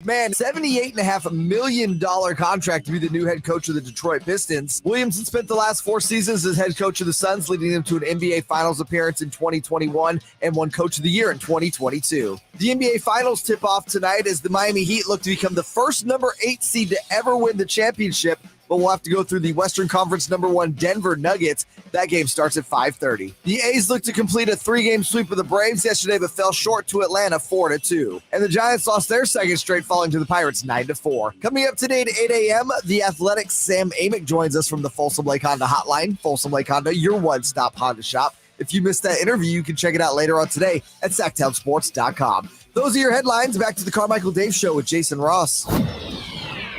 Man, $78.5 million contract to be the new head coach of the Detroit Pistons. Williamson spent the last 4 seasons as head coach of the Suns, leading them to an NBA Finals appearance in 2021 and won Coach of the Year in 2022. The NBA Finals tip off tonight as the Miami Heat look to become the first number 8 seed to ever win the championship, but we'll have to go through the Western Conference number 1 Denver Nuggets. That game starts at 5:30. The A's look to complete a 3-game sweep of the Braves yesterday, but fell short to Atlanta 4-2. And the Giants lost their second straight, falling to the Pirates 9-4. Coming up today at 8 a.m., the Athletics' Sam Amick joins us from the Folsom Lake Honda Hotline. Folsom Lake Honda, your one-stop Honda shop. If you missed that interview, you can check it out later on today at SactownSports.com. Those are your headlines. Back to the Carmichael Dave Show with Jason Ross.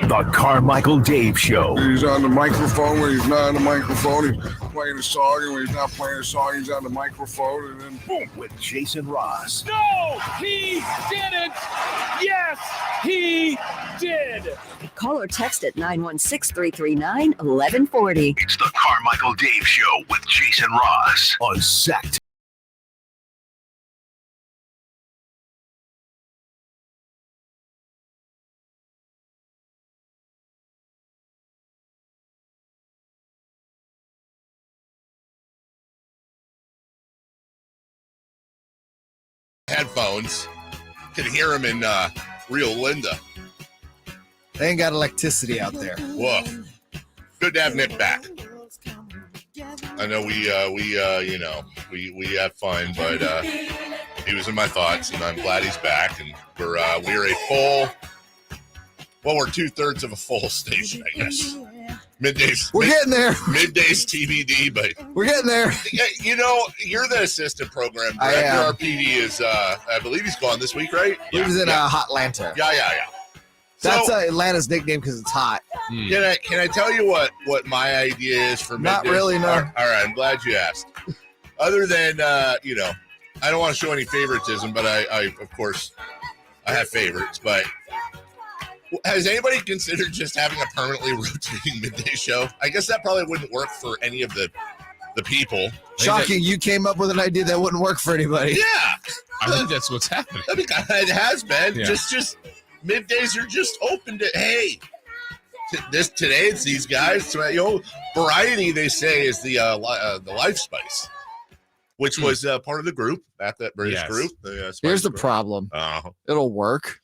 The Carmichael Dave Show. He's on the microphone when he's not on the microphone. He's playing a song, and when he's not playing a song, he's on the microphone, and then boom. With Jason Ross. No, he didn't. Yes, he did. Call or text at 916-339-1140. It's the Carmichael Dave Show with Jason Ross on Sactown. Headphones. Could hear him in Rio Linda. They ain't got electricity out there. Whoa. Good to have Nick back. I know we have fun, but he was in my thoughts, and I'm glad he's back. And we're a full. Well, we're 2/3 of a full station, I guess. We're getting there. Midday's TBD, but we're getting there. You know, you're the assistant program director. Our PD is, I believe he's gone this week, right? He was in Hotlanta. Yeah. That's Atlanta's nickname because it's hot. Can I tell you what my idea is for Midday? Not really, no. All right, I'm glad you asked. Other than, I don't want to show any favoritism, but I of course, I have favorites, but has anybody considered just having a permanently rotating midday show? I guess that probably wouldn't work for any of the people. Shocking, you came up with an idea that wouldn't work for anybody. Yeah. I think that's what's happening. I mean, it has been. Yeah. Just middays are just open to, hey, today it's these guys. Variety, they say, is the Life Spice, which was part of the group, that British group. Here's the problem. It'll work.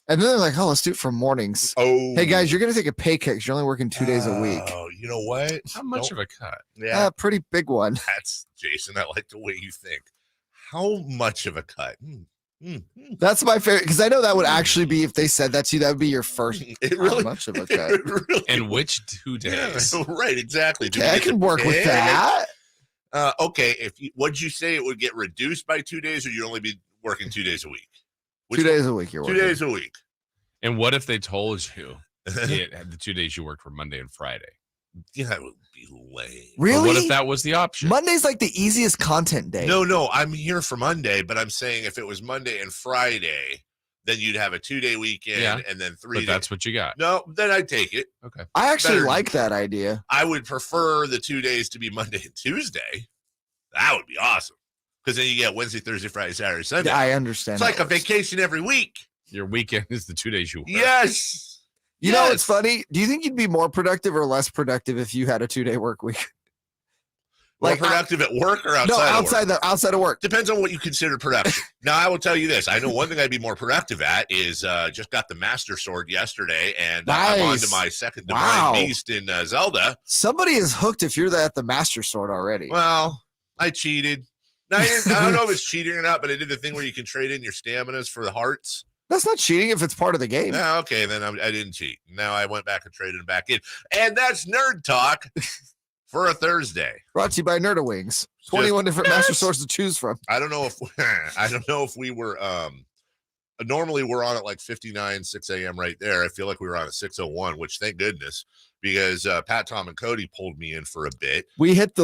And then they're like, oh, let's do it for mornings. Oh. Hey, guys, you're going to take a pay cut because you're only working 2 days a week. Oh, you know what? How much of a cut? Yeah. Pretty big one. That's, Jason, I like the way you think. How much of a cut? That's my favorite, because I know that would actually be, if they said that to you, that would be your first. How much of a cut? And which 2 days? Yeah, right, exactly. Okay, I can work with that. Okay, would you say it would get reduced by 2 days, or you'd only be working 2 days a week? 2 days a week you're working. 2 days a week. And what if they told you the 2 days you worked were Monday and Friday? Yeah, that would be lame. Really? Or what if that was the option? Monday's like the easiest content day. No, I'm here for Monday, but I'm saying if it was Monday and Friday, then you'd have a 2 day weekend and then 3 days. But that's what you got. No, then I'd take it. Okay. I actually like that idea. I would prefer the 2 days to be Monday and Tuesday. That would be awesome. Because then you get Wednesday, Thursday, Friday, Saturday, Sunday. Yeah, I understand. It's like a vacation every week. Your weekend is the 2 days you work. Yes. You know what's funny? Do you think you'd be more productive or less productive if you had a 2 day work week? Like productive at work or outside? No, outside of work. Depends on what you consider productive. Now, I will tell you this. I know one thing I'd be more productive at is just got the Master Sword yesterday, and I'm on to my second Divine Beast in Zelda. Somebody is hooked if you're at the Master Sword already. Well, I cheated. I don't know if it's cheating or not, but I did the thing where you can trade in your staminas for the hearts. That's not cheating if it's part of the game. Yeah, okay, then I didn't cheat. Now I went back and traded it back in. And that's Nerd Talk for a Thursday. Brought to you by Nerda Wings. 21 different Master Swords to choose from. I don't know if we were normally we're on at like 59, 6 a.m. right there. I feel like we were on at 6:01, which thank goodness, because Pat, Tom, and Cody pulled me in for a bit. We hit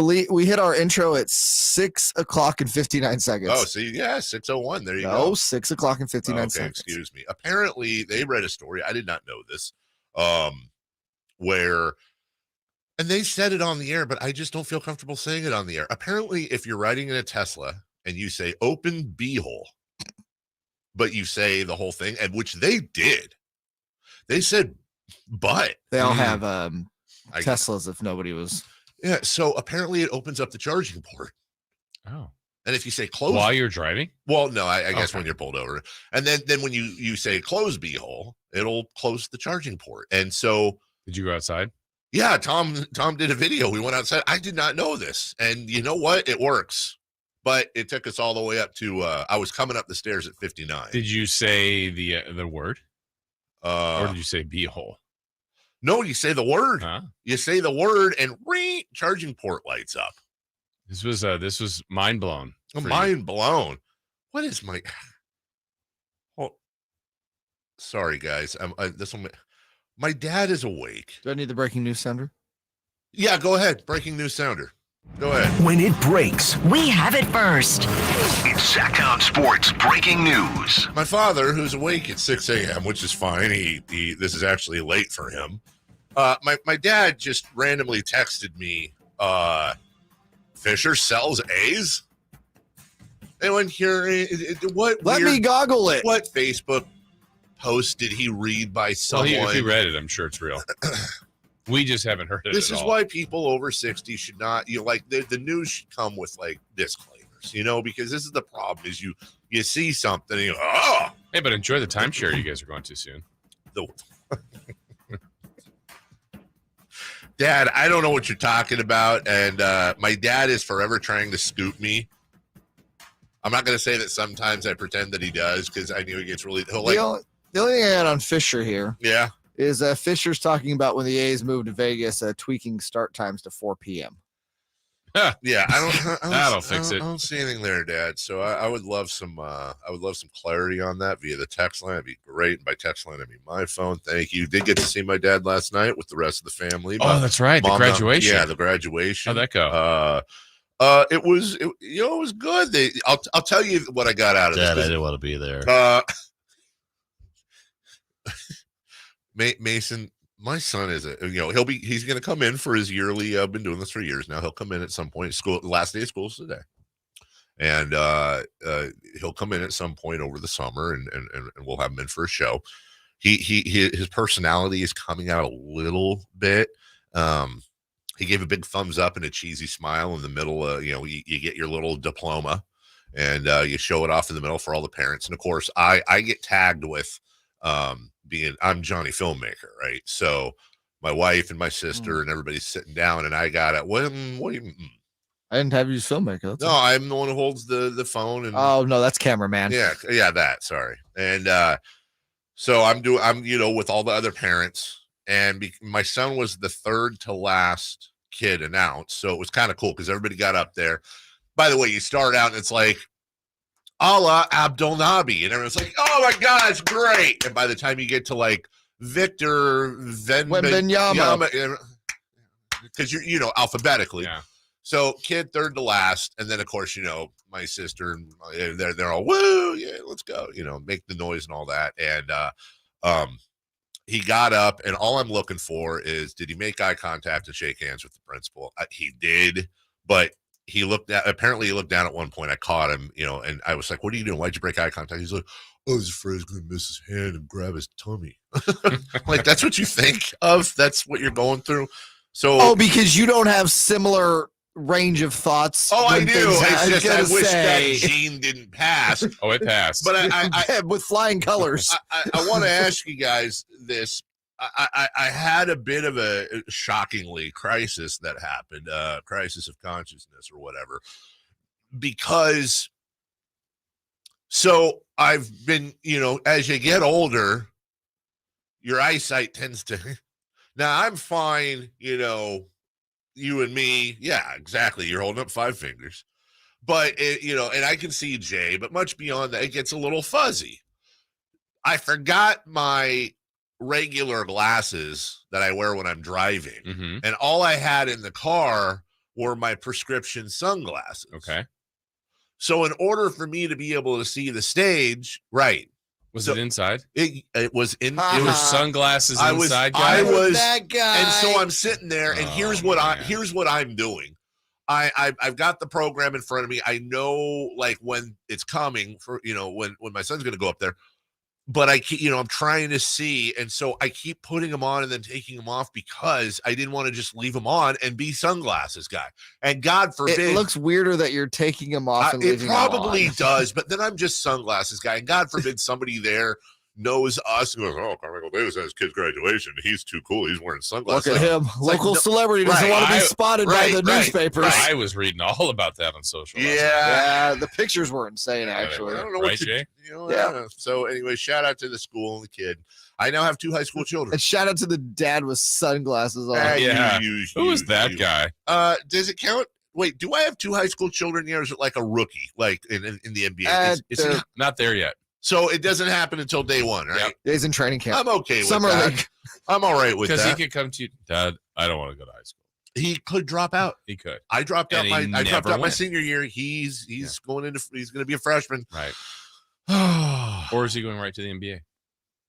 our intro at 6 o'clock and 59 seconds. Oh, see, yeah, 6:01. There you go. 6 o'clock and 59 seconds. Excuse me. Apparently, they read a story. I did not know this. Where, and they said it on the air, but I just don't feel comfortable saying it on the air. Apparently, if you're riding in a Tesla and you say open beehole, but you say the whole thing, and which they did. They said, but They all have I- Teslas. If nobody was, yeah. So apparently it opens up the charging port. Oh. And if you say close While you're driving? well, no, I guess Okay. when you're pulled over. And then when you say close beehole, it'll close the charging port. And so Did you go outside? yeah, Tom did a video. We went outside. I did not know this. And you know what? It works. But it took us all the way up to I was coming up the stairs at 59. Did you say the word? Or did you say beehole? No, you say the word. Huh? You say the word and ring, charging port lights up. This was mind blown. I'm mind blown. What is my Oh, sorry guys. This one my dad is awake. do I need the breaking news sounder? Yeah, go ahead. Breaking news sounder. Go ahead. When it breaks, We have it first. it's Sactown Sports breaking news. My father, who's awake at 6 a.m., which is fine. He this is actually late for him. My dad just randomly texted me, Fisher sells A's? Anyone here? What Let me goggle it. What Facebook post did he read by Well, someone? if he read it, I'm sure it's real. We just haven't heard it. This at is all. why people over 60 should not, like the news should come with like disclaimers, because this is the problem is you see something and you go, oh, Hey, but enjoy the timeshare you guys are going to soon. Dad, I don't know what you're talking about. And my dad is forever trying to scoop me. I'm not going to say that sometimes I pretend that he does because I knew he gets really, he'll like, The only thing I got on Fisher here yeah. is Fisher's talking about when the A's moved to Vegas, tweaking start times to 4 p.m. Yeah, I don't That'll fix it. I don't see anything there, Dad. So I would love some clarity on that via the text line. It'd be great. And by text line, I mean my phone. Thank you. Did get to see my dad last night with the rest of the family. Oh, that's right. The Mom, graduation. yeah, the graduation. How'd that go? It was good. I'll tell you what I got out of Dad, I this. didn't want to be there. Mason, my son is he's going to come in for his yearly. I've been doing this for years now. He'll come in at some point. School, last day of school is today, and he'll come in at some point over the summer, and we'll have him in for a show. His personality is coming out a little bit. He gave a big thumbs up and a cheesy smile in the middle. You get your little diploma, and you show it off in the middle for all the parents. And of course, I get tagged with I'm Johnny Filmmaker, right? So my wife and my sister and everybody's sitting down, and I got it. What do you? I didn't have you as filmmaker. That's No, I'm the one who holds the phone. And oh no, that's cameraman. yeah, that. Sorry. And so I'm with all the other parents, and my son was the third to last kid announced, so it was kind of cool because everybody got up there. By the way, you start out and it's like Allah Abdul Nabi, and everyone's like, "Oh my God, it's great!" And by the time you get to like Victor Wembanyama, because you're alphabetically. Yeah. So kid third to last, and then of course my sister and they're all woo, yeah, let's go, make the noise and all that. And he got up, and all I'm looking for is, did he make eye contact and shake hands with the principal? He did, but he looked down at one point. I caught him, and I was like, "What are you doing? Why'd you break eye contact?" He's like, "I was afraid I was going to miss his hand and grab his tummy." Like, that's what you think of? That's what you're going through? So, because you don't have similar range of thoughts. Oh, I when do. things- It's just I wish say, that gene didn't pass. Oh, it passed. But I with flying colors. I want to ask you guys this. I had a bit of a shockingly crisis that happened, crisis of consciousness or whatever, because so I've been, as you get older, your eyesight tends to. Now I'm fine, you and me. Yeah, exactly. You're holding up 5 fingers, but and I can see Jay, but much beyond that, it gets a little fuzzy. I forgot my regular glasses that I wear when I'm driving, and all I had in the car were my prescription sunglasses. Okay. So in order for me to be able to see the stage, right? Was it inside? It was in. It It was was. sunglasses I inside. I guy? was that guy. And so I'm sitting there, and here's what I'm doing. I've got the program in front of me. I know like when it's coming for when my son's going to go up there. but I keep, I'm trying to see. And so I keep putting them on and then taking them off because I didn't want to just leave them on and be sunglasses guy. And God forbid. It looks weirder that you're taking them off. And it probably does, but then I'm just sunglasses guy. And God forbid somebody there knows us and goes, oh, Carmichael Davis at his kid's graduation. He's too cool. He's wearing sunglasses. Look at him. Local celebrity doesn't want to be spotted by the newspapers. I was reading all about that on social. Yeah, the pictures were insane, actually. I don't know right, Jay? Yeah. So anyway, shout out to the school and the kid. I now have 2 high school children. And shout out to the dad with sunglasses on. Who was that guy? Does it count? Wait, do I have 2 high school children here? Or is it like a rookie, like in the NBA? It's not there yet. So it doesn't happen until day 1, right? Yep. He's in training camp. I'm okay with Summer that. league. I'm all right with that. Because he could come to you, Dad, I don't want to go to high school. He could drop out. He could. I dropped out my went. senior year. He's going to be a freshman. Right. Or is he going right to the NBA?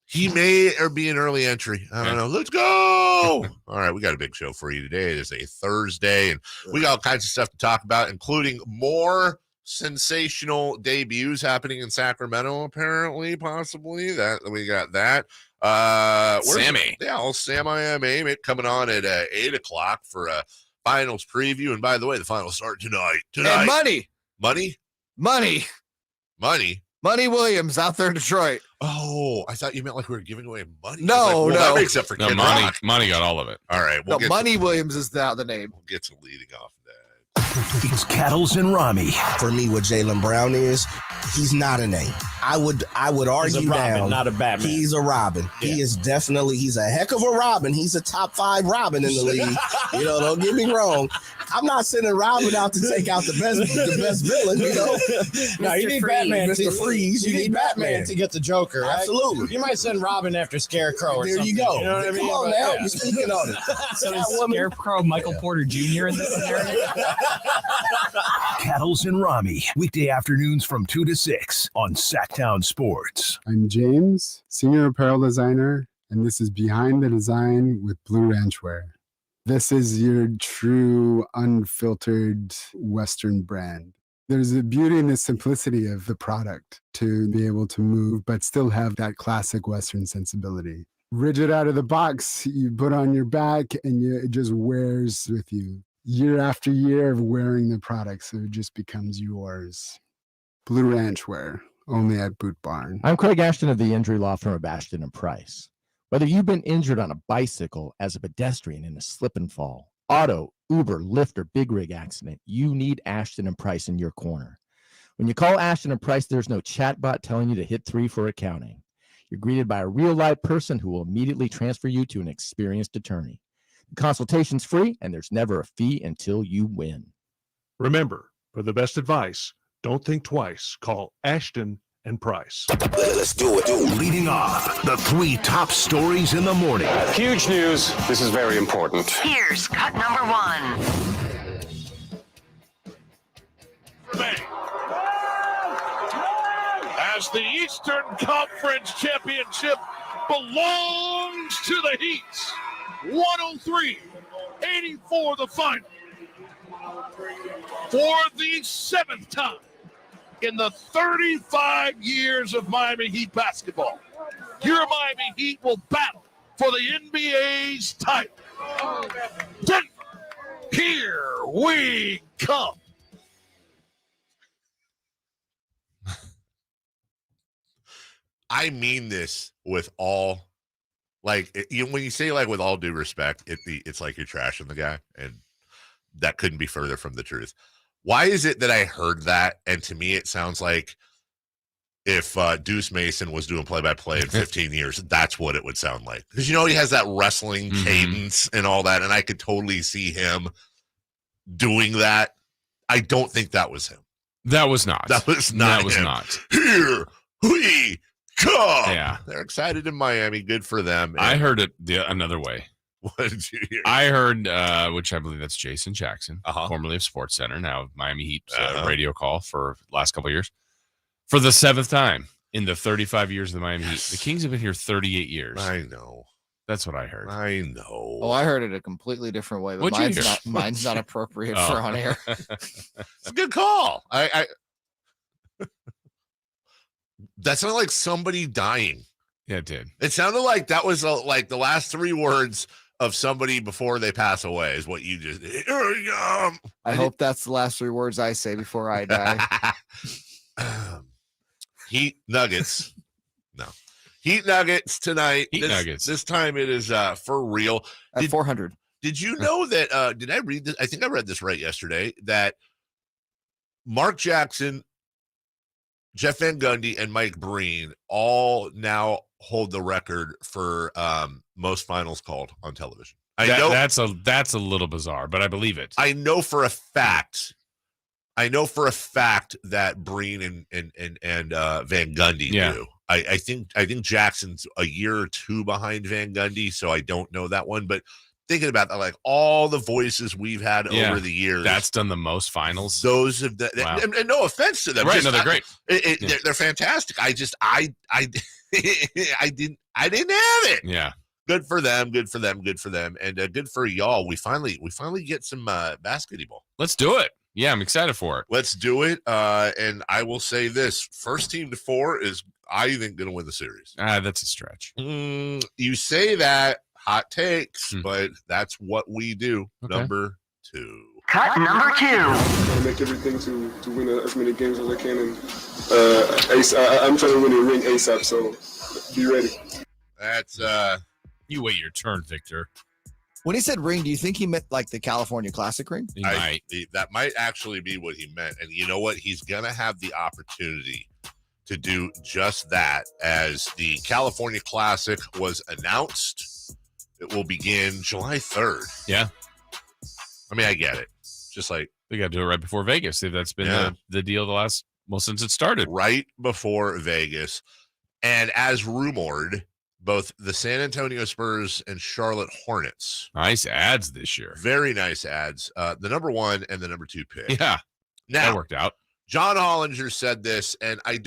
He may or be an early entry. I don't know. Let's go. All right, we got a big show for you today. It is a Thursday, and we got all kinds of stuff to talk about, including more sensational debuts happening in Sacramento, apparently, possibly. That we got that. Sammy. Yeah, old Sam I am Amick coming on at 8 o'clock for a finals preview. And by the way, the finals start tonight. And Money Williams out there in Detroit. Oh, I thought you meant like we were giving away money. No, no. That makes up for Kid Rock. Money got all of it. All right. Money Williams is now the name. We'll get to leading off that. It's Cattles and Rami. For me, what Jaylen Brown is, he's not a name. I would argue he's a Robin, down. Not a Batman. He's a Robin. Yeah. He's a heck of a Robin. He's a top 5 Robin in the league. Don't get me wrong. I'm not sending Robin out to take out the best villain. No, you need Batman. Mr. Freeze. You need Batman to get the Joker. Right? Absolutely. You might send Robin after Scarecrow. Or there something. You go. You know what I mean? Come on now. You're speaking on it. So is Scarecrow Michael Porter Jr. in this scenario? Cattles and Rami, weekday afternoons from 2 to 6 on Sactown Sports. I'm James, senior apparel designer, and this is Behind the Design with Blue Ranch Wear. This is your true, unfiltered Western brand. There's a beauty in the simplicity of the product to be able to move, but still have that classic Western sensibility. Rigid out of the box, you put on your back and it just wears with you. Year after year of wearing the product, so it just becomes yours. Blue Ranch Wear, only at Boot Barn. I'm Craig Ashton of the injury law firm of Ashton & Price. Whether you've been injured on a bicycle, as a pedestrian in a slip and fall, auto, Uber, Lyft, or big rig accident, you need Ashton & Price in your corner. When you call Ashton & Price, there's no chatbot telling you to hit 3 for accounting. You're greeted by a real-life person who will immediately transfer you to an experienced attorney. The consultation's free, and there's never a fee until you win. Remember, for the best advice, don't think twice. Call Ashton & Price. Let's do it. Leading off, the 3 top stories in the morning. Huge news. This is very important. Here's cut number 1. As the Eastern Conference Championship belongs to the Heat. 103-84 the final. For the 7th time in the 35 years of Miami Heat basketball, your Miami Heat will battle for the NBA's title. Denver, here we come. I mean this with all, when you say with all due respect, it's like you're trashing the guy, and that couldn't be further from the truth. Why is it that I heard that, and to me it sounds like if Deuce Mason was doing play-by-play in 15 years, that's what it would sound like. Because he has that wrestling cadence and all that, and I could totally see him doing that. I don't think that was him. That was not. That was not him. Here we come. Yeah. They're excited in Miami. Good for them. I heard it another way. What did you hear? I heard, which I believe that's Jason Jackson, formerly of Sports Center, now of Miami Heat radio call for the last couple of years. For the 7th time in the 35 years of the Miami Heat. The Kings have been here 38 years. I know. That's what I heard. I know. Oh, I heard it a completely different way, but mine's not appropriate for on air. It's a good call. That's not like somebody dying. Yeah, it did. It sounded like that was like the last 3 words of somebody before they pass away is what you just did. I hope that's the last 3 words I say before I die. Heat Nuggets. No. Heat Nuggets tonight. Nuggets. This time it is for real. At 400. Did you know that, did I read this? I think I read this right yesterday, that Mark Jackson, Jeff Van Gundy, and Mike Breen all now hold the record for most finals called on television. I know that's a little bizarre, but I believe it. I know for a fact that Breen and Van Gundy do. I think Jackson's a year or 2 behind Van Gundy, so I don't know that one. But thinking about that, like all the voices we've had over the years, that's done the most finals. Those have done, wow. and no offense to them, right? No, they're great. They're fantastic. I didn't have it. Yeah. Good for them. Good for them. Good for them. And good for y'all. We finally get some basketball. Let's do it. Yeah, I'm excited for it. Let's do it. And I will say this: first team to 4 is, I think, going to win the series. That's a stretch. You say that, hot takes, but that's what we do. Okay. Number 2. Cut number 2. I'm trying to make everything to win as many games as I can, and I'm trying to win a ring ASAP. So be ready. That's you wait your turn, Victor. When he said ring, do you think he meant like the California Classic ring? That might actually be what he meant. And you know what? He's going to have the opportunity to do just that, as the California Classic was announced. It will begin July 3rd. Yeah. I mean, I get it. Just like they got to do it right before Vegas. If that's been the deal since it started. Right before Vegas. And as rumored, both the San Antonio Spurs and Charlotte Hornets. Nice ads this year. Very nice ads. The number 1 and the number 2 pick. Yeah. Now, that worked out. John Hollinger said this, and I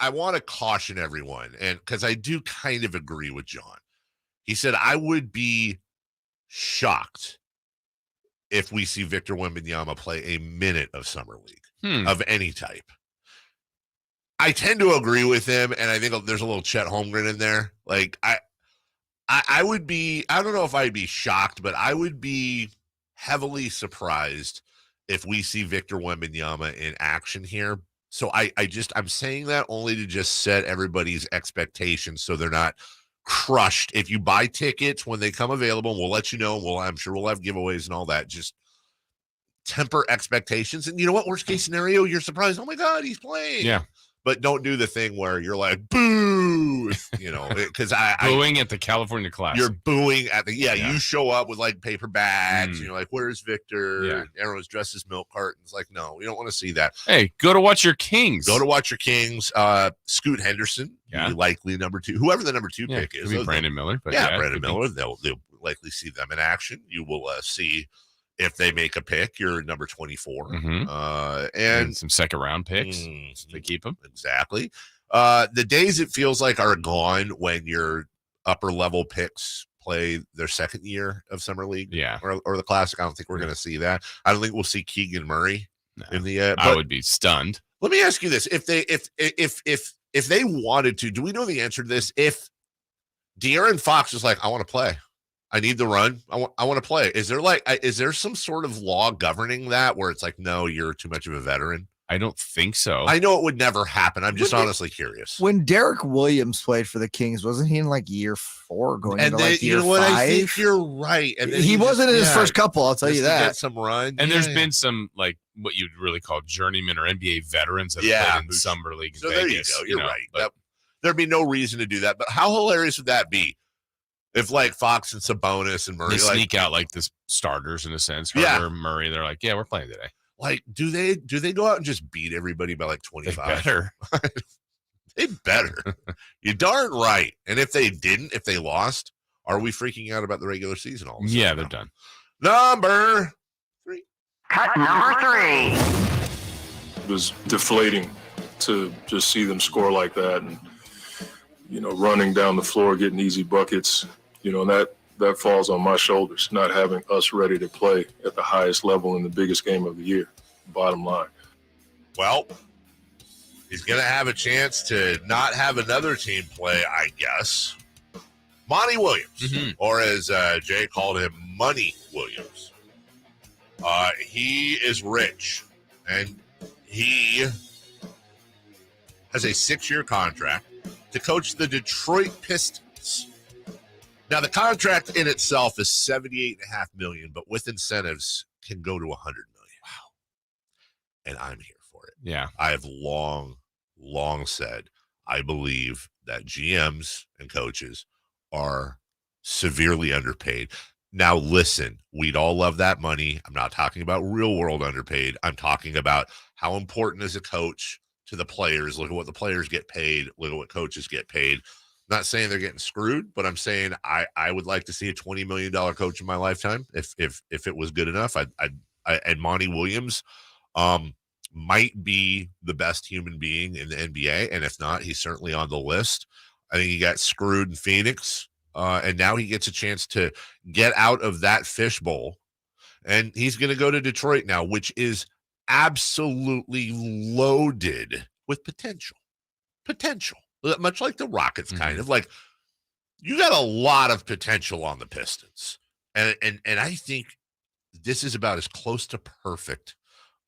want to caution everyone, and because I do kind of agree with John. He said, I would be shocked if we see Victor Wembanyama play a minute of Summer League of any type. I tend to agree with him, and I think there's a little Chet Holmgren in there. Like, I would be, I don't know if I'd be shocked, but I would be heavily surprised if we see Victor Wembanyama in action here. So I'm saying that only to just set everybody's expectations so they're not crushed. If you buy tickets when they come available, we'll let you know. I'm sure we'll have giveaways and all that. Just temper expectations. And you know what? Worst case scenario, you're surprised. Oh my God, he's playing. Yeah. But don't do the thing where you're like, boo, because booing at the California Classic. You're booing at you show up with like paper bags. And you're like, where's Victor? Yeah. Everyone's dressed as milk cartons. Like, no, we don't want to see that. Hey, go to watch your Kings. Scoot Henderson, likely number 2, whoever the number 2 pick is. Could be Brandon Miller. But Brandon Miller. They'll likely see them in action. You will see if they make a pick, you're number 24. And some second round picks. They keep them. Exactly. The days it feels like are gone when your upper level picks play their second year of Summer League. Yeah. Or the Classic. I don't think we're going to see that. I don't think we'll see Keegan Murray in the I would be stunned. Let me ask you this. If they wanted to, do we know the answer to this? If De'Aaron Fox was like, I want to play. I need the run. I want to play. Is there some sort of law governing that where it's like, no, you're too much of a veteran? I don't think so. I know it would never happen. I'm just honestly curious. When Derek Williams played for the Kings, wasn't he in like year 4 going into like year 5? I think you're right. And then he wasn't in his first couple, I'll tell you that. Get some run. And there's been some like what you'd really call journeyman or NBA veterans that have played in Summer League. So Vegas, there you go. You're right. There'd be no reason to do that. But how hilarious would that be? If like Fox and Sabonis and Murray they sneak out like the starters in a sense, Herder, Murray, they're like, yeah, we're playing today. Like, do they go out and just beat everybody by like 25? They better. You're darn right. And if they didn't, if they lost, are we freaking out about the regular season all of a sudden? Yeah, they're done. Number 3. Cut number 3. It was deflating to just see them score like that and running down the floor, getting easy buckets. And that falls on my shoulders, not having us ready to play at the highest level in the biggest game of the year, bottom line. Well, He's going to have a chance to not have another team play, I guess. Monty Williams, or as Jay called him, Money Williams. He is rich, and he has a 6-year contract to coach the Detroit Pistons. Now, the contract in itself is $78.5 million, but with incentives can go to $100 million. Wow. And I'm here for it. Yeah. I have long said I believe that GMs and coaches are severely underpaid. Now, listen, we'd all love that money. I'm not talking about real world underpaid. I'm talking about how important is a coach to the players. Look at what the players get paid. Look at what coaches get paid. I'm not saying they're getting screwed, but I'm saying I would like to see a $20 million coach in my lifetime if it was good enough. And Monty Williams might be the best human being in the NBA, and if not, he's certainly on the list. I think he got screwed in Phoenix, and now he gets a chance to get out of that fishbowl, and he's going to go to Detroit now, which is absolutely loaded with potential, much like the Rockets, kind of like you got a lot of potential on the Pistons, and I think this is about as close to perfect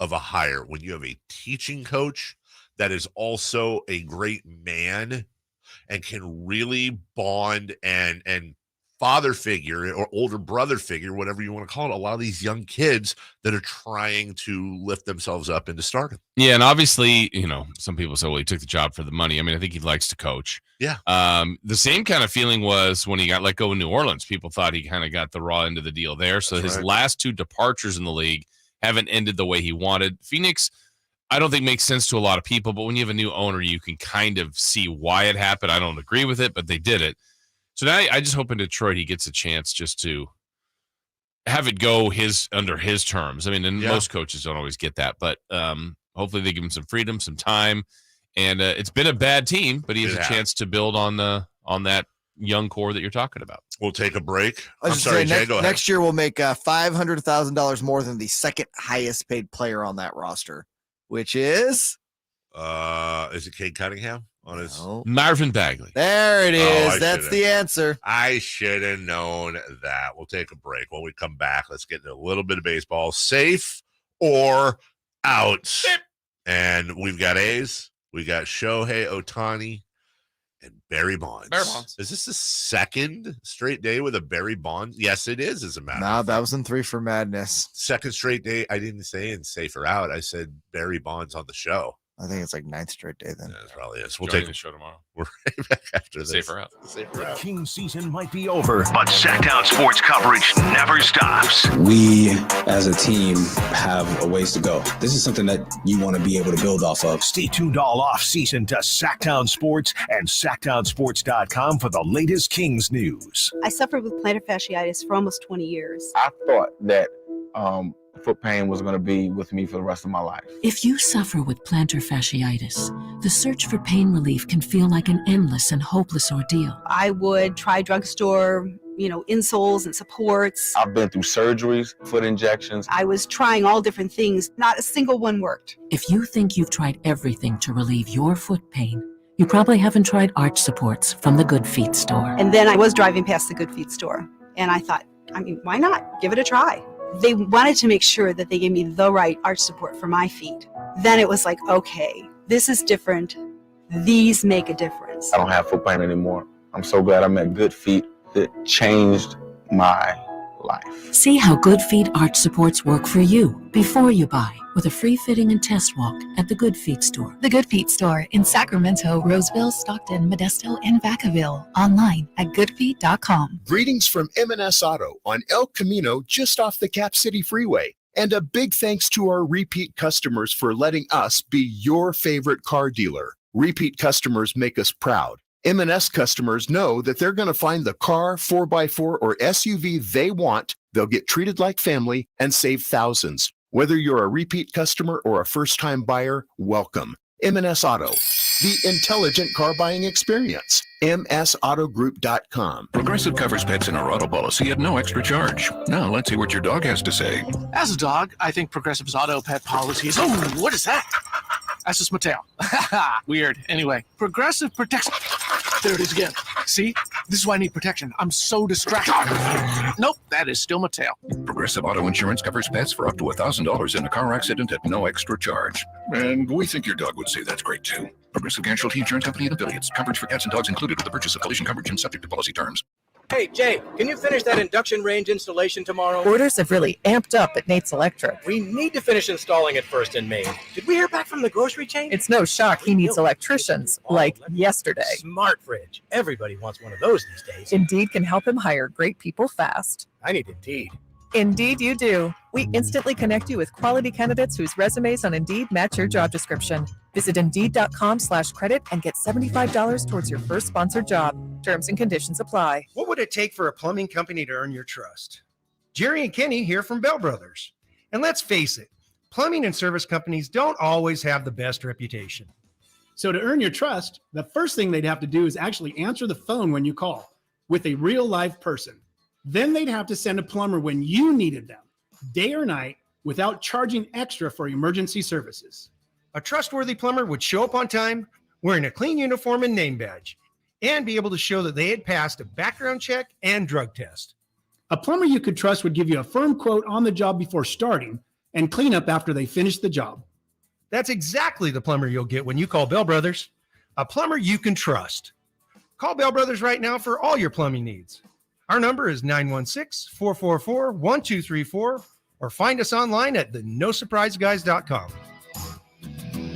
of a hire when you have a teaching coach that is also a great man and can really bond and father figure or older brother figure, whatever you want to call it, a lot of these young kids that are trying to lift themselves up into stardom. Yeah, and obviously, some people say, well, he took the job for the money. I mean, I think he likes to coach. Yeah. The same kind of feeling was when he got let go in New Orleans. People thought he kind of got the raw end of the deal there. So his last 2 departures in the league haven't ended the way he wanted. Phoenix, I don't think makes sense to a lot of people, but when you have a new owner, you can kind of see why it happened. I don't agree with it, but they did it. So now I just hope in Detroit he gets a chance just to have it go under his terms. I mean, and most coaches don't always get that, but hopefully they give him some freedom, some time. And it's been a bad team, but he has a chance to build on that young core that you're talking about. We'll take a break. I'm sorry, Jay, go ahead. Next year we'll make $500,000 more than the second highest paid player on that roster, which is it Cade Cunningham on his Marvin Bagley? There it is. That's the answer. I should have known that. We'll take a break. When we come back, let's get into a little bit of baseball. Safe or out? And we've got A's. We got Shohei Ohtani and Barry Bonds. Is this the second straight day with a Barry Bonds? Yes, it is, as a matter of fact. That was in 3 for Madness. Second straight day. I didn't say in Safe or Out. I said Barry Bonds on the show. I think it's like 9th straight day then. Yeah, it probably is. We'll take the show tomorrow. We're right back after this. Safer out. The Kings season might be over, but Sactown sports coverage never stops. We, as a team, have a ways to go. This is something that you want to be able to build off of. Stay tuned all off season to Sactown Sports and SactownSports.com for the latest Kings news. I suffered with plantar fasciitis for almost 20 years. I thought that foot pain was going to be with me for the rest of my life. If you suffer with plantar fasciitis, the search for pain relief can feel like an endless and hopeless ordeal. I would try drugstore, insoles and supports. I've been through surgeries, foot injections. I was trying all different things. Not a single one worked. If you think you've tried everything to relieve your foot pain, you probably haven't tried arch supports from the Good Feet store. And then I was driving past the Good Feet store, and I thought, why not? Give it a try. They wanted to make sure that they gave me the right arch support for my feet. Then it was like, okay, this is different. These make a difference. I don't have foot pain anymore. I'm so glad I met Good Feet. It changed my life. See how Good Feet arch supports work for you before you buy with a free fitting and test walk at the Good Feet store. The Good Feet store in Sacramento, Roseville, Stockton, Modesto, and Vacaville. Online at goodfeet.com. Greetings from M&S Auto on El Camino, just off the Cap City Freeway. And a big thanks to our repeat customers for letting us be your favorite car dealer. Repeat customers make us proud. M&S customers know that they're going to find the car, 4x4, or SUV they want. They'll get treated like family and save thousands. Whether you're a repeat customer or a first-time buyer, welcome. M&S Auto, the intelligent car buying experience. MSAutogroup.com. Progressive covers pets in our auto policy at no extra charge. Now, let's hear what your dog has to say. As a dog, I think Progressive's auto pet policy is... Oh, what is that? That's just Mattel. Weird. Anyway, Progressive protects. There it is again. See? This is why I need protection. I'm so distracted. Nope, that is still Mattel. Progressive Auto Insurance covers pets for up to $1,000 in a car accident at no extra charge. And we think your dog would say that's great, too. Progressive Casualty Insurance Company and affiliates. Coverage for cats and dogs included with the purchase of collision coverage and subject to policy terms. Hey, Jay, can you finish that induction range installation tomorrow? Orders have really amped up at Nate's Electric. We need to finish installing it first in Maine. Did we hear back from the grocery chain? It's no shock he needs electricians, like yesterday. Smart fridge. Everybody wants one of those these days. Indeed can help him hire great people fast. I need Indeed. Indeed you do. We instantly connect you with quality candidates whose resumes on Indeed match your job description. Visit Indeed.com/credit and get $75 towards your first sponsored job. Terms and conditions apply. What would it take for a plumbing company to earn your trust? Jerry and Kenny here from Bell Brothers. And let's face it, plumbing and service companies don't always have the best reputation. So to earn your trust, the first thing they'd have to do is actually answer the phone when you call with a real live person. Then they'd have to send a plumber when you needed them, day or night, without charging extra for emergency services. A trustworthy plumber would show up on time, wearing a clean uniform and name badge, and be able to show that they had passed a background check and drug test. A plumber you could trust would give you a firm quote on the job before starting and clean up after they finish the job. That's exactly the plumber you'll get when you call Bell Brothers. A plumber you can trust. Call Bell Brothers right now for all your plumbing needs. Our number is 916-444-1234 or find us online at thenosurpriseguys.com.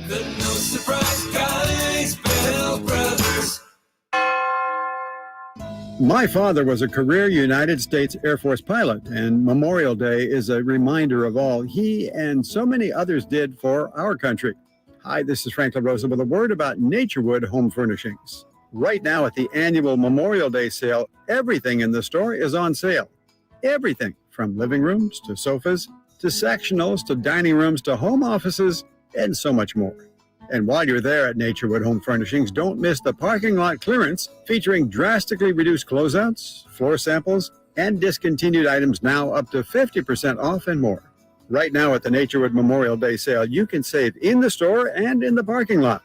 The No Surprise Guys, Bell Brothers. My father was a career United States Air Force pilot, and Memorial Day is a reminder of all he and so many others did for our country. Hi, this is Frank LaRosa with a word about Naturewood Home Furnishings. Right now at the annual Memorial Day sale, everything in the store is on sale. Everything from living rooms to sofas to sectionals to dining rooms to home offices and so much more. And while you're there at Naturewood Home Furnishings, don't miss the parking lot clearance featuring drastically reduced closeouts, floor samples, and discontinued items now up to 50% off and more. Right now at the Naturewood Memorial Day sale, you can save in the store and in the parking lot.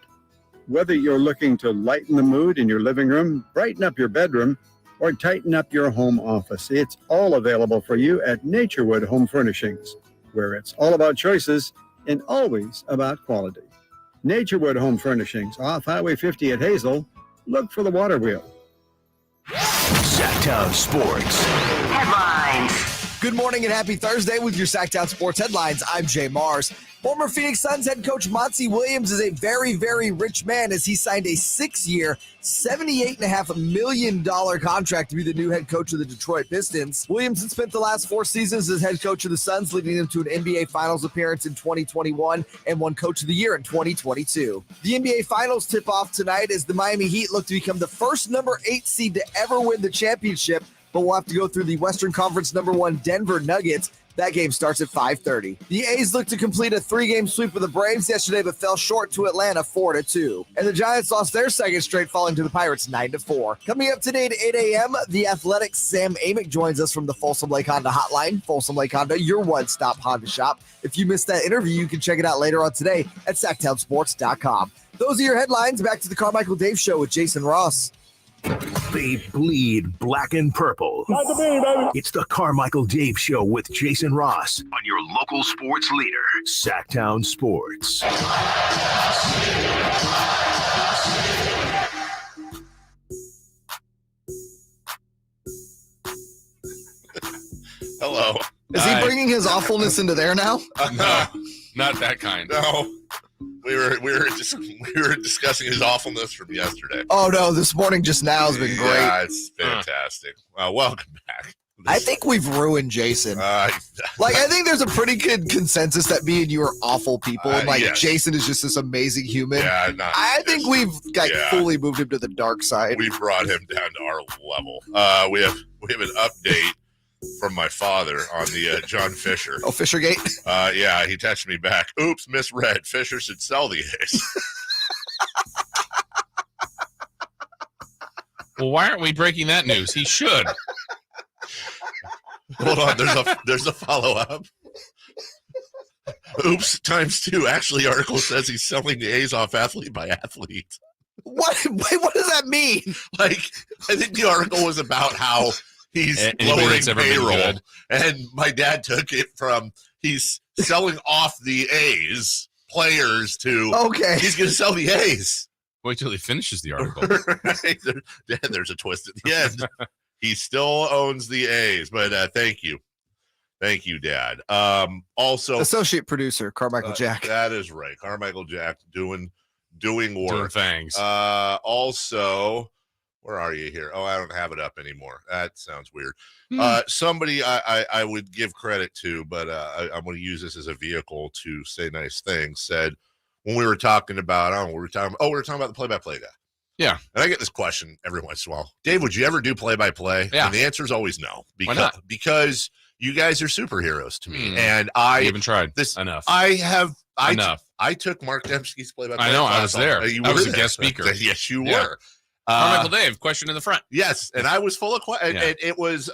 Whether you're looking to lighten the mood in your living room, brighten up your bedroom, or tighten up your home office, it's all available for you at Naturewood Home Furnishings, where it's all about choices and always about quality. Naturewood Home Furnishings, off Highway 50 at Hazel. Look for the water wheel. Sactown Sports Headlines. Good morning and happy Thursday with your Sactown Sports Headlines. I'm Jay Mars. Former Phoenix Suns head coach Monty Williams is a very, very rich man as he signed a 6-year, $78.5 million contract to be the new head coach of the Detroit Pistons. Williams had spent the last 4 seasons as head coach of the Suns, leading them to an NBA Finals appearance in 2021 and won Coach of the Year in 2022. The NBA Finals tip off tonight as the Miami Heat look to become the first number 8 seed to ever win the championship, but we'll have to go through the Western Conference number 1 Denver Nuggets. That game starts at 5:30. The A's look to complete a 3-game sweep of the Braves yesterday, but fell short to Atlanta 4-2. And the Giants lost their second straight, falling to the Pirates 9-4. Coming up today at 8 a.m., the Athletic's Sam Amick joins us from the Folsom Lake Honda Hotline. Folsom Lake Honda, your one-stop Honda shop. If you missed that interview, you can check it out later on today at SactownSports.com. Those are your headlines. Back to the Carmichael Dave Show with Jason Ross. They bleed black and purple. It's the Carmichael Dave Show with Jason Ross on your local sports leader, Sactown Sports. Hello. Is he bringing his awfulness into there now? No, not that kind. No. We were discussing his awfulness from yesterday. Oh, no, this morning just now has been great. Yeah, it's fantastic. Welcome back. I think we've ruined Jason. I think there's a pretty good consensus that me and you are awful people. And yes. Jason is just this amazing human. Yeah, I think we've fully moved him to the dark side. We brought him down to our level. We have an update from my father on the John Fisher. Oh, Fishergate? Yeah, he texted me back. Oops, misread. Fisher should sell the A's. Well, why aren't we breaking that news? He should. Hold on, there's a follow-up. Oops, times 2. Actually, article says he's selling the A's off athlete by athlete. What? Wait, what does that mean? Like, I think the article was about how he's lowering payroll, and my dad took it from he's selling off the A's players to he's going to sell the A's. Wait till he finishes the article. Right? There's a twist at the end. He still owns the A's, but thank you, Dad. Also, associate producer Carmichael Jack. That is right, Carmichael Jack doing work. Doing things. Also, where are you here? Oh, I don't have it up anymore. That sounds weird. Somebody I would give credit to, but I'm going to use this as a vehicle to say nice things. Said when we were talking about, we were talking about the play-by-play guy. Yeah. And I get this question every once in a while. Dave, would you ever do play-by-play? Yeah. And the answer is always no. Why not? Because you guys are superheroes to me. And I haven't tried this enough. I took Mark Dembski's play-by-play. I know. I was there. I was a there. guest speaker. Yes, you Yeah. were. Carmichael Dave, question in the front. Yes, and I was full of questions. And it was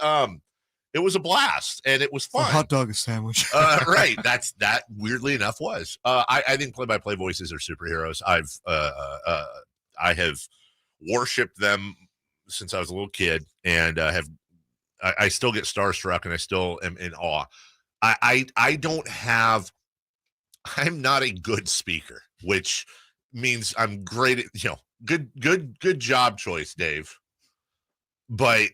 a blast, and it was fun. A hot dog, a sandwich. Right. That weirdly enough was. I think play-by-play voices are superheroes. I have worshipped them since I was a little kid, and I still get starstruck, and I still am in awe. I'm not a good speaker, which means I'm great at, good job choice, Dave. But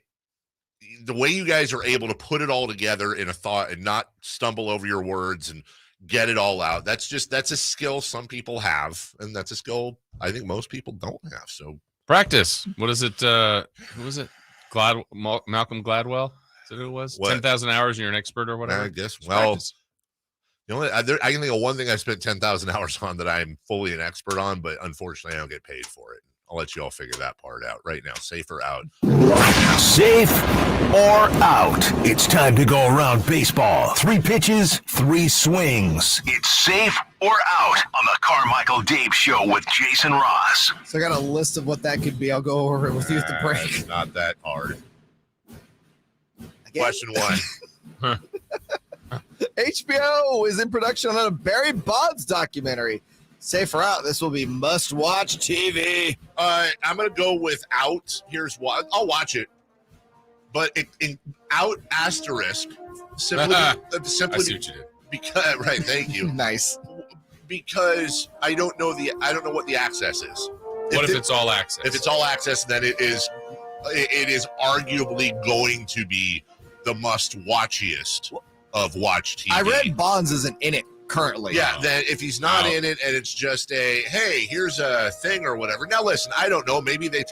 the way you guys are able to put it all together in a thought and not stumble over your words and get it all out, that's a skill some people have, and that's a skill I think most people don't have. So practice. What is it? Who was it? Malcolm Gladwell? Is that who it was? 10,000 hours and you're an expert or whatever? I guess. It's well, practice. I can think of one thing I spent 10,000 hours on that I'm fully an expert on, but unfortunately I don't get paid for it. I'll let you all figure that part out right now. Safe or out? Safe or out? It's time to go around baseball. 3 pitches, 3 swings. It's safe or out on the Carmichael Dave Show with Jason Ross. So I got a list of what that could be. I'll go over it with you at the break. It's not that hard. Question 1. HBO is in production on a Barry Bonds documentary. Safe or out, this will be must-watch TV. I'm going to go with out. Here's why. I'll watch it. But out asterisk. Simply I see what you did. Because, right, thank you. Nice. Because I don't know what the access is. What if it's all access? If it's all access, then it is arguably going to be the must-watchiest of watch TV. I read Bonds isn't in it currently. Yeah, then if he's not in it and it's just hey, here's a thing or whatever. Now, listen, I don't know. Maybe they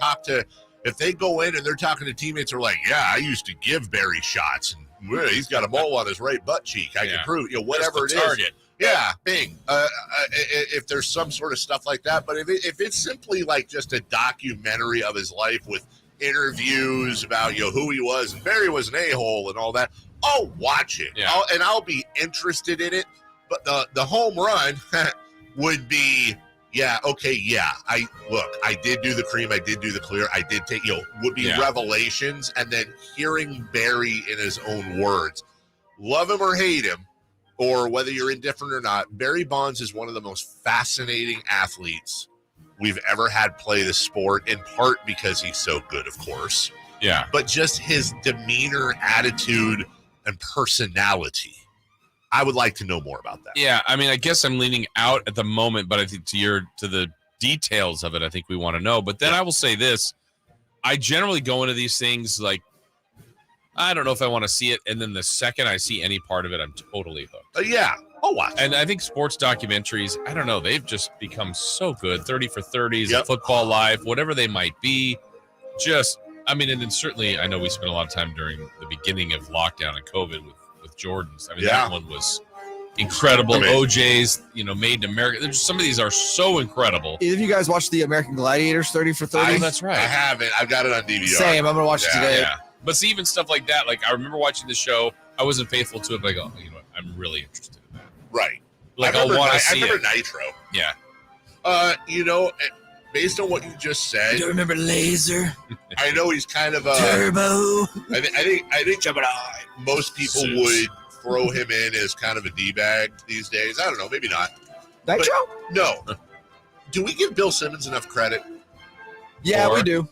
if they go in and they're talking to teammates who are like, yeah, I used to give Barry shots and he's got a mole on his right butt cheek. I can prove, whatever it is. Target. Yeah, bing. If there's some sort of stuff like that. But if it's simply like just a documentary of his life with interviews about, who he was and Barry was an a-hole and all that, I'll watch it. Yeah. I'll be interested in it. But the home run would be, I did do the cream, I did do the clear, I did take, would be revelations, and then hearing Barry in his own words. Love him or hate him, or whether you're indifferent or not, Barry Bonds is one of the most fascinating athletes we've ever had play the sport, in part because he's so good, of course. Yeah. But just his demeanor, attitude, and personality. I would like to know more about that. Yeah, I mean, I guess I'm leaning out at the moment, but I think to the details of it, I think we want to know. But then I will say this. I generally go into these things like, I don't know if I want to see it, and then the second I see any part of it, I'm totally hooked. I'll watch. And I think sports documentaries, I don't know, they've just become so good. 30 for 30s, Football Live, whatever they might be. And then certainly I know we spent a lot of time during the beginning of lockdown and COVID with Jordans. I mean, that one was incredible. OJ's, Made in America. Some of these are so incredible. Either of you guys watched the American Gladiators 30 for 30? That's right. I haven't. I've got it on DVD. Same. I'm going to watch it today. Yeah. But see, even stuff like that, like I remember watching the show. I wasn't faithful to it, but I go, you know what? I'm really interested in that. Right. Like I want to see I remember Nitro. Yeah. Based on what you just said, Do you remember Laser? I know he's kind of a Turbo. I think most people would throw him in as kind of a D-bag these days. I don't know, maybe not. Nitro? No. Do we give Bill Simmons enough credit? Yeah, we do.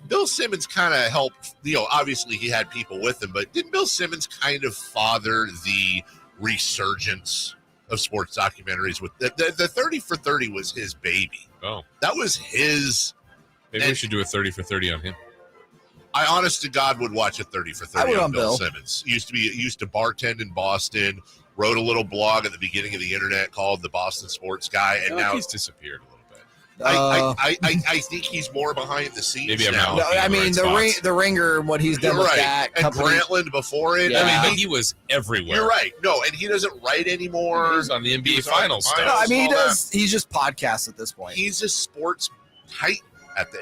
Bill Simmons kind of helped, obviously he had people with him, but didn't Bill Simmons kind of father the resurgence of sports documentaries? With the 30 for 30 was his baby. Oh. That was his. Maybe we should do a 30 for 30 on him. I honest to God would watch a 30 for 30 on Bill Simmons. Used to bartend in Boston, wrote a little blog at the beginning of the internet called The Boston Sports Guy, and now he's disappeared a little bit. I think he's more behind the scenes Maybe I'm now. not. No, I mean, the Ringer, what he's done You're with right. that. And Grantland before it. Yeah. I mean, but he was everywhere. You're right. No, and he doesn't write anymore. He's on the NBA Finals stuff. No, I mean, he does. He's just podcasts at this point. He's a sports titan.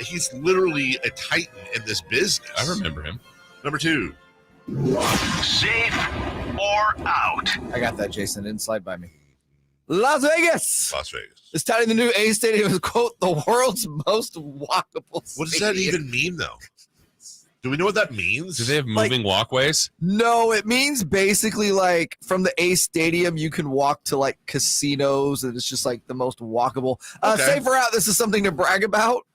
He's literally a titan in this business. I remember him. Number 2. Safe or out? I got that, Jason. Didn't slide by me. Las Vegas. It's touting the new A Stadium as, quote, the world's most walkable stadium. What does that even mean, though? Do we know what that means? Do they have moving walkways? No, it means basically like from the A Stadium, you can walk to like casinos, and it's just like the most walkable. Safe or out, this is something to brag about.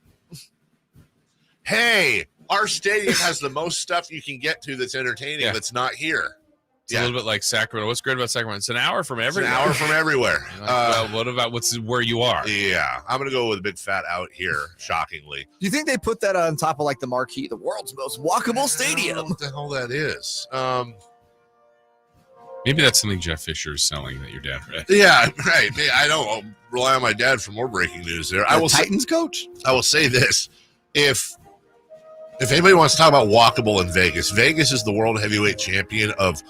Hey, our stadium has the most stuff you can get to that's entertaining that's not here. It's a little bit like Sacramento. What's great about Sacramento? It's an hour from everywhere. It's an hour from everywhere. Well, what about where you are? Yeah, I'm going to go with a big fat out here, shockingly. Do you think they put that on top of like the marquee, the world's most walkable stadium? I don't know what the hell that is. Maybe that's something Jeff Fisher is selling that your dad read. Yeah, right. I don't rely on my dad for more breaking news there. I will Titans coach? I will say this. If anybody wants to talk about walkable in Vegas, Vegas is the world heavyweight champion of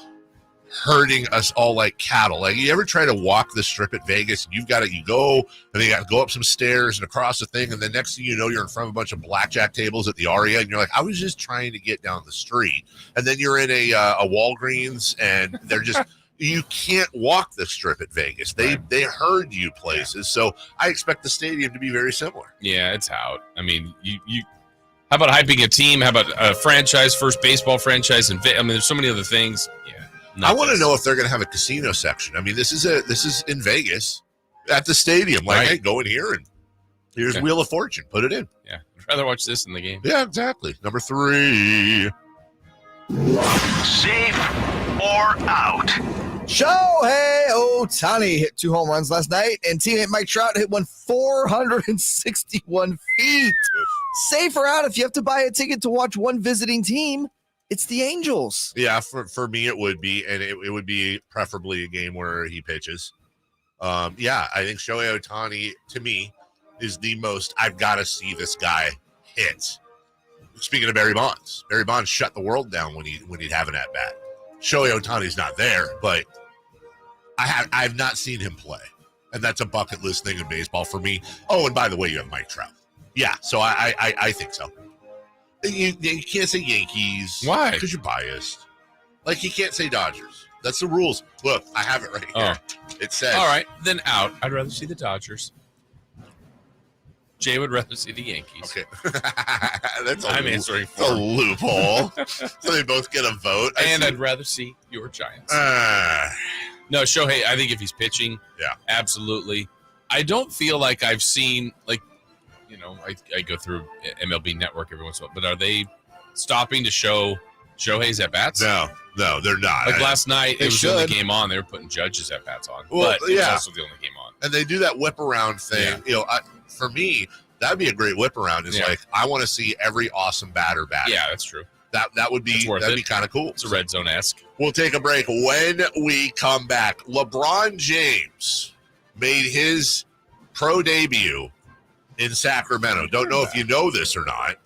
herding us all like cattle. Like, you ever try to walk the strip at Vegas, and you go and then you got to go up some stairs and across the thing, and the next thing you know, you're in front of a bunch of blackjack tables at the Aria, and you're like, I was just trying to get down the street. And then you're in a Walgreens, and they're just you can't walk the strip at Vegas. They herd you places. So I expect the stadium to be very similar. Yeah, it's out. I mean, you how about hyping a team? How about a franchise, first baseball franchise? And I mean, there's so many other things. Yeah. I want to know if they're going to have a casino section. I mean, this is in Vegas at the stadium. Like, hey, go in here and here's Wheel of Fortune. Put it in. Yeah, I'd rather watch this in the game. Yeah, exactly. Number 3. Safe or out? Shohei Ohtani hit 2 home runs last night, and teammate Mike Trout hit one 461 feet. Safe or out if you have to buy a ticket to watch one visiting team? It's the Angels. Yeah, for me it would be, and it would be preferably a game where he pitches. I think Shohei Ohtani, to me, is the most I've got to see this guy hit. Speaking of Barry Bonds shut the world down when he'd have an at-bat. Shohei Ohtani's not there, but I've not seen him play, and that's a bucket list thing in baseball for me. Oh, and by the way, you have Mike Trout. Yeah, so I think so. You can't say Yankees. Why? Because you're biased. Like, you can't say Dodgers. That's the rules. Look, I have it right here. It says. All right, then out. I'd rather see the Dodgers. Jay would rather see the Yankees. Okay. I'm answering for a loophole. So they both get a vote. I'd rather see your Giants. No, Shohei, I think if he's pitching, absolutely. I don't feel like I've seen, like, I go through MLB Network every once in a while, but are they stopping to show Shohei's at-bats? No, they're not. Like last night, it was the only game on. They were putting Judge's at-bats on. But it was also the only game on. And they do that whip-around thing. Yeah. For me, that'd be a great whip-around. It's like, I want to see every awesome batter bat. Yeah, that's true. That'd be kind of cool. It's a red zone-esque. We'll take a break. When we come back, LeBron James made his pro debut in Sacramento. Don't know if you know this or not.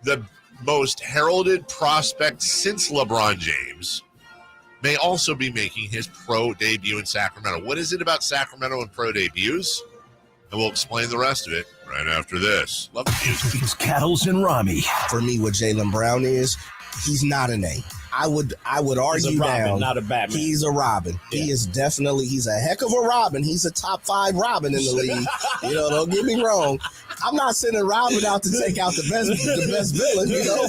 The most heralded prospect since LeBron James may also be making his pro debut in Sacramento. What is it about Sacramento and pro debuts? And we'll explain the rest of it right after this. Love the music. It's Cattles and Rami. For me, what Jaylen Brown is, he's not an A. I would argue he's a Robin, down. not a Batman. He's a Robin. Yeah. He is definitely, he's a heck of a Robin. He's a top 5 Robin in the league. Don't get me wrong. I'm not sending Robin out to take out the best villain, you know.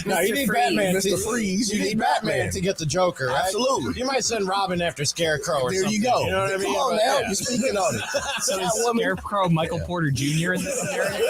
No, you need Batman. Mr. Freeze. You need Batman to get the Joker, right? Absolutely. You might send Robin after Scarecrow or there something. you go. You know what I mean? Come on now, you're speaking on it. So is Scarecrow Michael Porter Jr. in this scenario?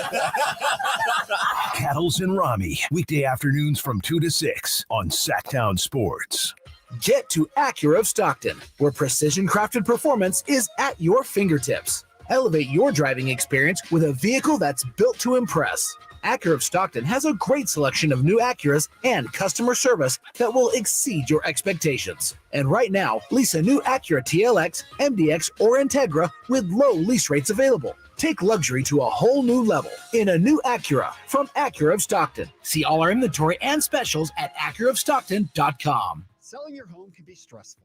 Cattles and Rami, weekday afternoons from 2 to 6 on Sactown Sports. Get to Acura of Stockton, where precision-crafted performance is at your fingertips. Elevate your driving experience with a vehicle that's built to impress. Acura of Stockton has a great selection of new Acuras and customer service that will exceed your expectations. And right now, lease a new Acura TLX, MDX, or Integra with low lease rates available. Take luxury to a whole new level in a new Acura from Acura of Stockton. See all our inventory and specials at AcuraofStockton.com. Selling your home can be stressful.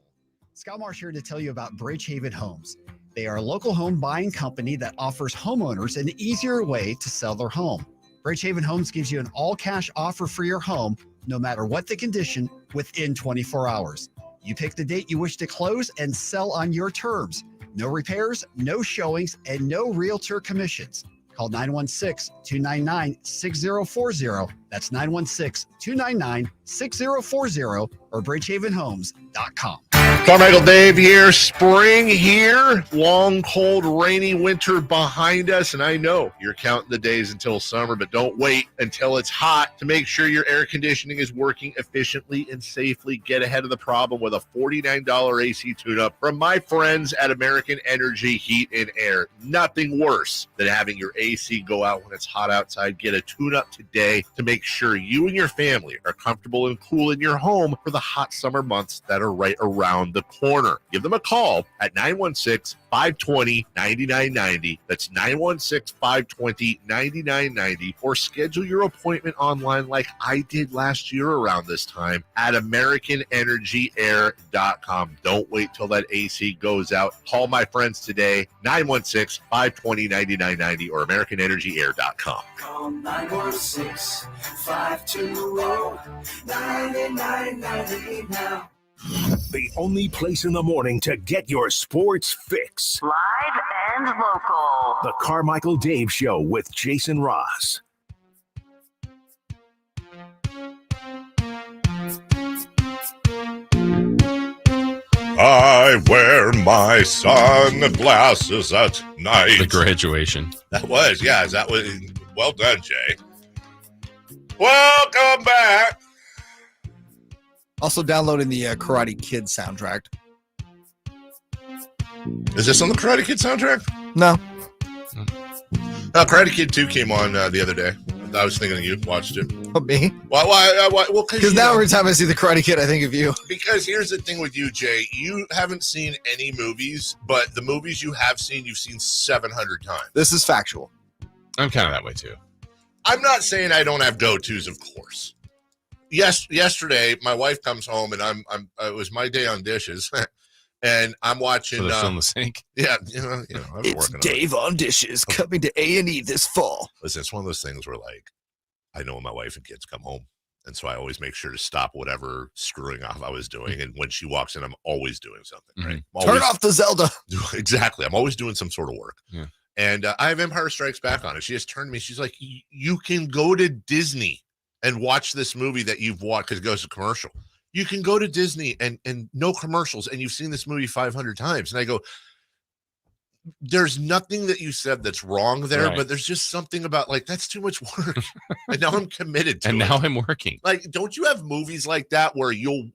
Scott Marsh here to tell you about Bridgehaven Homes. They are a local home buying company that offers homeowners an easier way to sell their home. Bridgehaven Homes gives you an all-cash offer for your home, no matter what the condition, within 24 hours. You pick the date you wish to close and sell on your terms. No repairs, no showings, and no realtor commissions. Call 916-299-6040. That's 916-299-6040 or bridgehavenhomes.com. Carmichael Dave here. Spring here. Long, cold, rainy winter behind us. And I know you're counting the days until summer, but don't wait until it's hot to make sure your air conditioning is working efficiently and safely. Get ahead of the problem with a $49 AC tune-up from my friends at American Energy Heat and Air. Nothing worse than having your AC go out when it's hot outside. Get a tune-up today to make sure you and your family are comfortable and cool in your home for the hot summer months that are right around the corner. Give them a call at 916-520-9990. That's 916-520-9990, or schedule your appointment online like I did last year around this time at AmericanEnergyAir.com. Don't wait till that AC goes out. Call my friends today, 916-520-9990 or AmericanEnergyAir.com. Call 916-520-9990 now. The only place in the morning to get your sports fix. Live and local. The Carmichael Dave Show with Jason Ross. I wear my sunglasses at night. The graduation. That was, yeah. That was well done, Jay. Welcome back. Also downloading the Karate Kid soundtrack. Is this on the Karate Kid soundtrack? No. Karate Kid 2 came on the other day. I was thinking of you. Watched it. Of me? Why? Well, because now every time I see the Karate Kid, I think of you. Because here's the thing with you, Jay. You haven't seen any movies, but the movies you have seen, you've seen 700 times. This is factual. I'm kind of that way too. I'm not saying I don't have go-tos, of course. Yesterday, my wife comes home and it was my day on dishes, and I'm watching. So they're still in the sink. Yeah, you know, I've been It's working Dave on Dishes coming to A&E this fall. Listen, it's one of those things where, like, I know when my wife and kids come home, and so I always make sure to stop whatever screwing off I was doing. And when she walks in, I'm always doing something. Right? Turn off the Zelda. Exactly. I'm always doing some sort of work. Yeah. And I have Empire Strikes Back on it. She just turned to me. She's like, "You can go to Disney and watch this movie that you've watched," because it goes to commercial. You can go to Disney and no commercials, and you've seen this movie 500 times. And I go, there's nothing that you said that's wrong there, right. But there's just something about, like, that's too much work. And now I'm committed to and it. now I'm working. Like, don't you have movies like that where you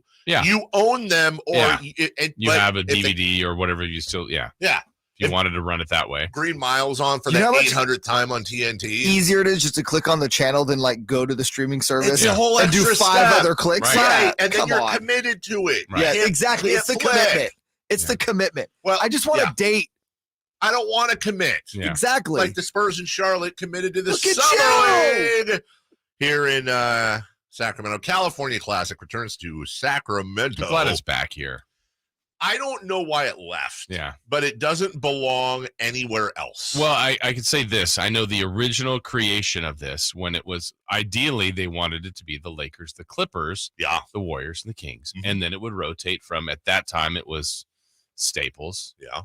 own them, or you have a DVD or whatever you still, Yeah. If you wanted to run it that way. Green Mile's on for You the know how much 800th time on TNT. Easier it is just to click on the channel than like go to the streaming service It's a whole and do extra 5 step. other clicks. Right. Yeah, And then come you're on. committed to it. Yeah, exactly. It's the commitment. It's the commitment. Well, I just want a date. I don't want to commit. Yeah. Exactly. Like the Spurs in Charlotte committed to the Look at Summer you! League here in Sacramento. California Classic returns to Sacramento. I'm glad it's back here. I don't know why it left. Yeah. But it doesn't belong anywhere else. Well, I could say this. I know the original creation of this, when it was ideally they wanted it to be the Lakers, the Clippers, the Warriors, and the Kings. Mm-hmm. And then it would rotate from, at that time, it was Staples. Yeah.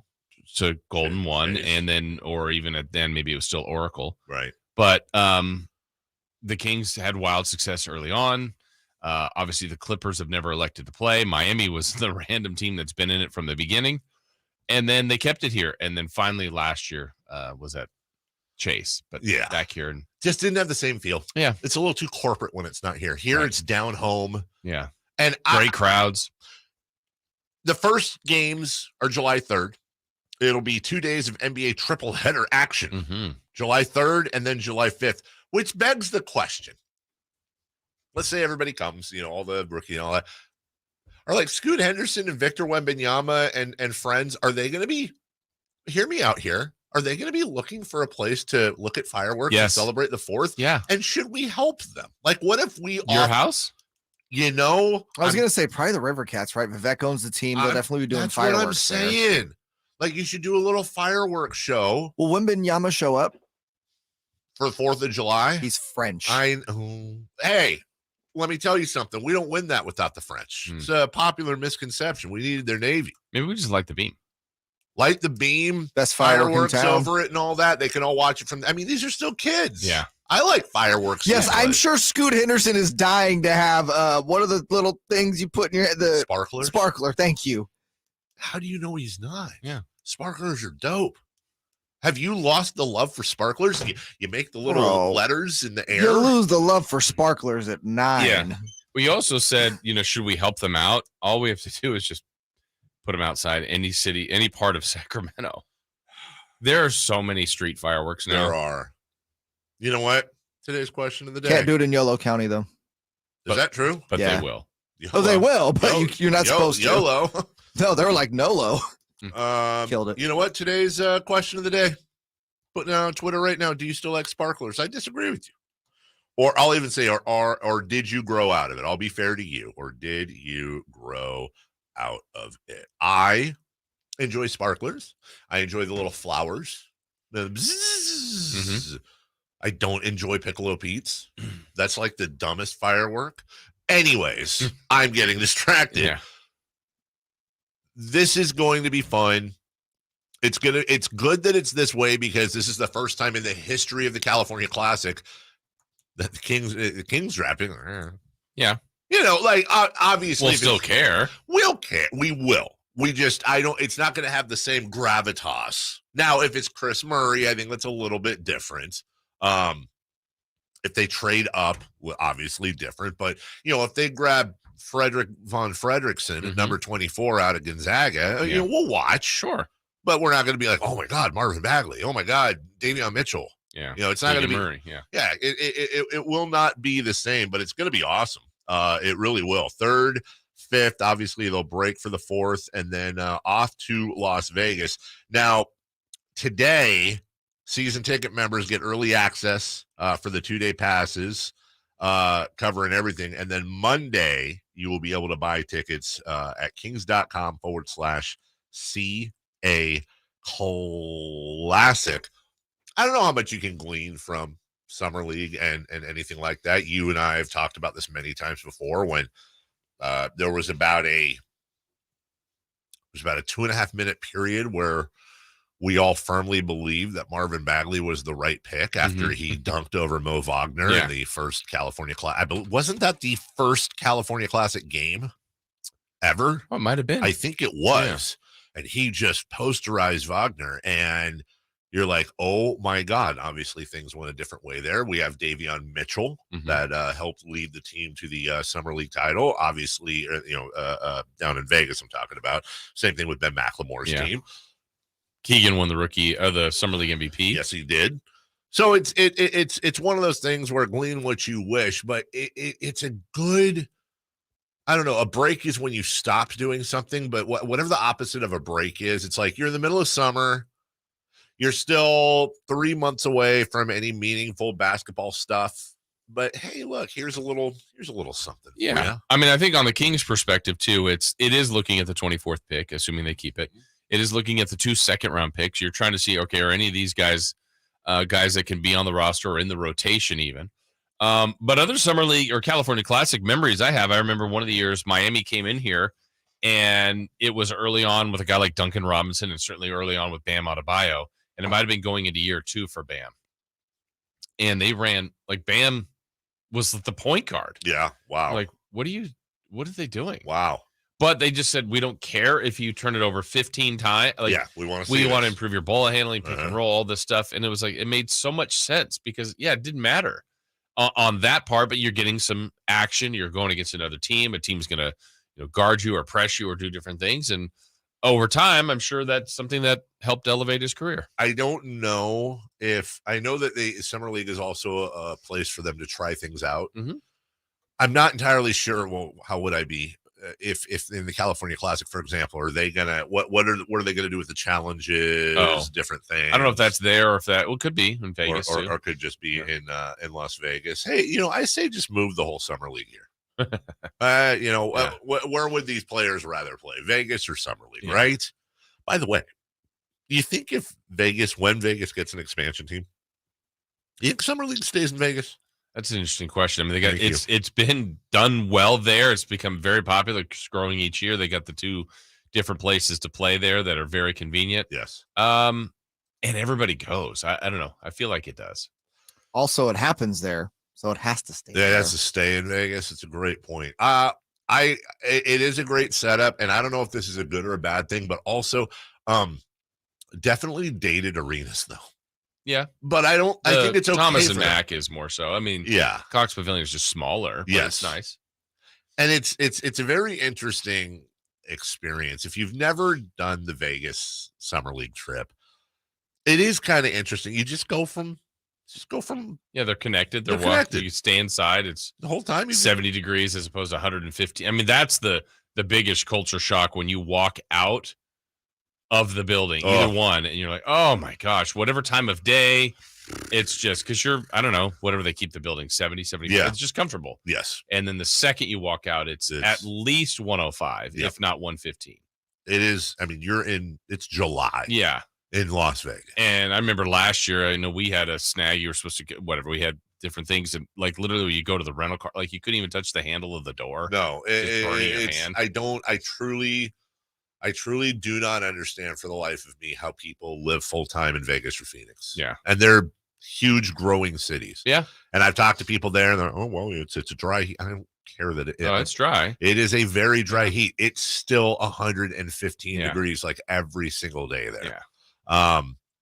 to Golden One, and then, or even then, maybe it was still Oracle. Right. But the Kings had wild success early on. Obviously, the Clippers have never elected to play. Miami was the random team that's been in it from the beginning. And then they kept it here. And then finally last year was at Chase. But back here. And just didn't have the same feel. Yeah. It's a little too corporate when it's not here. Here it's down home. Yeah. And great crowds. The first games are July 3rd. It'll be 2 days of NBA triple header action. July 3rd and then July 5th, which begs the question. Let's say everybody comes, all the rookie and all that. Are like Scoot Henderson and Victor Wembanyama and friends, are they going to be, hear me out here, are they going to be looking for a place to look at fireworks and celebrate the 4th? Yeah. And should we help them? Like, what if we Your house? I was going to say probably the River Cats, right? Vivek owns the team. They'll definitely be doing that's fireworks. What I'm saying. Like, you should do a little fireworks show. Will Wembanyama show up for the 4th of July? He's French. Hey, let me tell you something. We don't win that without the French. It's a popular misconception. We needed their Navy. Maybe we just light the beam. Light the beam. Best fireworks over it and all that. They can all watch it from. I mean, these are still kids. Yeah. I like fireworks. Yes, I'm sure Scoot Henderson is dying to have what are the little things you put in your head? The sparkler. Thank you. How do you know he's not? Yeah. Sparklers are dope. Have you lost the love for sparklers? You make the little letters in the air. You lose the love for sparklers at 9. Yeah. We also said, should we help them out? All we have to do is just put them outside any city, any part of Sacramento. There are so many street fireworks now. There are. You know what? Today's question of the day. Can't do it in Yolo County, though. Is that true? But they will. Oh, they will, but you're not supposed to. YOLO. No, they're like NOLO. Killed it. You know what? Today's question of the day. Putting it on Twitter right now. Do you still like sparklers? I disagree with you. Or I'll even say, or did you grow out of it? I'll be fair to you. Or did you grow out of it? I enjoy sparklers. I enjoy the little flowers. The bzzz. I don't enjoy Piccolo Pete's. That's like the dumbest firework. Anyways, I'm getting distracted. Yeah. This is going to be fun. It's good that it's this way because this is the first time in the history of the California Classic that the Kings drafting. Yeah. Obviously we'll still care. We'll care. We will. It's not going to have the same gravitas. Now, if it's Chris Murray, I think that's a little bit different. If they trade up, well, obviously different. But, if they grab Frederick Von Fredrickson at number 24 out of Gonzaga, we'll watch. Sure. But we're not going to be like, oh, my God, Marvin Bagley. Oh, my God, Davion Mitchell. Yeah. It's not going to be. Murray. Yeah. Yeah. It will not be the same, but it's going to be awesome. It really will. 3rd, 5th, obviously they'll break for the 4th, and then off to Las Vegas. Now, today, season ticket members get early access for the 2-day passes, covering everything. And then Monday, you will be able to buy tickets at kings.com/CA Classic. I don't know how much you can glean from Summer League and anything like that. You and I have talked about this many times before when there was about a 2.5 minute period where we all firmly believed that Marvin Bagley was the right pick after he dunked over Mo Wagner in the first California Classic. Wasn't that the first California Classic game ever? Oh, it might have been. I think it was. Yeah. And he just posterized Wagner. And you're like, oh, my God. Obviously, things went a different way there. We have Davion Mitchell that helped lead the team to the Summer League title. Obviously, down in Vegas, I'm talking about. Same thing with Ben McLemore's team. Keegan won the Summer League MVP. Yes, he did. So it's one of those things where glean what you wish, but it's a good, I don't know, a break is when you stop doing something, but whatever the opposite of a break is, it's like you're in the middle of summer, you're still 3 months away from any meaningful basketball stuff. But hey, look, here's a little something. Yeah. I mean, I think on the Kings' perspective too, it is looking at the 24th pick, assuming they keep it. It is looking at the 2 second-round picks. You're trying to see, okay, are any of these guys that can be on the roster or in the rotation even? But other Summer League or California Classic memories I remember one of the years Miami came in here And it was early on with a guy like Duncan Robinson and certainly early on with Bam Adebayo. And it might have been going into year 2 for Bam. And they ran like Bam was the point guard. Yeah. Wow. Like, what are they doing? Wow. But they just said, we don't care if you turn it over 15 times. Like, yeah, we want to improve your ball handling, pick and roll, all this stuff. And it was like, it made so much sense because, yeah, it didn't matter on that part, but you're getting some action. You're going against another team. A team's going to guard you or press you or do different things. And over time, I'm sure that's something that helped elevate his career. I don't know I know that the Summer League is also a place for them to try things out. Mm-hmm. I'm not entirely sure. Well, how would I be if in the California Classic, for example, are they gonna what are they gonna do with the challenges, different things? I don't know if that's there or if that could be in Vegas or could just be in Las Vegas. Hey, I say just move the whole Summer League here. Where would these players rather play, Vegas or Summer League, right? By the way, do you think when Vegas gets an expansion team, do you think Summer League stays in Vegas? That's an interesting question. I mean, it's been done well there. It's become very popular, it's growing each year. They got the 2 different places to play there that are very convenient. Yes. And everybody goes. I don't know. I feel like it does. Also, it happens there. So it has to stay. Yeah, it has to stay in Vegas. It's a great point. It is a great setup, and I don't know if this is a good or a bad thing, but also, definitely dated arenas though. Yeah, but I think it's okay. Thomas and Mack is more so. I mean, yeah, Cox Pavilion is just smaller. But it's nice, and it's a very interesting experience. If you've never done the Vegas Summer League trip, it is kind of interesting. You just go from. Yeah, they're connected. They're connected. You stay inside. It's the whole time 70 degrees as opposed to 150. I mean, that's the biggest culture shock when you walk out of the building, either one, and you're like, oh my gosh, whatever time of day, it's just because I don't know, whatever they keep the building, 70, 75. Yeah. It's just comfortable. Yes. And then the second you walk out, it's at least 105, if not 115. It is. I mean, it's July. Yeah. In Las Vegas. And I remember last year, I know we had a snag. You were supposed to get whatever. We had different things. And like literally you go to the rental car, like you couldn't even touch the handle of the door. No, your hand. I truly do not understand for the life of me how people live full time in Vegas or Phoenix. Yeah. And they're huge growing cities. Yeah. And I've talked to people there and they're, oh, well, it's a dry heat. I don't care that it's dry. It is a very dry heat. It's still 115 degrees like every single day there. Yeah.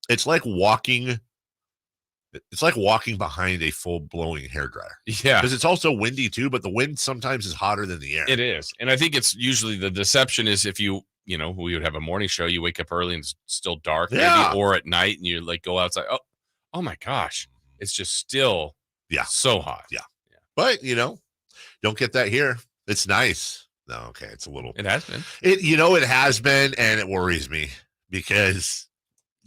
It's like walking behind a full blowing hairdryer. Yeah. Because it's also windy too, but the wind sometimes is hotter than the air. It is. And I think it's usually the deception is if we would have a morning show, you wake up early and it's still dark, maybe, or at night, and you like go outside. Oh my gosh. It's just still so hot. Yeah. But don't get that here. It's nice. No, okay. It's a little. It has been. It has been, and it worries me because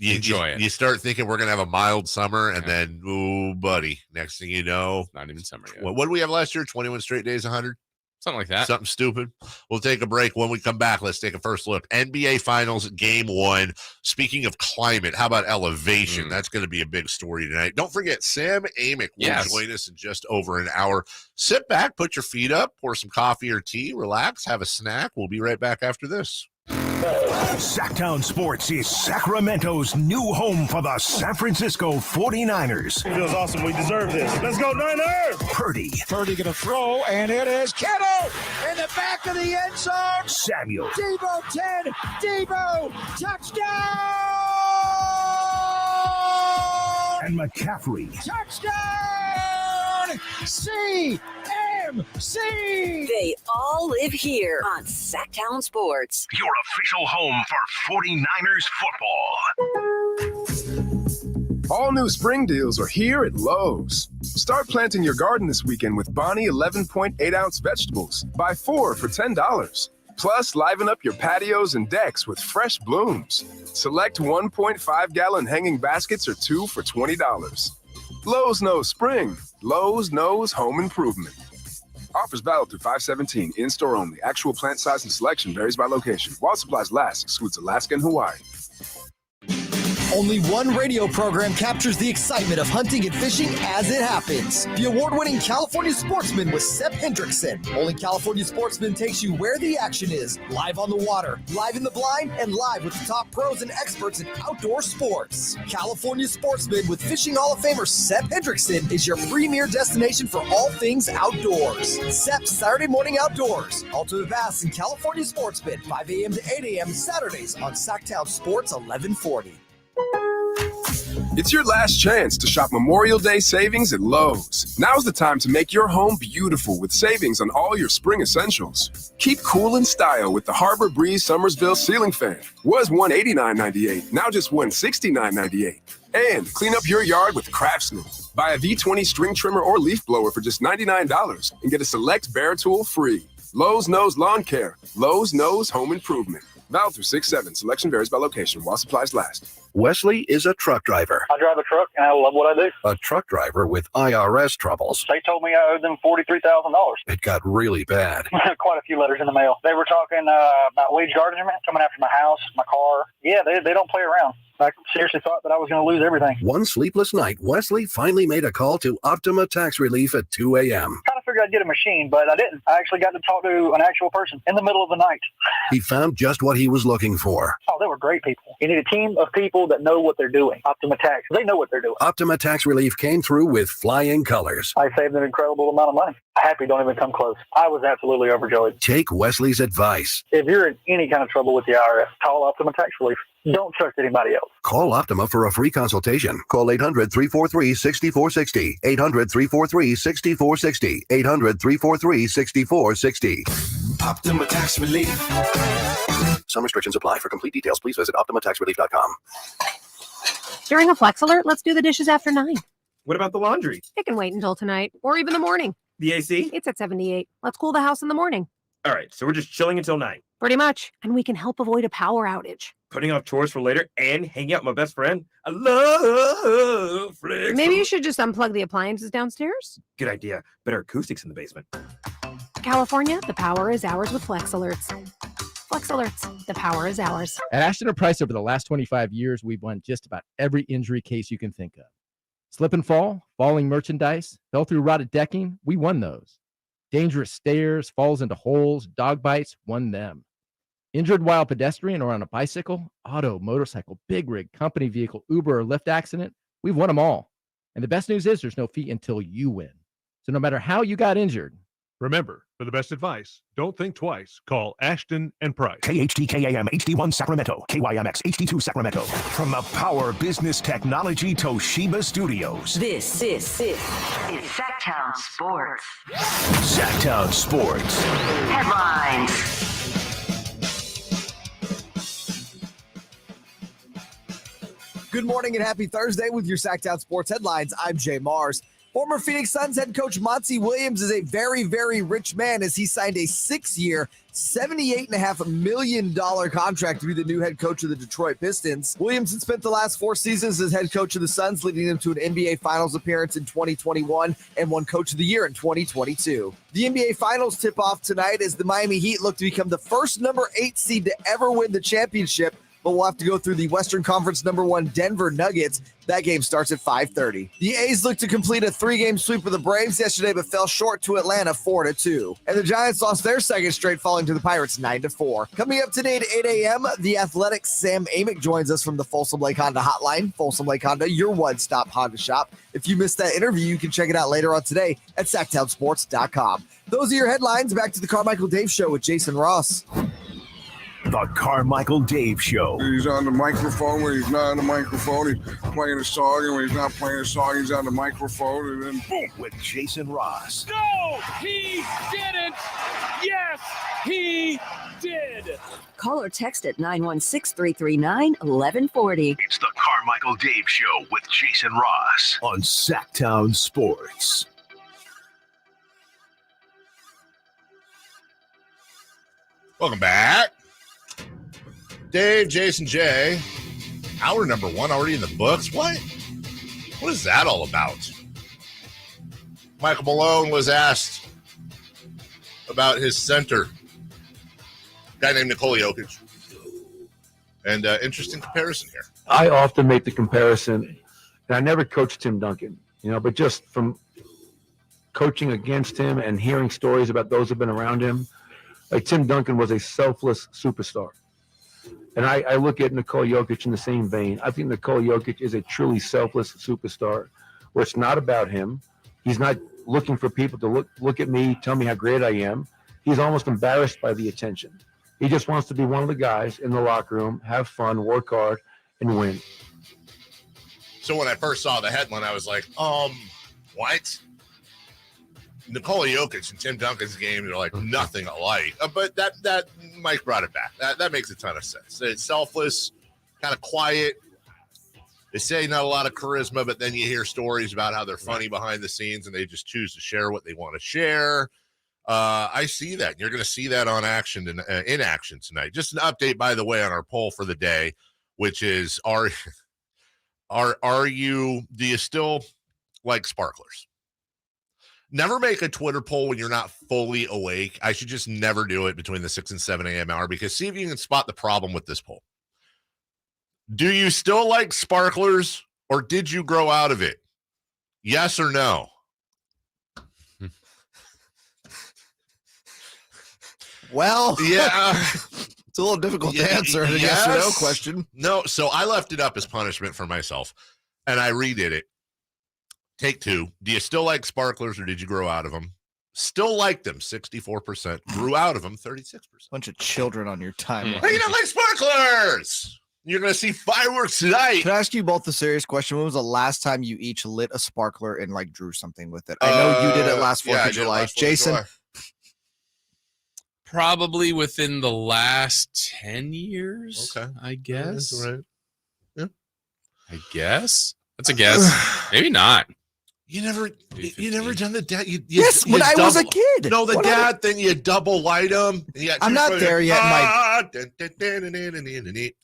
you start thinking we're gonna have a mild summer, and then, ooh, buddy, next thing you know, not even summer yet. What did we have last year? 21 straight days, 100, something like that. Something stupid. We'll take a break. When we come back, let's take a first look. NBA Finals Game 1. Speaking of climate, how about elevation? That's going to be a big story tonight. Don't forget, Sam Amick will join us in just over an hour. Sit back, put your feet up, pour some coffee or tea, relax, have a snack. We'll be right back after this. Sactown Sports is Sacramento's new home for the San Francisco 49ers. It feels awesome. We deserve this. Let's go, Niners! Purdy going to throw, and it is Kittle in the back of the end zone. Samuel. Debo 10. Debo. Touchdown! And McCaffrey. Touchdown! CMC! They all live here on Sactown Sports. Your official home for 49ers football. All new spring deals are here at Lowe's. Start planting your garden this weekend with Bonnie 11.8-ounce vegetables. Buy 4 for $10. Plus, liven up your patios and decks with fresh blooms. Select 1.5-gallon hanging baskets or 2 for $20. Lowe's knows spring. Lowe's knows home improvement. Offers valid through 5/17. In-store only. Actual plant size and selection varies by location. While supplies last, excludes Alaska and Hawaii. Only one radio program captures the excitement of hunting and fishing as it happens. The award-winning California Sportsman with Sep Hendrickson. Only California Sportsman takes you where the action is, live on the water, live in the blind, and live with the top pros and experts in outdoor sports. California Sportsman with Fishing Hall of Famer Sep Hendrickson is your premier destination for all things outdoors. Sep's Saturday Morning Outdoors. Ultimate Bass and California Sportsman, 5 a.m. to 8 a.m. Saturdays on Sactown Sports 1140. It's your last chance to shop Memorial Day savings at Lowe's. Now's the time to make your home beautiful with savings on all your spring essentials. Keep cool in style with the Harbor Breeze Summersville ceiling fan. Was $189.98, now just $169.98. And clean up your yard with Craftsman. Buy a V20 string trimmer or leaf blower for just $99 and get a select Bear tool free. Lowe's knows lawn care. Lowe's knows home improvement. Valid through 6/7. Selection varies by location while supplies last. Wesley is a truck driver. I drive a truck and I love what I do. A truck driver with IRS troubles. They told me I owed them $43,000. It got really bad. Quite a few letters in the mail. They were talking about wage garnishment, coming after my house, my car. Yeah, they don't play around. I seriously thought that I was going to lose everything. One sleepless night, Wesley finally made a call to Optima Tax Relief at 2 a.m. I figured I'd get a machine, but I didn't. I actually got to talk to an actual person in the middle of the night. He found just what he was looking for. Oh, they were great people. You need a team of people that know what they're doing. Optima Tax, they know what they're doing. Optima Tax Relief came through with flying colors. I saved an incredible amount of money. Happy don't even come close. I was absolutely overjoyed. Take Wesley's advice. If you're in any kind of trouble with the IRS, call Optima Tax Relief. Don't trust anybody else. Call Optima for a free consultation. Call 800-343-6460. 800-343-6460. 800-343-6460. Optima Tax Relief. Some restrictions apply. For complete details, please visit OptimaTaxRelief.com. During a Flex Alert, let's do the dishes after 9. What about the laundry? It can wait until tonight or even the morning. The AC? It's at 78. Let's cool the house in the morning. All right, so we're just chilling until 9. Pretty much. And we can help avoid a power outage. Putting off chores for later and hanging out with my best friend? I love Flex. Maybe you should just unplug the appliances downstairs. Good idea. Better acoustics in the basement. California, the power is ours with Flex Alerts. Flex Alerts, the power is ours. At Ashton & Price, over the last 25 years, we've won just about every injury case you can think of. Slip and fall, falling merchandise, fell through rotted decking, we won those. Dangerous stairs, falls into holes, dog bites, won them. Injured while pedestrian or on a bicycle, auto, motorcycle, big rig, company vehicle, Uber, or Lyft accident, we've won them all. And the best news is there's no fee until you win. So no matter how you got injured, remember, for the best advice, don't think twice. Call Ashton & Price. KHTKAM HD1 Sacramento, KYMX HD2 Sacramento. From the Power Business Technology Toshiba Studios. This is Sactown Sports. Sactown Sports. Headlines. Good morning and happy Thursday with your Sactown Sports headlines. I'm Jay Mars. Former Phoenix Suns head coach Monty Williams is a very, very rich man as he signed a 6-year, $78.5 million contract to be the new head coach of the Detroit Pistons. Williams had spent the last 4 seasons as head coach of the Suns, leading them to an NBA Finals appearance in 2021 and won Coach of the Year in 2022. The NBA Finals tip off tonight as the Miami Heat look to become the first number 8 seed to ever win the championship, but we'll have to go through the Western Conference number 1 Denver Nuggets. That game starts at 5:30. The A's look to complete a 3-game sweep of the Braves yesterday, but fell short to Atlanta 4-2. And the Giants lost their second straight, falling to the Pirates 9-4. Coming up today at 8 a.m., the Athletic's Sam Amick joins us from the Folsom Lake Honda Hotline. Folsom Lake Honda, your one-stop Honda shop. If you missed that interview, you can check it out later on today at SactownSports.com. Those are your headlines. Back to the Carmichael Dave Show with Jason Ross. The Carmichael Dave Show. He's on the microphone when he's not on the microphone. He's playing a song, and when he's not playing a song, he's on the microphone, and then boom. With Jason Ross. No, he didn't. Yes, he did. Call or text at 916-339-1140. It's the Carmichael Dave Show with Jason Ross on Sactown Sports. Welcome back. Dave, Jason, Jay. Hour number 1 already in the books. What is that all about? Michael Malone was asked about his center, a guy named Nikola Jokic. And interesting comparison here. I often make the comparison, and I never coached Tim Duncan, but just from coaching against him and hearing stories about those who've been around him, like Tim Duncan was a selfless superstar. And I look at Nikola Jokic in the same vein. I think Nikola Jokic is a truly selfless superstar, where it's not about him. He's not looking for people to look at me, tell me how great I am. He's almost embarrassed by the attention. He just wants to be one of the guys in the locker room, have fun, work hard, and win. So when I first saw the headline, I was like, what? Nikola Jokic and Tim Duncan's game are like nothing alike. But that Mike brought it back. That makes a ton of sense. It's selfless, kind of quiet. They say not a lot of charisma, but then you hear stories about how they're funny behind the scenes and they just choose to share what they want to share. I see that. You're going to see that on action in action tonight. Just an update, by the way, on our poll for the day, which is do you still like sparklers? Never make a Twitter poll when you're not fully awake. I should just never do it between the 6 and 7 a.m. hour, because see if you can spot the problem with this poll. Do you still like sparklers, or did you grow out of it? Yes or no? Well, yeah. It's a little difficult to answer a yes or no question. No, so I left it up as punishment for myself, and I redid it. Take 2. Do you still like sparklers, or did you grow out of them? Still like them, 64%. Grew out of them, 36%. Bunch of children on your timeline. Hey, you don't like sparklers! You're going to see fireworks tonight. Can I ask you both a serious question? When was the last time you each lit a sparkler and drew something with it? I know you did it last 4th of July. Jason? Probably within the last 10 years, okay. I guess. That's right. Yeah. I guess. That's a guess. Maybe not. You never done the dad. Yes, when I was a kid. No, the dad thing, you double light them. I'm not there yet. I'm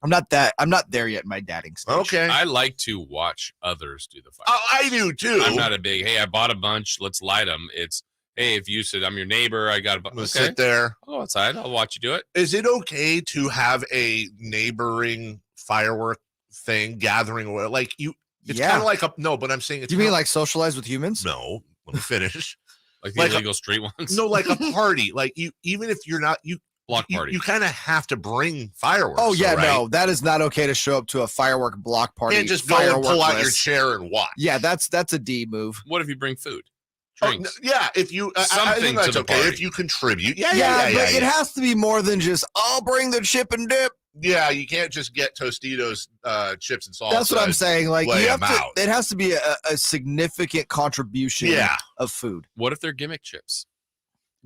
not there yet in my dadding stage. Okay. I like to watch others do the fire. Oh, I do too. I'm not a big, hey, I bought a bunch, let's light them. It's, hey, if you said I'm your neighbor, I got a bunch. Okay. Sit there. I'll go outside. I'll watch you do it. Is it okay to have a neighboring firework thing gathering? Like you. It's kind of like but I'm saying it's. You mean like socialize with humans? No, let me finish. Like the illegal street ones? No, like a party. Like even if you're not, block party. You kind of have to bring fireworks. Oh yeah, right? no, that is not okay to show up to a firework block party. And just go and pull out your chair and watch. Yeah, that's a D move. What if you bring food? Drinks. Yeah, if you I think that's okay if you contribute. Yeah, but it has to be more than just I'll bring the chip and dip. Yeah, you can't just get Tostitos, chips and salsa. That's what I'm saying. Like you have to, it has to be a significant contribution of food. What if they're gimmick chips?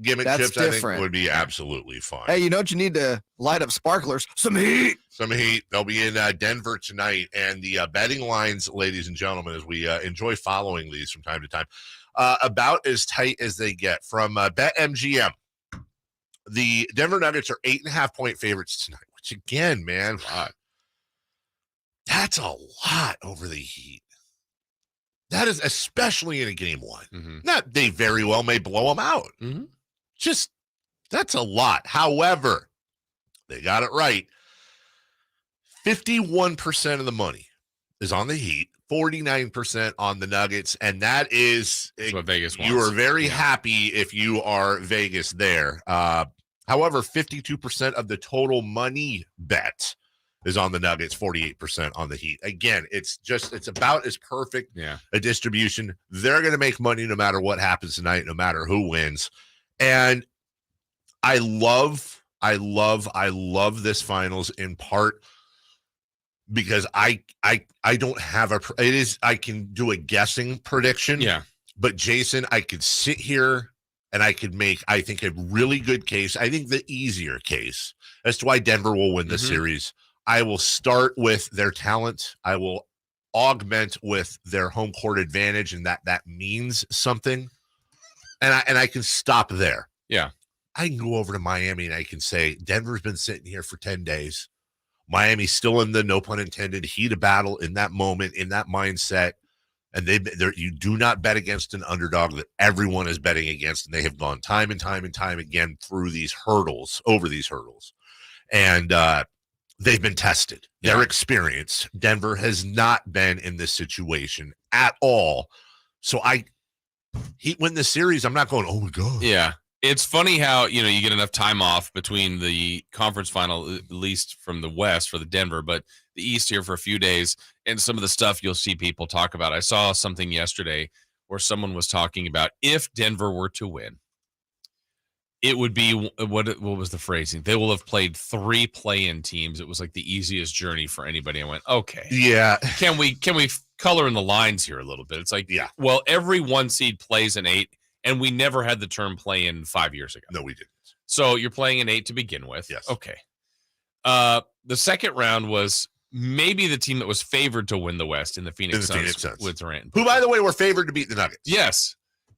Gimmick chips, different. I think, would be absolutely fine. Hey, you know what you need to light up sparklers? Some heat. Some heat. They'll be in Denver tonight, and the betting lines, ladies and gentlemen, as we enjoy following these from time to time, about as tight as they get from BetMGM. The Denver Nuggets are 8.5-point favorites tonight. Which again, man, that's a lot over the Heat. That is especially in a game 1. Mm-hmm. Not they very well may blow them out. Mm-hmm. Just that's a lot. However, they got it right. 51% of the money is on the Heat, 49% on the Nuggets, and that is what Vegas wants. You are very happy if you are Vegas there. However, 52% of the total money bet is on the Nuggets, 48% on the Heat. Again, it's about as perfect a distribution. They're going to make money no matter what happens tonight, no matter who wins. And I love this finals in part because I don't have I can do a guessing prediction. Yeah. But Jason, I could sit here and I could make, I think, a really good case. I think the easier case as to why Denver will win the series. I will start with their talent. I will augment with their home court advantage, and that means something. And I can stop there. Yeah. I can go over to Miami and I can say, Denver's been sitting here for 10 days. Miami's still in the, no pun intended, heat of battle in that moment, in that mindset. And you do not bet against an underdog that everyone is betting against, and they have gone time and time and time again through these hurdles, over these hurdles. And they've been tested. They're experienced. Denver has not been in this situation at all. So Heat win the series. I'm not going, oh my God. Yeah. It's funny how, you get enough time off between the conference final, at least from the West for the Denver, but the East here for a few days, and some of the stuff you'll see people talk about. I saw something yesterday where someone was talking about if Denver were to win, it would be, what was the phrasing? They will have played 3 play-in teams. It was like the easiest journey for anybody. I went, okay. Yeah. Can we color in the lines here a little bit? It's like, well, every 1 seed plays an 8. And we never had the term play in 5 years ago. No, we didn't. So you're playing an 8 to begin with. Yes. Okay. The second round was maybe the team that was favored to win the West in the Phoenix Suns with Durant. Who, by the way, were favored to beat the Nuggets. Yes.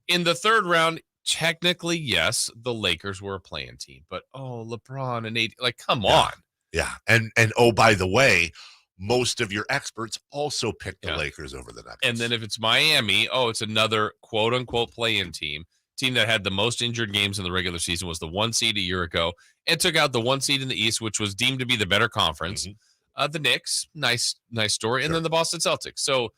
In the third round, technically, yes, the Lakers were a play-in team. But, LeBron and AD, come on. Yeah. And oh, by the way, most of your experts also picked the Lakers over the Nuggets. And then if it's Miami, it's another quote-unquote play-in team that had the most injured games in the regular season, was the 1 seed a year ago, and took out the 1 seed in the East, which was deemed to be the better conference. The Knicks, nice story, and then the Boston Celtics. So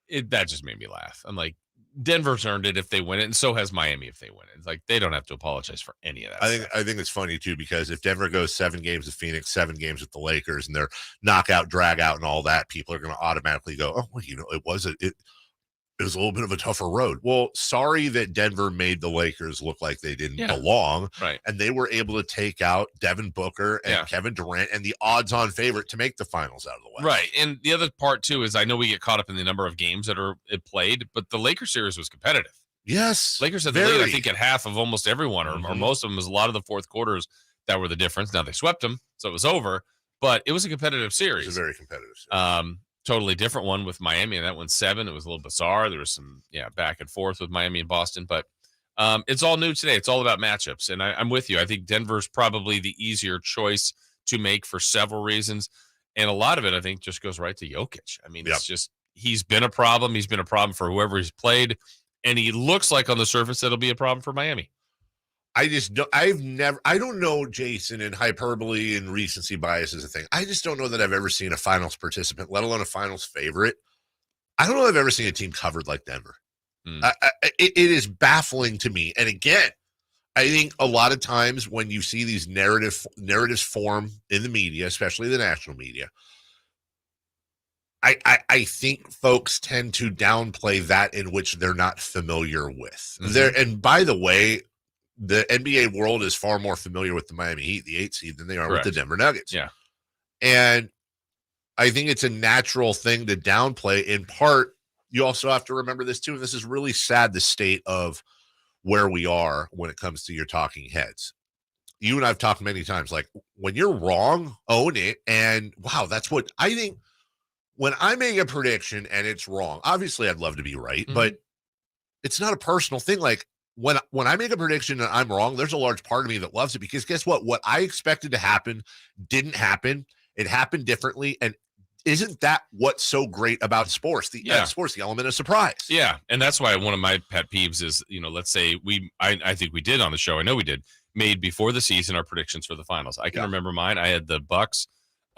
that just made me laugh. I'm like, Denver's earned it if they win it, and so has Miami if they win it. It's like they don't have to apologize for any of that. I think it's funny too, because if Denver goes 7 games with Phoenix, 7 games with the Lakers, and they're knockout, drag out, and all that, people are going to automatically go, "Oh, well, it was a little bit of a tougher road." Well, sorry that Denver made the Lakers look like they didn't belong, right? And they were able to take out Devin Booker and Kevin Durant and the odds-on favorite to make the finals out of the West. Right. And the other part too is I know we get caught up in the number of games that it played, but the Lakers series was competitive. Yes, Lakers had the lead, I think, at half of almost everyone, or most of them. Was a lot of the fourth quarters that were the difference. Now they swept them, so it was over. But it was a competitive series. It was a very competitive series. Totally different one with Miami, and that went 7. It was a little bizarre. There was some back and forth with Miami and Boston, but it's all new today. It's all about matchups, and I'm with you. I think Denver's probably the easier choice to make for several reasons, and a lot of it I think just goes right to Jokic. I mean, it's just he's been a problem. He's been a problem for whoever he's played, and he looks like on the surface it'll be a problem for Miami. I don't know, Jason, and hyperbole and recency bias is a thing. I just don't know that I've ever seen a finals participant, let alone a finals favorite. I don't know if I've ever seen a team covered like Denver. It is baffling to me. And again, I think a lot of times when you see these narratives form in the media, especially the national media, I think folks tend to downplay that in which they're not familiar with. And by the way, the NBA world is far more familiar with the Miami Heat, the 8 seed, than they are with the Denver Nuggets. Yeah. And I think it's a natural thing to downplay. In part, you also have to remember this too, and this is really sad, the state of where we are when it comes to your talking heads. You and I've talked many times, like, when you're wrong, own it. And wow, that's what I think. When I make a prediction and it's wrong, obviously I'd love to be right, but it's not a personal thing. Like, when I make a prediction and I'm wrong, there's a large part of me that loves it, because guess what? What I expected to happen didn't happen. It happened differently. And isn't that what's so great about sports? The element of surprise. Yeah. And that's why one of my pet peeves is, let's say I think we did on the show. I know we did, made before the season our predictions for the finals. I can remember mine. I had the Bucks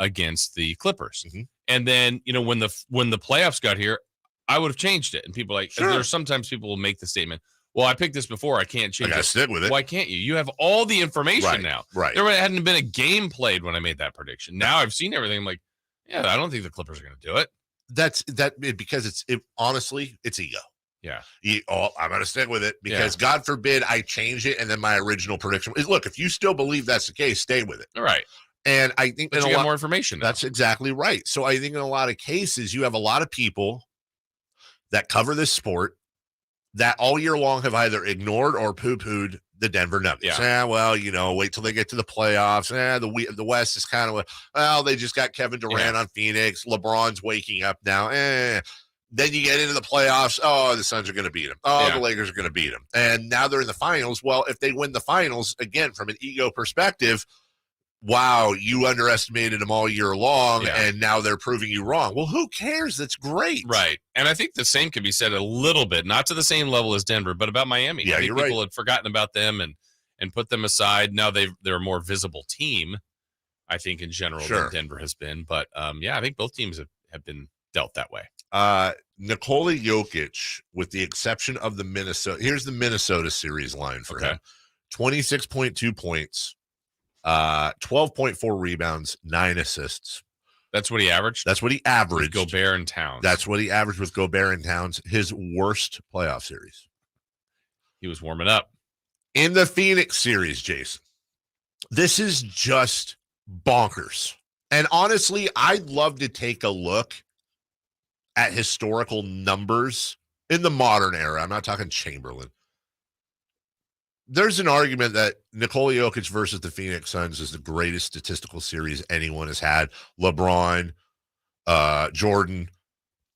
against the Clippers. And then, when the playoffs got here, I would have changed it. And people there's sometimes people will make the statement, well, I picked this before, I can't change it. I gotta stick with it. Why can't you? You have all the information now. Right. There hadn't been a game played when I made that prediction. Now I've seen everything. I'm like, I don't think the Clippers are going to do it. That's because honestly, it's ego. Yeah. I'm going to stick with it because God forbid I change it. And then my original prediction is, look, if you still believe that's the case, stay with it. All right. And I think that you get more information now. That's exactly right. So I think in a lot of cases, you have a lot of people that cover this sport that all year long have either ignored or poo-pooed the Denver Nuggets. Wait till they get to the playoffs. The West is kind of, they just got Kevin Durant on Phoenix. LeBron's waking up now. Then you get into the playoffs. Oh, the Suns are going to beat them. Oh, the Lakers are going to beat them. And now they're in the finals. Well, if they win the finals, again, from an ego perspective, wow, you underestimated them all year long, and now they're proving you wrong. Well, who cares? That's great. Right. And I think the same can be said a little bit, not to the same level as Denver, but about Miami. Yeah, I think you're people right. had forgotten about them and put them aside. Now they're a more visible team. I think, in general, Sure. than Denver has been. But I think both teams have been dealt that way. Nikola Jokic, with the exception of the Minnesota, here's the Minnesota series line for him. 26.2 points, 12.4 rebounds, 9 assists. That's what he averaged? That's what he averaged. With Gobert and Towns. That's what he averaged with Gobert and Towns. His worst playoff series. He was warming up. In the Phoenix series, Jason, this is just bonkers. And honestly, I'd love to take a look at historical numbers in the modern era. I'm not talking Chamberlain. There's an argument that Nikola Jokic versus the Phoenix Suns is the greatest statistical series anyone has had. LeBron, Jordan,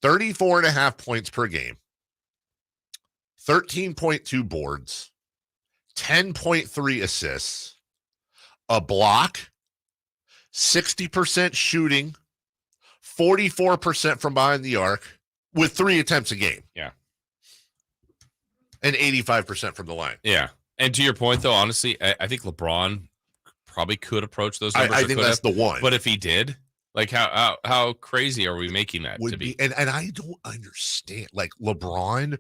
34.5 points per game, 13.2 boards, 10.3 assists, a block, 60% shooting, 44% from behind the arc with 3 attempts a game. Yeah. And 85% from the line. Yeah. And to your point, though, honestly, I think LeBron probably could approach those numbers. I think that's the one. But if he did, like how crazy are we making that to be? And I don't understand. Like, LeBron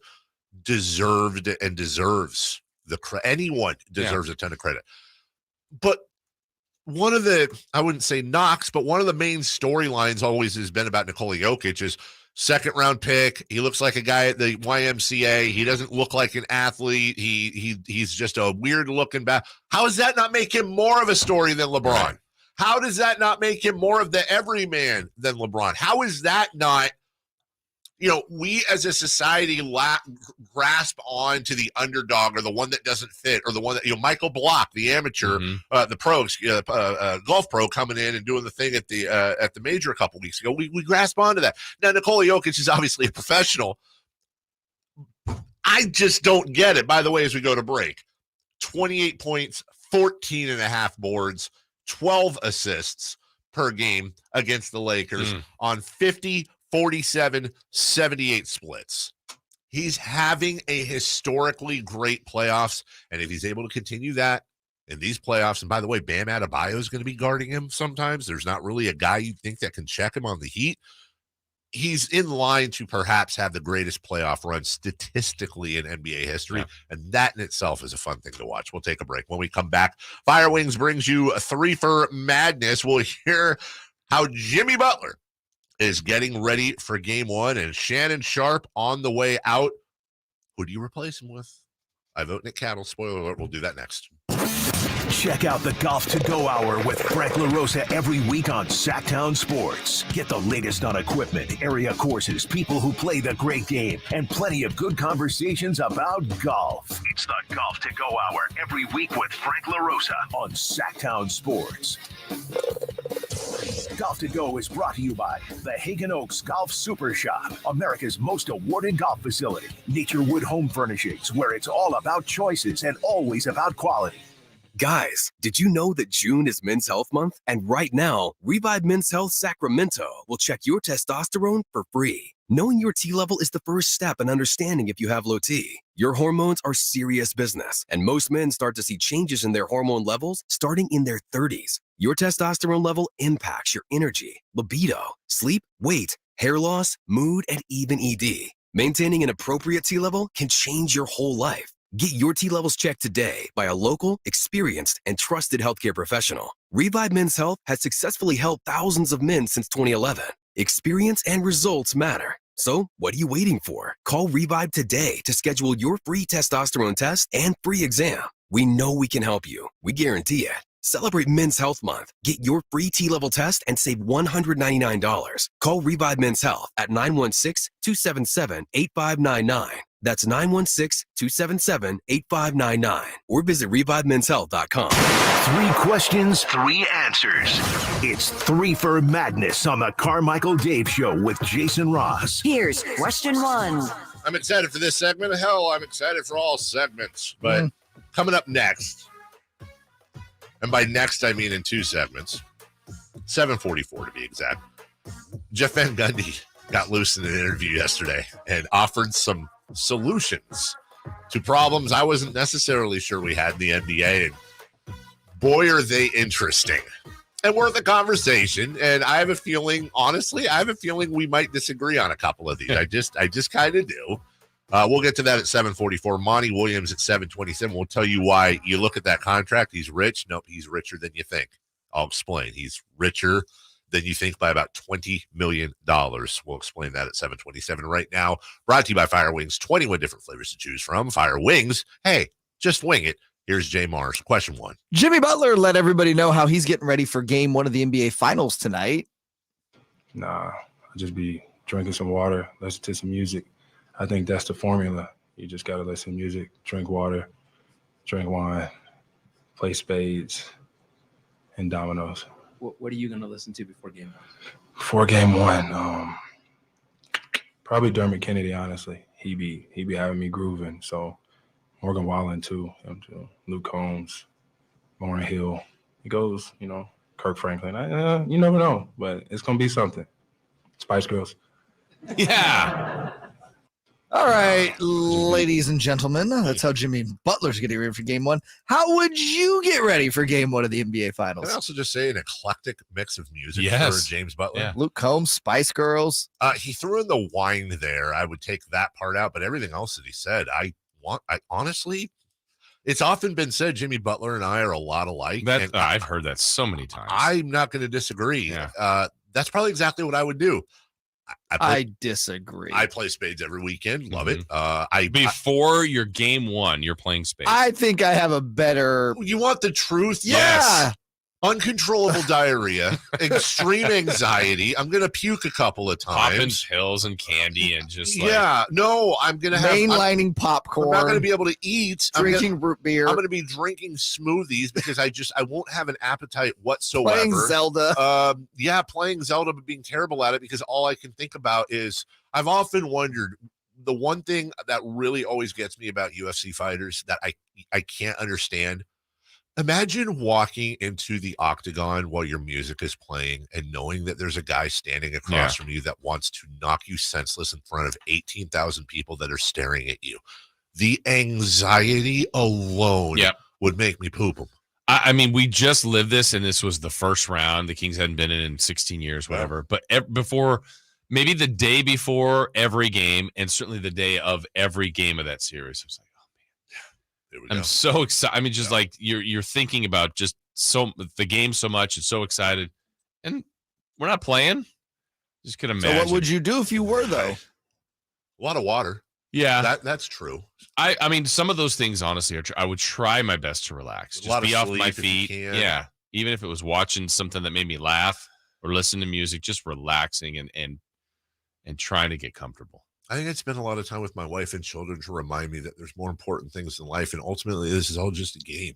deserved and deserves the credit. Anyone deserves a ton of credit. But one of the, I wouldn't say knocks, but one of the main storylines always has been about Nikola Jokic is second round pick. He looks like a guy at the YMCA. He doesn't look like an athlete. He's just a weird looking back. How does that not make him more of a story than LeBron? Right. How does that not make him more of the everyman than LeBron? How is that not, we as a society grasp on to the underdog or the one that doesn't fit or the one that, Michael Block, the amateur, the pro, golf pro coming in and doing the thing at the major a couple weeks ago. We grasp onto that. Now, Nikola Jokic is obviously a professional. I just don't get it. By the way, as we go to break, 28 points, 14.5 boards, 12 assists per game against the Lakers on 50, 47, 78 splits. He's having a historically great playoffs. And if he's able to continue that in these playoffs, and by the way, Bam Adebayo is going to be guarding him sometimes. There's not really a guy you think that can check him on the Heat. He's in line to perhaps have the greatest playoff run statistically in NBA history. Yeah. And that in itself is a fun thing to watch. We'll take a break. When we come back, Fire Wings brings you a 3 for Madness. We'll hear how Jimmy Butler is getting ready for game 1 and Shannon Sharp on the way out. Who do you replace him with? I vote Nick Cattle. Spoiler alert. We'll do that next. Check out the Golf to Go Hour with Frank LaRosa every week on Sactown Sports. Get the latest on equipment, area courses, people who play the great game, and plenty of good conversations about golf. It's the Golf to Go Hour every week with Frank LaRosa on Sactown Sports. Golf to Go is brought to you by the Hagen Oaks Golf Super Shop, America's most awarded golf facility. Nature Wood Home Furnishings, where it's all about choices and always about quality. Guys, did you know that June is Men's Health Month? And right now, Revive Men's Health Sacramento will check your testosterone for free. Knowing your T level is the first step in understanding if you have low T. Your hormones are serious business, and most men start to see changes in their hormone levels starting in their 30s. Your testosterone level impacts your energy, libido, sleep, weight, hair loss, mood, and even ED. Maintaining an appropriate T level can change your whole life. Get your T levels checked today by a local, experienced, and trusted healthcare professional. Revive Men's Health has successfully helped thousands of men since 2011. Experience and results matter. So, what are you waiting for? Call Revive today to schedule your free testosterone test and free exam. We know we can help you. We guarantee it. Celebrate Men's Health Month. Get your free T-level test and save $199. Call Revive Men's Health at 916-277-8599. That's 916-277-8599. Or visit ReviveMen'sHealth.com. 3 questions, 3 answers. It's 3 for Madness on the Carmichael Dave Show with Jason Ross. Here's question 1. I'm excited for this segment. Hell, I'm excited for all segments. But coming up next, and by next I mean in 2 segments, 7:44 to be exact, Jeff Van Gundy got loose in an interview yesterday and offered some solutions to problems I wasn't necessarily sure we had in the NBA. And boy, are they interesting. and worth a conversation. And I have a feeling, honestly, we might disagree on a couple of these. I just kind of do. We'll get to that at 7:44. Monty Williams at 7:27. We'll tell you why. You look at that contract. He's rich. Nope, he's richer than you think. I'll explain. He's richer than you think by about $20 million. We'll explain that at 7:27. Right now, brought to you by Fire Wings. 21 different flavors to choose from. Fire Wings. Hey, just wing it. Here's Jay Mars. Question 1. Jimmy Butler let everybody know how he's getting ready for game 1 of the NBA Finals tonight. Nah, I'll just be drinking some water, listen to some music. I think that's the formula. You just got to listen to music, drink water, drink wine, play spades, and dominoes. What are you going to listen to before game 1? Before game 1, probably Dermot Kennedy, honestly. He be having me grooving. So Morgan Wallen, too. Luke Combs, Lauryn Hill. He goes, Kirk Franklin. You never know, but it's going to be something. Spice Girls. Yeah. All right, ladies and gentlemen, that's how Jimmy Butler's getting ready for game 1. How would you get ready for game 1 of the NBA Finals? Can I also just say an eclectic mix of music for James Butler? Yeah. Luke Combs, Spice Girls. He threw in the wine there. I would take that part out, but everything else that he said, I honestly, it's often been said Jimmy Butler and I are a lot alike. I've heard that so many times. I'm not going to disagree. Yeah. That's probably exactly what I would do. I disagree. I play spades every weekend. Love it. Before your game 1, you're playing spades. I think I have a better. You want the truth? Yeah. Yes. Uncontrollable diarrhea, extreme anxiety. I'm going to puke a couple of times. Popping pills and candy and just no, I'm going to have mainlining popcorn. I'm not going to be able to eat. Drinking root beer. I'm going to be drinking smoothies because I won't have an appetite whatsoever. Playing Zelda. Playing Zelda, but being terrible at it because all I can think about is I've often wondered. The one thing that really always gets me about UFC fighters that I can't understand. Imagine walking into the octagon while your music is playing and knowing that there's a guy standing across from you that wants to knock you senseless in front of 18,000 people that are staring at you. The anxiety alone would make me poop them. I mean, we just lived this, and this was the first round. The Kings hadn't been in 16 years, whatever. But before, maybe the day before every game, and certainly the day of every game of that series, I was like, I'm so excited. I mean, just like you're thinking about just the game so much and so excited, and we're not playing. Just could imagine. So what would you do if you were though? A lot of water. Yeah, that's true. I mean, some of those things, honestly, I would try my best to relax, just be off my feet. Yeah, even if it was watching something that made me laugh or listen to music, just relaxing and trying to get comfortable. I think I'd spend a lot of time with my wife and children to remind me that there's more important things in life, and ultimately this is all just a game.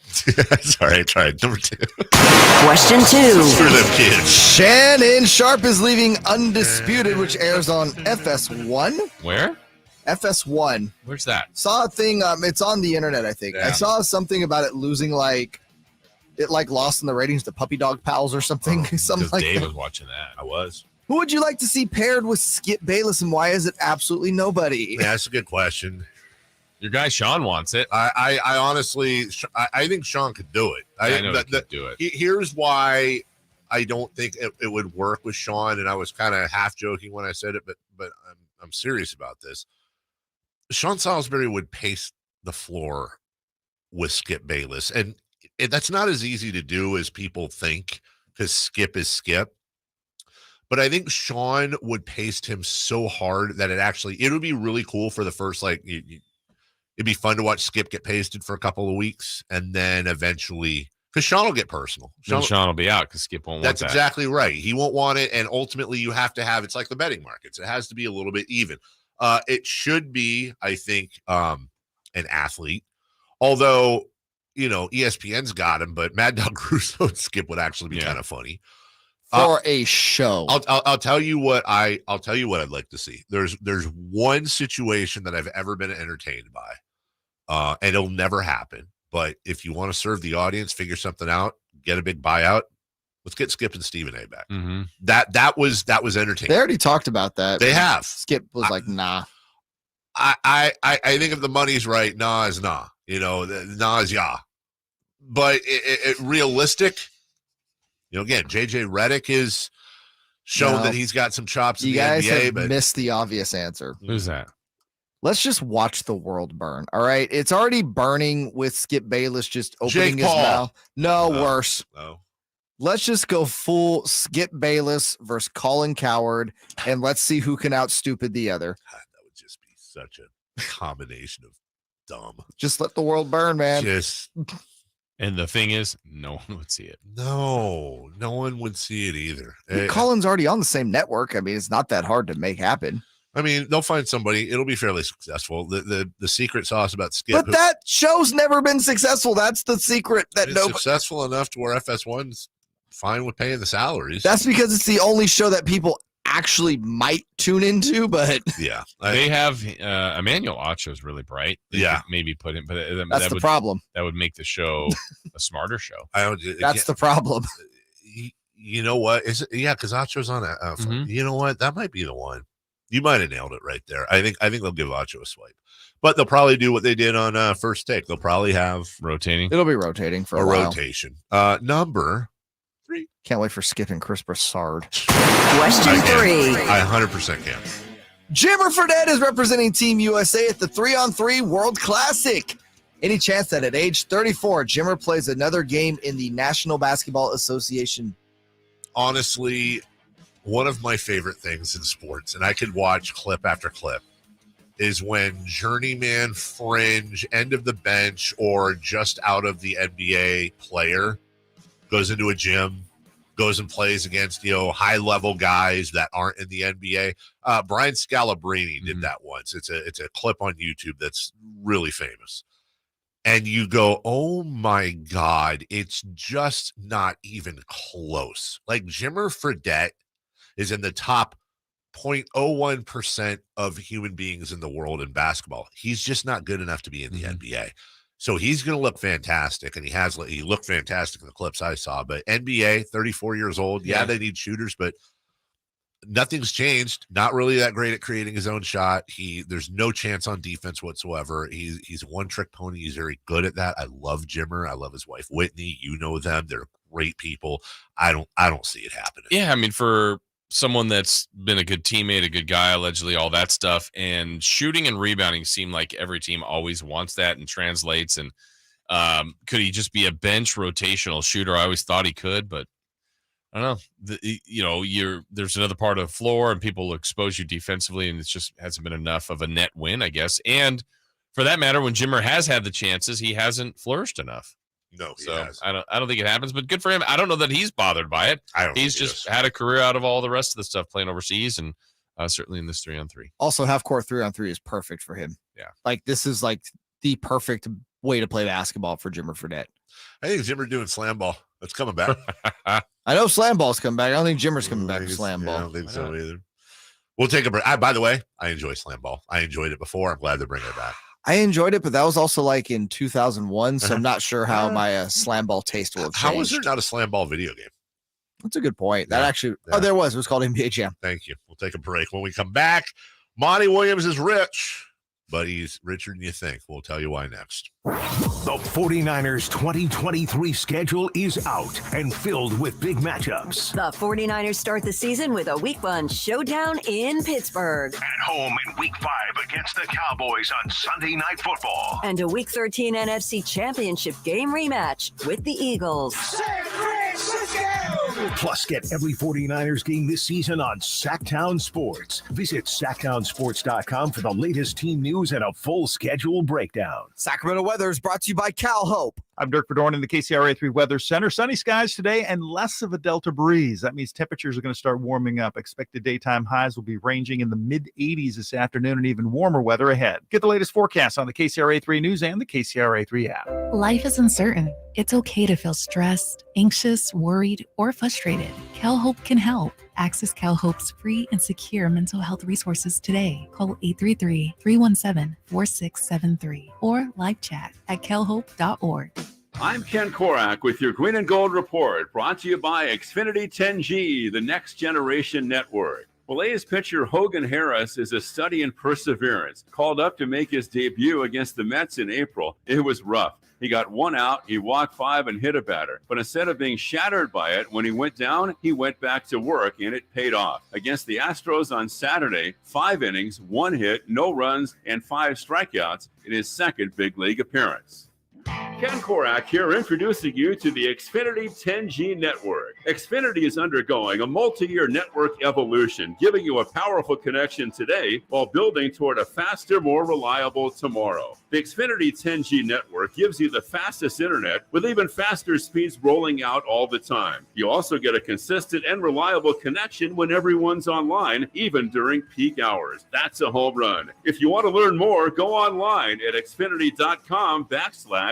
Sorry, I tried. Number 2. Question 2. For them kids. Shannon Sharp is leaving Undisputed, which airs on FS1. Where? FS1. Where's that? Saw a thing. It's on the internet, I think. Yeah. I saw something about it losing it lost in the ratings to Puppy Dog Pals or something. Something like Dave that. was watching that. I was. Who would you like to see paired with Skip Bayless, and why is it absolutely nobody? Yeah, that's a good question. Your guy Sean wants it. I honestly, I think Sean could do it. I know he could do it. Here's why I don't think it would work with Sean, and I was kind of half joking when I said it, but I'm serious about this. Sean Salisbury would pace the floor with Skip Bayless, and that's not as easy to do as people think because Skip is Skip. But I think Sean would pace him so hard that it would be really cool for the first, it'd be fun to watch Skip get pasted for a couple of weeks. And then eventually, because Sean will get personal. Sean will be out because Skip won't want that. That's exactly right. He won't want it. And ultimately you have to have, it's like the betting markets. It has to be a little bit even. It should be, I think, an athlete. Although, ESPN's got him, but Mad Dog Russo and Skip would actually be kind of funny. For a show. I'll tell you what I'd like to see. There's one situation that I've ever been entertained by, and it'll never happen. But if you want to serve the audience, figure something out, get a big buyout. Let's get Skip and Stephen A back. Mm-hmm. That was entertaining. They already talked about that. They have. Skip was like, nah. I think if the money's right, nah is nah. Nah is yeah. but realistic. Again, JJ Redick is shown that he's got some chops in the guys NBA, have but missed the obvious answer. Who's that? Let's just watch the world burn. All right. It's already burning with Skip Bayless just opening Jake his Paul. mouth. No, worse. No. Let's just go full Skip Bayless versus Colin Cowherd, and let's see who can out-stupid the other. God, that would just be such a combination of dumb. Just let the world burn, man. And the thing is, no one would see it. No one would see it either. Colin's already on the same network. I mean, it's not that hard to make happen. I mean, they'll find somebody. It'll be fairly successful. The secret sauce about Skip. But that show's never been successful. That's the secret. It's successful enough to where FS1's fine with paying the salaries. That's because it's the only show that people actually might tune into, but yeah, they have Emmanuel Acho's really bright. They could maybe put him, but that's the problem. That would make the show a smarter show. That's the problem. You know what? Because Acho's on it. You know what? That might be the one. You might have nailed it right there. I think they'll give Acho a swipe, but they'll probably do what they did on First Take. They'll probably have rotating. It'll be rotating for a while. Rotation. Number 3. Can't wait for Skip and Chris Broussard. Question 3. I 100% can. Jimmer Fredette is representing Team USA at the 3-on-3 World Classic. Any chance that at age 34, Jimmer plays another game in the National Basketball Association? Honestly, one of my favorite things in sports, and I could watch clip after clip, is when journeyman, fringe, end of the bench, or just out of the NBA player goes into a gym, goes and plays against, high-level guys that aren't in the NBA. Brian Scalabrine did that once. It's a clip on YouTube that's really famous. And you go, oh, my God, it's just not even close. Like, Jimmer Fredette is in the top 0.01% of human beings in the world in basketball. He's just not good enough to be in the NBA. So he's going to look fantastic, and he looked fantastic in the clips I saw. But NBA, 34 years old, they need shooters, but nothing's changed. Not really that great at creating his own shot. There's no chance on defense whatsoever. He's a one-trick pony. He's very good at that. I love Jimmer. I love his wife Whitney. You know them. They're great people. I don't see it happening. Yeah, I mean, for someone that's been a good teammate, a good guy, allegedly, all that stuff, and shooting and rebounding seem like every team always wants that and translates. And could he just be a bench rotational shooter? I always thought he could, but I don't know. There's another part of the floor, and people will expose you defensively, and it just hasn't been enough of a net win, I guess. And for that matter, when Jimmer has had the chances, he hasn't flourished enough. No, I don't think it happens, but good for him. I don't know that he's bothered by it. He's just had a career out of all the rest of the stuff playing overseas, and certainly in this 3-on-3. Also, half-court 3-on-3 is perfect for him. Yeah. Like, this is like the perfect way to play basketball for Jimmer Fredette. I think Jimmer doing slam ball. That's coming back. I know slam ball's coming back. I don't think Jimmer's coming back to slam ball. I don't think so either. We'll take a break. By the way, I enjoy slam ball. I enjoyed it before. I'm glad they're bringing it back. I enjoyed it, but that was also like in 2001, so I'm not sure how my slam ball taste will have changed. How was there not a slam ball video game? That's a good point. That actually, there was. It was called NBA Jam. Thank you. We'll take a break. When we come back, Monty Williams is rich, but he's richer than you think. We'll tell you why next. The 49ers 2023 schedule is out and filled with big matchups. The 49ers start the season with a Week 1 showdown in Pittsburgh. At home in Week 5 against the Cowboys on Sunday Night Football. And a Week 13 NFC Championship game rematch with the Eagles. Plus, get every 49ers game this season on Sactown Sports. Visit SactownSports.com for the latest team news and a full schedule breakdown. Sacramento weather is brought to you by Cal Hope. I'm Dirk Verdorn in the KCRA3 Weather Center. Sunny skies today and less of a delta breeze. That means temperatures are going to start warming up. Expected daytime highs will be ranging in the mid-80s this afternoon and even warmer weather ahead. Get the latest forecast on the KCRA3 News and the KCRA3 app. Life is uncertain. It's okay to feel stressed, anxious, worried, or frustrated. CalHope can help. Access CalHope's free and secure mental health resources today. Call 833-317-4673 or live chat at calhope.org. I'm Ken Korak with your Green and Gold Report, brought to you by Xfinity 10G, the next generation network. Well, A's pitcher Hogan Harris is a study in perseverance. Called up to make his debut against the Mets in April, it was rough. He got 1 out, he walked 5 and hit a batter. But instead of being shattered by it, when he went down, he went back to work and it paid off. Against the Astros on Saturday, 5 innings, 1 hit, no runs, and 5 strikeouts in his second big league appearance. Ken Korak here, introducing you to the Xfinity 10G network. Xfinity is undergoing a multi-year network evolution, giving you a powerful connection today while building toward a faster, more reliable tomorrow. The Xfinity 10G network gives you the fastest internet with even faster speeds rolling out all the time. You also get a consistent and reliable connection when everyone's online, even during peak hours. That's a home run. If you want to learn more, go online at xfinity.com/10G.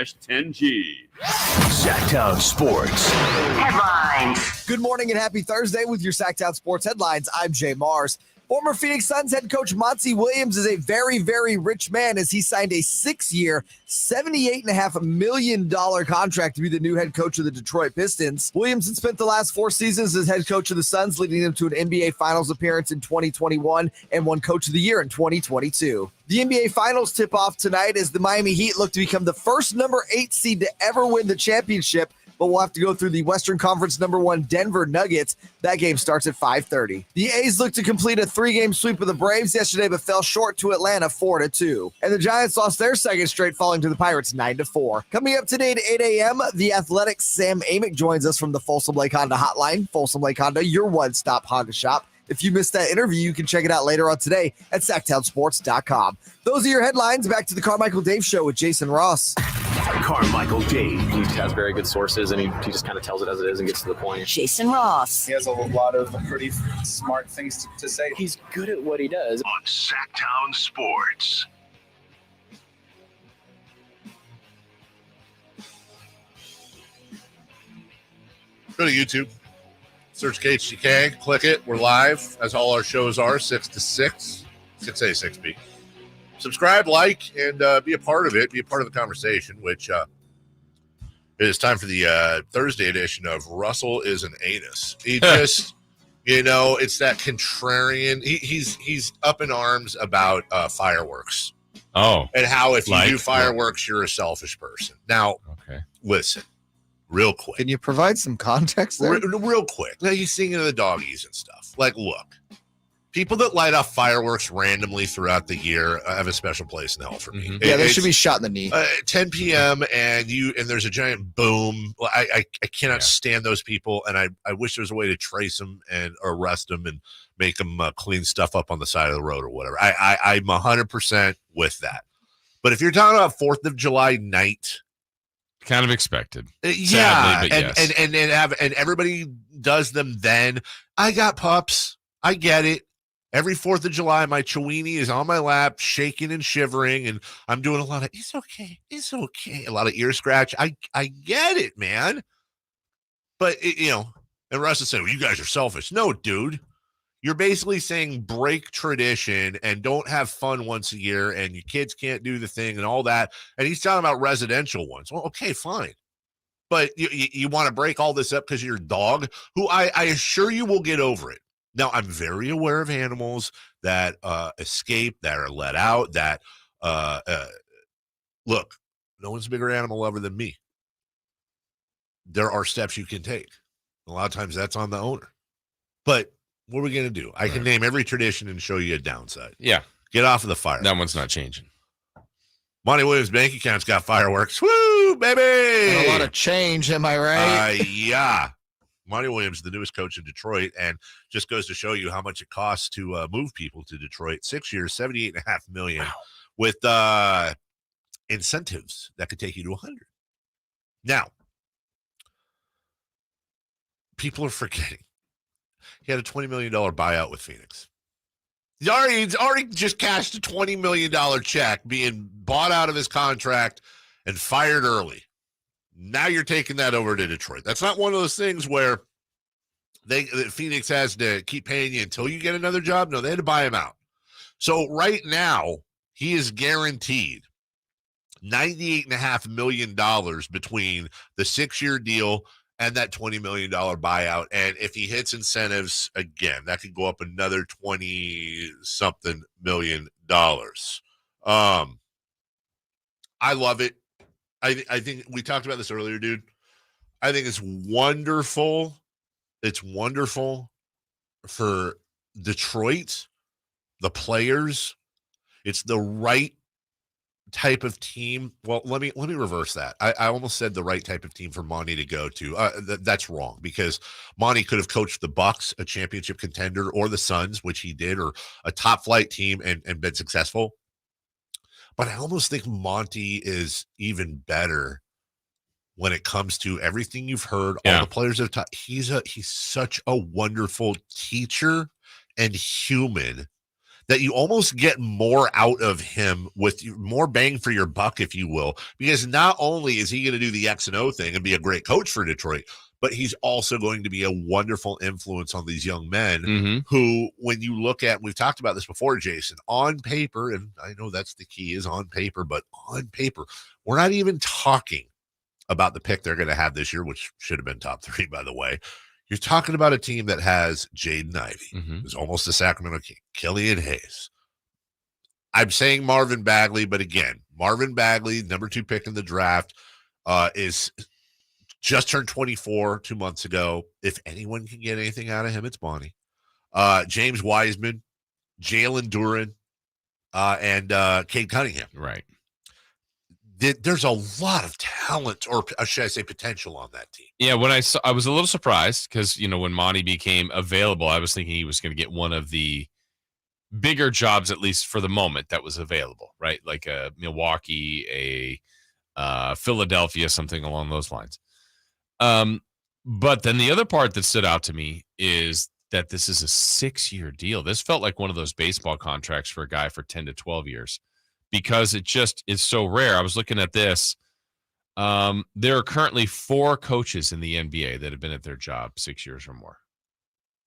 Sactown Sports Headlines. Good morning and happy Thursday with your Sactown Sports headlines. I'm Jay Mars. Former Phoenix Suns head coach Monty Williams is a very, very rich man as he signed a 6-year, $78.5 million contract to be the new head coach of the Detroit Pistons. Williams had spent the last 4 seasons as head coach of the Suns, leading them to an NBA Finals appearance in 2021 and won Coach of the Year in 2022. The NBA Finals tip off tonight as the Miami Heat look to become the first number 8 seed to ever win the championship, but we'll have to go through the Western Conference number 1 Denver Nuggets. That game starts at 5:30. The A's look to complete a 3-game sweep of the Braves yesterday, but fell short to Atlanta 4-2. And the Giants lost their second straight, falling to the Pirates 9-4. Coming up today at 8 a.m., the Athletic's Sam Amick joins us from the Folsom Lake Honda Hotline. Folsom Lake Honda, your one-stop Honda shop. If you missed that interview, you can check it out later on today at SactownSports.com. Those are your headlines. Back to the Carmichael Dave Show with Jason Ross. Carmichael Dave. He has very good sources, and he just kind of tells it as it is and gets to the point. Jason Ross. He has a lot of pretty smart things to say. He's good at what he does. On Sactown Sports. Go to YouTube. Search KHTK, click it. We're live, as all our shows are, 6 to 6, 6A, 6B. Subscribe, like, and be a part of it. Be a part of the conversation, which it is time for the Thursday edition of Russell is an Anus. He just, it's that contrarian. He's up in arms about fireworks. Oh. And how if you do fireworks, you're a selfish person. Now, listen. Real quick. Can you provide some context there? Real quick. Now, he's singing to the doggies and stuff. Like, look, people that light off fireworks randomly throughout the year have a special place in hell for me. Mm-hmm. Yeah, they should be shot in the knee. 10 p.m. and there's a giant boom. I cannot stand those people, and I wish there was a way to trace them and arrest them and make them clean stuff up on the side of the road or whatever. I'm 100% with that. But if you're talking about 4th of July night, kind of expected. Sadly, but yes. and everybody does them then. I got pups. I get it. Every 4th of July, my Chiweenie is on my lap, shaking and shivering, and I'm doing a lot of, it's okay. A lot of ear scratch. I get it, man. But, and Russ is saying, well, you guys are selfish. No, dude. You're basically saying break tradition and don't have fun once a year, and your kids can't do the thing and all that. And he's talking about residential ones. Well, okay, fine. But you want to break all this up because of your dog, who I assure you will get over it. Now, I'm very aware of animals that escape, that are let out, that, look, no one's a bigger animal lover than me. There are steps you can take. A lot of times that's on the owner. But what are we going to do? I can name every tradition and show you a downside. Yeah. Get off of the fire. That one's not changing. Monty Williams' bank account's got fireworks. Woo, baby! And a lot of change, am I right? Yeah. Monty Williams, the newest coach in Detroit, and just goes to show you how much it costs to move people to Detroit. 6 years, $78.5 million, with incentives that could take you to 100. Now, people are forgetting. He had a $20 million buyout with Phoenix. He's already just cashed a $20 million check being bought out of his contract and fired early. Now you're taking that over to Detroit. That's not one of those things where Phoenix has to keep paying you until you get another job. No, they had to buy him out. So right now, he is guaranteed $98.5 million between the 6-year deal and that $20 million buyout. And if he hits incentives again, that could go up another 20-something million dollars. I love it. I think we talked about this earlier, dude. I think it's wonderful. It's wonderful for Detroit, the players. It's the right type of team. Well, let me reverse that. I almost said the right type of team for Monty to go to. That's wrong, because Monty could have coached the Bucks, a championship contender, or the Suns, which he did, or a top flight team and been successful. But I almost think Monty is even better when it comes to everything you've heard. All the players have taught. He's such a wonderful teacher and human that you almost get more out of him, with more bang for your buck, if you will, because not only is he going to do the X and O thing and be a great coach for Detroit, but he's also going to be a wonderful influence on these young men who, when you look at, we've talked about this before, Jason, on paper, and I know that's the key, is on paper, but on paper, we're not even talking about the pick they're going to have this year, which should have been top 3, by the way. You're talking about a team that has Jaden Ivey, who's almost a Sacramento King, Killian Hayes. I'm saying Marvin Bagley, but again, Marvin Bagley, number 2 pick in the draft, is just turned 24 2 months ago. If anyone can get anything out of him, it's Monty. James Wiseman, Jalen Duren, and Cade Cunningham. Right. There's a lot of talent, or should I say potential, on that team. Yeah, when I was a little surprised because, when Monty became available, I was thinking he was going to get one of the bigger jobs, at least for the moment, that was available, right? Like a Milwaukee, a Philadelphia, something along those lines. But then the other part that stood out to me is that this is a 6-year deal. This felt like one of those baseball contracts for a guy for 10 to 12 years. Because it just is so rare. I was looking at this. There are currently 4 coaches in the NBA that have been at their job 6 years or more.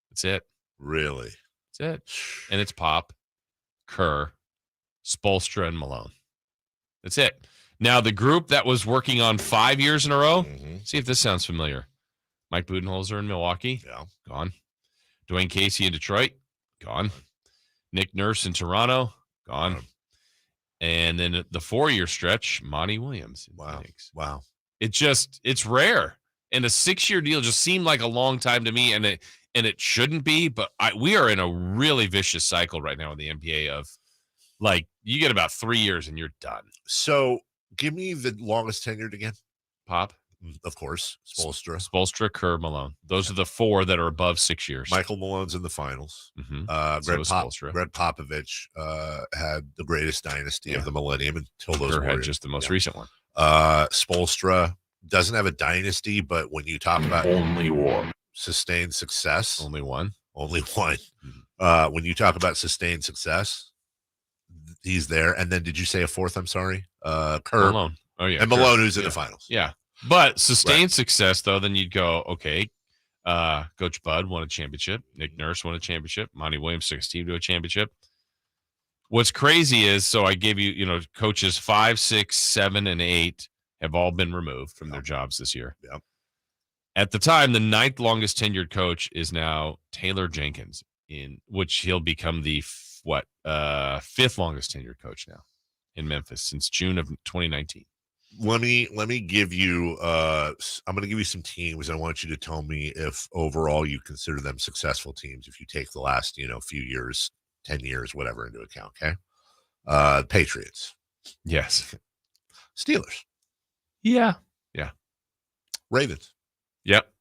That's it. Really? That's it. And it's Pop, Kerr, Spoelstra, and Malone. That's it. Now, the group that was working on 5 years in a row, see if this sounds familiar. Mike Budenholzer in Milwaukee, gone. Dwayne Casey in Detroit, gone. Nick Nurse in Toronto, gone. And then the 4-year stretch, Monty Williams. Wow. It's rare. And a 6-year deal just seemed like a long time to me, and it shouldn't be, but we are in a really vicious cycle right now in the NBA of, like, you get about 3 years and you're done. So give me the longest tenured again. Pop. Of course. Spoelstra. Spoelstra, Kerr, Malone. Those are the 4 that are above 6 years. Michael Malone's in the finals. Greg Popovich had the greatest dynasty of the millennium until those Kerr had just the most recent one. Spoelstra doesn't have a dynasty, but when you talk about only one sustained success, only one. When you talk about sustained success, he's there. And then did you say a 4th? I'm sorry. Kerr. Malone. Oh yeah. And Malone, who's in the finals. Yeah. But sustained success, though, then you'd go, okay, Coach Bud won a championship. Nick Nurse won a championship. Monty Williams took his team to a championship. What's crazy is, so I gave you, coaches 5, 6, 7, and 8 have all been removed from their jobs this year. Yep. At the time, the 9th longest tenured coach is now Taylor Jenkins, in which he'll become the 5th longest tenured coach now in Memphis since June of 2019. Let me give you I'm going to give you some teams. I want you to tell me if overall you consider them successful teams if you take the last few years, 10 years, whatever, into account. Okay. Patriots. Yes. Steelers. Yeah. Ravens. Yep.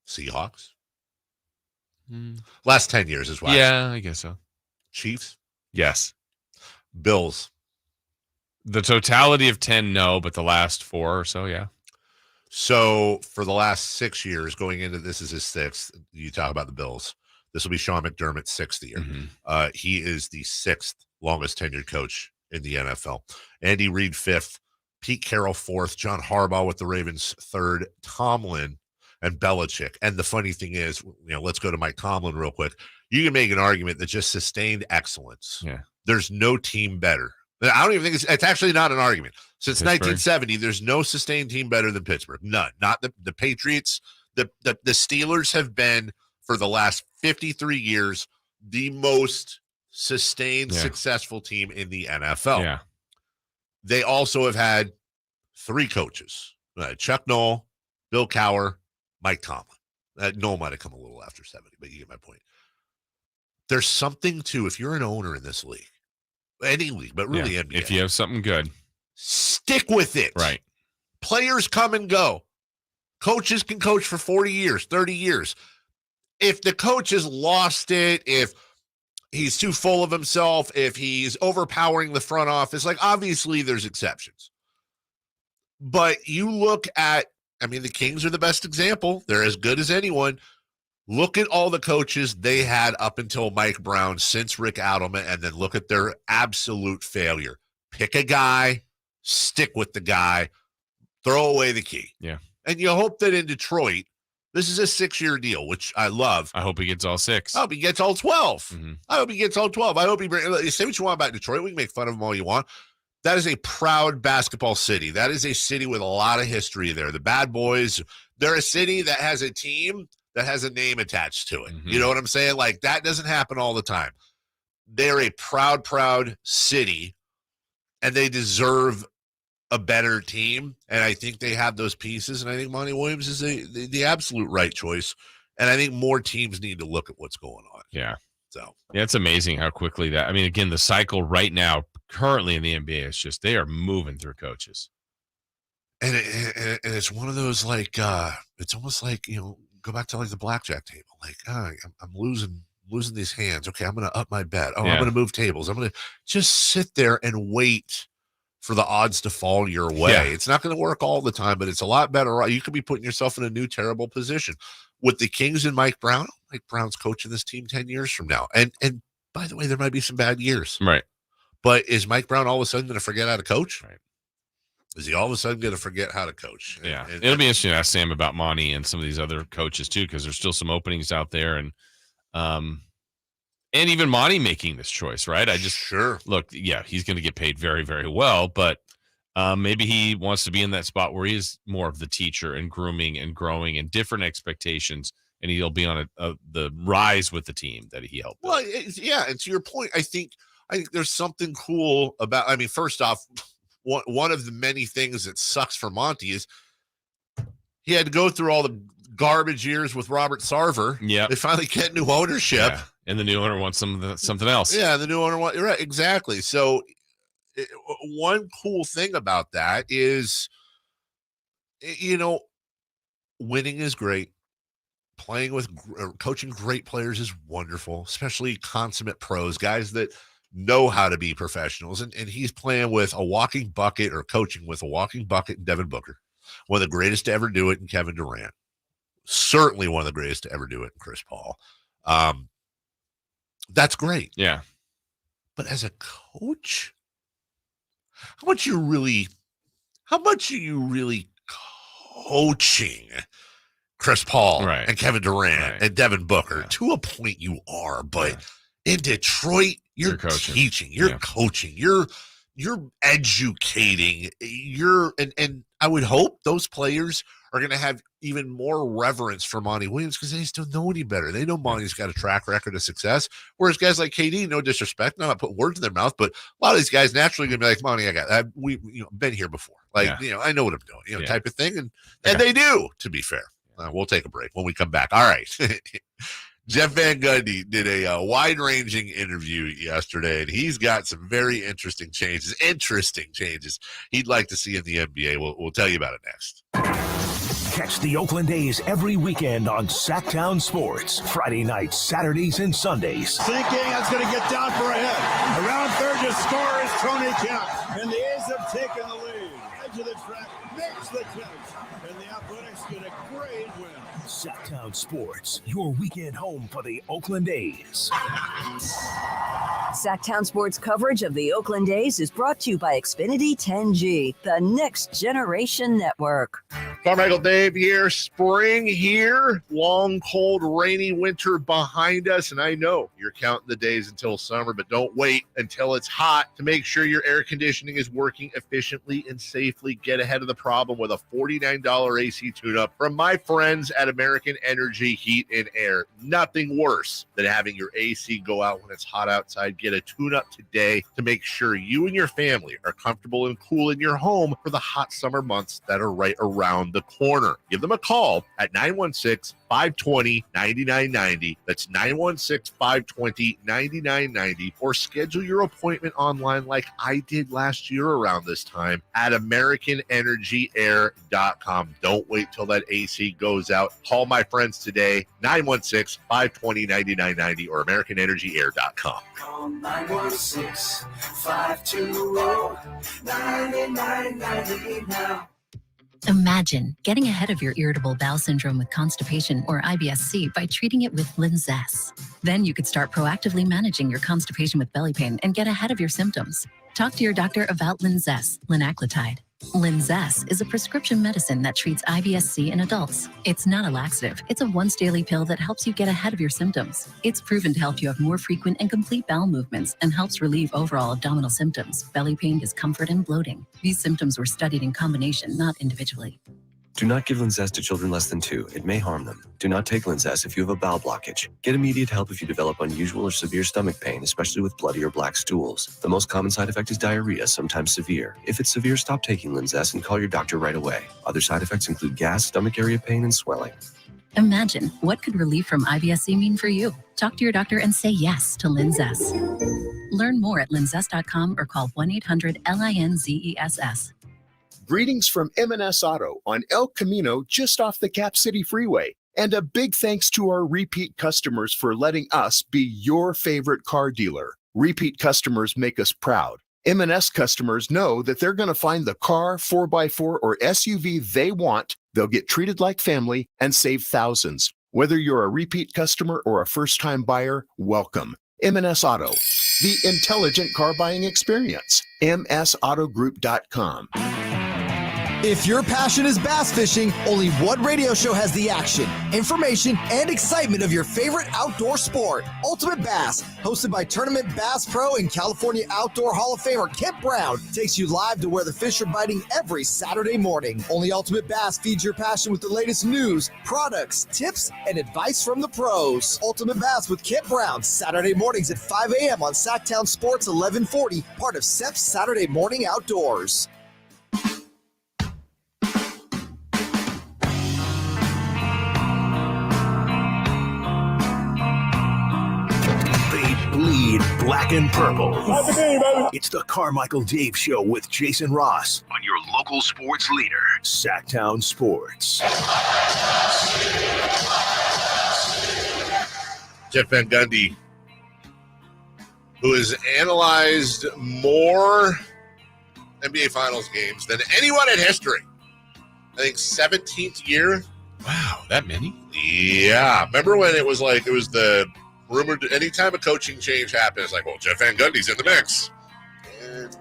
Seahawks. Last 10 years as well. Yeah, I guess so. Chiefs. Yes. Bills. The totality of 10, no, but the last 4 or so, yeah. So for the last 6 years, going into this is his 6th. You talk about the Bills. This will be Sean McDermott's 6th year. He is the 6th longest tenured coach in the NFL. Andy Reid 5th, Pete Carroll 4th, John Harbaugh with the Ravens 3rd, Tomlin and Belichick. And the funny thing is, let's go to Mike Tomlin real quick. You can make an argument that just sustained excellence. Yeah. There's no team better. I don't even think it's actually not an argument. Since Pittsburgh. 1970, there's no sustained team better than Pittsburgh. None. Not the Patriots. The Steelers have been, for the last 53 years, the most sustained, successful team in the NFL. Yeah. They also have had 3 coaches. Chuck Noll, Bill Cowher, Mike Tomlin. Noll might have come a little after 70, but you get my point. There's something to, if you're an owner in this league, any league, but really NBA. If you have something good, stick with it. Right. Players come and go. Coaches can coach for 40 years, 30 years. If the coach has lost it, if he's too full of himself, if he's overpowering the front office, like obviously there's exceptions. But you look at, I mean, the Kings are the best example. They're as good as anyone. Look at all the coaches they had up until Mike Brown, since Rick Adelman, and then look at their absolute failure. Pick a guy, stick with the guy, throw away the key. Yeah. And you hope that in Detroit, this is a 6-year deal, which I love. I hope he gets all 6. I hope he gets all 12. Mm-hmm. I hope he gets all 12. I hope he say what you want about Detroit. We can make fun of him all you want. That is a proud basketball city. That is a city with a lot of history there. The Bad Boys, they're a city that has a team that has a name attached to it. Mm-hmm. You know what I'm saying? Like, that doesn't happen all the time. They're a proud city, and they deserve a better team. And I think they have those pieces, and I think Monty Williams is the absolute right choice. And I think more teams need to look at what's going on. Yeah. So, yeah, it's amazing how quickly that, I mean, again, the cycle right now, currently in the NBA, is just, they are moving through coaches. And it's one of those, like, it's almost like, you know, go back to like the blackjack table. Like, I'm losing these hands. Okay, I'm going to up my bet. Oh, I'm going to move tables. I'm going to just sit there and wait for the odds to fall your way. Yeah. It's not going to work all the time, but it's a lot better. You could be putting yourself in a new terrible position. With the Kings and Mike Brown, Mike Brown's coaching this team 10 years from now. And by the way, there might be some bad years. Right. But is Mike Brown all of a sudden going to forget how to coach? Right. Is he all of a sudden going to forget how to coach? Yeah. It'll be interesting to ask Sam about Monty and some of these other coaches too, because there's still some openings out there. And even Monty making this choice, right? Look, yeah, he's going to get paid very, very well, but maybe he wants to be in that spot where he is more of the teacher and grooming and growing and different expectations, and he'll be on the rise with the team that he helped. Well, yeah, and to your point, I think there's something cool about, I mean, first off, one of the many things that sucks for Monty is he had to go through all the garbage years with Robert Sarver. Yeah. They finally get new ownership. Yeah. And the new owner wants something else. Yeah, the new owner wants, right, exactly. So one cool thing about that is, you know, winning is great. Playing with, coaching great players is wonderful, especially consummate pros, guys that know how to be professionals. And he's playing with a walking bucket, or coaching with a walking bucket in Devin Booker, one of the greatest to ever do it in Kevin Durant. Certainly one of the greatest to ever do it in Chris Paul. That's great. Yeah. But as a coach, how much are you really coaching Chris Paul and Kevin Durant and Devin Booker? Yeah. To a point you are, but in Detroit, you're teaching, you're coaching, you're educating, and I would hope those players are going to have even more reverence for Monty Williams, because they just don't know any better. They know Monty's got a track record of success, whereas guys like KD, no disrespect, I'm not putting words in their mouth, but a lot of these guys naturally going to be like, Monty, we been here before. Like, I know what I'm doing, type of thing. And they do, to be fair. We'll take a break when we come back. All right. Jeff Van Gundy did a wide-ranging interview yesterday, and he's got some very interesting changes he'd like to see in the NBA. We'll tell you about it next. Catch the Oakland A's every weekend on Sactown Sports. Friday nights, Saturdays, and Sundays. Sinking, that's going to get down for a hit. Around third to score is Tony Kemp, and the A's have taken the lead. Edge of the track, makes the catch, and the Athletics get a great win. Sactown Sports, your weekend home for the Oakland A's. Sactown Sports coverage of the Oakland A's is brought to you by Xfinity 10G, the next generation network. Carmichael Dave here. Spring here. Long, cold, rainy winter behind us. And I know you're counting the days until summer, but don't wait until it's hot to make sure your air conditioning is working efficiently and safely. Get ahead of the problem with a $49 AC tune-up from my friends at American American Energy Heat and Air. Nothing worse than having your AC go out when it's hot outside. Get a tune-up today to make sure you and your family are comfortable and cool in your home for the hot summer months that are right around the corner. Give them a call at 916-520-9990. That's 916-520-9990. Or schedule your appointment online like I did last year around this time at AmericanEnergyAir.com. Don't wait till that AC goes out. Call my friends today, 916-520-9990 or AmericanEnergyAir.com. Call 916-520-9990 now. Imagine getting ahead of your irritable bowel syndrome with constipation or IBS-C by treating it with Linzess. Then you could start proactively managing your constipation with belly pain and get ahead of your symptoms. Talk to your doctor about Linzess, linaclotide. Linzess is a prescription medicine that treats IBS-C in adults. It's not a laxative. It's a once-daily pill that helps you get ahead of your symptoms. It's proven to help you have more frequent and complete bowel movements and helps relieve overall abdominal symptoms, belly pain, discomfort, and bloating. These symptoms were studied in combination, not individually. Do not give Linzess to children less than 2. It may harm them. Do not take Linzess if you have a bowel blockage. Get immediate help if you develop unusual or severe stomach pain, especially with bloody or black stools. The most common side effect is diarrhea, sometimes severe. If it's severe, stop taking Linzess and call your doctor right away. Other side effects include gas, stomach area pain, and swelling. Imagine, what could relief from IBS-C mean for you? Talk to your doctor and say yes to Linzess. Learn more at linzess.com or call 1-800-LINZESS. Greetings from M&S Auto on El Camino, just off the Cap City Freeway. And a big thanks to our repeat customers for letting us be your favorite car dealer. Repeat customers make us proud. M&S customers know that they're going to find the car, 4x4, or SUV they want. They'll get treated like family and save thousands. Whether you're a repeat customer or a first-time buyer, welcome. M&S Auto, the intelligent car buying experience. MSAutogroup.com. If your passion is bass fishing, only one radio show has the action, information, and excitement of your favorite outdoor sport. Ultimate Bass, hosted by Tournament Bass Pro and California Outdoor Hall of Famer Kent Brown, takes you live to where the fish are biting every Saturday morning. Only Ultimate Bass feeds your passion with the latest news, products, tips, and advice from the pros. Ultimate Bass with Kent Brown, Saturday mornings at 5 a.m. on Sactown Sports 1140, part of SEP's Saturday Morning Outdoors. Bleed black and purple. It's the Carmichael Dave Show with Jason Ross on your local sports leader, Sactown Sports. Jeff Van Gundy, who has analyzed more NBA Finals games than anyone in history. I think 17th year. Wow, that many? Yeah. Remember when it was the rumored anytime a coaching change happens, it's like, well, Jeff Van Gundy's in the mix. And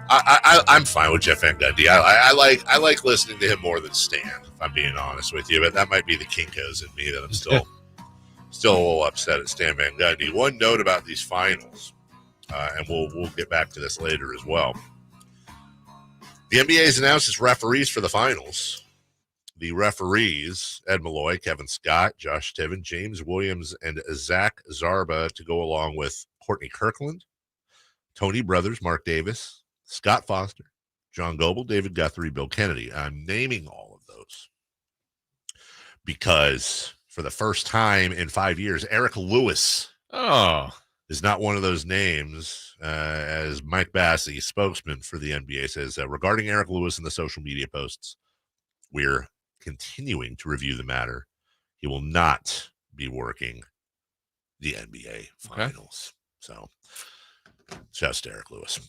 I'm fine with Jeff Van Gundy. I like listening to him more than Stan, if I'm being honest with you. But that might be the Kinkos in me that I'm still a little upset at Stan Van Gundy. One note about these finals, and we'll get back to this later as well. The NBA has announced its referees for the finals. The referees, Ed Malloy, Kevin Scott, Josh Tiven, James Williams, and Zach Zarba, to go along with Courtney Kirkland, Tony Brothers, Mark Davis, Scott Foster, John Goble, David Guthrie, Bill Kennedy. I'm naming all of those because for the first time in 5 years, Eric Lewis is not one of those names, as Mike Bass, the spokesman for the NBA, says, regarding Eric Lewis and the social media posts, we're continuing to review the matter. He will not be working the NBA Finals. So, shouts to Eric Lewis.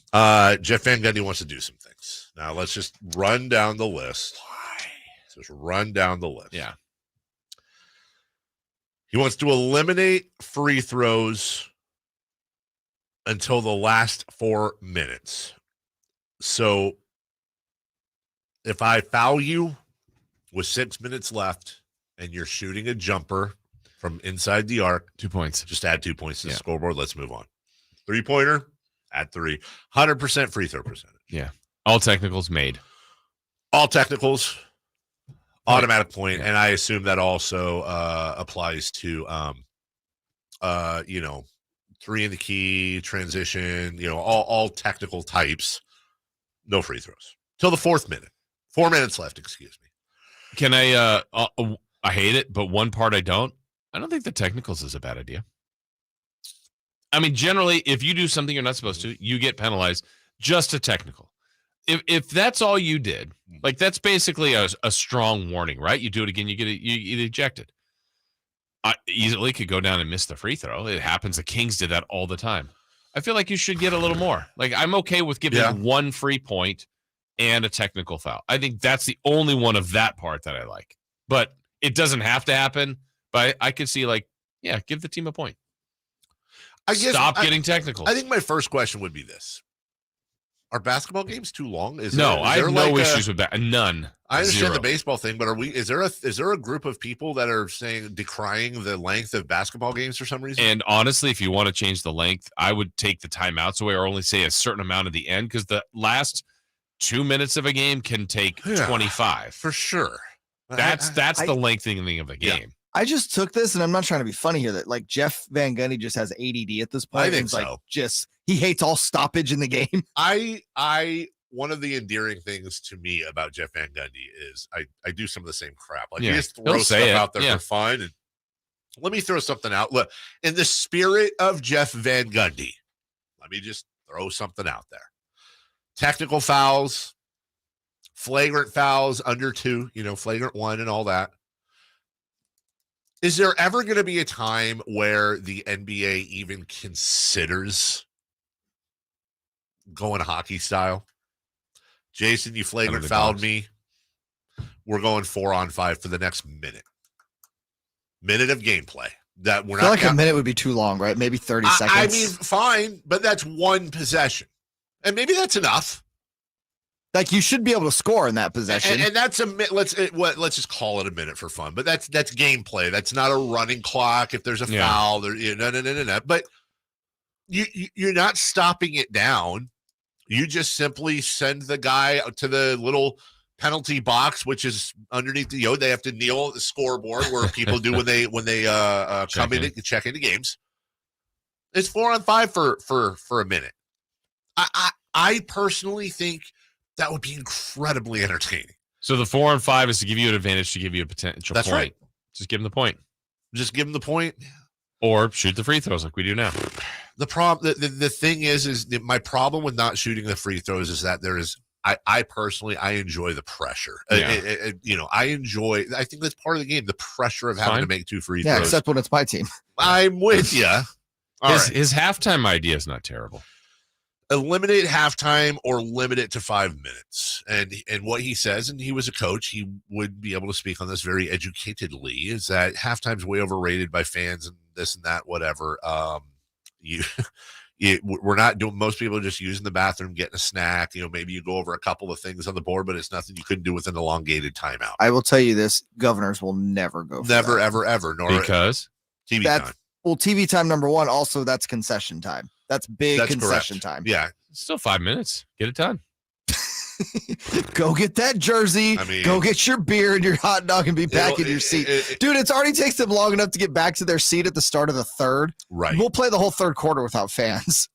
Jeff Van Gundy wants to do some things. Now, let's just run down the list. Why? Just run down the list. Yeah. He wants to eliminate free throws until the last 4 minutes. So, if I foul you with 6 minutes left and you're shooting a jumper from inside the arc, 2 points. Just add 2 points to the scoreboard. Let's move on. 3-pointer, add 3. 100% free throw percentage. Yeah. All technicals made. All technicals. Automatic point, and I assume that also applies to, three in the key, transition, all technical types. No free throws till the 4th minute. 4 minutes left, excuse me. Can I hate it, but one part I don't think the technicals is a bad idea. I mean, generally, if you do something you're not supposed to, you get penalized. Just a technical. If that's all you did, like that's basically a strong warning, right? You do it again, you get ejected. I easily could go down and miss the free throw. It happens. The Kings did that all the time. I feel like you should get a little more. Like I'm okay with giving one free point and a technical foul. I think that's the only one of that part that I like. But it doesn't have to happen. But I could see give the team a point. Stop getting technicals. I think my first question would be this. Are basketball games too long? I have no issues with that. None. I understand Zero. the baseball thing, but is there a group of people that are decrying the length of basketball games for some reason? And honestly, if you want to change the length, I would take the timeouts away or only say a certain amount at the end because the last 2 minutes of a game can take 25 for sure. That's the lengthening of the game. Yeah. I just took this, and I'm not trying to be funny here, that like Jeff Van Gundy just has ADD at this point. I think so. He hates all stoppage in the game. One of the endearing things to me about Jeff Van Gundy is I do some of the same crap. Like Yeah. he just throws stuff out there for fun. And let me throw something out. Look, in the spirit of Jeff Van Gundy, let me just throw something out there. Technical fouls, flagrant fouls under 2, flagrant 1 and all that. Is there ever going to be a time where the NBA even considers going hockey style? Jason, you flagrant fouled me. We're going 4-on-5 for the next minute. Minute of gameplay. That we're I feel not. like a minute would be too long, right? Maybe 30 seconds. I mean, fine, but that's one possession, and maybe that's enough. Like you should be able to score in that possession, and that's let's just call it a minute for fun. But that's gameplay. That's not a running clock. If there's a foul, no. But you're not stopping it down. You just simply send the guy to the little penalty box, which is underneath the they have to kneel at the scoreboard where people do when they come in to check into games. It's 4-on-5 for a minute. I personally think that would be incredibly entertaining. So the 4-on-5 is to give you an advantage, to give you a potential That's point. right. Just give them the point. Just give them the point. Or shoot the free throws like we do now. The thing is my problem with not shooting the free throws is that there is I personally enjoy the pressure. I think that's part of the game, the pressure of having to make 2 free throws. Yeah, except when it's my team. I'm with you. His halftime idea is not terrible. Eliminate halftime or limit it to 5 minutes. And what he says, and he was a coach, he would be able to speak on this very educatedly, is that halftime's way overrated by fans and this and that, whatever. We're not doing, most people are just using the bathroom, getting a snack. Maybe you go over a couple of things on the board, but it's nothing you couldn't do with an elongated timeout. I will tell you this: governors will never go for Never, that. ever. Because TV time. Well, TV time, number one. Also, that's concession time. That's big concession time. Yeah. It's still 5 minutes. Get it done. Go get that jersey. Go get your beer and your hot dog and be back in your seat. Dude, it's already takes them long enough to get back to their seat at the start of the third. Right. We'll play the whole third quarter without fans.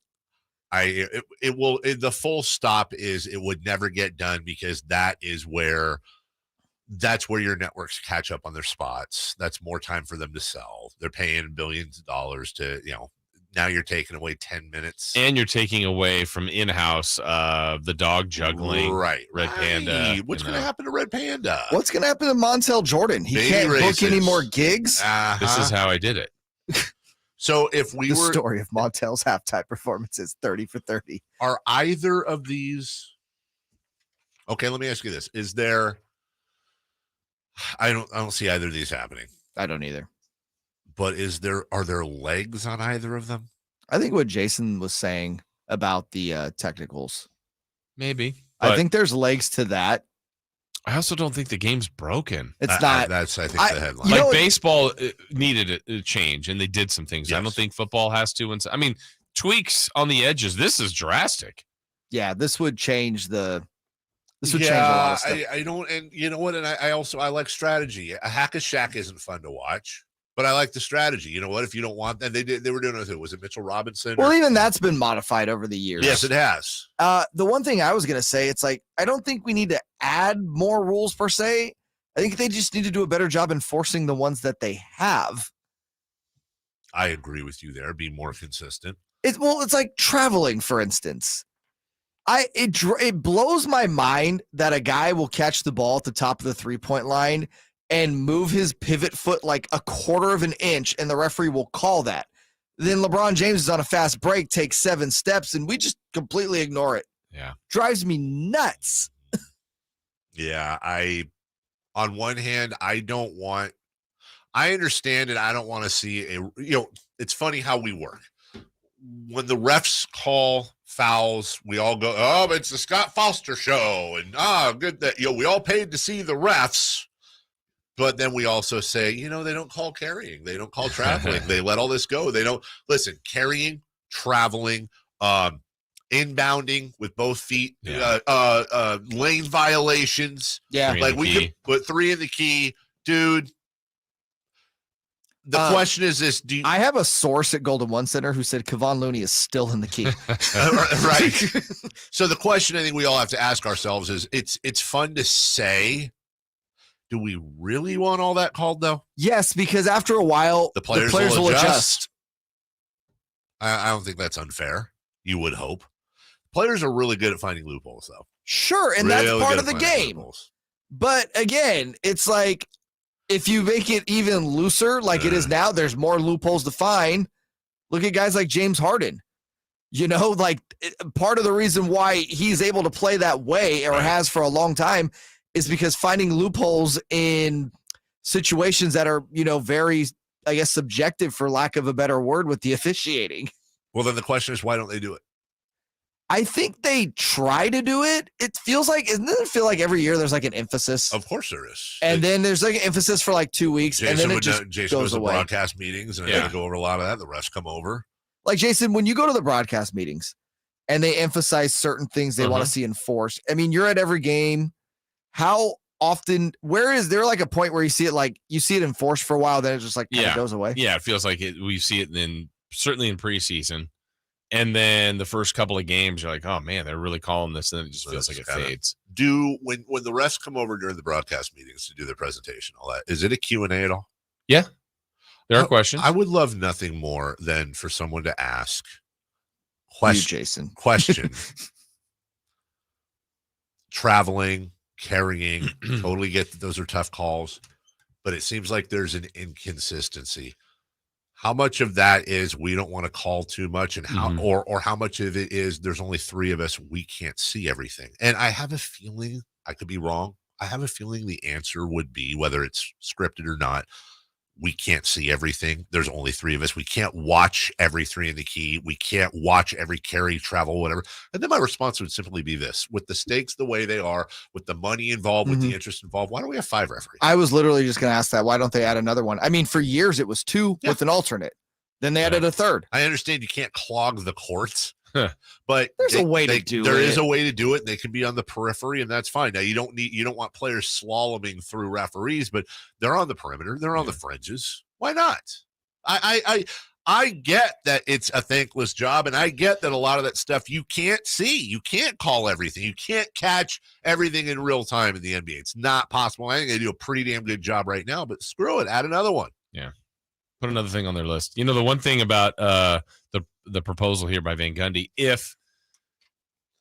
The full stop is it would never get done because that's where your networks catch up on their spots. That's more time for them to sell. They're paying billions of dollars to, now you're taking away 10 minutes. And you're taking away from in-house the dog juggling. Right. Red Panda. What's going to happen to Red Panda? What's going to happen to Montel Jordan? He can't book any more gigs. This is how I did it. So if we the were story of Montel's halftime performances, 30 for 30. Are either of these okay? Let me ask you this: is there? I don't see either of these happening. I don't either. But are there legs on either of them? I think what Jason was saying about the technicals. Maybe. I think there's legs to that. I also don't think the game's broken. It's not. That's the headline. Like baseball needed a change, and they did some things. Yes. I don't think football has to. I mean, tweaks on the edges. This is drastic. Yeah, this would change the This would change a lot of stuff. I don't, and you know what? And I like strategy. A hack-a-shack isn't fun to watch, but I like the strategy. You know what? If you don't want, and they were doing it. Was it Mitchell Robinson? Well, even that's been modified over the years. Yes, it has. The one thing I was going to say, it's like, I don't think we need to add more rules per se. I think they just need to do a better job enforcing the ones that they have. I agree with you there. Be more consistent. It's like traveling, for instance. It blows my mind that a guy will catch the ball at the top of the 3-point line and move his pivot foot like a quarter of an inch, and the referee will call that. Then LeBron James is on a fast break, takes 7 steps, and we just completely ignore it. Yeah. Drives me nuts. Yeah, on one hand, I understand it. I don't want to see it's funny how we work. When the refs call fouls, we all go, oh, it's the Scott Foster show. And good that, we all paid to see the refs. But then we also say, they don't call carrying. They don't call traveling. They let all this go. They don't listen, carrying, traveling, inbounding with both feet, lane violations. Yeah. Like we could put 3 in the key, dude. The question is this: I have a source at Golden One Center who said Kevon Looney is still in the key. Right. So the question I think we all have to ask ourselves is: it's fun to say. Do we really want all that called though? Yes, because after a while, the players will adjust. I don't think that's unfair. You would hope. Players are really good at finding loopholes, though. Sure, and that's part of the game. But again, it's like, if you make it even looser like it is now, there's more loopholes to find. Look at guys like James Harden. Part of the reason why he's able to play that way, or has for a long time, is because finding loopholes in situations that are, very, I guess, subjective, for lack of a better word, with the officiating. Well, then the question is, why don't they do it? I think they try to do it. It feels like, doesn't it feel like every year there's like an emphasis? Of course there is. And then there's like an emphasis for like 2 weeks, and then it just Jason goes to away. Broadcast meetings, and I go over a lot of that. The refs come over. Like, Jason, when you go to the broadcast meetings and they emphasize certain things they want to see enforced, I mean, you're at every game. How often, where is there like a point where you see it, like you see it enforced for a while, then it just like kind of goes away? Yeah, it feels like it. We see it then, certainly in preseason. And then the first couple of games, you're like, oh man, they're really calling this, and then it just feels like it fades. When the refs come over during the broadcast meetings to do their presentation, all that, is it a Q&A at all? Yeah, there are questions. I would love nothing more than for someone to ask question. Traveling, carrying, totally get that those are tough calls, but it seems like there's an inconsistency. How much of that is we don't want to call too much, and how or how much of it is there's only 3 of us, we can't see everything? And I have a feeling, I could be wrong, I have a feeling the answer would be, whether it's scripted or not, we can't see everything. There's only 3 of us. We can't watch every 3 in the key. We can't watch every carry, travel, whatever. And then my response would simply be this: with the stakes the way they are, with the money involved, with the interest involved, why don't we have 5 referees? I was literally just going to ask that. Why don't they add another one? I mean, for years it was 2 with an alternate. Then they added a 3rd. I understand you can't clog the courts, but there's a way to do it. There is a way to do it, and they can be on the periphery, and that's fine. Now you don't want players slaloming through referees, but they're on the perimeter, they're on the fringes. Why not? I get that it's a thankless job, and I get that a lot of that stuff you can't see. You can't call everything. You can't catch everything in real time in the NBA. It's not possible. I think they do a pretty damn good job right now, but screw it. Add another one. Yeah. Put another thing on their list. The one thing about the proposal here by Van Gundy, if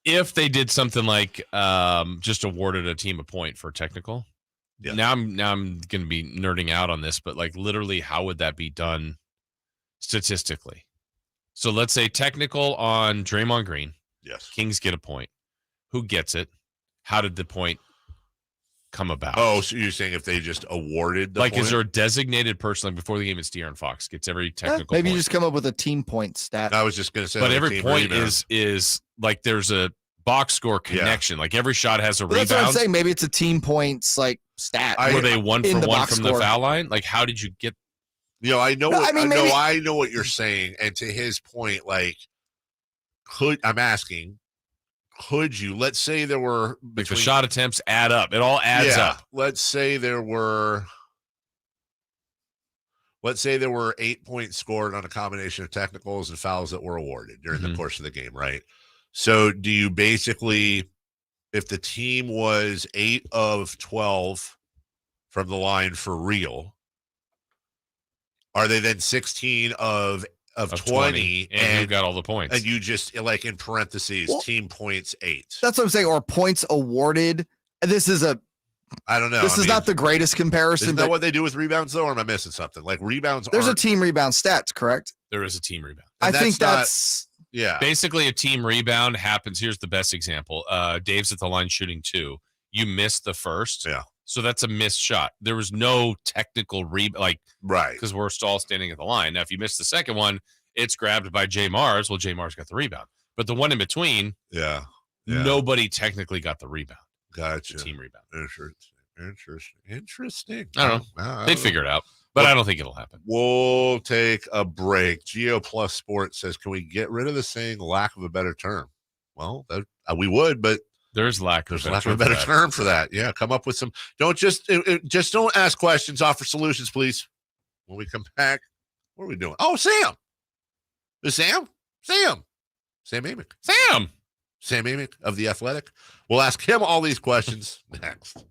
they did something like just awarded a team a point for technical, now I'm going to be nerding out on this, but like literally, how would that be done statistically? So let's say technical on Draymond Green. Yes. Kings get a point. Who gets it? How did the point come about? Oh, so you're saying if they just awarded the point? Is there a designated person, like before the game, it's De'Aaron Fox gets every technical maybe point. you just come up with a team point stat. I was just going to say, but every point is like there's a box score connection. Like every shot has a rebound. That's what I'm saying. Maybe it's a team points like stat. Were they 1 for 1 from score. the foul line? Like, how did you get? I know what you're saying. And to his point, like, I'm asking, could you? Let's say there were the shot attempts add up. It all adds up. Let's say there were 8 points scored on a combination of technicals and fouls that were awarded during the course of the game, right? So do you basically, if the team was 8 of 12 from the line for real, are they then 16 of 20 and you got all the points? And you just, like, in parentheses, team points 8. That's what I'm saying, or points awarded. This is I don't know. This is not the greatest comparison. Isn't that what they do with rebounds, though, or am I missing something? Like, rebounds There's a team rebound stats, correct? There is a team rebound. I think that's basically a team rebound happens. Here's the best example. Dave's at the line shooting 2. You missed the first. Yeah. So that's a missed shot. There was no technical rebound, right? Because we're all standing at the line. Now, if you missed the second one, it's grabbed by J. Mars. Well, J. Mars got the rebound. But the one in between, nobody technically got the rebound. Gotcha. The team rebound. Interesting. I don't know. They'd figure it out, but I don't think it'll happen. We'll take a break. Geo Plus Sports says, can we get rid of the saying lack of a better term? Well, we would, but there's lack of a better term for that. Yeah, come up with some. Don't just don't ask questions. Offer solutions, please. When we come back, what are we doing? Oh, Sam. Is Sam Amick. Sam Amick of The Athletic. We'll ask him all these questions next.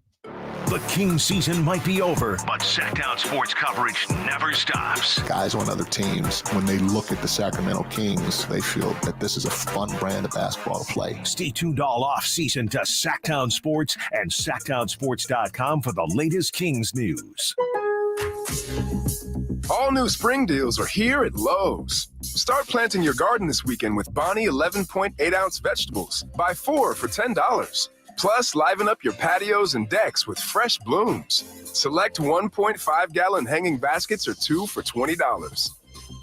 The Kings season might be over, but Sactown sports coverage never stops. Guys on other teams, when they look at the Sacramento Kings, they feel that this is a fun brand of basketball to play. Stay tuned all off-season to Sactown Sports and SactownSports.com for the latest Kings news. All new spring deals are here at Lowe's. Start planting your garden this weekend with Bonnie 11.8-ounce vegetables. Buy 4 for $10. Plus, liven up your patios and decks with fresh blooms. Select 1.5-gallon hanging baskets or 2 for $20.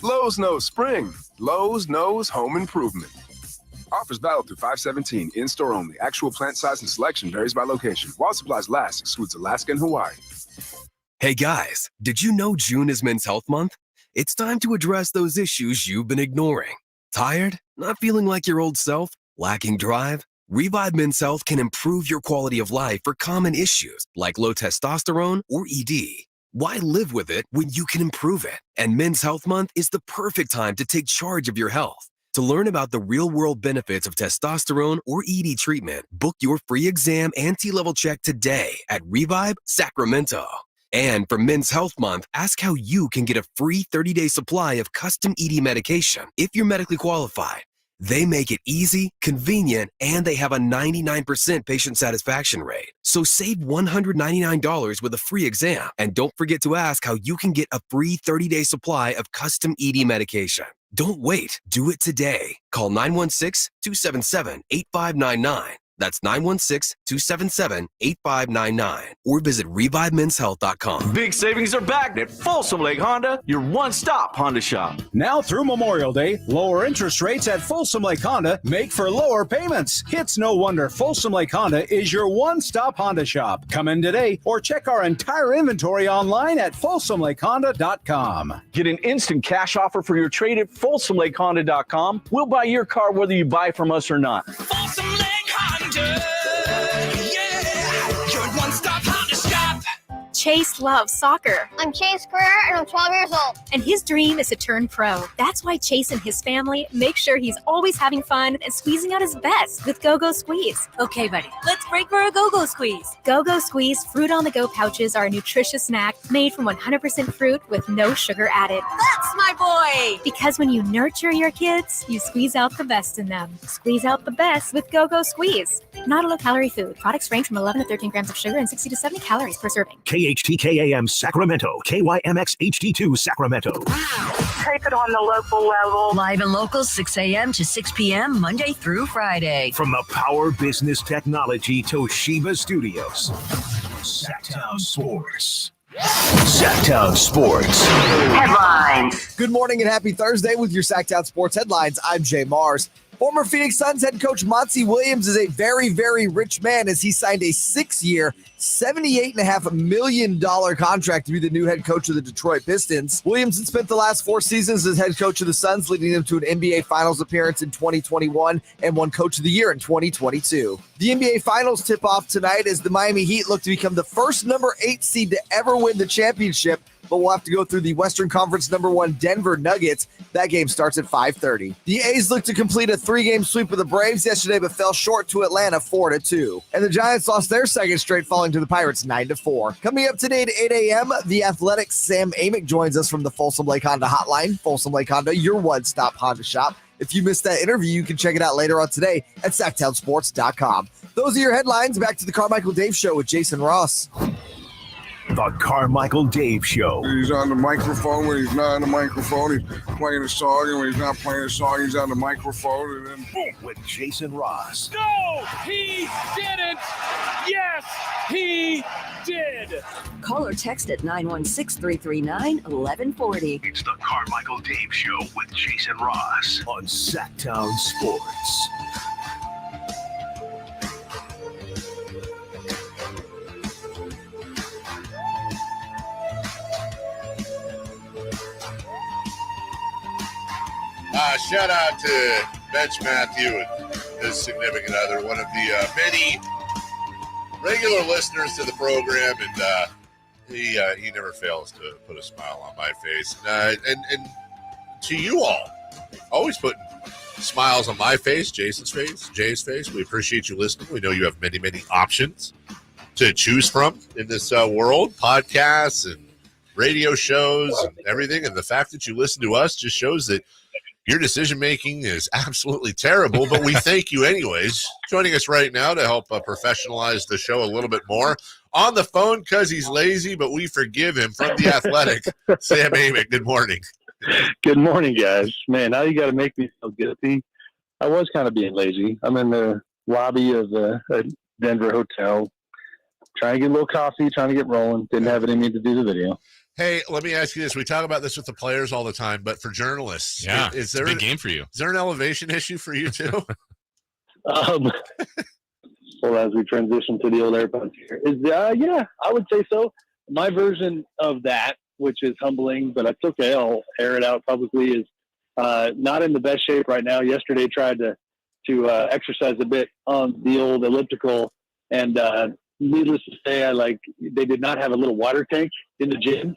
Lowe's knows spring. Lowe's knows home improvement. Offers valid through 5/17. In-store only. Actual plant size and selection varies by location. While supplies last, excludes Alaska and Hawaii. Hey guys, did you know June is Men's Health Month? It's time to address those issues you've been ignoring. Tired? Not feeling like your old self? Lacking drive? Revive Men's Health can improve your quality of life for common issues like low testosterone or ED. Why live with it when you can improve it? And Men's Health Month is the perfect time to take charge of your health. To learn about the real-world benefits of testosterone or ED treatment, book your free exam and T-level check today at Revive Sacramento. And for Men's Health Month, ask how you can get a free 30-day supply of custom ED medication if you're medically qualified. They make it easy, convenient, and they have a 99% patient satisfaction rate. So save $199 with a free exam. And don't forget to ask how you can get a free 30-day supply of custom ED medication. Don't wait. Do it today. Call 916-277-8599. That's 916-277-8599. Or visit ReviveMen'sHealth.com. Big savings are back at Folsom Lake Honda, your one-stop Honda shop. Now through Memorial Day, lower interest rates at Folsom Lake Honda make for lower payments. It's no wonder Folsom Lake Honda is your one-stop Honda shop. Come in today or check our entire inventory online at FolsomLakeHonda.com. Get an instant cash offer for your trade at FolsomLakeHonda.com. We'll buy your car whether you buy from us or not. Folsom Lake Honda, yeah, your one-stop Honda shop. Chase loves soccer. I'm Chase Carrera, and I'm 12 years old. And his dream is to turn pro. That's why Chase and his family make sure he's always having fun and squeezing out his best with Go-Go Squeeze. Okay, buddy, let's break for a Go-Go Squeeze. Go-Go Squeeze Fruit on the Go pouches are a nutritious snack made from 100% fruit with no sugar added. That's my boy! Because when you nurture your kids, you squeeze out the best in them. Squeeze out the best with Go-Go Squeeze. Not a low-calorie food. Products range from 11 to 13 grams of sugar and 60 to 70 calories per serving. KHTKAM Sacramento, KYMX HD2 Sacramento. Take it on the local level. Live and local, 6 a.m. to 6 p.m., Monday through Friday. From the Power Business Technology Toshiba Studios. Sactown Sports. Sactown Sports. Headlines. Good morning and happy Thursday with your Sactown Sports headlines. I'm Jay Mars. Former Phoenix Suns head coach Monty Williams is a very, very rich man as he signed a 6-year, $78.5 million contract to be the new head coach of the Detroit Pistons. Williams spent the last 4 seasons as head coach of the Suns, leading them to an NBA Finals appearance in 2021 and won Coach of the Year in 2022. The NBA Finals tip off tonight as the Miami Heat look to become the first number 8 seed to ever win the championship, but we'll have to go through the Western Conference number 1 Denver Nuggets. That game starts at 5:30. The A's look to complete a 3-game sweep of the Braves yesterday, but fell short to Atlanta 4-2. And the Giants lost their second straight, falling to the Pirates 9-4. Coming up today at 8 a.m., the Athletic's Sam Amick joins us from the Folsom Lake Honda Hotline. Folsom Lake Honda, your one-stop Honda shop. If you missed that interview, you can check it out later on today at SactownSports.com. Those are your headlines. Back to the Carmichael Dave Show with Jason Ross. The Carmichael Dave Show. He's on the microphone when he's not on the microphone. He's playing a song, and when he's not playing a song, he's on the microphone. And then boom, with Jason Ross. No, he didn't. Yes, he did. Call or text at 916-339-1140. It's the Carmichael Dave Show with Jason Ross on Sactown Sports. Shout out to Bench Matthew and his significant other, one of the many regular listeners to the program, and he never fails to put a smile on my face. And to you all, always putting smiles on my face, Jason's face, Jay's face. We appreciate you listening. We know you have many, many options to choose from in this world, podcasts and radio shows and everything. And the fact that you listen to us just shows that your decision-making is absolutely terrible, but we thank you anyways. Joining us right now to help professionalize the show a little bit more. On the phone because he's lazy, but we forgive him, from The Athletic, Sam Amick. Good morning. Good morning, guys. Man, now you got to make me feel guilty. I was kind of being lazy. I'm in the lobby of a Denver hotel, trying to get a little coffee, trying to get rolling. Didn't have it in me to do the video. Hey, let me ask you this. We talk about this with the players all the time, but for journalists, is there a big game for you? Is there an elevation issue for you too? Well, as we transition to the old AirPods here, yeah, I would say so. My version of that, which is humbling, but it's okay, I'll air it out publicly, is not in the best shape right now. Yesterday tried to exercise a bit on the old elliptical, and needless to say, they did not have a little water tank in the gym,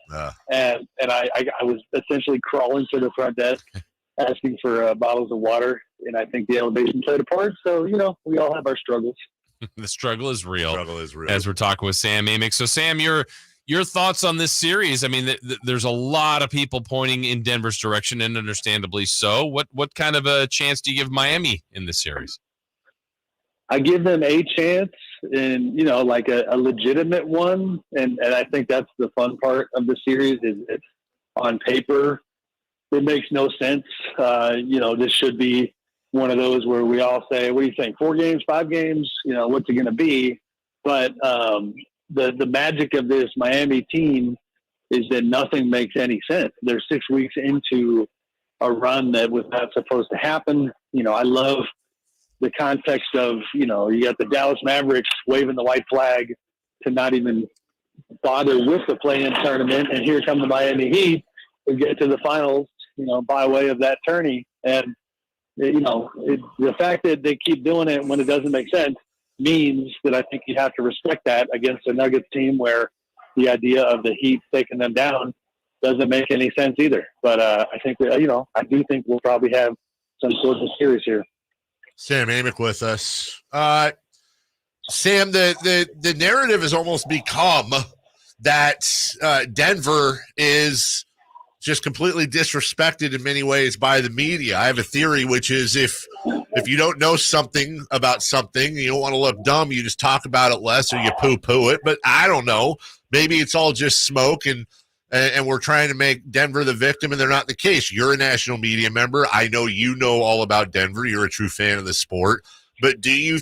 and I was essentially crawling to the front desk asking for bottles of water, and I think the elevation played a part. So, we all have our struggles. The struggle is real. As we're talking with Sam Amick. So, Sam, your thoughts on this series? I mean, there's a lot of people pointing in Denver's direction, and understandably so. What kind of a chance do you give Miami in this series? I give them a chance, and like a legitimate one, and I think that's the fun part of the series. Is it's on paper, it makes no sense. This should be one of those where we all say, "What do you think? 4 games, 5 games? What's it going to be?" But the magic of this Miami team is that nothing makes any sense. They're 6 weeks into a run that was not supposed to happen. I love the context of, you got the Dallas Mavericks waving the white flag to not even bother with the play-in tournament. And here come the Miami Heat who get to the finals, by way of that tourney. And, the fact that they keep doing it when it doesn't make sense means that I think you have to respect that against a Nuggets team where the idea of the Heat taking them down doesn't make any sense either. But I think that, I do think we'll probably have some sort of series here. Sam Amick with us. Sam, the narrative has almost become that Denver is just completely disrespected in many ways by the media. I have a theory, which is if you don't know something about something, you don't want to look dumb, you just talk about it less or you poo-poo it. But I don't know. Maybe it's all just smoke and we're trying to make Denver the victim, and they're not the case. You're a national media member. I know you know all about Denver. You're a true fan of the sport. But do you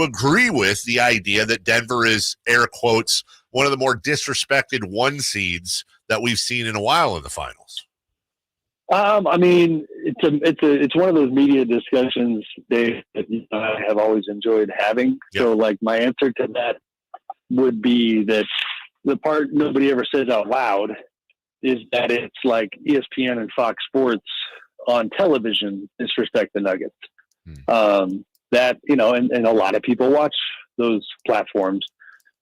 agree with the idea that Denver is, air quotes, one of the more disrespected 1 seeds that we've seen in a while in the finals? I mean, it's one of those media discussions, Dave, that I have always enjoyed having. Yep. So, like, my answer to that would be that the part nobody ever says out loud is that it's like ESPN and Fox Sports on television disrespect the Nuggets. That, you know, and a lot of people watch those platforms.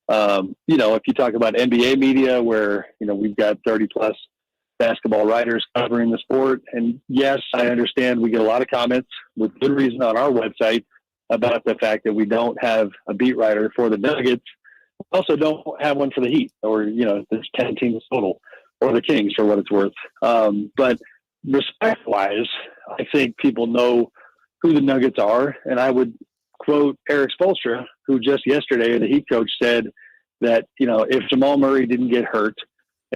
You know, if you talk about NBA media where, you know, we've got 30 plus basketball writers covering the sport. And yes, I understand we get a lot of comments with good reason on our website about the fact that we don't have a beat writer for the Nuggets. We also don't have one for the Heat, or, you know, there's 10 teams total, or the Kings for what it's worth. But respect wise, I think people know who the Nuggets are. And I would quote Eric Spoelstra, who just yesterday, the Heat coach, said that, you know, if Jamal Murray didn't get hurt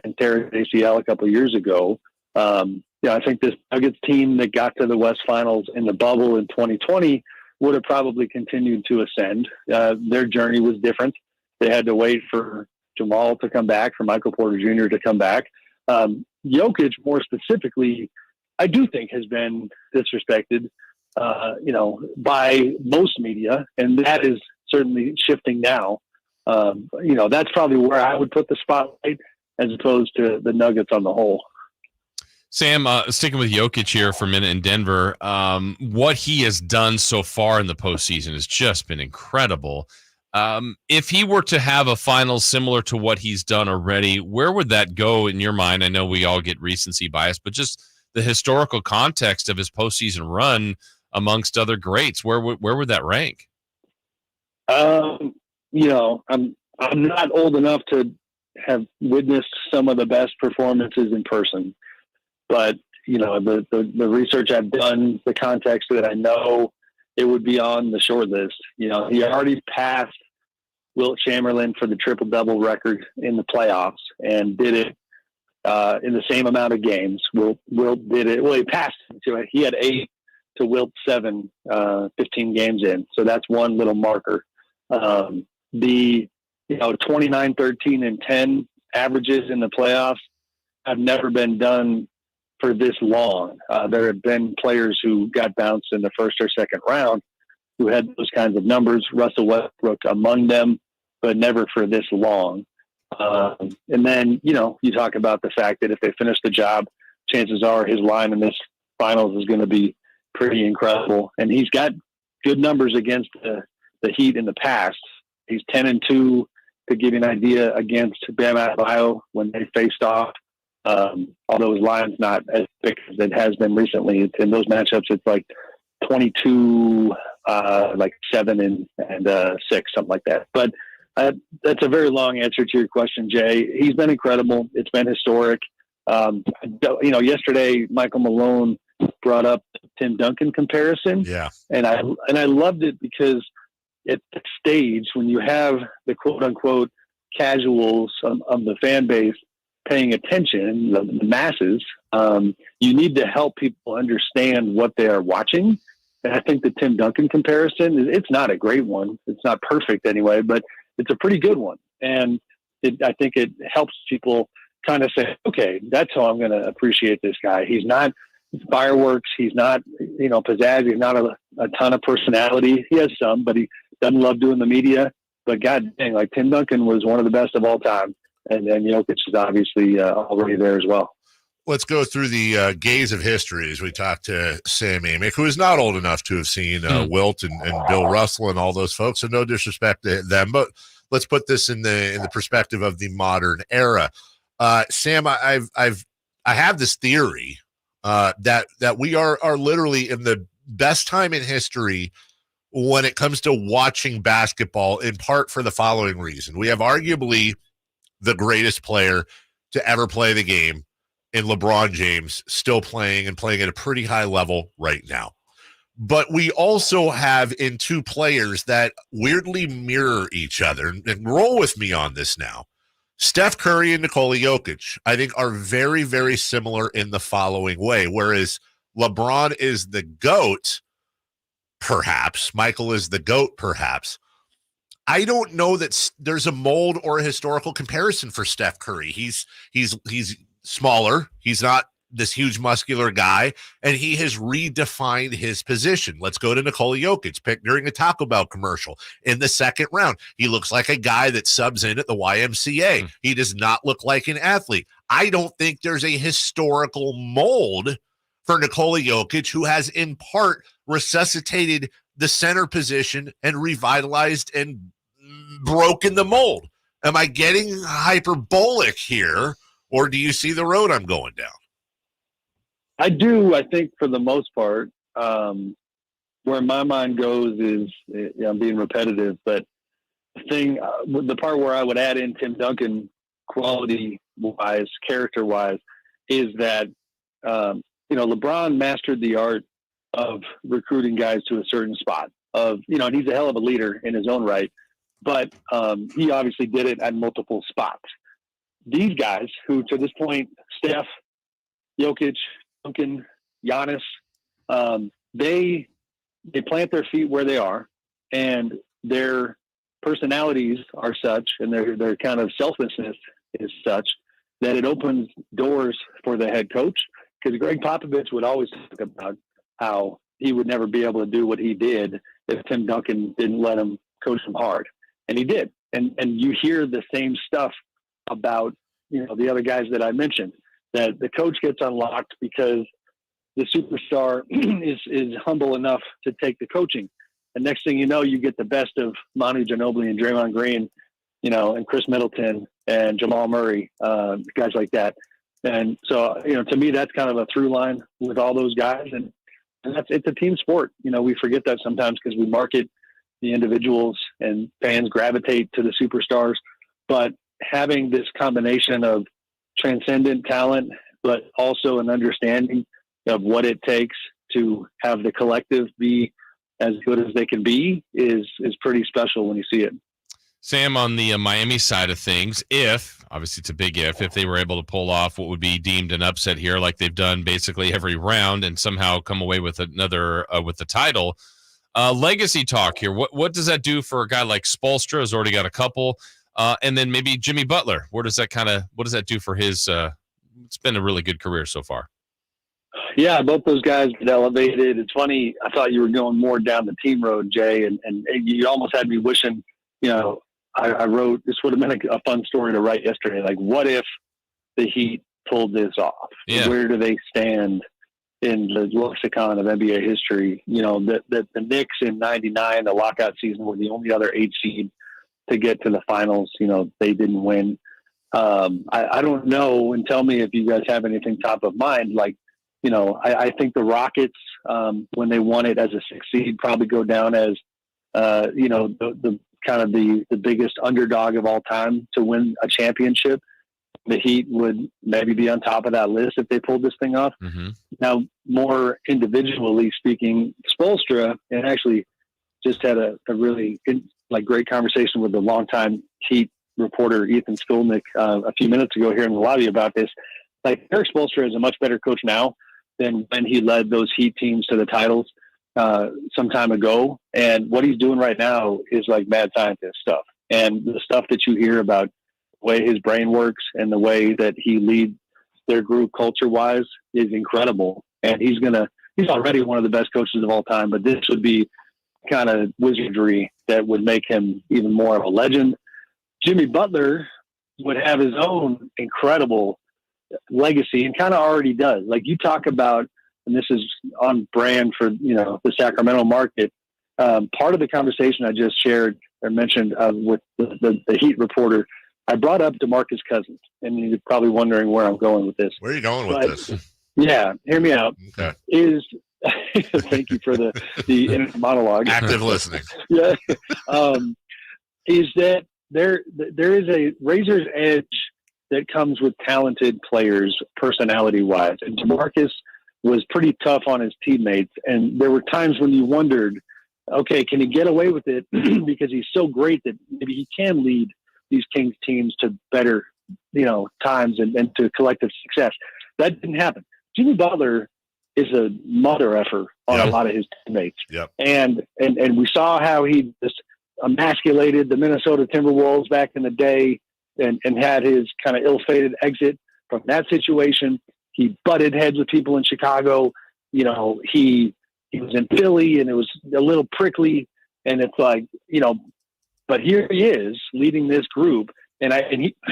and tear his ACL a couple of years ago, yeah, I think this Nuggets team that got to the West Finals in the bubble in 2020 would have probably continued to ascend. Their journey was different. They had to wait for Jamal to come back, for Michael Porter Jr. to come back. Jokic, more specifically, I do think has been disrespected, you know, by most media, and that is certainly shifting now. You know, that's probably where I would put the spotlight, as opposed to the Nuggets on the whole. Sam, sticking with Jokic here for a minute in Denver, what he has done so far in the postseason has just been incredible. If he were to have a final similar to what he's done already, where would that go in your mind? I know we all get recency bias, but just the historical context of his postseason run amongst other greats, where would that rank? You know, I'm not old enough to have witnessed some of the best performances in person, but you know, the research I've done, the context that I know, it would be on the short list. You know, he already passed Wilt Chamberlain for the triple-double record in the playoffs and did it in the same amount of games. Wilt did it. Well, he passed to it. He had 8 to Wilt 7, 15 games in. So that's one little marker. The 29, 13, and 10 averages in the playoffs have never been done for this long. There have been players who got bounced in the first or second round who had those kinds of numbers. Russell Westbrook among them, but never for this long. And then, you know, you talk about the fact that if they finish the job, chances are his line in this finals is going to be pretty incredible. And he's got good numbers against the Heat in the past. He's 10-2, to give you an idea, against Bam Adebayo when they faced off. Although his line's not as thick as it has been recently. In those matchups, it's like 22, like 7 and 6, something like that. But that's a very long answer to your question, Jay. He's been incredible. It's been historic. You know, yesterday Michael Malone brought up the Tim Duncan comparison. Yeah, and I loved it because at the stage when you have the quote unquote casuals of the fan base paying attention, the masses, you need to help people understand what they are watching. And I think the Tim Duncan comparison, it's not a great one. It's not perfect anyway, but it's a pretty good one. And I think it helps people kind of say, okay, that's how I'm going to appreciate this guy. He's not fireworks. He's not, you know, pizzazz. He's not a ton of personality. He has some, but he doesn't love doing the media. But God dang, like Tim Duncan was one of the best of all time. And then Jokic is obviously already there as well. Let's go through the gaze of history as we talk to Sam Amick, who is not old enough to have seen Wilt and Bill Russell and all those folks. So no disrespect to them, but let's put this in the perspective of the modern era. Sam, I have this theory that we are literally in the best time in history when it comes to watching basketball, in part for the following reason. We have arguably the greatest player to ever play the game in LeBron James, still playing and playing at a pretty high level right now. But we also have in two players that weirdly mirror each other, and roll with me on this now. Steph Curry and Nikola Jokic, I think, are very, very similar in the following way. Whereas LeBron is the GOAT, perhaps. Michael is the GOAT, perhaps. I don't know that there's a mold or a historical comparison for Steph Curry. He's smaller. He's not this huge muscular guy, and he has redefined his position. Let's go to Nikola Jokic, picked during a Taco Bell commercial in the second round. He looks like a guy that subs in at the YMCA. He does not look like an athlete. I don't think there's a historical mold for Nikola Jokic, who has in part resuscitated the center position and revitalized and broken the mold. Am I getting hyperbolic here, or do you see the road I'm going down? I do. I think for the most part, where my mind goes is, I'm being repetitive, but the part where I would add in Tim Duncan quality-wise, character-wise, is that, LeBron mastered the art of recruiting guys to a certain spot and he's a hell of a leader in his own right, but he obviously did it at multiple spots. These guys who, to this point, Steph, Jokic, Duncan, Giannis, they plant their feet where they are, and their personalities are such, and their kind of selflessness is such that it opens doors for the head coach. Because Greg Popovich would always talk about how he would never be able to do what he did if Tim Duncan didn't let him coach him hard, and he did. And you hear the same stuff about the other guys that I mentioned, that the coach gets unlocked because the superstar is humble enough to take the coaching. And next thing you know, you get the best of Manu Ginobili and Draymond Green, and Chris Middleton and Jamal Murray, guys like that. And so, to me, that's kind of a through line with all those guys. And it's a team sport. We forget that sometimes because we market the individuals and fans gravitate to the superstars. But having this combination of transcendent talent, but also an understanding of what it takes to have the collective be as good as they can be is pretty special when you see it. Sam, on the Miami side of things, obviously it's a big if they were able to pull off what would be deemed an upset here, like they've done basically every round, and somehow come away with another with the title, legacy talk here. What does that do for a guy like Spoelstra, who's already got a couple, and then maybe Jimmy Butler? What does that do for his? It's been a really good career so far. Yeah, both those guys get elevated. It's funny. I thought you were going more down the team road, Jay, and you almost had me wishing. I wrote, this would have been a fun story to write yesterday. Like, what if the Heat pulled this off? Yeah. Where do they stand in the lexicon of NBA history? The Knicks in '99, the lockout season, were the only other 8 seed to get to the finals. They didn't win. I don't know, and tell me if you guys have anything top of mind. Like, I think the Rockets, when they won it as a 6 seed, probably go down as, the kind of the biggest underdog of all time to win a championship. The Heat would maybe be on top of that list if they pulled this thing off. Mm-hmm. Now, more individually speaking, Spoelstra, and actually just had a really great conversation with the longtime Heat reporter Ethan Skolnick a few minutes ago here in the lobby about this. Like, Eric Spoelstra is a much better coach now than when he led those Heat teams to the titles some time ago. And what he's doing right now is like mad scientist stuff. And the stuff that you hear about the way his brain works and the way that he leads their group culture wise is incredible. And he's already one of the best coaches of all time, but this would be kind of wizardry that would make him even more of a legend. Jimmy Butler would have his own incredible legacy, and kind of already does. Like, you talk about, and this is on brand for, the Sacramento market. Part of the conversation I just shared or mentioned with the Heat reporter, I brought up DeMarcus Cousins, and you're probably wondering where I'm going with this. Where are you going with this? Yeah, hear me out. Okay. Thank you for the monologue. Active listening. Yeah. Is that there is a razor's edge that comes with talented players personality-wise. And DeMarcus was pretty tough on his teammates. And there were times when you wondered, okay, can he get away with it because he's so great that maybe he can lead these Kings teams to better, times and to collective success. That didn't happen. Jimmy Butler is a mother effer on a lot of his teammates. Yep. And we saw how he just emasculated the Minnesota Timberwolves back in the day and had his kind of ill-fated exit from that situation. he butted heads with people in Chicago. You know, he was in Philly and it was a little prickly, and it's like, you know, but here he is leading this group, and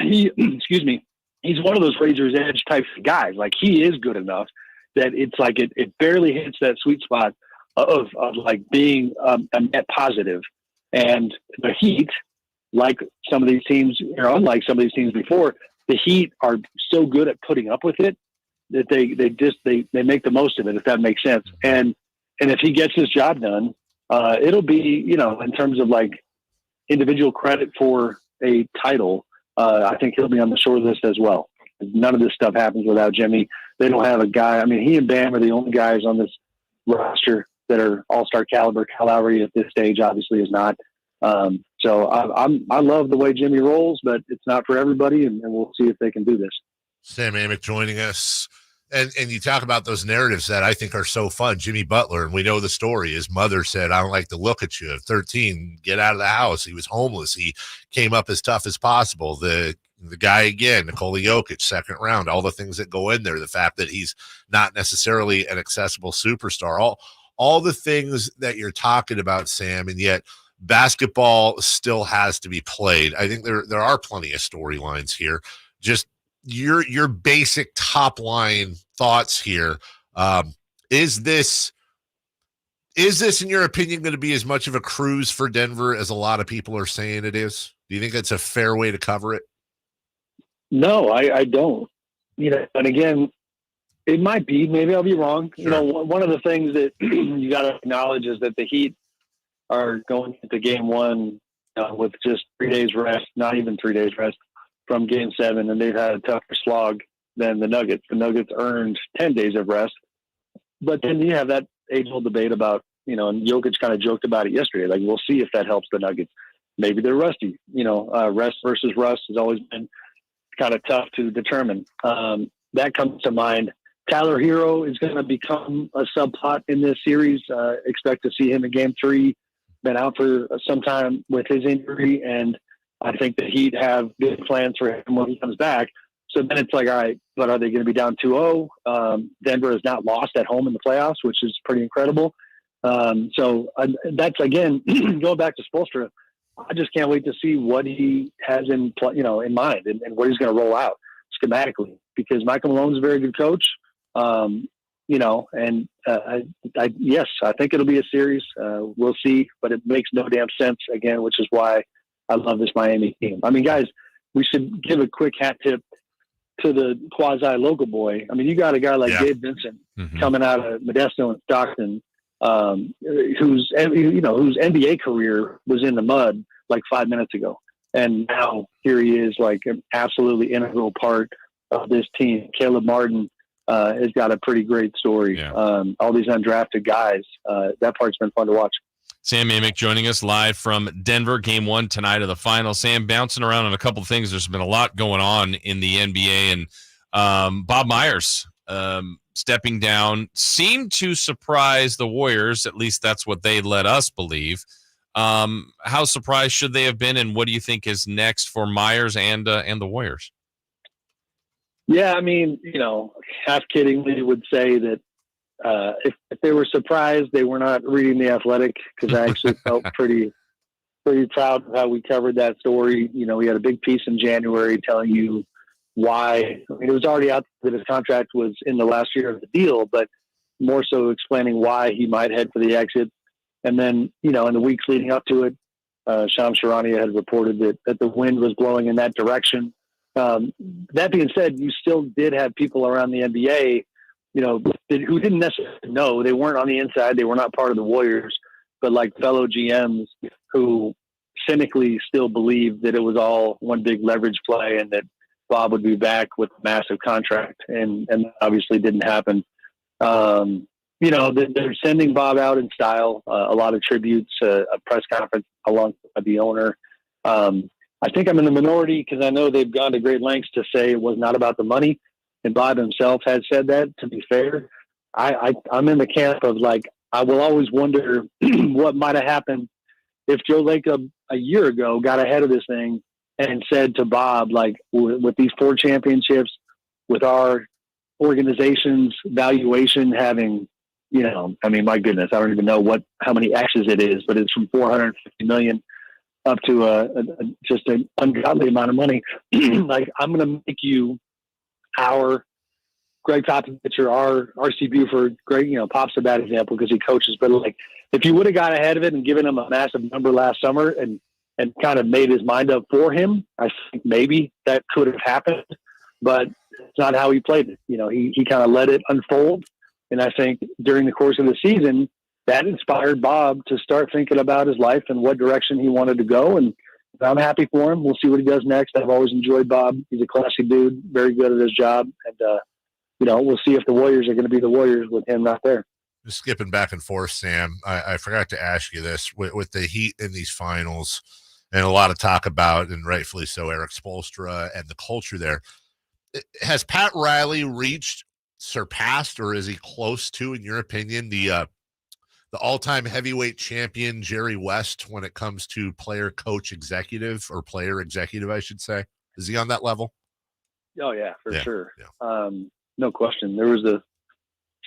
he excuse me, he's one of those razor's edge types of guys. Like, he is good enough that it's like it barely hits that sweet spot of like being a net positive. And the Heat, like some of these teams, or unlike some of these teams before, the Heat are so good at putting up with it that they make the most of it, if that makes sense. And if he gets his job done, it'll be, you know, in terms of like individual credit for a title, I think he'll be on the short list as well. None of this stuff happens without Jimmy. They don't have a guy. I mean, he and Bam are the only guys on this roster that are all-star caliber. Kyle Lowry at this stage obviously is not. So I love the way Jimmy rolls, but it's not for everybody, and we'll see if they can do this. Sam Amick joining us. And you talk about those narratives that I think are so fun. Jimmy Butler, and we know the story. His mother said, "I don't like the look at you. At 13, get out of the house." He was homeless. He came up as tough as possible. The guy again, Nikola Jokic, second round, all the things that go in there. The fact that he's not necessarily an accessible superstar. All the things that you're talking about, Sam, and yet basketball still has to be played. I think there are plenty of storylines here. Just your basic top line thoughts here. Is this in your opinion going to be as much of a cruise for Denver as a lot of people are saying it is? Do you think that's a fair way to cover it? No, I don't. You know, and again, it might be. Maybe I'll be wrong. Sure. You know, one of the things that you got to acknowledge is that the Heat are going into Game 1 with just 3 days rest, not even 3 days rest from Game 7, and they've had a tougher slog than the Nuggets. The Nuggets earned 10 days of rest, but then you have that age-old debate about, you know, and Jokic kind of joked about it yesterday. Like, we'll see if that helps the Nuggets. Maybe they're rusty. You know, rest versus rust has always been kind of tough to determine. That comes to mind. Tyler Hero is going to become a subplot in this series. Expect to see him in Game 3. Been out for some time with his injury, and I think the Heat have good plans for him when he comes back. So then it's like, all right, but are they going to be down 2-0? Denver has not lost at home in the playoffs, which is pretty incredible. So that's, again, going back to Spoelstra, I just can't wait to see what he has in mind and what he's going to roll out schematically, because Michael Malone's a very good coach. You know, and yes, I think it'll be a series. We'll see, but it makes no damn sense again, which is why I love this Miami team. I mean, guys, we should give a quick hat tip to the quasi local boy. I mean, you got a guy like Gabe Vincent coming out of Modesto and Stockton, whose NBA career was in the mud like 5 minutes ago, and now here he is, like an absolutely integral part of this team. Caleb Martin has got a pretty great story. Yeah. All these undrafted guys, that part's been fun to watch. Sam Amick joining us live from Denver, Game 1 tonight of the final. Sam, bouncing around on a couple of things. There's been a lot going on in the NBA, and Bob Myers stepping down seemed to surprise the Warriors. At least that's what they let us believe. How surprised should they have been, and what do you think is next for Myers and the Warriors? Yeah, I mean, you know, half kiddingly would say that if they were surprised, they were not reading The Athletic, because I actually felt pretty proud of how we covered that story. You know, we had a big piece in January telling you why. I mean, it was already out that his contract was in the last year of the deal, but more so explaining why he might head for the exit. And then, you know, in the weeks leading up to it, Shams Charania had reported that the wind was blowing in that direction. That being said, you still did have people around the NBA, you know, who didn't necessarily know. They weren't on the inside. They were not part of the Warriors, but like fellow GMs who cynically still believed that it was all one big leverage play and that Bob would be back with a massive contract. And obviously didn't happen. You know, they're sending Bob out in style, a lot of tributes, a press conference alongside the owner. I think I'm in the minority because I know they've gone to great lengths to say it was not about the money. And Bob himself had said that, to be fair. I'm in the camp of, like, I will always wonder what might have happened if Joe Lacob a year ago got ahead of this thing and said to Bob, like, with these 4 championships, with our organization's valuation having, I mean, my goodness, I don't even know how many X's it is, but it's from $450 million up to just an ungodly amount of money. Like, I'm going to make you our Greg Popovich or our R.C. Buford. Greg, Pop's a bad example because he coaches, but like, if you would have got ahead of it and given him a massive number last summer and kind of made his mind up for him, I think maybe that could have happened, but it's not how he played it. He kind of let it unfold. And I think during the course of the season, that inspired Bob to start thinking about his life and what direction he wanted to go. And I'm happy for him. We'll see what he does next. I've always enjoyed Bob. He's a classy dude, very good at his job. And, we'll see if the Warriors are going to be the Warriors with him not there. Just skipping back and forth, Sam, I forgot to ask you this. With the Heat in these finals and a lot of talk about, and rightfully so, Eric Spoelstra and the culture there, has Pat Riley surpassed, or is he close to, in your opinion, the all-time heavyweight champion Jerry West when it comes to player coach executive, or player executive, I should say? Is he on that level? Oh yeah, for sure. Yeah. No question. There was a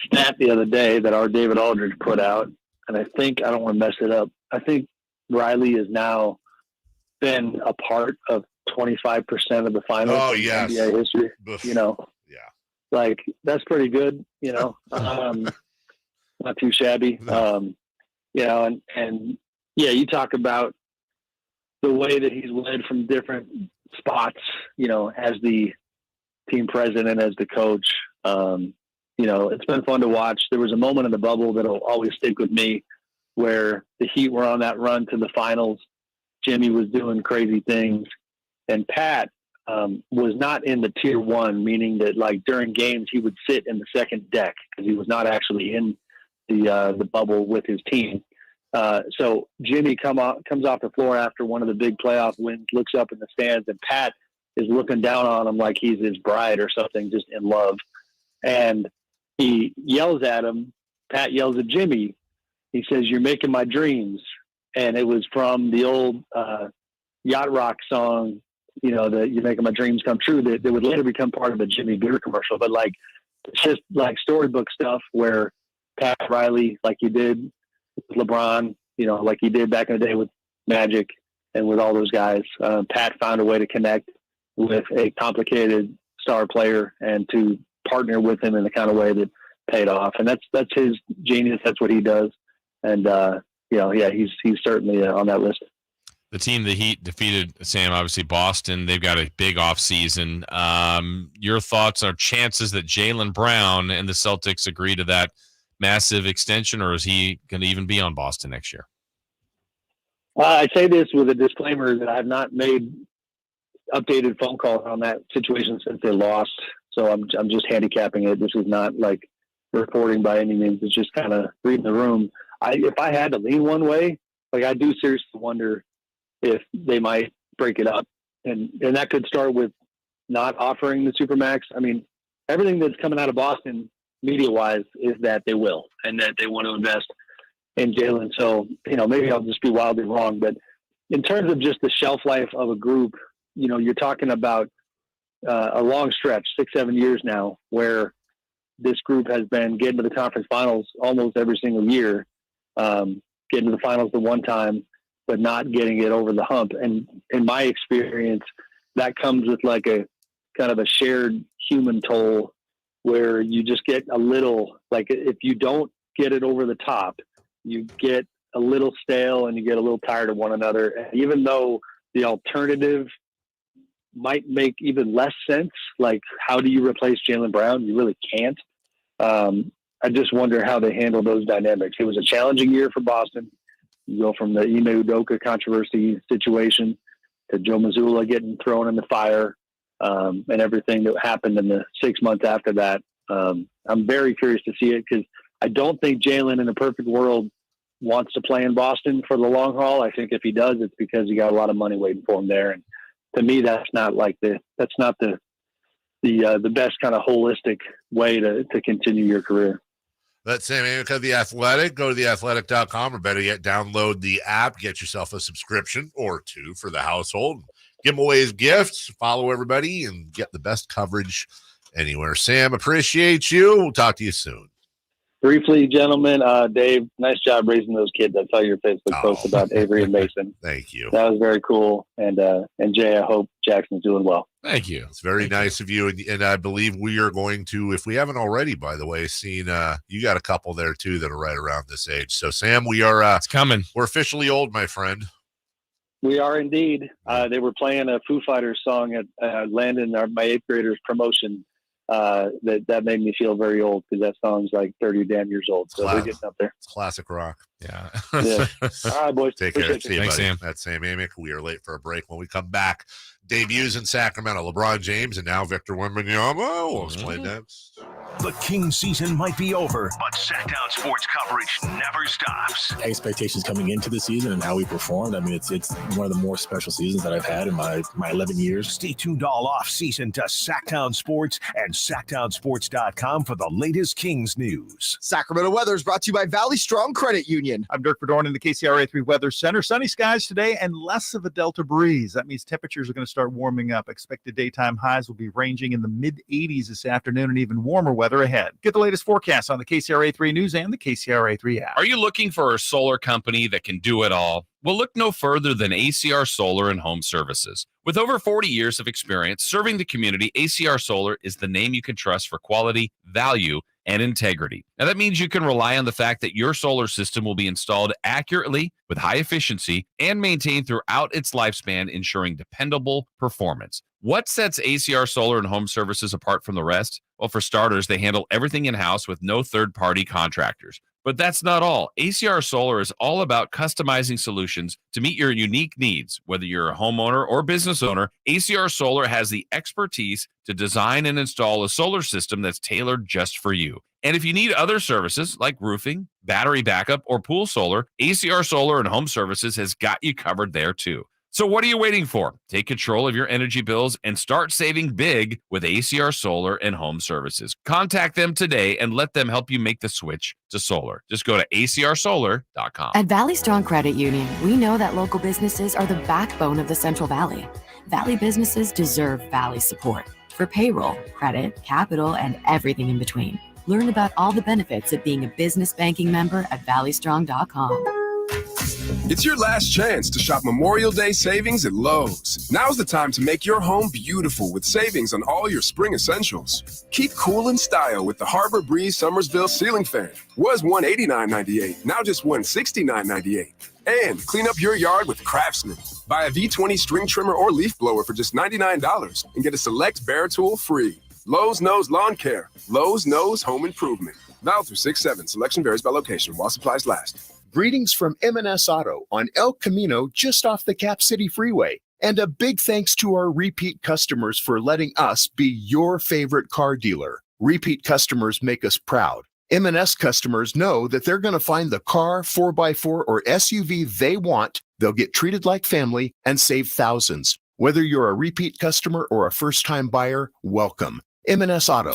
stat the other day that our David Aldridge put out, and I don't want to mess it up. I think Riley has now been a part of 25% of the finals in NBA history. Like, that's pretty good, not too shabby. And you talk about the way that he's led from different spots, as the team president, as the coach. It's been fun to watch. There was a moment in the bubble that'll always stick with me where the Heat were on that run to the finals. Jimmy was doing crazy things, and Pat was not in the tier one, meaning that like during games he would sit in the second deck because he was not actually in the bubble with his team. So Jimmy comes off the floor after one of the big playoff wins, looks up in the stands, and Pat is looking down on him like he's his bride or something, just in love. And he yells at him. Pat yells at Jimmy. He says, "You're making my dreams." And it was from the old yacht rock song, that "You're making my dreams come true," that would later become part of the Jimmy beer commercial. But like, it's just like storybook stuff where Pat Riley, like he did with LeBron, like he did back in the day with Magic and with all those guys, Pat found a way to connect with a complicated star player and to partner with him in the kind of way that paid off. And that's his genius. That's what he does. And, he's certainly on that list. The team, the Heat, defeated, Sam, obviously Boston. They've got a big offseason. Your thoughts are chances that Jaylen Brown and the Celtics agree to that massive extension, or is he going to even be on Boston next year? I say this with a disclaimer that I have not made updated phone calls on that situation since they lost. So I'm just handicapping it. This is not like reporting by any means. It's just kind of reading the room. If I had to lean one way, like I do seriously wonder if they might break it up. And that could start with not offering the Supermax. I mean, everything that's coming out of Boston media-wise is that they will, and that they want to invest in Jaylen. So, maybe I'll just be wildly wrong. But in terms of just the shelf life of a group, you're talking about a long stretch, 6-7 years now, where this group has been getting to the conference finals almost every single year, getting to the finals the one time, but not getting it over the hump. And in my experience, that comes with like a kind of a shared human toll where you just get a little, like if you don't get it over the top, you get a little stale and you get a little tired of one another. And even though the alternative might make even less sense, like how do you replace Jaylen Brown? You really can't. I just wonder how they handle those dynamics. It was a challenging year for Boston. You go from the Ime Udoka controversy situation to Joe Mazzulla getting thrown in the fire, and everything that happened in the 6 months after that. I'm very curious to see it because I don't think Jaylen in a perfect world wants to play in Boston for the long haul. I think if he does, it's because he got a lot of money waiting for him there. And to me, that's not the best kind of holistic way to continue your career. That's Sam Amick of The Athletic. Go to theathletic.com, or better yet, download the app. Get yourself a subscription or two for the household. Give them away as gifts. Follow everybody and get the best coverage anywhere. Sam, appreciate you. We'll talk to you soon. Briefly, gentlemen, Dave, nice job raising those kids. I saw your Facebook post about Avery and Mason. Thank you. That was very cool. And Jay, I hope Jackson's doing well. Thank you. It's very nice of you. And I believe we are going to, if we haven't already, by the way, seen you got a couple there too that are right around this age. So Sam, we are it's coming. We're officially old, my friend. We are indeed. They were playing a Foo Fighters song at Landon, my 8th graders promotion. That made me feel very old because that song's like 30 damn years old. So we're getting up there. It's classic rock. Yeah. All right, boys. Take care. Appreciate See you, Thanks, buddy. Sam. That's Sam Amick. We are late for a break. When we come back, debuts in Sacramento. LeBron James and now Victor Wembanyama. We'll explain that. The King season might be over, but Sactown sports coverage never stops. Expectations coming into the season and how we performed. I mean, it's one of the more special seasons that I've had in my 11 years. Stay tuned all off season to Sactown Sports and SactownSports.com for the latest Kings news. Sacramento weather is brought to you by Valley Strong Credit Union. I'm Dirk Verdorn in the KCRA3 Weather Center. Sunny skies today and less of a delta breeze. That means temperatures are going to start warming up. Expected daytime highs will be ranging in the mid-80s this afternoon and even warmer weather ahead. Get the latest forecast on the KCRA3 News and the KCRA3 app. Are you looking for a solar company that can do it all? Well, look no further than ACR Solar and Home Services. With over 40 years of experience serving the community, ACR Solar is the name you can trust for quality, value, and integrity. Now, that means you can rely on the fact that your solar system will be installed accurately with high efficiency and maintained throughout its lifespan, ensuring dependable performance. What sets ACR Solar and Home Services apart from the rest? Well, for starters, they handle everything in-house with no third-party contractors. But that's not all. ACR Solar is all about customizing solutions to meet your unique needs. Whether you're a homeowner or business owner, ACR Solar has the expertise to design and install a solar system that's tailored just for you. And if you need other services like roofing, battery backup, or pool solar, ACR Solar and Home Services has got you covered there too. So what are you waiting for? Take control of your energy bills and start saving big with ACR Solar and Home Services. Contact them today and let them help you make the switch to solar. Just go to acrsolar.com. At Valley Strong Credit Union, we know that local businesses are the backbone of the Central Valley. Valley businesses deserve Valley support for payroll, credit, capital, and everything in between. Learn about all the benefits of being a business banking member at valleystrong.com. It's your last chance to shop Memorial Day savings at Lowe's. Now's the time to make your home beautiful with savings on all your spring essentials. Keep cool in style with the Harbor Breeze Summersville ceiling fan. Was $189.98, now just $169.98. And clean up your yard with Craftsman. Buy a V20 string trimmer or leaf blower for just $99 and get a select Bear tool free. Lowe's knows lawn care. Lowe's knows home improvement. Valid through 6/7. Selection varies by location while supplies last. Greetings from M&S Auto on El Camino just off the Cap City Freeway. And a big thanks to our repeat customers for letting us be your favorite car dealer. Repeat customers make us proud. M&S customers know that they're going to find the car, 4x4, or SUV they want. They'll get treated like family and save thousands. Whether you're a repeat customer or a first-time buyer, welcome. M&S Auto,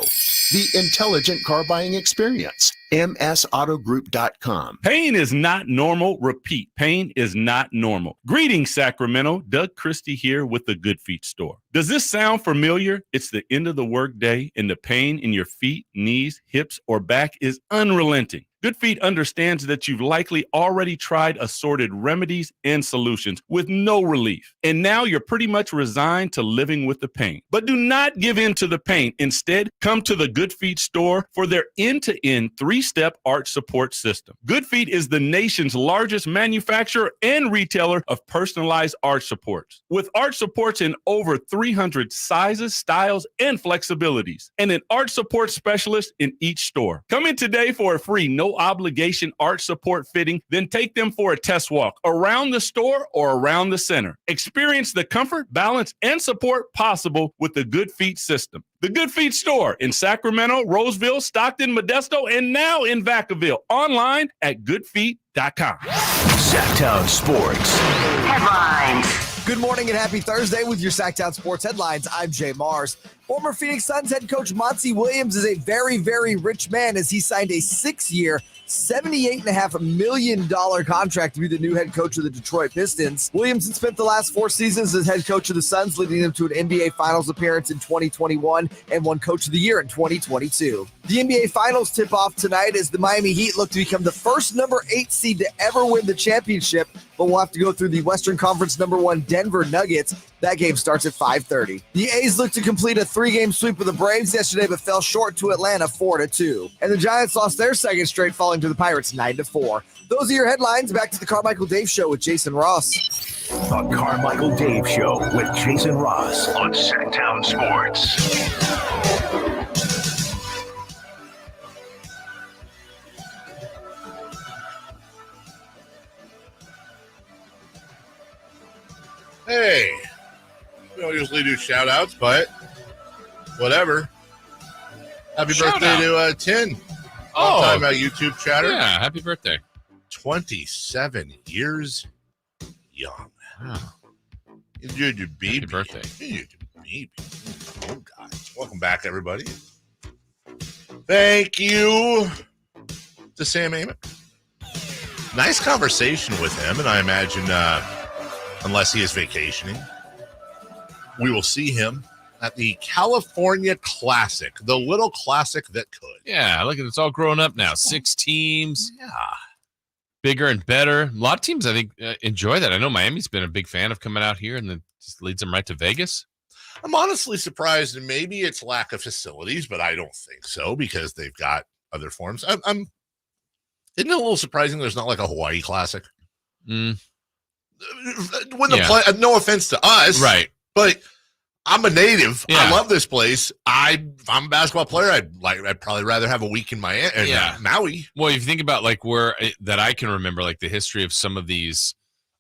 the intelligent car buying experience. MSAutogroup.com. Pain is not normal. Repeat, pain is not normal. Greetings, Sacramento. Doug Christie here with the Good Feet Store. Does this sound familiar? It's the end of the workday and the pain in your feet, knees, hips, or back is unrelenting. Good Feet understands that you've likely already tried assorted remedies and solutions with no relief. And now you're pretty much resigned to living with the pain. But do not give in to the pain. Instead, come to the Good Feet Store for their end-to-end 3-step arch support system. Good Feet is the nation's largest manufacturer and retailer of personalized arch supports. With arch supports in over 300 sizes, styles, and flexibilities. And an arch support specialist in each store. Come in today for a free no-obligation arch support fitting, then take them for a test walk around the store or around the center. Experience the comfort, balance, and support possible with the Good Feet system. The Good Feet Store in Sacramento, Roseville, Stockton, Modesto, and now in Vacaville. Online at goodfeet.com. Sactown Sports Headlines. Good morning and happy Thursday with your Sactown Sports headlines. I'm Jay Mars. Former Phoenix Suns head coach Monty Williams is a very, very rich man as he signed a 6-year, $78.5 million contract to be the new head coach of the Detroit Pistons. Williams spent the last 4 seasons as head coach of the Suns, leading them to an NBA Finals appearance in 2021 and won Coach of the Year in 2022. The NBA Finals tip off tonight as the Miami Heat look to become the first number 8 seed to ever win the championship, but we'll have to go through the Western Conference number 1 Denver Nuggets. That game starts at 5:30. The A's look to complete a 3-game sweep of the Braves yesterday, but fell short to Atlanta 4-2. And the Giants lost their second straight, falling to the Pirates 9-4. Those are your headlines. Back to the Carmichael Dave Show with Jason Ross. The Carmichael Dave Show with Jason Ross on Sactown Sports. Hey, we don't usually do shout outs, but whatever. Happy birthday to Tin. Long time YouTube chatter. Yeah, happy birthday. 27 years young. Wow. Enjoyed your baby. Happy birthday. Enjoyed your baby. Oh, guys. Welcome back, everybody. Thank you to Sam Amick. Nice conversation with him, and I imagine, unless he is vacationing, we will see him at the California Classic, the little classic that could. Yeah, look at it's all grown up now. 6 teams. Yeah. Bigger and better. A lot of teams, I think, enjoy that. I know Miami's been a big fan of coming out here and then just leads them right to Vegas. I'm honestly surprised, and maybe it's lack of facilities, but I don't think so because they've got other forms. Isn't it a little surprising there's not like a Hawaii Classic? Mm. When the play, no offense to us, right? But I'm a native. Yeah. I love this place. If I'm a basketball player, I'd probably rather have a week in Maui. Well, if you think about like where that I can remember, like the history of some of these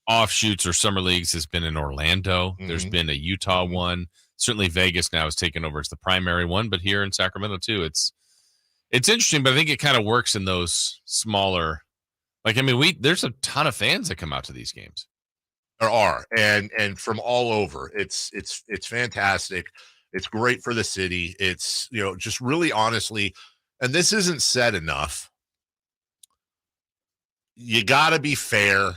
offshoots or summer leagues has been in Orlando. Mm-hmm. There's been a Utah one. Certainly Vegas now has taken over as the primary one, but here in Sacramento too, it's interesting. But I think it kind of works in those smaller. Like I mean, there's a ton of fans that come out to these games. There are, and from all over. It's fantastic. It's great for the city. It's, just really honestly, and this isn't said enough. You got to be fair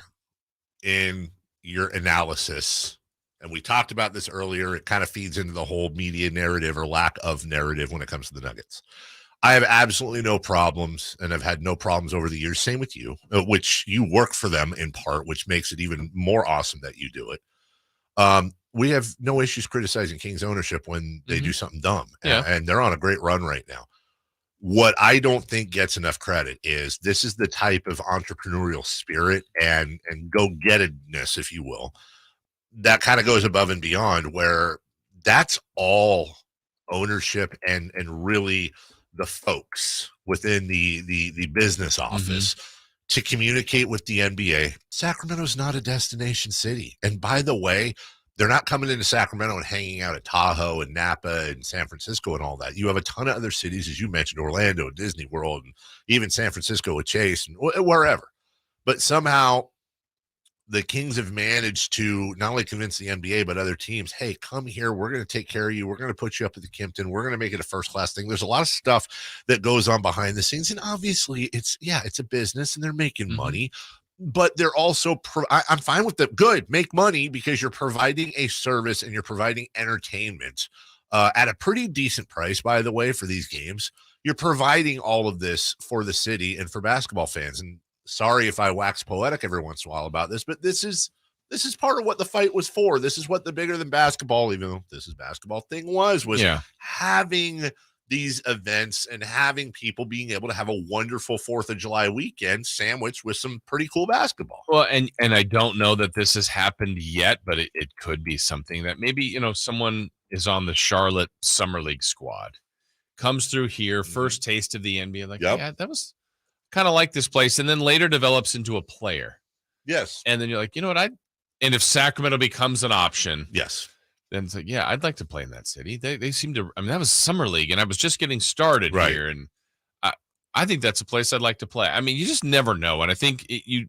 in your analysis. And we talked about this earlier. It kind of feeds into the whole media narrative or lack of narrative when it comes to the Nuggets. I have absolutely no problems, and I've had no problems over the years. Same with you, which you work for them in part, which makes it even more awesome that you do it. We have no issues criticizing Kings ownership when they do something dumb, and they're on a great run right now. What I don't think gets enough credit is this is the type of entrepreneurial spirit and go-gettedness, if you will, that kind of goes above and beyond, where that's all ownership and really the folks within the business office to communicate with the NBA. Sacramento's not a destination city. And by the way, they're not coming into Sacramento and hanging out at Tahoe and Napa and San Francisco and all that. You have a ton of other cities, as you mentioned, Orlando and Disney World, and even San Francisco with Chase and wherever. But somehow the Kings have managed to not only convince the NBA, but other teams, hey, come here. We're going to take care of you. We're going to put you up at the Kimpton. We're going to make it a first-class thing. There's a lot of stuff that goes on behind the scenes. And obviously, it's a business, and they're making money. But they're also I'm fine with the good. Make money because you're providing a service and you're providing entertainment at a pretty decent price, by the way, for these games. You're providing all of this for the city and for basketball fans. And sorry if I wax poetic every once in a while about this, but this is part of what the fight was for. This is what the bigger than basketball, even though this is basketball thing was having these events and having people being able to have a wonderful 4th of July weekend sandwiched with some pretty cool basketball. Well, and I don't know that this has happened yet, but it could be something that maybe, someone is on the Charlotte Summer League squad, comes through here, first taste of the NBA, like, yeah, that was kind of like this place, and then later develops into a player. Yes. And then you're like, you know what? and if Sacramento becomes an option, yes, then it's like, yeah, I'd like to play in that city. They seem to, that was Summer League, and I was just getting started here, and I think that's a place I'd like to play. I mean, you just never know, and I think you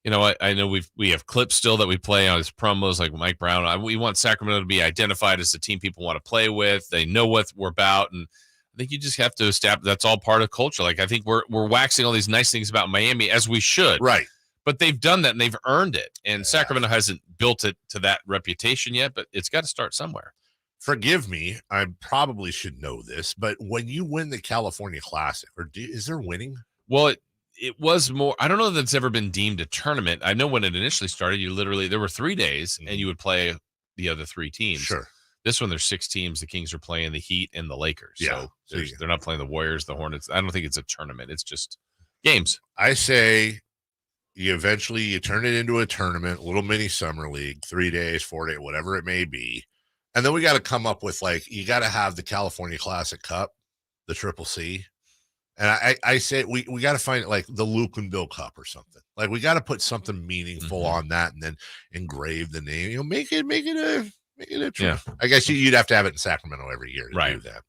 You know, I know we have clips still that we play on his promos, like Mike Brown. We want Sacramento to be identified as the team people want to play with. They know what we're about, and I think you just have to establish that's all part of culture. Like I think we're waxing all these nice things about Miami as we should, right? But they've done that and they've earned it, and Sacramento hasn't built it to that reputation yet. But it's got to start somewhere. Forgive me, I probably should know this, but when you win the California Classic, is there winning? Well, it was more. I don't know that it's ever been deemed a tournament. I know when it initially started, there were 3 days, and you would play the other 3 teams. Sure. This one, there's 6 teams. The Kings are playing the Heat and the Lakers. Yeah. So they're not playing the Warriors, the Hornets. I don't think it's a tournament. It's just games. I say you turn it into a tournament, a little mini summer league, 3 days, 4 days, whatever it may be. And then we got to come up with, you got to have the California Classic Cup, the Triple C. And I say we got to find the Luke and Bill Cup or something. We got to put something meaningful on that and then engrave the name. Make it a true. Yeah. I guess you'd have to have it in Sacramento every year to do that.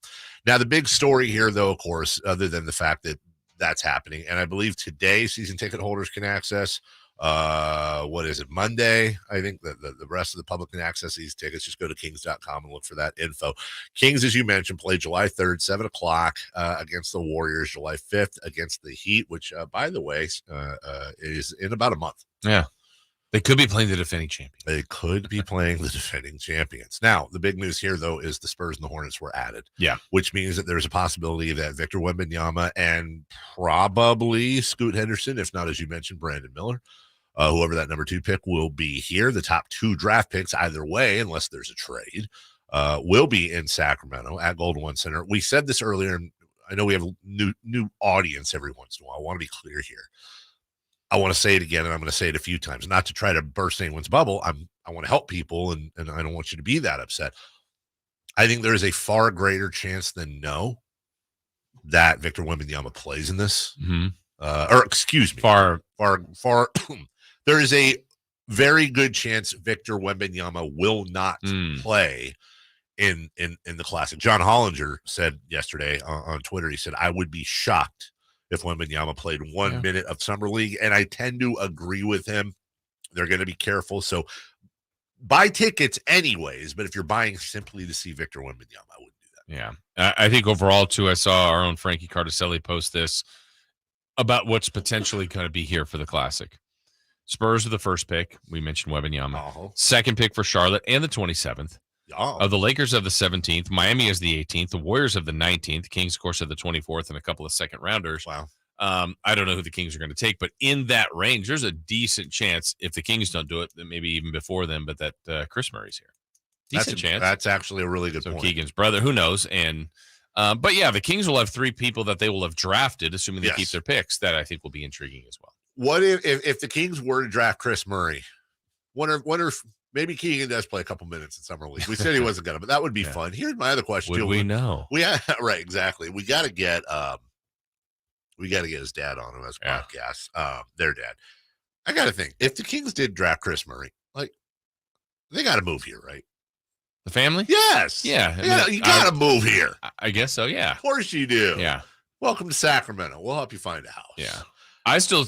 Now, the big story here, though, of course, other than the fact that that's happening, and I believe today season ticket holders can access what is it, Monday? I think the rest of the public can access these tickets. Just go to kings.com and look for that info. Kings, as you mentioned, play July 3rd, 7 o'clock against the Warriors, July 5th against the Heat, which, by the way, is in about a month. Yeah. They could be playing the defending champions. They could be playing the defending champions. Now, the big news here, though, is the Spurs and the Hornets were added. Yeah. Which means that there's a possibility that Victor Wembanyama and probably Scoot Henderson, if not, as you mentioned, Brandon Miller, whoever that number 2 pick will be here. The top 2 draft picks, either way, unless there's a trade, will be in Sacramento at Golden One Center. We said this earlier, and I know we have a new audience every once in a while. I want to be clear here. I want to say it again, and I'm going to say it a few times, not to try to burst anyone's bubble. I want to help people, and I don't want you to be that upset. I think there is a far greater chance than no that Victor Wembanyama plays in this. Mm-hmm. Or excuse me, far. There is a very good chance Victor Wembanyama will not play in the Classic. John Hollinger said yesterday on Twitter, he said, I would be shocked if Wembanyama played 1 minute of Summer League, and I tend to agree with him. They're going to be careful. So buy tickets anyways, but if you're buying simply to see Victor Wembanyama, I wouldn't do that. Yeah. I think overall, too, I saw our own Frankie Cardicelli post this about what's potentially going to be here for the Classic. Spurs are the first pick. We mentioned Wembanyama. Second pick for Charlotte and the 27th. The Lakers have the 17th. Miami is the 18th. The Warriors have the 19th. Kings, of course, have the 24th and a couple of second rounders. Wow. I don't know who the Kings are going to take, but in that range, there's a decent chance if the Kings don't do it, that maybe even before them, but that Chris Murray's here. Decent chance. That's actually a really good point. Keegan's brother, who knows? And but yeah, the Kings will have 3 people that they will have drafted, assuming they keep their picks. That I think will be intriguing as well. What if the Kings were to draft Chris Murray? Wonder if maybe Keegan does play a couple minutes in Summer League. We said he wasn't gonna, but that would be fun. Here's my other question. Would we know? Right, exactly. We got to get his dad on him as a podcast. Their dad. I got to think, if the Kings did draft Chris Murray, they got to move here, right? The family? Yes. Yeah. You got to move here. I guess so. Yeah. Of course you do. Yeah. Welcome to Sacramento. We'll help you find a house. Yeah. I still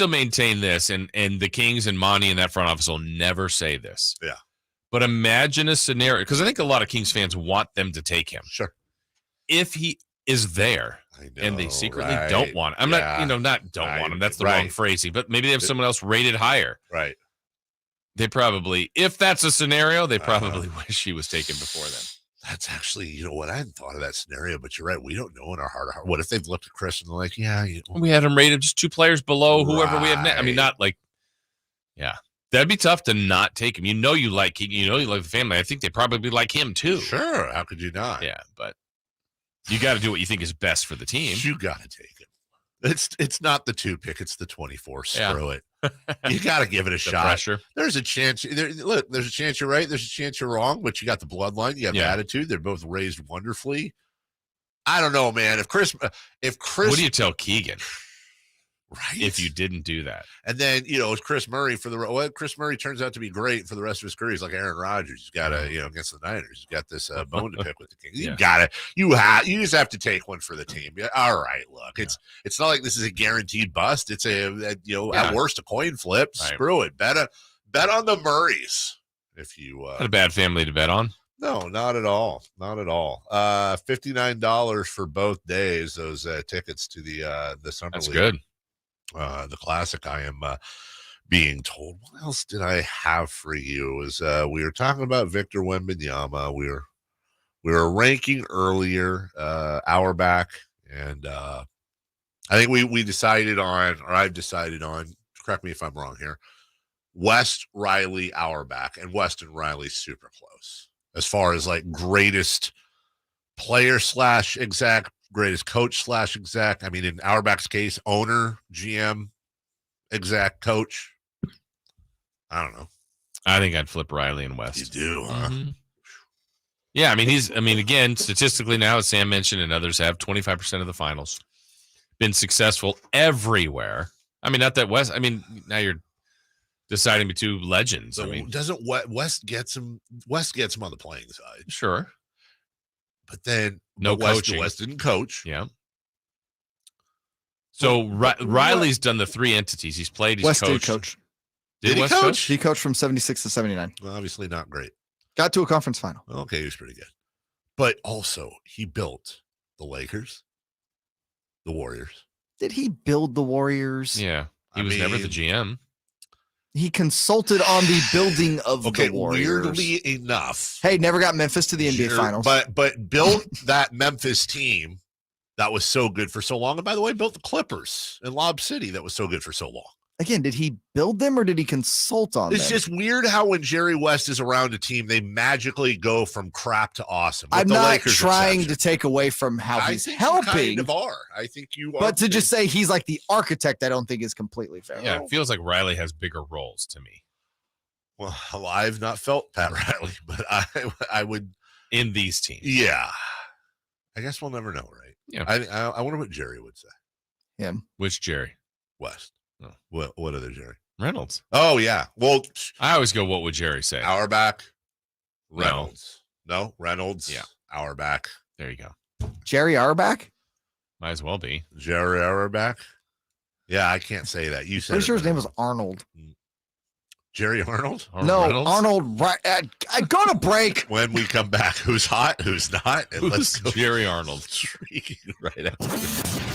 maintain this, and the Kings and Monty in that front office will never say this. Yeah. But imagine a scenario, because I think a lot of Kings fans want them to take him. Sure. If he is there and they secretly don't want him. I'm not want him. That's the wrong phrasing, but maybe they have someone else rated higher. Right. They probably, if that's a scenario, they probably wish he was taken before them. That's actually, you know what? I hadn't thought of that scenario, but you're right. We don't know in our heart of heart. What if they've looked at Chris and they're like, we had him rated just 2 players below whoever we have next. I mean, that'd be tough to not take him. You like the family. I think they probably like him too. Sure. How could you not? Yeah, but you got to do what you think is best for the team. You got to take him. It's not the 2 pick. It's the 24. Screw it. You got to give it a shot. Pressure. There's a chance. Look, there's a chance you're right. There's a chance you're wrong, but you got the bloodline. You have the attitude. They're both raised wonderfully. I don't know, man. If Chris, what do you tell Keegan? Right. if you didn't do that. And then, Chris Murray Chris Murray turns out to be great for the rest of his career. He's like Aaron Rodgers. He's got against the Niners. He's got this bone to pick with the Kings. You just have to take one for the team. Yeah, all right, look, it's not like this is a guaranteed bust. It's at worst a coin flip. Right. Screw it. Bet on the Murrays if you not a bad family to bet on. No, not at all. Not at all. $59 for both days. Those tickets to the summer That's league. Good. The classic, I am being told. What else did I have for you? We were talking about Victor Wembanyama. We were ranking earlier, hour back, and I think we decided on, or I've decided on. Correct me if I'm wrong here. West, Riley, Auerbach, and West and Riley super close as far as like greatest player / exec. Greatest coach / exec. I mean, in Auerbach's case, owner, GM, exec, coach. I don't know. I think I'd flip Riley and West. You do, huh? Mm-hmm. Yeah, again, statistically now, as Sam mentioned and others have, 25% of the finals. Been successful everywhere. Not that West, now you're deciding between legends. So doesn't West gets him on the playing side? Sure. But then coaching. West didn't coach. Yeah. So Riley's done the three entities. He's played. He's West coached. did coach. Did he West coach? He coached from 76 to 79. Well, obviously not great. Got to a conference final. Okay, he was pretty good. But also, he built the Lakers, the Warriors. Did he build the Warriors? Yeah. He was never the GM. He consulted on the building of the Warriors. Weirdly enough. Hey, never got Memphis to the NBA Finals. But built that Memphis team that was so good for so long. And by the way, built the Clippers in Lob City that was so good for so long. Again, did he build them or did he consult on them? It's just weird how when Jerry West is around a team, they magically go from crap to awesome. I'm not trying to take away from how he's helping. You kind of are. I think you are. But to just say he's like the architect, I don't think is completely fair. Yeah, it feels like Riley has bigger roles to me. Well, I've not felt Pat Riley, but I would in these teams. Yeah, I guess we'll never know, right? Yeah, I wonder what Jerry would say. Him? Which Jerry? West. Oh. What other Jerry? Reynolds. Oh yeah. Well, I always go, what would Jerry say? Auerbach. Reynolds. No, Reynolds. Yeah. Auerbach. There you go. Jerry Auerbach? Might as well be. Jerry Auerbach. Yeah, I can't say that. You said. Pretty sure his name was Arnold. Jerry Arnold? No, Reynolds? Arnold. Right, I go to break. When we come back, who's hot, who's not? And let's go. Jerry Arnold. Right after.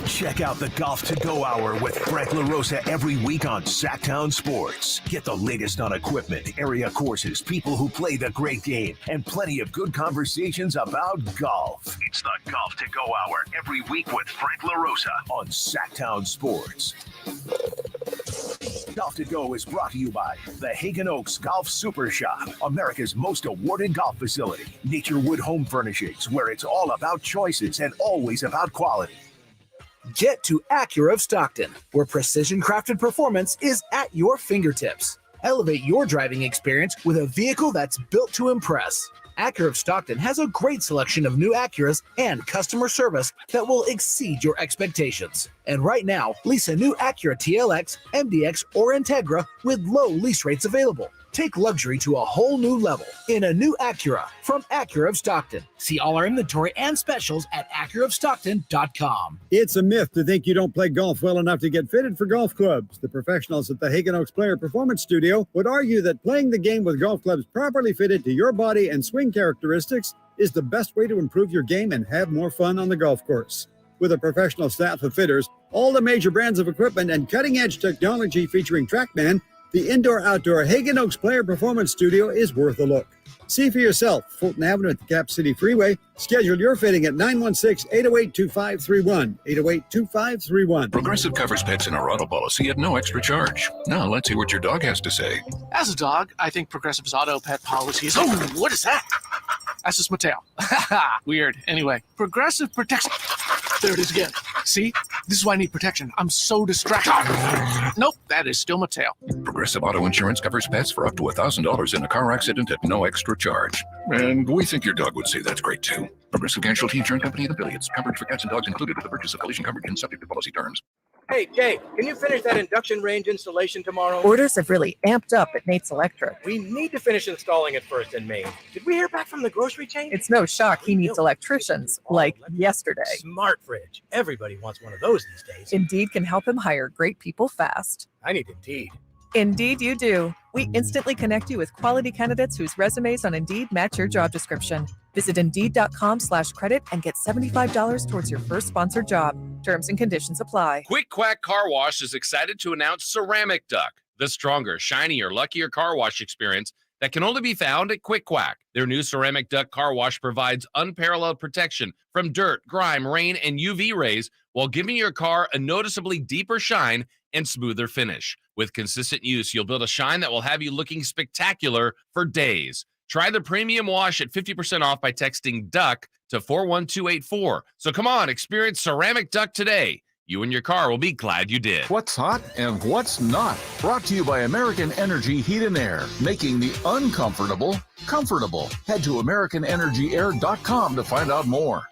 Check out the Golf to Go Hour with Frank LaRosa every week on Sactown Sports. Get the latest on equipment, area courses, people who play the great game, and plenty of good conversations about golf. It's the Golf to Go Hour every week with Frank LaRosa on Sactown Sports. Golf to Go is brought to you by the Hagen Oaks Golf Super Shop, America's most awarded golf facility. Nature Wood Home Furnishings, where it's all about choices and always about quality. Get to Acura of Stockton, where precision-crafted performance is at your fingertips. Elevate your driving experience with a vehicle that's built to impress. Acura of Stockton has a great selection of new Acuras and customer service that will exceed your expectations. And right now, lease a new Acura TLX, MDX, or Integra with low lease rates available. Take luxury to a whole new level in a new Acura from Acura of Stockton. See all our inventory and specials at AcuraofStockton.com. It's a myth to think you don't play golf well enough to get fitted for golf clubs. The professionals at the Hagen Oaks Player Performance Studio would argue that playing the game with golf clubs properly fitted to your body and swing characteristics is the best way to improve your game and have more fun on the golf course. With a professional staff of fitters, all the major brands of equipment, and cutting-edge technology featuring TrackMan, the indoor-outdoor Hagen Oaks Player Performance Studio is worth a look. See for yourself, Fulton Avenue at the Cap City Freeway. Schedule your fitting at 916-808-2531, 808-2531. Progressive covers pets in our auto policy at no extra charge. Now let's hear what your dog has to say. As a dog, I think Progressive's auto pet policy is... Oh, what is that? That's just my tail. Weird. Anyway, Progressive protects... There it is again. See? This is why I need protection. I'm so distracted. Nope, that is still my tail. Progressive Auto Insurance covers pets for up to $1,000 in a car accident at no extra charge. And we think your dog would say that's great, too. Progressive Casualty Insurance Company and affiliates. Coverage for cats and dogs included with the purchase of collision coverage and subject to policy terms. Hey, Jay, can you finish that induction range installation tomorrow? Orders have really amped up at Nate's Electric. We need to finish installing it first in Maine. Did we hear back from the grocery chain? It's no shock he needs electricians, like yesterday. Smart fridge. Everybody wants one of those these days. Indeed can help him hire great people fast. I need Indeed. Indeed you do. We instantly connect you with quality candidates whose resumes on Indeed match your job description. Visit Indeed.com/credit and get $75 towards your first sponsored job. Terms and conditions apply. Quick Quack Car Wash is excited to announce Ceramic Duck, the stronger, shinier, luckier car wash experience that can only be found at Quick Quack. Their new Ceramic Duck car wash provides unparalleled protection from dirt, grime, rain, and UV rays while giving your car a noticeably deeper shine and smoother finish. With consistent use, you'll build a shine that will have you looking spectacular for days. Try the premium wash at 50% off by texting DUCK to 41284. So come on, experience Ceramic Duck today. You and your car will be glad you did. What's hot and what's not? Brought to you by American Energy Heat and Air, making the uncomfortable comfortable. Head to AmericanEnergyAir.com to find out more.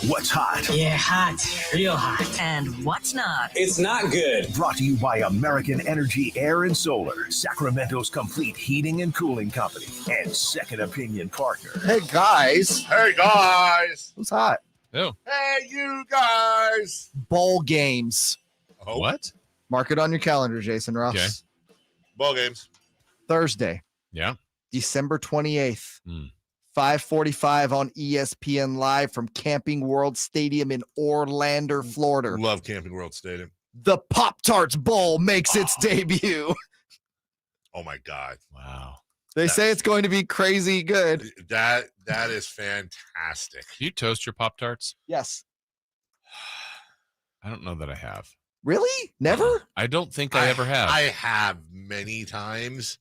What's hot? Yeah, hot. Real hot. And what's not? It's not good. Brought to you by American Energy Air and Solar, Sacramento's complete heating and cooling company, and second opinion partner. Hey, guys. Hey, guys. Who's hot? Oh. Hey, you guys. Bowl games. Oh. What? Mark it on your calendar, Jason Ross. Okay. Ball games. Thursday. Yeah. December 28th. 5:45 on ESPN Live from Camping World Stadium in Orlando, Florida. Love Camping World Stadium. The Pop-Tarts Bowl makes its debut. Oh, my God. Wow. They say it's going to be crazy good. That is fantastic. Do you toast your Pop-Tarts? Yes. I don't know that I have. Really? Never? I don't think I ever have. I have many times,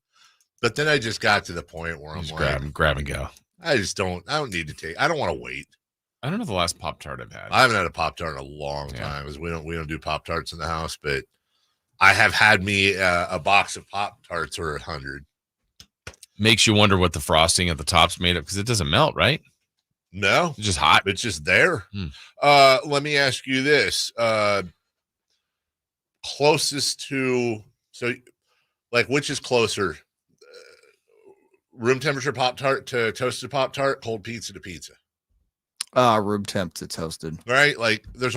but then I just got to the point where I'm like, grab and go. I don't need to take. I don't want to wait. I don't know the last Pop-Tart I've had. I haven't had a Pop-Tart in a long time because we don't do Pop-Tarts in the house, but I have had me a box of Pop-Tarts or 100. Makes you wonder what the frosting at the top's made of because it doesn't melt, right? No, it's just hot. It's just there. Let me ask you this: closest to which is closer? Room temperature Pop-Tart to toasted Pop-Tart, cold pizza to pizza. Room temp to toasted. Right? Like there's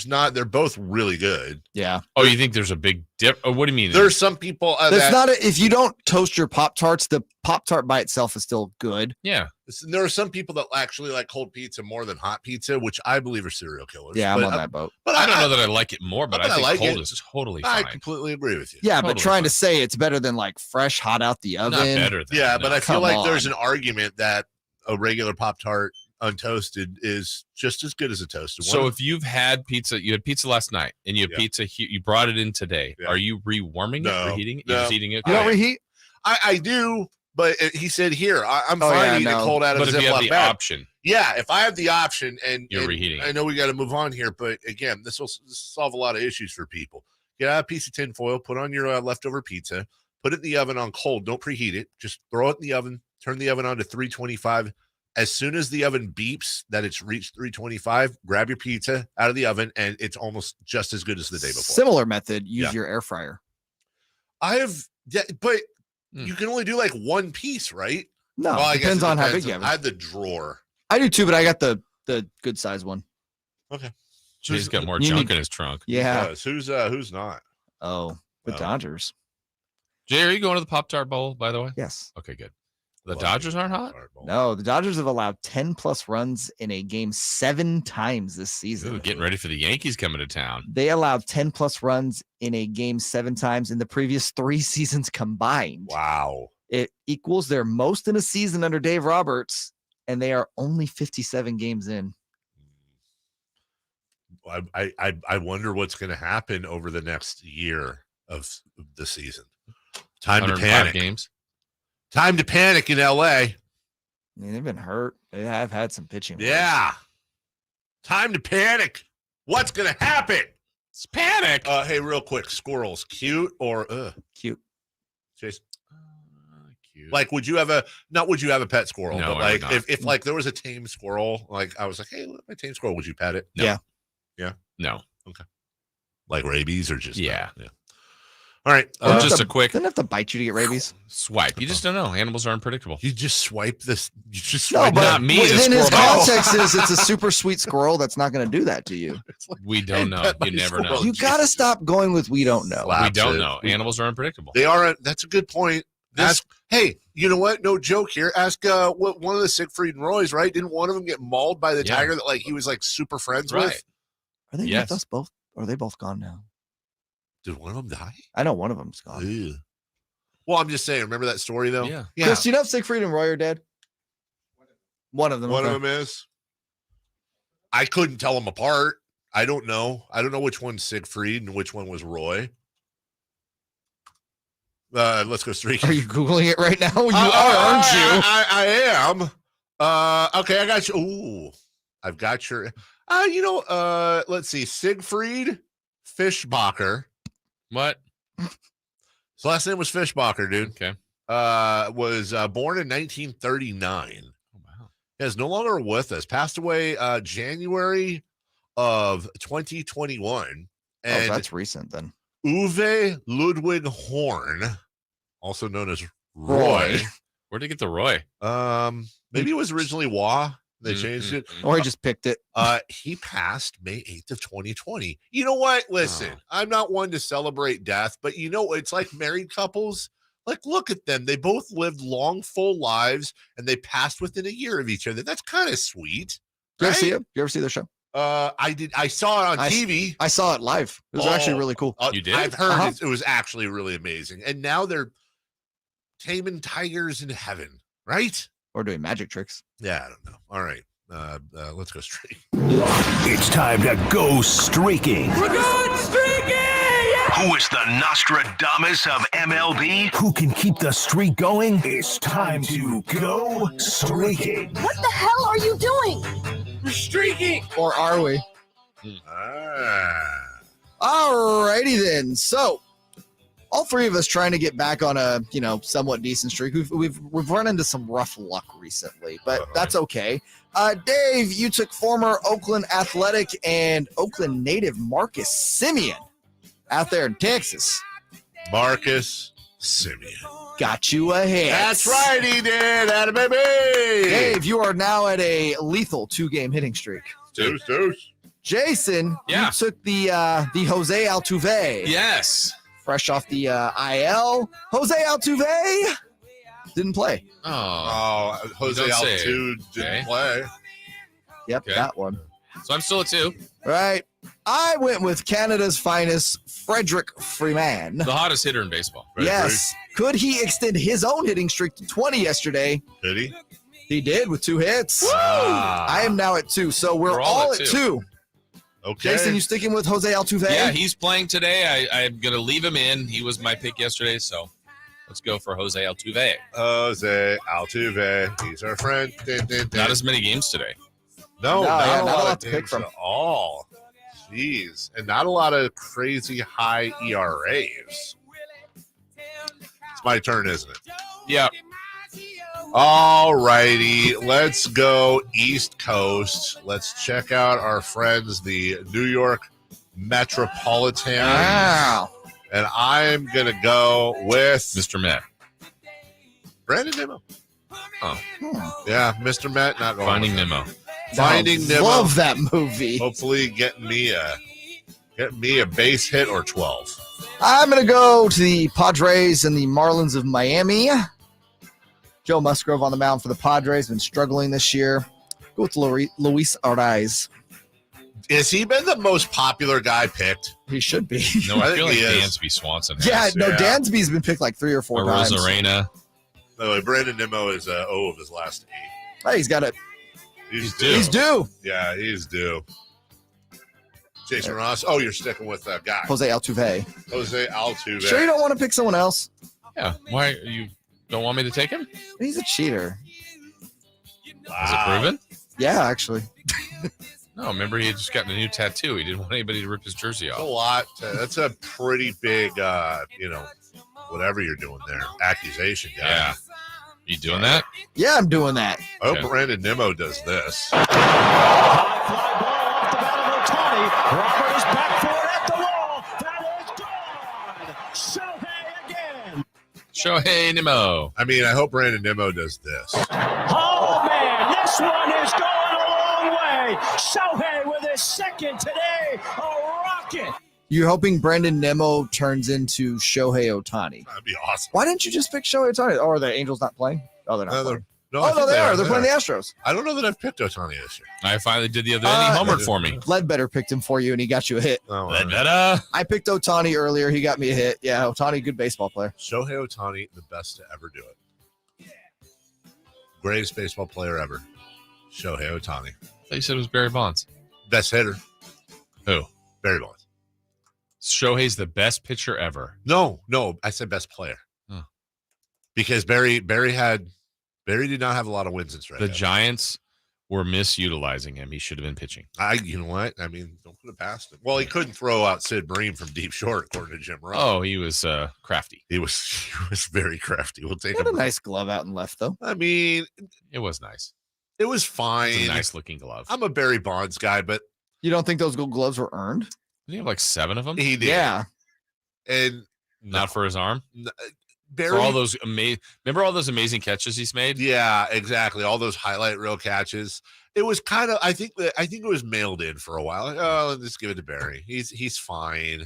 not. They're both really good. Yeah. Oh, you think there's a big dip? Oh, what do you mean? There's some people. If you don't toast your Pop-Tarts, the Pop-Tart by itself is still good. Yeah. There are some people that actually like cold pizza more than hot pizza, which I believe are serial killers. Yeah, I'm on that boat. But I don't know that I like it more, but I think like cold it. is totally fine. I completely agree with you. Yeah, Totally but trying to say it's better than like fresh, hot out the oven. Not better than Yeah, but I feel like there's on. an argument that a regular Pop-Tart untoasted is just as good as a toasted one. So if you've had pizza, you had pizza last night, and you have pizza here, you brought it in today. Yeah. Are you rewarming it, reheating it? No. You're just eating it? You don't reheat? I do, but he said here I'm fine eating it cold out of but a if you have Ziploc the bag. option, Yeah, if I have the option and you're reheating I know we got to move on here, but again, this will solve a lot of issues for people. Get out a piece of tin foil, put on your leftover pizza, put it in the oven on cold. Don't preheat it. Just throw it in the oven. Turn the oven on to 325. As soon as the oven beeps that it's reached 325, grab your pizza out of the oven, and it's almost just as good as the day before. Similar method, use your air fryer. But you can only do like one piece, right? No, well, I depends guess it on how depends big you have it. I have the drawer. I do too, but I got the good size one. Okay. He's got more You junk need- in his trunk. Yeah. Who's not? Oh, the Dodgers. Jay, are you going to the Pop-Tart Bowl, by the way? Yes. Okay, good. The Dodgers aren't hot? No, the Dodgers have allowed 10 plus runs in a game 7 times this season. Ooh, getting ready for the Yankees coming to town. They allowed 10 plus runs in a game 7 times in the previous 3 seasons combined. Wow. It equals their most in a season under Dave Roberts, and they are only 57 games in. I wonder what's going to happen over the next year of the season. Time to panic. Games. Time to panic in LA. I mean, they've been hurt. They have had some pitching. Yeah. Time to panic. What's going to happen? It's panic. Hey, real quick. Squirrels, cute or cute? Jason? Cute. Like, would you have a pet squirrel? No, but I would like, not. if like there was a tame squirrel, like I was like, hey, look, my tame squirrel, would you pet it? No. Yeah. No. Okay. Like rabies or just yeah. All right. Just a quick. Doesn't have to bite you to get rabies. Swipe. You just don't know. Animals are unpredictable. You just swipe this. You just No, swipe. but Not me, the within his squirrel. context is it's a super sweet squirrel that's not going to do that to you. We don't know. You never know. You got to stop going with we don't know. We don't know. Animals are unpredictable. They are. That's a good point. Hey, you know what? No joke here. Ask what one of the Siegfried and Roys, right? Didn't one of them get mauled by the tiger that he was super friends with? Are they with us both? Or are they both gone now? Did one of them die? I know one of them's gone. Ew. Well, I'm just saying. Remember that story though? Yeah. Chris, do you know if Siegfried and Roy are dead? One of them. One of them is. I couldn't tell them apart. I don't know. I don't know which one's Siegfried and which one was Roy. Let's go streaking. Are you Googling it right now? You aren't you? I am. Okay, I got you. Ooh, I've got your. Let's see. Siegfried Fischbacher. What? His last name was Fischbacher, dude. Okay. Was born in 1939. Oh, wow. He is no longer with us. Passed away January of 2021. And that's recent then. Uwe Ludwig Horn, also known as Roy. Where'd he get the Roy? Maybe it was originally Wah. They changed it. Or he just picked it. He passed May 8th of 2020. You know what? Listen, I'm not one to celebrate death, but it's like married couples. Look at them. They both lived long, full lives, and they passed within a year of each other. That's kind of sweet. You ever see it? You ever see their show? I did. I saw it on TV. I saw it live. It was actually really cool. You did? I've heard it was actually really amazing. And now they're taming tigers in heaven, right? Or doing magic tricks. Yeah, I don't know. All right. Let's go straight. It's time to go streaking. We're going streaking! Who is the Nostradamus of MLB? Who can keep the streak going? It's time to go streaking. What the hell are you doing? We're streaking! Or are we? All righty then. So, all three of us trying to get back on a somewhat decent streak. We've run into some rough luck recently, but that's okay. Dave, you took former Oakland Athletic and Oakland native Marcus Semien out there in Texas. Marcus Semien got you a hit. That's right, he did. Atta baby. Dave, you are now at a lethal 2-game hitting streak. Deuce. Jason, you took the Jose Altuve. Yes. Fresh off the IL. Jose Altuve didn't play. Oh, Jose Altuve didn't play. Yep, that one. So I'm still at 2. Right. I went with Canada's finest, Frederick Freeman. The hottest hitter in baseball. Yes. Could he extend his own hitting streak to 20 yesterday? Did he? He did with 2 hits. I am now at 2. So we're all at 2. Okay. Jason, you sticking with Jose Altuve? Yeah, he's playing today. I'm going to leave him in. He was my pick yesterday, so let's go for Jose Altuve. Jose Altuve. He's our friend. Not as many games today. No, not a lot to pick from at all. Jeez. And not a lot of crazy high ERAs. It's my turn, isn't it? Yeah. All righty, let's go East Coast. Let's check out our friends, the New York Metropolitans. Wow. And I'm going to go with Mr. Met. Brandon Nimmo. Oh. Yeah, Mr. Met not going. Finding Nemo. Finding Nemo. Love that movie. Hopefully getting me a base hit or 12. I'm going to go to the Padres and the Marlins of Miami. Joe Musgrove on the mound for the Padres, been struggling this year. Go with Luis Arraez. Has he been the most popular guy picked? He should be. No, I feel like Dansby Swanson has. Yeah, Dansby's been picked like 3 or 4 times. Rosarena. By the way, Brandon Nimmo is O of his last 8. Hey, he's got it. He's due. He's due. Yeah, he's due. Jason Ross. Oh, you're sticking with that guy. Jose Altuve. Jose Altuve. Sure you don't want to pick someone else? Yeah. Why you don't want me to take him? He's a cheater. Wow. Is it proven? Yeah, actually. No, remember he had just gotten a new tattoo. He didn't want anybody to rip his jersey off. That's a lot. That's a pretty big, whatever you're doing there, accusation, guy. Yeah. You doing that? Yeah, I'm doing that. I hope Brandon Nimmo does this. High fly ball off the bat of Ohtani. Robert is back for it at the wall. Shohei Nimmo. I mean, I hope Brandon Nimmo does this. Oh, man, this one is going a long way. Shohei with his second today, a rocket. You're hoping Brandon Nimmo turns into Shohei Ohtani. That'd be awesome. Why didn't you just pick Shohei Ohtani? Or are the Angels not playing? Oh, they're not playing. I No, think they are. They're playing the Astros. I don't know that I've picked Ohtani this year. I finally did the other day. He homered for me. Ledbetter picked him for you, and he got you a hit. Oh, Ledbetter. I picked Ohtani earlier. He got me a hit. Yeah, Ohtani, good baseball player. Shohei Ohtani, the best to ever do it. Greatest baseball player ever. Shohei Ohtani. I thought you said it was Barry Bonds. Best hitter. Who? Barry Bonds. Shohei's the best pitcher ever. No, I said best player. Huh. Because Barry did not have a lot of wins in straight. The Giants were misutilizing him. He should have been pitching. You know what? I mean, don't put it past him. Well, he couldn't throw out Sid Bream from deep short, according to Jim Rowe. Oh, he was crafty. He was very crafty. We'll take He had him. a nice glove out and left, though. I mean, it was nice. It was fine. It was a nice looking glove. I'm a Barry Bonds guy, but you don't think those gold gloves were earned? Did he have like 7 of them? He did. Yeah. And not for his arm. Barry, for all those remember all those amazing catches he's made? Yeah, exactly. All those highlight reel catches. It was kind of I think it was mailed in for a while. Like, oh, let's give it to Barry. He's fine.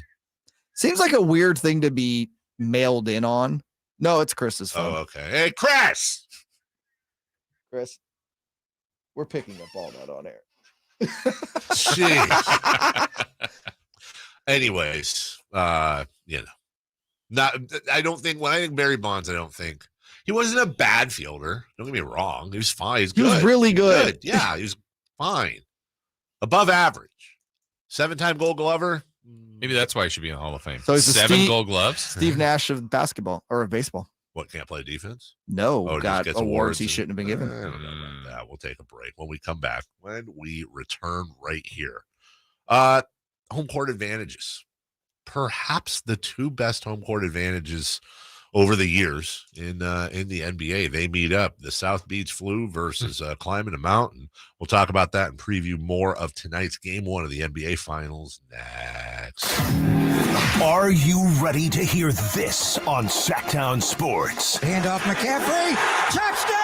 Seems like a weird thing to be mailed in on. No, it's Chris's phone. Oh, okay. Hey, Chris. Chris, we're picking up all that on air. Jeez. Anyways, not. I don't think when I think Barry Bonds, I don't think he wasn't a bad fielder. Don't get me wrong. He was fine. He was really good. Yeah, he was fine. Above average. 7-time Gold Glover. Maybe that's why he should be in the Hall of Fame. So he's 7 Gold Gloves. Steve Nash of basketball or of baseball. What, can't play defense? No, just got gets awards he shouldn't have been given. I don't know about that. We'll take a break when we come back. When we return right here. Home court advantages. Perhaps the 2 best home court advantages over the years in the NBA. They meet up. The South Beach Flu versus climbing a mountain. We'll talk about that and preview more of tonight's game 1 of the NBA Finals next. Are you ready to hear this on Sactown Sports? Handoff McCaffrey. Touchdown!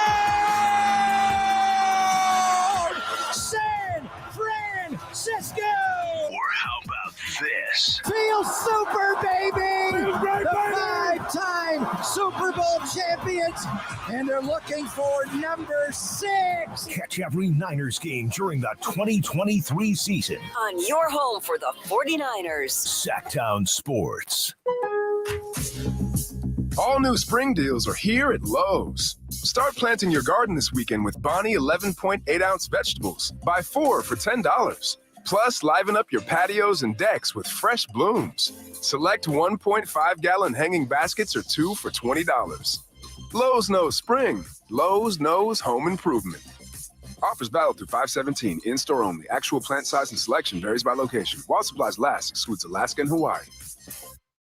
San Francisco! Or how about this? Feel super, baby! The 5-time Super Bowl champions, and they're looking for number 6. Catch every Niners game during the 2023 season On your home for the 49ers. Sactown Sports. All new spring deals are here at Lowe's. Start planting your garden this weekend with Bonnie 11.8-ounce vegetables. Buy 4 for $10. Plus, liven up your patios and decks with fresh blooms. Select 1.5-gallon hanging baskets or 2 for $20. Lowe's knows spring. Lowe's knows home improvement. Offers valid through 5/17. In-store only. Actual plant size and selection varies by location. While supplies last, excludes Alaska and Hawaii.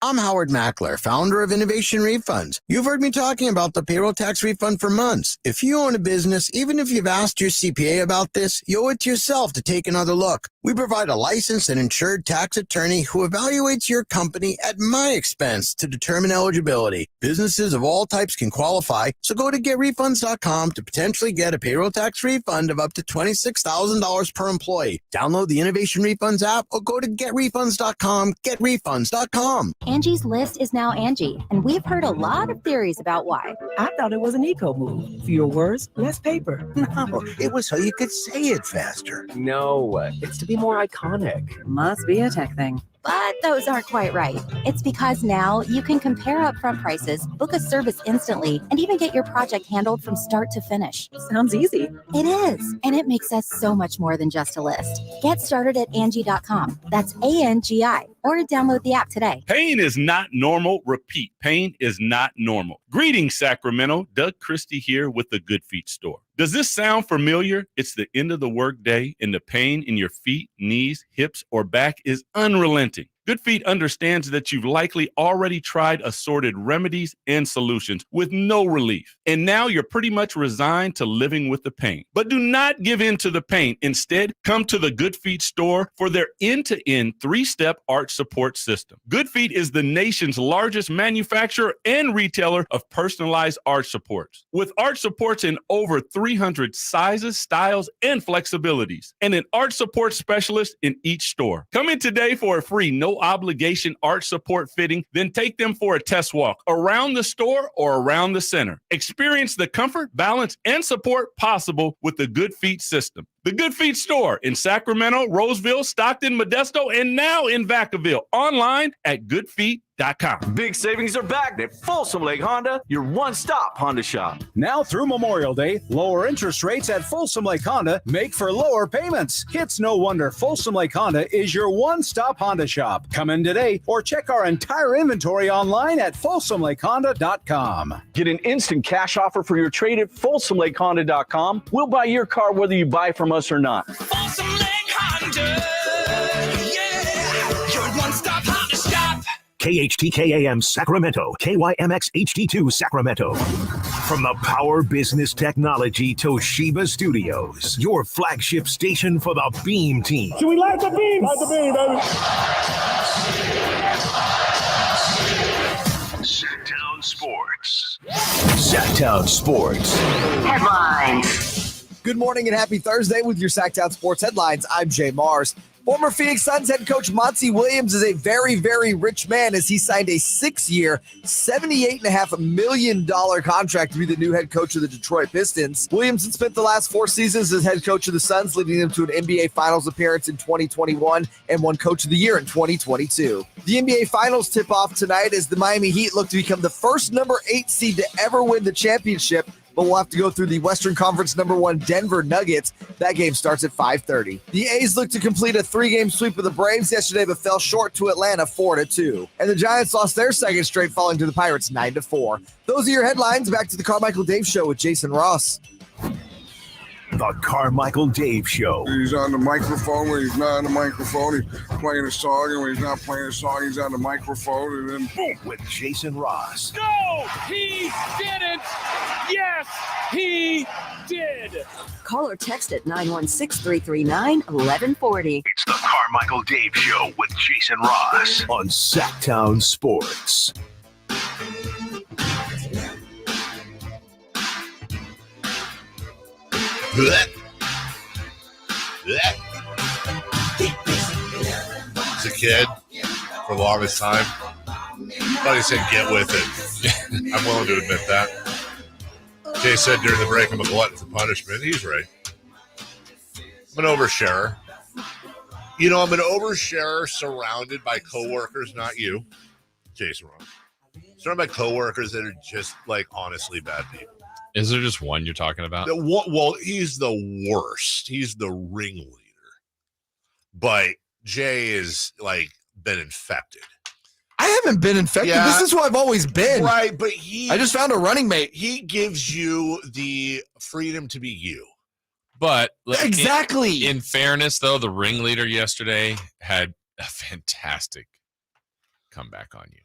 I'm Howard Mackler, founder of Innovation Refunds. You've heard me talking about the payroll tax refund for months. If you own a business, even if you've asked your CPA about this, you owe it to yourself to take another look. We provide a licensed and insured tax attorney who evaluates your company at my expense to determine eligibility. Businesses of all types can qualify, so go to getrefunds.com to potentially get a payroll tax refund of up to $26,000 per employee. Download the Innovation Refunds app or go to getrefunds.com, getrefunds.com. Angie's List is now Angie, and we've heard a lot of theories about why. I thought it was an eco move. Fewer words, less paper. No, it was so you could say it faster. No, it's to be more iconic. Must be a tech thing. But those aren't quite right. It's because now you can compare upfront prices, book a service instantly, and even get your project handled from start to finish. Sounds easy. It is, and it makes us so much more than just a list. Get started at Angie.com. That's ANGI. Or download the app today. Pain is not normal. Repeat, pain is not normal. Greetings, Sacramento. Doug Christie here with the Good Feet Store. Does this sound familiar? It's the end of the workday and the pain in your feet, knees, hips, or back is unrelenting. Good Feet understands that you've likely already tried assorted remedies and solutions with no relief. And now you're pretty much resigned to living with the pain. But do not give in to the pain. Instead, come to the Good Feet store for their end-to-end 3-step arch support system. Good Feet is the nation's largest manufacturer and retailer of personalized arch supports. With arch supports in over 300 sizes, styles, and flexibilities, and an arch support specialist in each store. Come in today for a free, no-obligation arch support fitting, then take them for a test walk around the store or around the center. Experience the comfort, balance, and support possible with the Good Feet system. The Good Feet store in Sacramento, Roseville, Stockton, Modesto, and now in Vacaville. Online at goodfeet.com. Big savings are back at Folsom Lake Honda, your one-stop Honda shop. Now through Memorial Day, lower interest rates at Folsom Lake Honda make for lower payments. It's no wonder Folsom Lake Honda is your one-stop Honda shop. Come in today or check our entire inventory online at folsomlakehonda.com. Get an instant cash offer for your trade at folsomlakehonda.com. We'll buy your car whether you buy from us or not. Folsom Lake Honda, yeah, your one-stop Honda shop. KHTKAM Sacramento, KYMX HD2 Sacramento. From the Power Business Technology Toshiba Studios, your flagship station for the Beam Team. Should we light the beam? Light the beam, baby. Sactown Sports. Sactown Sports. Headlines. Good morning and happy Thursday with your Sactown Sports headlines. I'm Jay Mars. Former Phoenix Suns head coach Monty Williams is a very, very rich man as he signed a 6-year, $78.5 million contract to be the new head coach of the Detroit Pistons. Williams had spent the last 4 seasons as head coach of the Suns, leading them to an NBA Finals appearance in 2021 and won Coach of the Year in 2022. The NBA Finals tip off tonight as the Miami Heat look to become the first number 8 seed to ever win the championship, but we'll have to go through the Western Conference number 1 Denver Nuggets. That game starts at 5:30. The A's look to complete a 3-game sweep of the Braves yesterday, but fell short to Atlanta 4-2. And the Giants lost their second straight, falling to the Pirates 9-4. Those are your headlines. Back to the Carmichael Dave Show with Jason Ross. The Carmichael Dave Show. He's on the microphone when he's not on the microphone. He's playing a song, and when he's not playing a song, he's on the microphone, and then boom. With Jason Ross. No, he didn't. Yes, he did. Call or text at 916-339-1140. It's the Carmichael Dave Show with Jason Ross on Sactown Sports. As a kid, for the longest time, somebody said, get with it. I'm willing to admit that. Jay said during the break, I'm a glutton for punishment. He's right. I'm an oversharer. You know, I'm an oversharer surrounded by coworkers, not you, Jason Ross. Surrounded by coworkers that are just, like, honestly bad people. Is there just one you're talking about? Well, he's the worst. He's the ringleader. But Jay is, like, been infected. I haven't been infected. Yeah. This is who I've always been. Right, but I just found a running mate. He gives you the freedom to be you. But exactly. In fairness, though, the ringleader yesterday had a fantastic comeback on you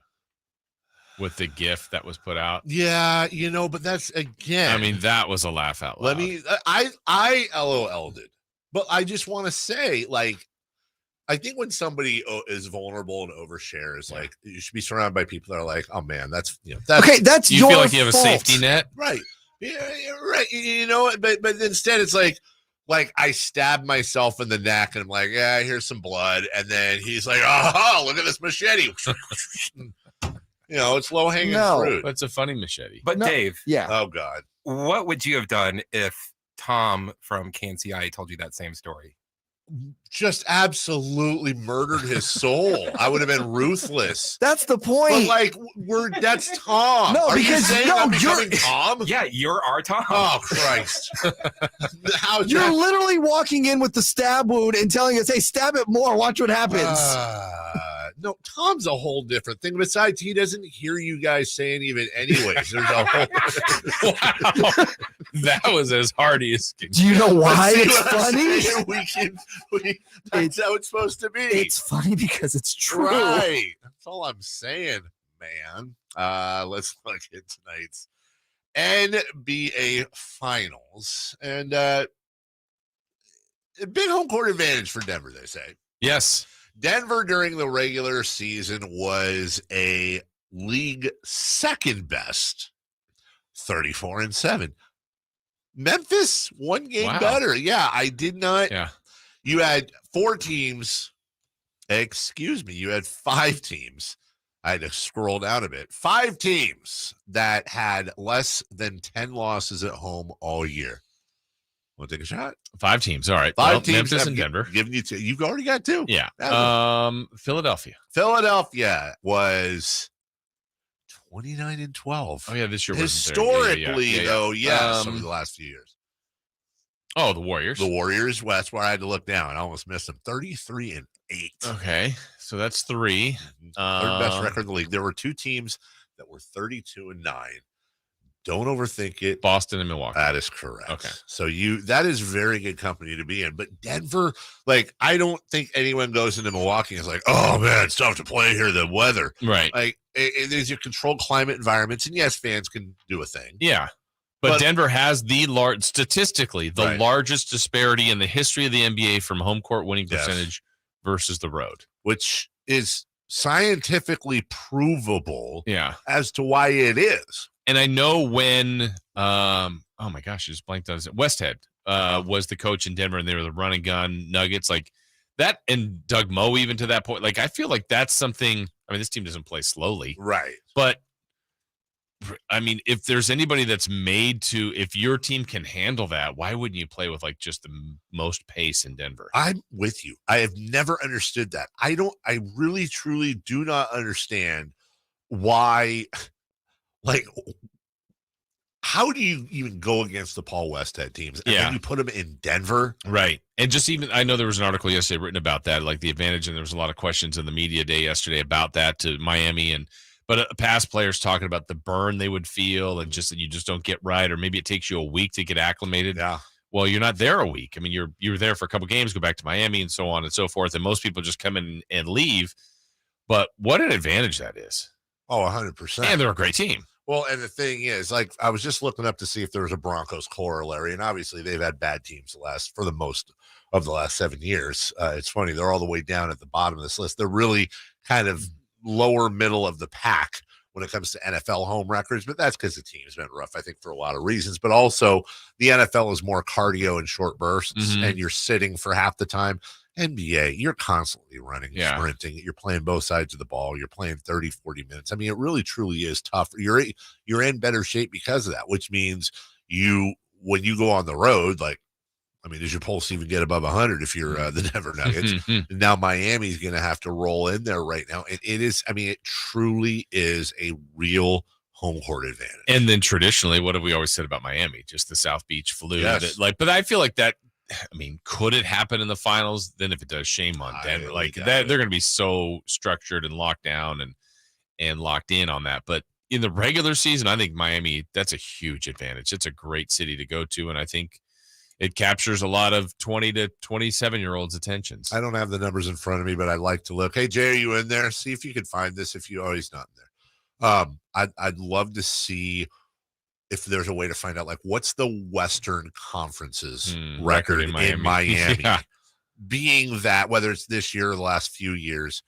with the GIF that was put out. Yeah, you know, but that's again. I mean, that was a laugh out loud. I LOL'd it, but I just want to say, like, I think when somebody is vulnerable and overshares, like, you should be surrounded by people that are like, oh man, that's okay. That's you your feel like you have fault. a safety net, right? Yeah, right. You know, but instead it's like I stabbed myself in the neck and I'm like, yeah, here's some blood, and then he's like, oh, look at this machete. You know, it's low hanging fruit. It's a funny machete. But Dave, yeah. Oh God, what would you have done if Tom from KNCI told you that same story? Just absolutely murdered his soul. I would have been ruthless. That's the point. But like, that's Tom. No, Are because you saying I'm becoming Tom? Yeah, you're our Tom. Oh Christ! You're literally walking in with the stab wound and telling us, "Hey, stab it more. Watch what happens." No, Tom's a whole different thing. Besides, he doesn't hear you guys saying even anyways. There's a whole Wow. That was as hardy as can. Do you know why See it's what I'm funny? saying? That's how it's supposed to be. It's funny because it's true. Right. That's all I'm saying, man. Let's look at tonight's NBA Finals. And a big home court advantage for Denver, they say. Yes. Denver during the regular season was a league second best, 34-7. Memphis, one game better. Yeah, I did not. Yeah. You had 4 teams. Excuse me. You had 5 teams. I had to scroll down a bit. 5 teams that had less than 10 losses at home all year. Want to take a shot? 5 teams. All right. 5 teams. Memphis and Denver. Giving you 2. You've already got 2. Yeah. Philadelphia. Philadelphia was 29-12. Oh yeah, this year historically though, yes, over the last few years. Oh, the Warriors. The Warriors. Well, that's where I had to look down. I almost missed them. 33-8. Okay, so that's 3. Third best record in the league. There were 2 teams that were 32-9. Don't overthink it. Boston and Milwaukee. That is correct. Okay. So that is very good company to be in. But Denver, like, I don't think anyone goes into Milwaukee and is like, oh man, it's tough to play here. The weather. Right. Like, there's your controlled climate environments. And yes, fans can do a thing. Yeah. But Denver has statistically, the largest disparity in the history of the NBA from home court winning percentage versus the road. Which is scientifically provable as to why it is. And I know when, oh my gosh, I just blanked on it. Westhead was the coach in Denver, and they were the run and gun Nuggets, like that, and Doug Moe even to that point. Like, I feel like that's something. I mean, this team doesn't play slowly, right? But I mean, if there's anybody that's made to, if your team can handle that, why wouldn't you play with like just the most pace in Denver? I'm with you. I have never understood that. I really, truly do not understand why. Like, how do you even go against the Paul Westhead teams? And then you put them in Denver? Right. And just even, I know there was an article yesterday written about that, like the advantage, and there was a lot of questions in the media day yesterday about that to Miami. But past players talking about the burn they would feel and just that you just don't get right, or maybe it takes you a week to get acclimated. Yeah. Well, you're not there a week. I mean, you're there for a couple games, go back to Miami and so on and so forth. And most people just come in and leave. But what an advantage that is. Oh, 100%. And they're a great team. Well, and the thing is, like, I was just looking up to see if there was a Broncos corollary, and obviously they've had bad teams for the most of the last 7 years. It's funny, they're all the way down at the bottom of this list. They're really kind of lower middle of the pack when it comes to NFL home records, but that's because the team's been rough, I think, for a lot of reasons. But also, the NFL is more cardio and short bursts, and you're sitting for half the time. NBA, you're constantly running, sprinting. You're playing both sides of the ball. You're playing 30, 40 minutes. I mean, it really, truly is tough. You're in better shape because of that, which means when you go on the road, like, I mean, does your pulse even get above 100 if you're the Denver Nuggets? Now Miami's going to have to roll in there right now. And it is, I mean, it truly is a real home court advantage. And then traditionally, what have we always said about Miami? Just the South Beach flu. Yes. But I feel like that, I mean, could it happen in the finals? Then if it does, shame on Denver. Like that, they're going to be so structured and locked down and locked in on that. But in the regular season, I think Miami, that's a huge advantage. It's a great city to go to. And I think it captures a lot of 20 to 27-year-olds' attentions. I don't have the numbers in front of me, but I'd like to look. Hey, Jay, are you in there? See if you can find this. If you, he's not in there. I'd love to see if there's a way to find out, like, what's the Western Conference's record in Miami? Yeah. Being that, whether it's this year or the last few years,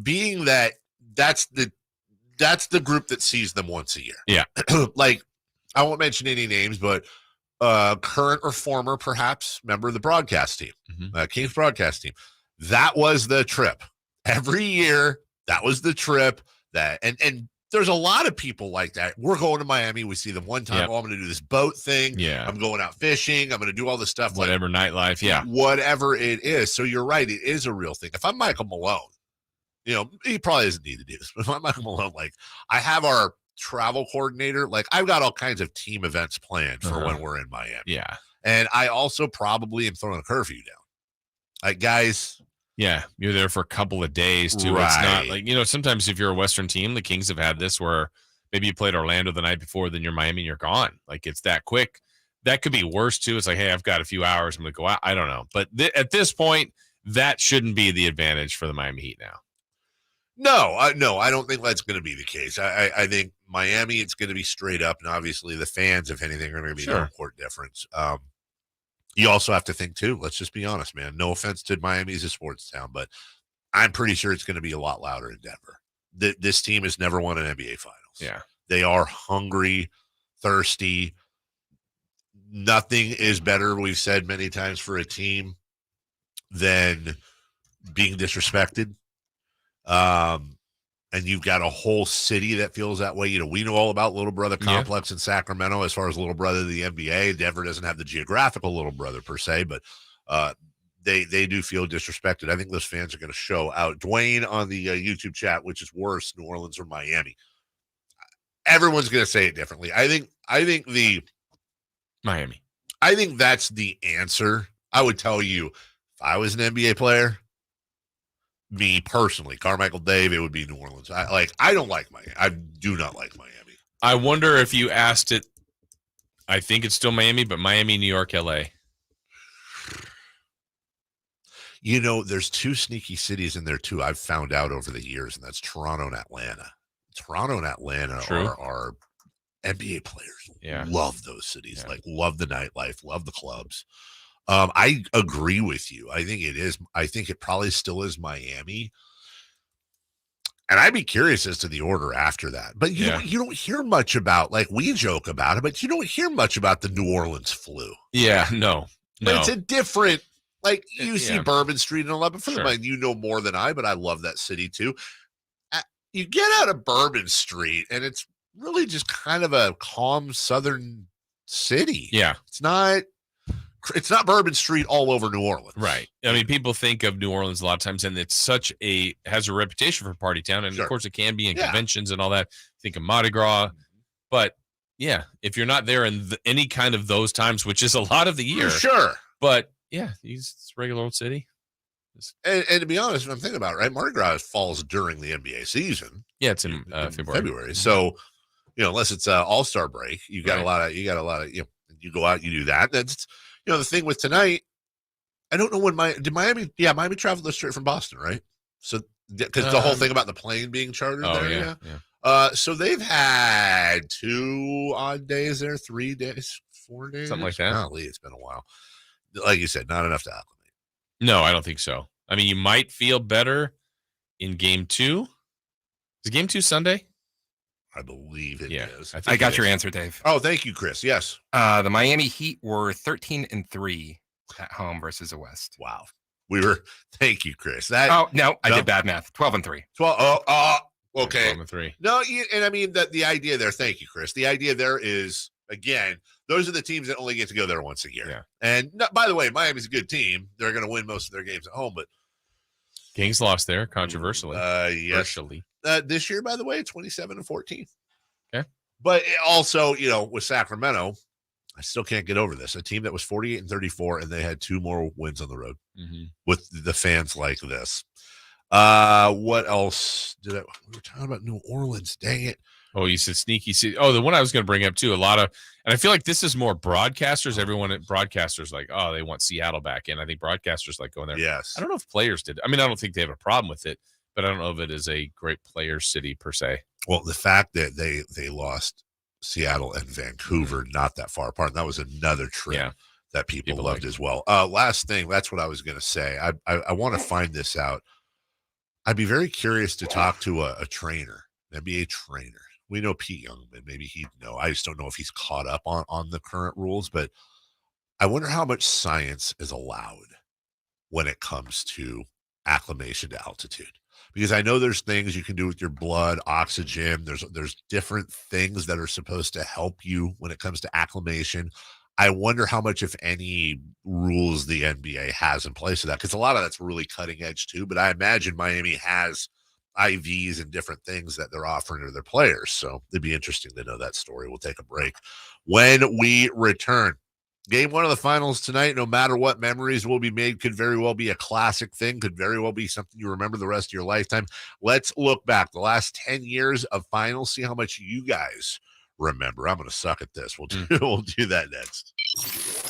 being that that's the group that sees them once a year. Yeah. Like, I won't mention any names, but current or former, perhaps, member of the broadcast team, Kings broadcast team. That was the trip. Every year, that was the trip. And there's a lot of people like that. We're going to Miami. We see them one time. Yep. Oh, I'm going to do this boat thing. Yeah. I'm going out fishing. I'm going to do all this stuff. Whatever, nightlife. Yeah. Whatever it is. So you're right. It is a real thing. If I'm Michael Malone, he probably doesn't need to do this, but if I'm Michael Malone, like, I have our travel coordinator. Like, I've got all kinds of team events planned for when we're in Miami. Yeah. And I also probably am throwing a curfew down. Like, guys, Yeah, you're there for a couple of days too. Right. It's not like, sometimes if you're a Western team, the Kings have had this where maybe you played Orlando the night before, then you're Miami and you're gone. Like it's that quick. That could be worse too. It's like, hey, I've got a few hours. I'm going to go out. I don't know. But at this point, that shouldn't be the advantage for the Miami Heat now. No, I don't think that's going to be the case. I think Miami, it's going to be straight up. And obviously the fans, if anything, are going to be the court difference. You also have to think too, let's just be honest, man. No offense to Miami as a sports town, but I'm pretty sure it's going to be a lot louder in Denver. This team has never won an NBA Finals. Yeah. They are hungry, thirsty. Nothing is better, we've said many times, for a team than being disrespected. And you've got a whole city that feels that way. We know all about Little Brother Complex in Sacramento as far as Little Brother of the NBA. Denver doesn't have the geographical Little Brother per se, but they do feel disrespected. I think those fans are going to show out. Dwayne on the YouTube chat, which is worse, New Orleans or Miami? Everyone's going to say it differently. I think the Miami. I think that's the answer. I would tell you, if I was an NBA player, me personally, Carmichael Dave, it would be New Orleans. I don't like Miami. I do not like Miami. I wonder if you asked it, I think it's still Miami, but Miami, New York, LA. There's two sneaky cities in there too, I've found out over the years, and that's Toronto and Atlanta. Toronto and Atlanta are NBA players. Yeah. Love those cities. Like, love the nightlife, love the clubs. I agree with you. I think it is. I think it probably still is Miami. And I'd be curious as to the order after that. But you don't hear much about, like, we joke about it, but you don't hear much about the New Orleans flu. Yeah, no. But it's a different, like, you see Bourbon Street and all that, but for the mind, you know more than I, but I love that city too. You get out of Bourbon Street, and it's really just kind of a calm southern city. Yeah. It's not Bourbon Street all over New Orleans. Right. I mean, people think of New Orleans a lot of times, and it's has a reputation for party town. And of course it can be in conventions and all that. Think of Mardi Gras. But yeah, if you're not there in any kind of those times, which is a lot of the year. Sure. But yeah, it's a regular old city. And to be honest, when I'm thinking about it, right, Mardi Gras falls during the NBA season. Yeah, it's in February. So, unless it's All-Star break, you got a lot of, you go out, you do that. That's, the thing with tonight, I don't know when Miami traveled straight from Boston, right? So, because the whole thing about the plane being chartered there. Yeah. So they've had 2 odd days there, 3 days, 4 days. Something like that. Golly, it's been a while. Like you said, not enough to acclimate. No, I don't think so. I mean, you might feel better in game 2. Is game 2 Sunday? I believe it is. I got your answer, Dave. Oh, thank you, Chris. Yes. The Miami Heat were 13-3 at home versus the West. Wow. Thank you, Chris. I did bad math. 12-3. 12. Okay. 12-3. No, and I mean the idea there. Thank you, Chris. The idea there is, again, those are the teams that only get to go there once a year. Yeah. And by the way, Miami's a good team. They're going to win most of their games at home, but Kings lost there controversially. Yes. This year, by the way, 27-14. Okay. But also, with Sacramento, I still can't get over this. A team that was 48-34, and they had 2 more wins on the road with the fans like this. What else we were talking about New Orleans. Dang it. Oh, you said sneaky city. Oh, the one I was going to bring up too. And I feel like this is more broadcasters. Everyone at broadcasters like, oh, they want Seattle back in. I think broadcasters like going there. Yes. I don't know if players did. I mean, I don't think they have a problem with it, but I don't know if it is a great player city per se. Well, the fact that they lost Seattle and Vancouver not that far apart, and that was another trip that people loved as well. Last thing, that's what I was going to say. I want to find this out. I'd be very curious to talk to a trainer, an NBA trainer. We know Pete Youngman. Maybe he'd know. I just don't know if he's caught up on the current rules, but I wonder how much science is allowed when it comes to acclimation to altitude. Because I know there's things you can do with your blood, oxygen. There's different things that are supposed to help you when it comes to acclimation. I wonder how much, if any, rules the NBA has in place of that, because a lot of that's really cutting edge too. But I imagine Miami has IVs and different things that they're offering to their players. So it'd be interesting to know that story. We'll take a break. When we return, Game one of the finals tonight, no matter what memories will be made, could very well be a classic thing, could very well be something you remember the rest of your lifetime. Let's look back the last 10 years of finals, see how much you guys remember. I'm going to suck at this. We'll do that next.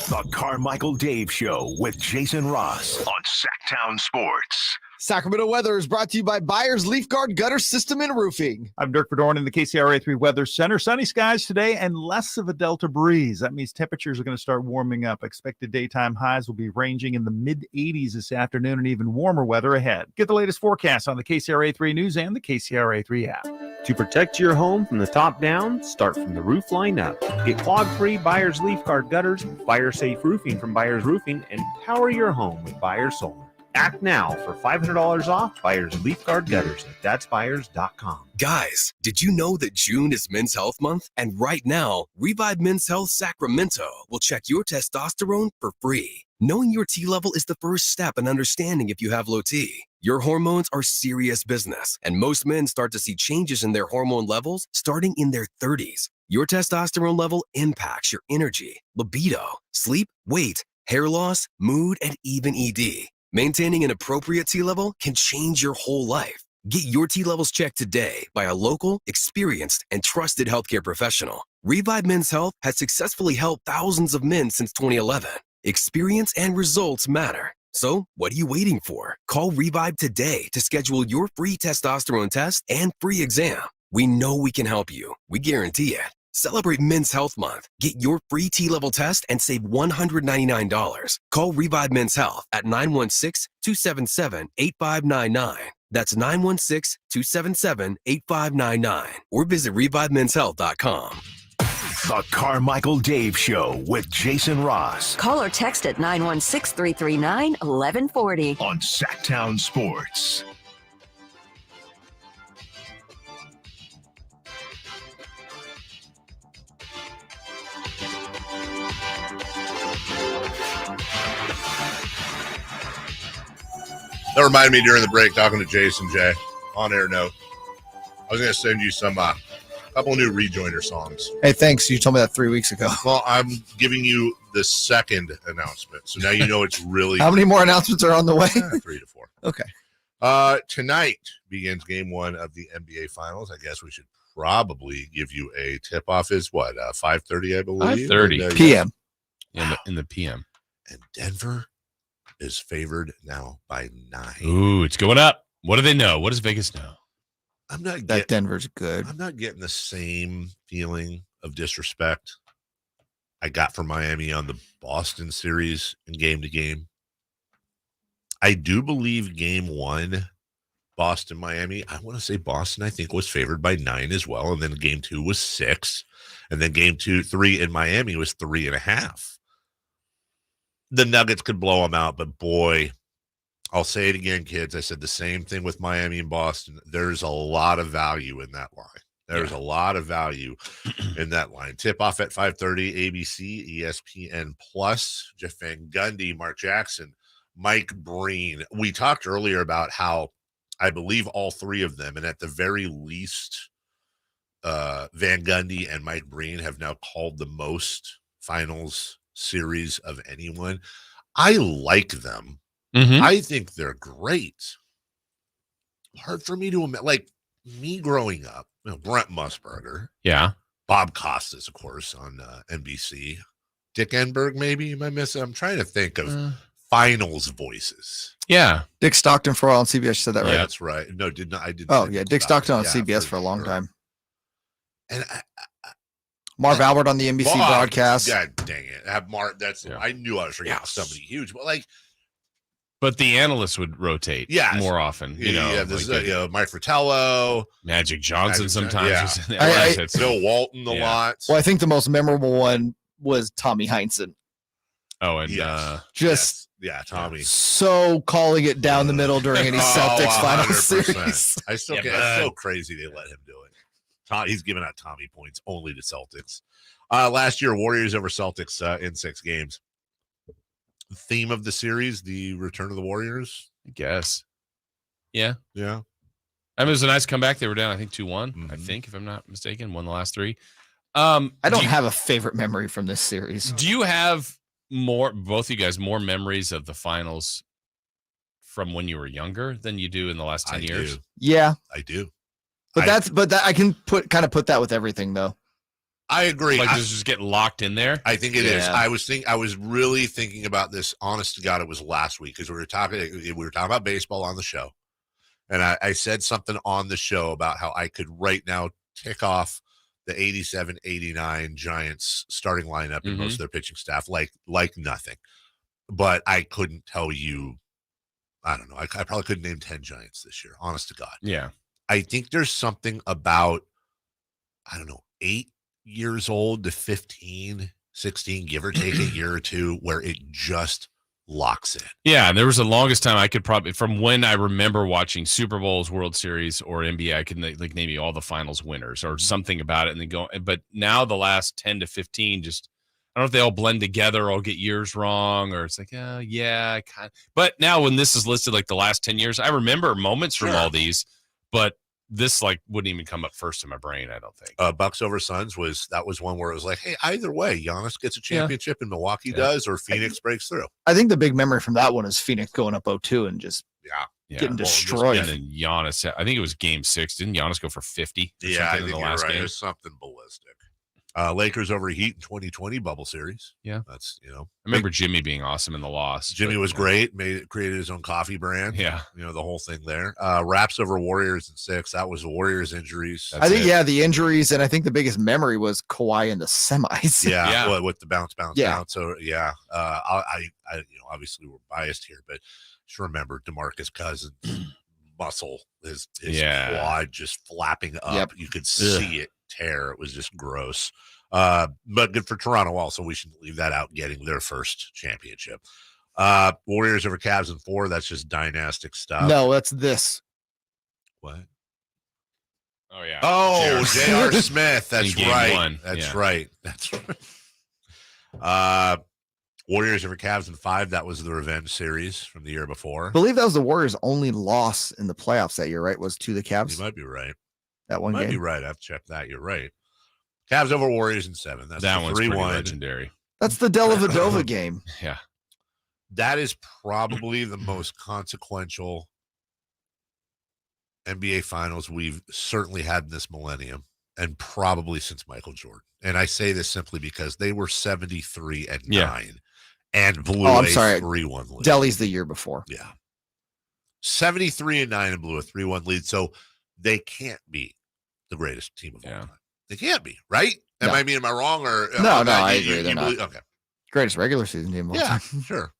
The Carmichael Dave Show with Jason Ross on Sactown Sports. Sacramento weather is brought to you by Byers Leaf Guard Gutter System and Roofing. I'm Dirk Verdorn in the KCRA 3 Weather Center. Sunny skies today and less of a delta breeze. That means temperatures are going to start warming up. Expected daytime highs will be ranging in the mid-80s this afternoon and even warmer weather ahead. Get the latest forecast on the KCRA 3 News and the KCRA 3 app. To protect your home from the top down, start from the roof line up. Get clog-free Byers Leaf Guard gutters, fire-safe roofing from Byers Roofing, and power your home with Byers Solar. Act now for $500 off Byers Leaf Guard gutters at thatsbyers.com. Guys, did you know that June is Men's Health Month? And right now, Revive Men's Health Sacramento will check your testosterone for free. Knowing your T level is the first step in understanding if you have low T. Your hormones are serious business, and most men start to see changes in their hormone levels starting in their 30s. Your testosterone level impacts your energy, libido, sleep, weight, hair loss, mood, and even ED. Maintaining an appropriate T level can change your whole life. Get your T levels checked today by a local, experienced, and trusted healthcare professional. Revive Men's Health has successfully helped thousands of men since 2011. Experience and results matter. So, what are you waiting for? Call Revive today to schedule your free testosterone test and free exam. We know we can help you. We guarantee it. Celebrate Men's Health Month. Get your free T-level test and save $199. Call Revive Men's Health at 916-277-8599. That's 916-277-8599. Or visit ReviveMen'sHealth.com. The Carmichael Dave Show with Jason Ross. Call or text at 916-339-1140. On Sactown Sports. That reminded me during the break, talking to Jason J. On air note, I was going to send you some couple new rejoiner songs. Hey, thanks. You told me that 3 weeks ago. Well, I'm giving you the second announcement, so now you know it's really. How many more announcements are on the way? 3 to 4. Okay. Tonight begins game one of the NBA Finals. I guess we should probably give you a tip-off. Is what 5:30, I believe. 5:30 p.m. In the PM. And Denver is favored now by 9. Ooh, it's going up. What do they know? What does Vegas know? I'm not that Denver's good. I'm not getting the same feeling of disrespect I got from Miami on the Boston series in game to game. I do believe game one, Boston, Miami, I want to say Boston, I think, was favored by 9 as well. And then game 2 was 6. And then game 3 in Miami was 3.5. The Nuggets could blow them out, but boy, I'll say it again, kids. I said the same thing with Miami and Boston. There's a lot of value in that line. There's a lot of value in that line. Tip off at 5:30, ABC, ESPN Plus. Jeff Van Gundy, Mark Jackson, Mike Breen. We talked earlier about how I believe all three of them, and at the very least, Van Gundy and Mike Breen have now called the most finals series of anyone. I like them. Mm-hmm. I think they're great. Hard for me to imagine, like me growing up, Brent Musburger. Yeah. Bob Costas, of course, on NBC. Dick Enberg, maybe. Am I missing? I'm trying to think of finals voices. Yeah. Dick Stockton for a while on CBS said that, right? Yeah, that's right. No, did not. I did. Oh, yeah. Dick Stockton on CBS for a long time. And Marv Albert on the NBC broadcast. God dang it. Mark, I knew I was forgetting somebody huge, but the analysts would rotate more often. Mike Fratello, Magic Johnson sometimes. Bill Walton a lot. Well, I think the most memorable one was Tommy Heinsohn. Oh, and Tommy. So calling it down the middle during any Celtics final series. I still can't. It's so crazy they let him do it. He's giving out Tommy points only to Celtics. Last year, Warriors over Celtics in 6 games. Theme of the series, the return of the Warriors, I guess. Yeah. I mean, it was a nice comeback. They were down, I think, 2-1, I think, if I'm not mistaken. Won the last 3. I don't have a favorite memory from this series. Do you have both of you guys, more memories of the finals from when you were younger than you do in the last 10 years? Yeah, I do. But I can put that with everything though. I agree. Like, does it just get locked in there? I think it is. I was really thinking about this. Honest to God, it was last week because we were talking about baseball on the show, and I said something on the show about how I could right now tick off the 87-89 Giants starting lineup and most of their pitching staff like nothing, but I couldn't tell you. I don't know. I probably couldn't name 10 Giants this year. Honest to God. Yeah. I think there's something about 8 years old to 15, 16, give or take a year or two, where it just locks in. Yeah, and there was the longest time I could probably, from when I remember watching Super Bowls, World Series, or NBA, I could like name you all the finals winners or something about it, and then go. But now the last 10 to 15, just I don't know if they all blend together or I'll get years wrong, or it's like, yeah, kind of. But now when this is listed like the last 10 years, I remember moments from all these, but this like wouldn't even come up first in my brain, I don't think. Bucks over Suns was one where it was like, hey, either way, Giannis gets a championship and Milwaukee does, or Phoenix breaks through. I think the big memory from that one is Phoenix going up 0-2 and just getting destroyed. And then Giannis, I think it was Game 6. Didn't Giannis go for 50? Yeah, I think in the you're last right. game? It was something ballistic. Lakers over Heat in 2020 bubble series. Yeah, that's I remember Jimmy being awesome in the loss. Jimmy was great. Created his own coffee brand. Yeah, the whole thing there. Raps over Warriors in 6. That was the Warriors injuries. I think the injuries, and I think the biggest memory was Kawhi in the semis. Yeah. With the bounce. Yeah. So I obviously we're biased here, but just remember DeMarcus Cousins' muscle, his quad just flapping up. Yep. You could see it tear. It was just gross. But good for Toronto also. We shouldn't leave that out, getting their first championship. Warriors over Cavs in 4. That's just dynastic stuff. No, that's this. What? Oh, yeah. Oh, J.R. Smith. That's Game right. 1. That's right. That's right. Warriors over Cavs in 5. That was the revenge series from the year before. I believe that was the Warriors' only loss in the playoffs that year, right? Was to the Cavs. You might be right. That one might game. be right. I've checked that. You're right. Cavs over Warriors in 7. That's that the one's pretty 3-1. legendary. That's the Dellavedova game. Yeah. That is probably the most consequential NBA Finals we've certainly had in this millennium, and probably since Michael Jordan. And I say this simply because they were 73-9 and blew a 3-1 lead. Delhi's the year before. Yeah. 73-9 and blew a 3-1 lead. So they can't be the greatest team of all time. They can't be, right? Am I wrong? Or No, I agree. They're not. Okay. Greatest regular season team of all time. Sure.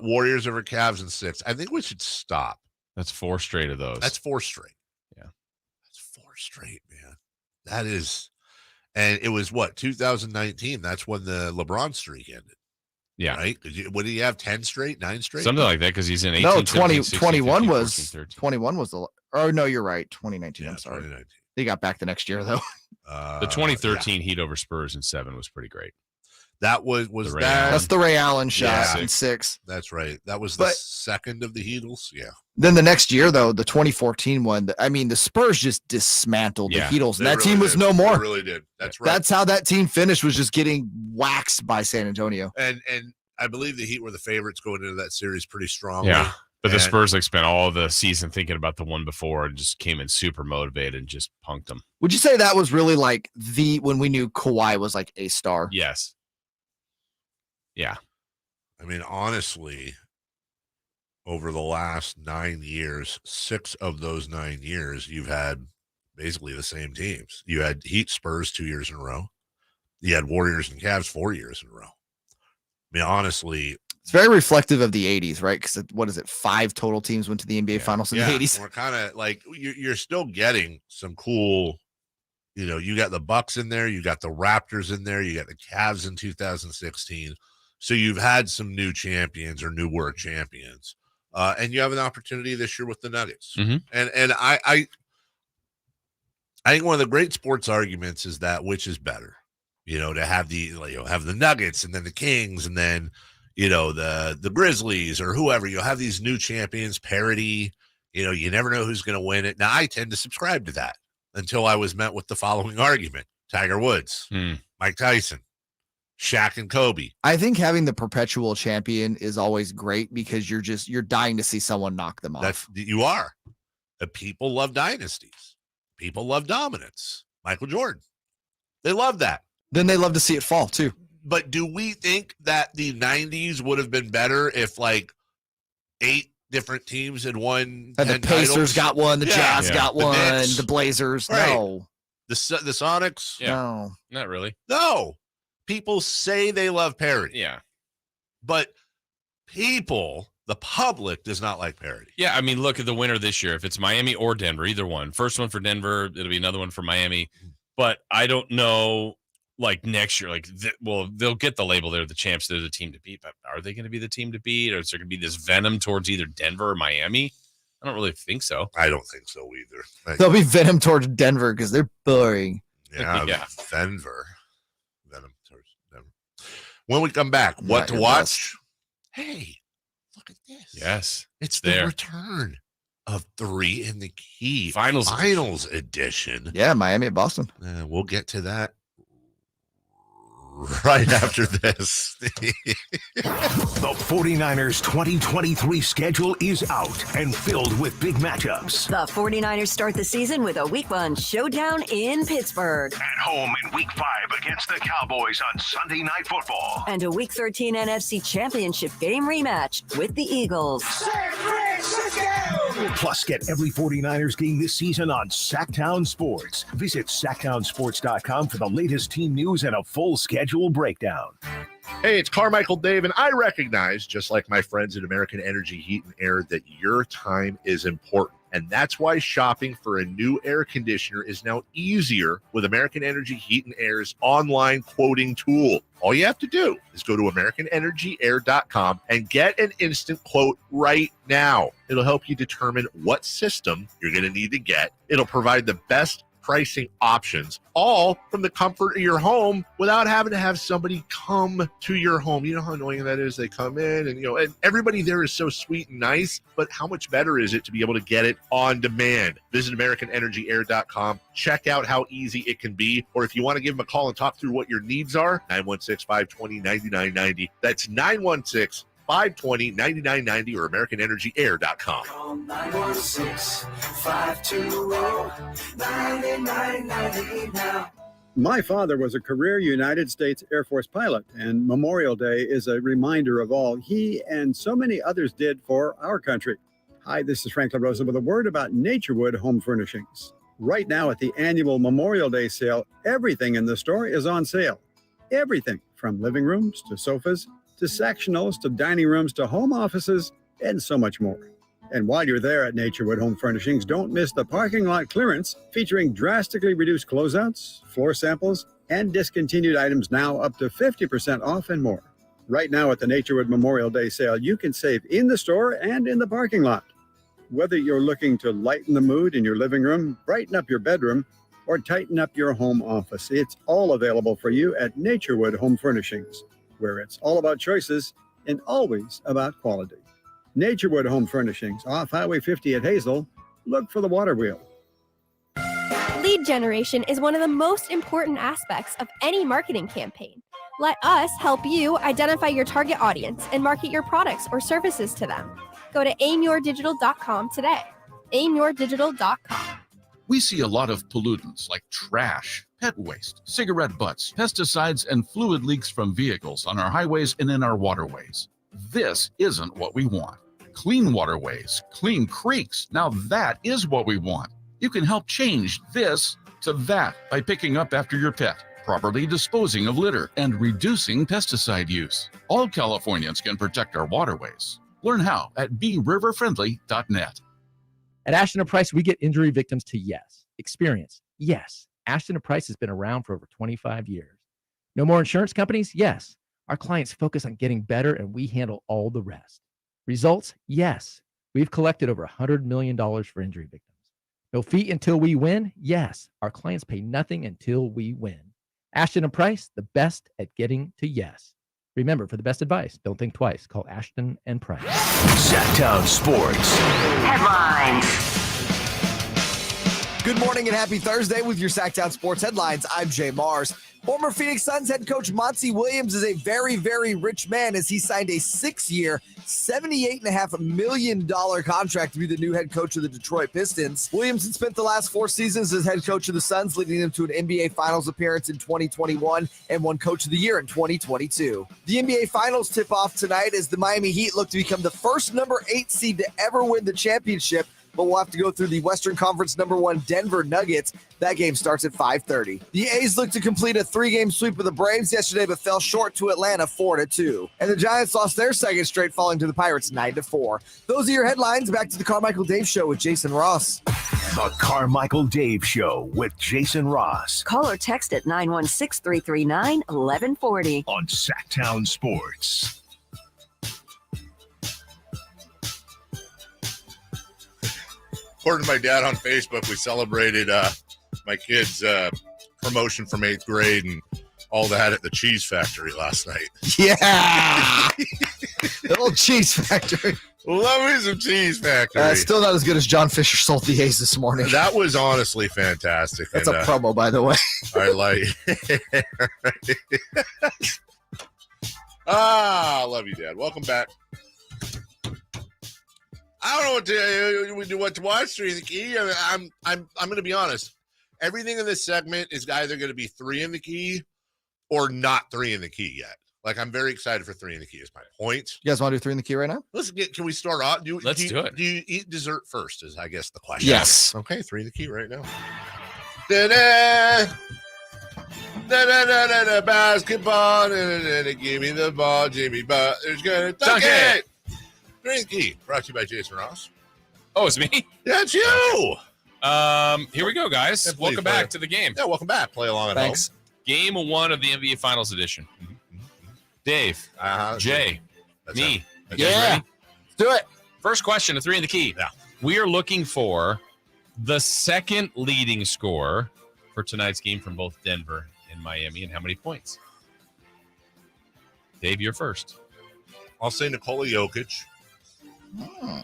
Warriors over Cavs in 6. I think we should stop. That's 4 straight of those. That's 4 straight. Yeah. That's 4 straight, man. That is, and it was 2019. That's when the LeBron streak ended. Yeah. Right? What did he have? 10 straight? 9 straight? Something like that, because he's in 18, No, 17, 16, 21 15, was 14, 13. 21 was the. Oh no, you're right. 2019. Yeah, I'm sorry. 2019. They got back the next year though. The 2013 Heat over Spurs in 7 was pretty great. That was The Ray that. Allen. That's the Ray Allen shot Yeah. in 6. That's right. That was the But- second of the Heatles. Yeah. Then the next year though, the 2014 one. The Spurs just dismantled the Heatles, and They that team really was did. no more. They really did. That's right. That's how that team finished, was just getting waxed by San Antonio. And I believe the Heat were the favorites going into that series pretty strongly. Yeah. But the And- Spurs spent all the season thinking about the one before and just came in super motivated and just punked them. Would you say that was really like when we knew Kawhi was like a star? Yes. Yeah. I mean, honestly, over the last 9 years, 6 of those 9 years, you've had basically the same teams. You had Heat, Spurs 2 years in a row. You had Warriors and Cavs 4 years in a row. I mean, honestly, It's very reflective of the 80s, right? Because what is it? 5 total teams went to the NBA Finals in the 80s. we're kind of like you're still getting some cool. You got the Bucks in there, you got the Raptors in there, you got the Cavs in 2016. So you've had some new champions or new world champions, and you have an opportunity this year with the Nuggets. Mhm. And I think one of the great sports arguments is that which is better, to have have the Nuggets and then the Kings and then the Grizzlies or whoever. You'll have these new champions, parity. You never know who's going to win it. Now I tend to subscribe to that until I was met with the following argument: Tiger Woods, Mike Tyson, Shaq and Kobe. I think having the perpetual champion is always great because you're dying to see someone knock them off. You are. People love dynasties. People love dominance. Michael Jordan. They love that. Then they love to see it fall too. But do we think that the 90s would have been better if like 8 different teams had won? The Pacers got one, the Jazz got one, Knicks. the Blazers. Right. No. The Sonics? No. Not really. No. People say they love parody. Yeah. But the public does not like parody. Yeah, I mean, look at the winner this year. If it's Miami or Denver, either one. First one for Denver, it'll be another one for Miami. But I don't know, like next year, they'll get the label. They're the champs. They're the team to beat. But are they going to be the team to beat? Or is there going to be this venom towards either Denver or Miami? I don't really think so. I don't think so either. There'll be venom towards Denver because they're boring. Yeah. Denver. Venom towards Denver. When we come back, what to watch? Hey, look at this. Yes. It's there. The return of 3 in the Key. Finals edition. Yeah, Miami at Boston. We'll get to that right after this. The 49ers 2023 schedule is out and filled with big matchups. The 49ers start the season with a Week 1 showdown in Pittsburgh. At home in Week 5 against the Cowboys on Sunday Night Football. And a Week 13 NFC Championship game rematch with the Eagles. Plus, get every 49ers game this season on Sactown Sports. Visit SactownSports.com for the latest team news and a full schedule breakdown. Hey, it's Carmichael Dave, and I recognize, just like my friends at American Energy Heat and Air, that your time is important. And that's why shopping for a new air conditioner is now easier with American Energy Heat and Air's online quoting tool. All you have to do is go to AmericanEnergyAir.com and get an instant quote right now. It'll help you determine what system you're going to need to get. It'll provide the best pricing options, all from the comfort of your home without having to have somebody come to your home. You know how annoying that is? They come in and everybody there is so sweet and nice, but how much better is it to be able to get it on demand? Visit AmericanEnergyAir.com. Check out how easy it can be. Or if you want to give them a call and talk through what your needs are, 916-520-9990. That's 916-520-9990 or AmericanEnergyAir.com. Call 916-520-9990 now. My father was a career United States Air Force pilot, and Memorial Day is a reminder of all he and so many others did for our country. Hi, this is Frank LaRosa with a word about Naturewood Home Furnishings. Right now at the annual Memorial Day sale, everything in the store is on sale. Everything from living rooms to sofas to sectionals to dining rooms to home offices and so much more. And while you're there at Naturewood Home Furnishings, don't miss the parking lot clearance featuring drastically reduced closeouts, floor samples, and discontinued items now up to 50% off and more. Right now at the Naturewood Memorial Day sale, you can save in the store and in the parking lot. Whether you're looking to lighten the mood in your living room, brighten up your bedroom, or tighten up your home office, it's all available for you at Naturewood Home Furnishings, where it's all about choices and always about quality. Naturewood Home Furnishings, off Highway 50 at Hazel. Look for the water wheel. Lead generation is one of the most important aspects of any marketing campaign. Let us help you identify your target audience and market your products or services to them. Go to aimyourdigital.com today. aimyourdigital.com. We see a lot of pollutants like trash, pet waste, cigarette butts, pesticides, and fluid leaks from vehicles on our highways and in our waterways. This isn't what we want. Clean waterways, clean creeks. Now that is what we want. You can help change this to that by picking up after your pet, properly disposing of litter, and reducing pesticide use. All Californians can protect our waterways. Learn how at BeRiverFriendly.net. At Ashton & Price, we get injury victims to yes. Experience, yes. Ashton & Price has been around for over 25 years. No more insurance companies? Yes. Our clients focus on getting better, and we handle all the rest. Results? Yes. We've collected over $100 million for injury victims. No fee until we win? Yes. Our clients pay nothing until we win. Ashton & Price, the best at getting to yes. Remember, for the best advice, don't think twice. Call Ashton & Price. Sactown Sports. Headlines. Good morning and happy Thursday with your Sactown Sports headlines. I'm Jay Mars. Former Phoenix Suns head coach Monty Williams is a very, very rich man as he signed a 6-year, $78.5 million contract to be the new head coach of the Detroit Pistons. Williams had spent the last 4 seasons as head coach of the Suns, leading them to an NBA Finals appearance in 2021 and won Coach of the Year in 2022. The NBA Finals tip off tonight as the Miami Heat look to become the first number 8 seed to ever win the championship, but we'll have to go through the Western Conference number 1 Denver Nuggets. That game starts at 5:30. The A's look to complete a 3-game sweep of the Braves yesterday, but fell short to Atlanta 4-2. And the Giants lost their second straight, falling to the Pirates 9-4. Those are your headlines. Back to the Carmichael Dave Show with Jason Ross. The Carmichael Dave Show with Jason Ross. Call or text at 916-339-1140. On Sactown Sports. According to my dad on Facebook, we celebrated my kid's promotion from 8th grade and all that at the cheese factory last night. Yeah! The old cheese factory. Love me some cheese factory. Still not as good as John Fisher sold the A's this morning. That was honestly fantastic. That's a promo, by the way. I like love you, Dad. Welcome back. I don't know what to watch during the key. I'm going to be honest. Everything in this segment is either going to be 3 in the key or not 3 in the key yet. Like, I'm very excited for 3 in the key is my point. You guys want to do 3 in the key right now? Can we start off? Let's do it. Do you eat dessert first is, I guess, the question. Yes. Okay, 3 in the key right now. Da-da! Da-da-da-da-da, basketball. Da-da-da-da, give me the ball, Jimmy Butler's going to dunk it. 3 in the key, brought to you by Jason Ross. Oh, it's me? That's you. Here we go, guys. Yeah, welcome back to the game. Yeah, welcome back. Play along at Thanks. home. Game 1 of the NBA Finals edition. Dave, Jay, me. You guys Yeah. ready? Let's do it. First question, a 3 in the key. Yeah. We are looking for the second leading scorer for tonight's game from both Denver and Miami, and how many points? Dave, you're first. I'll say Nikola Jokic. How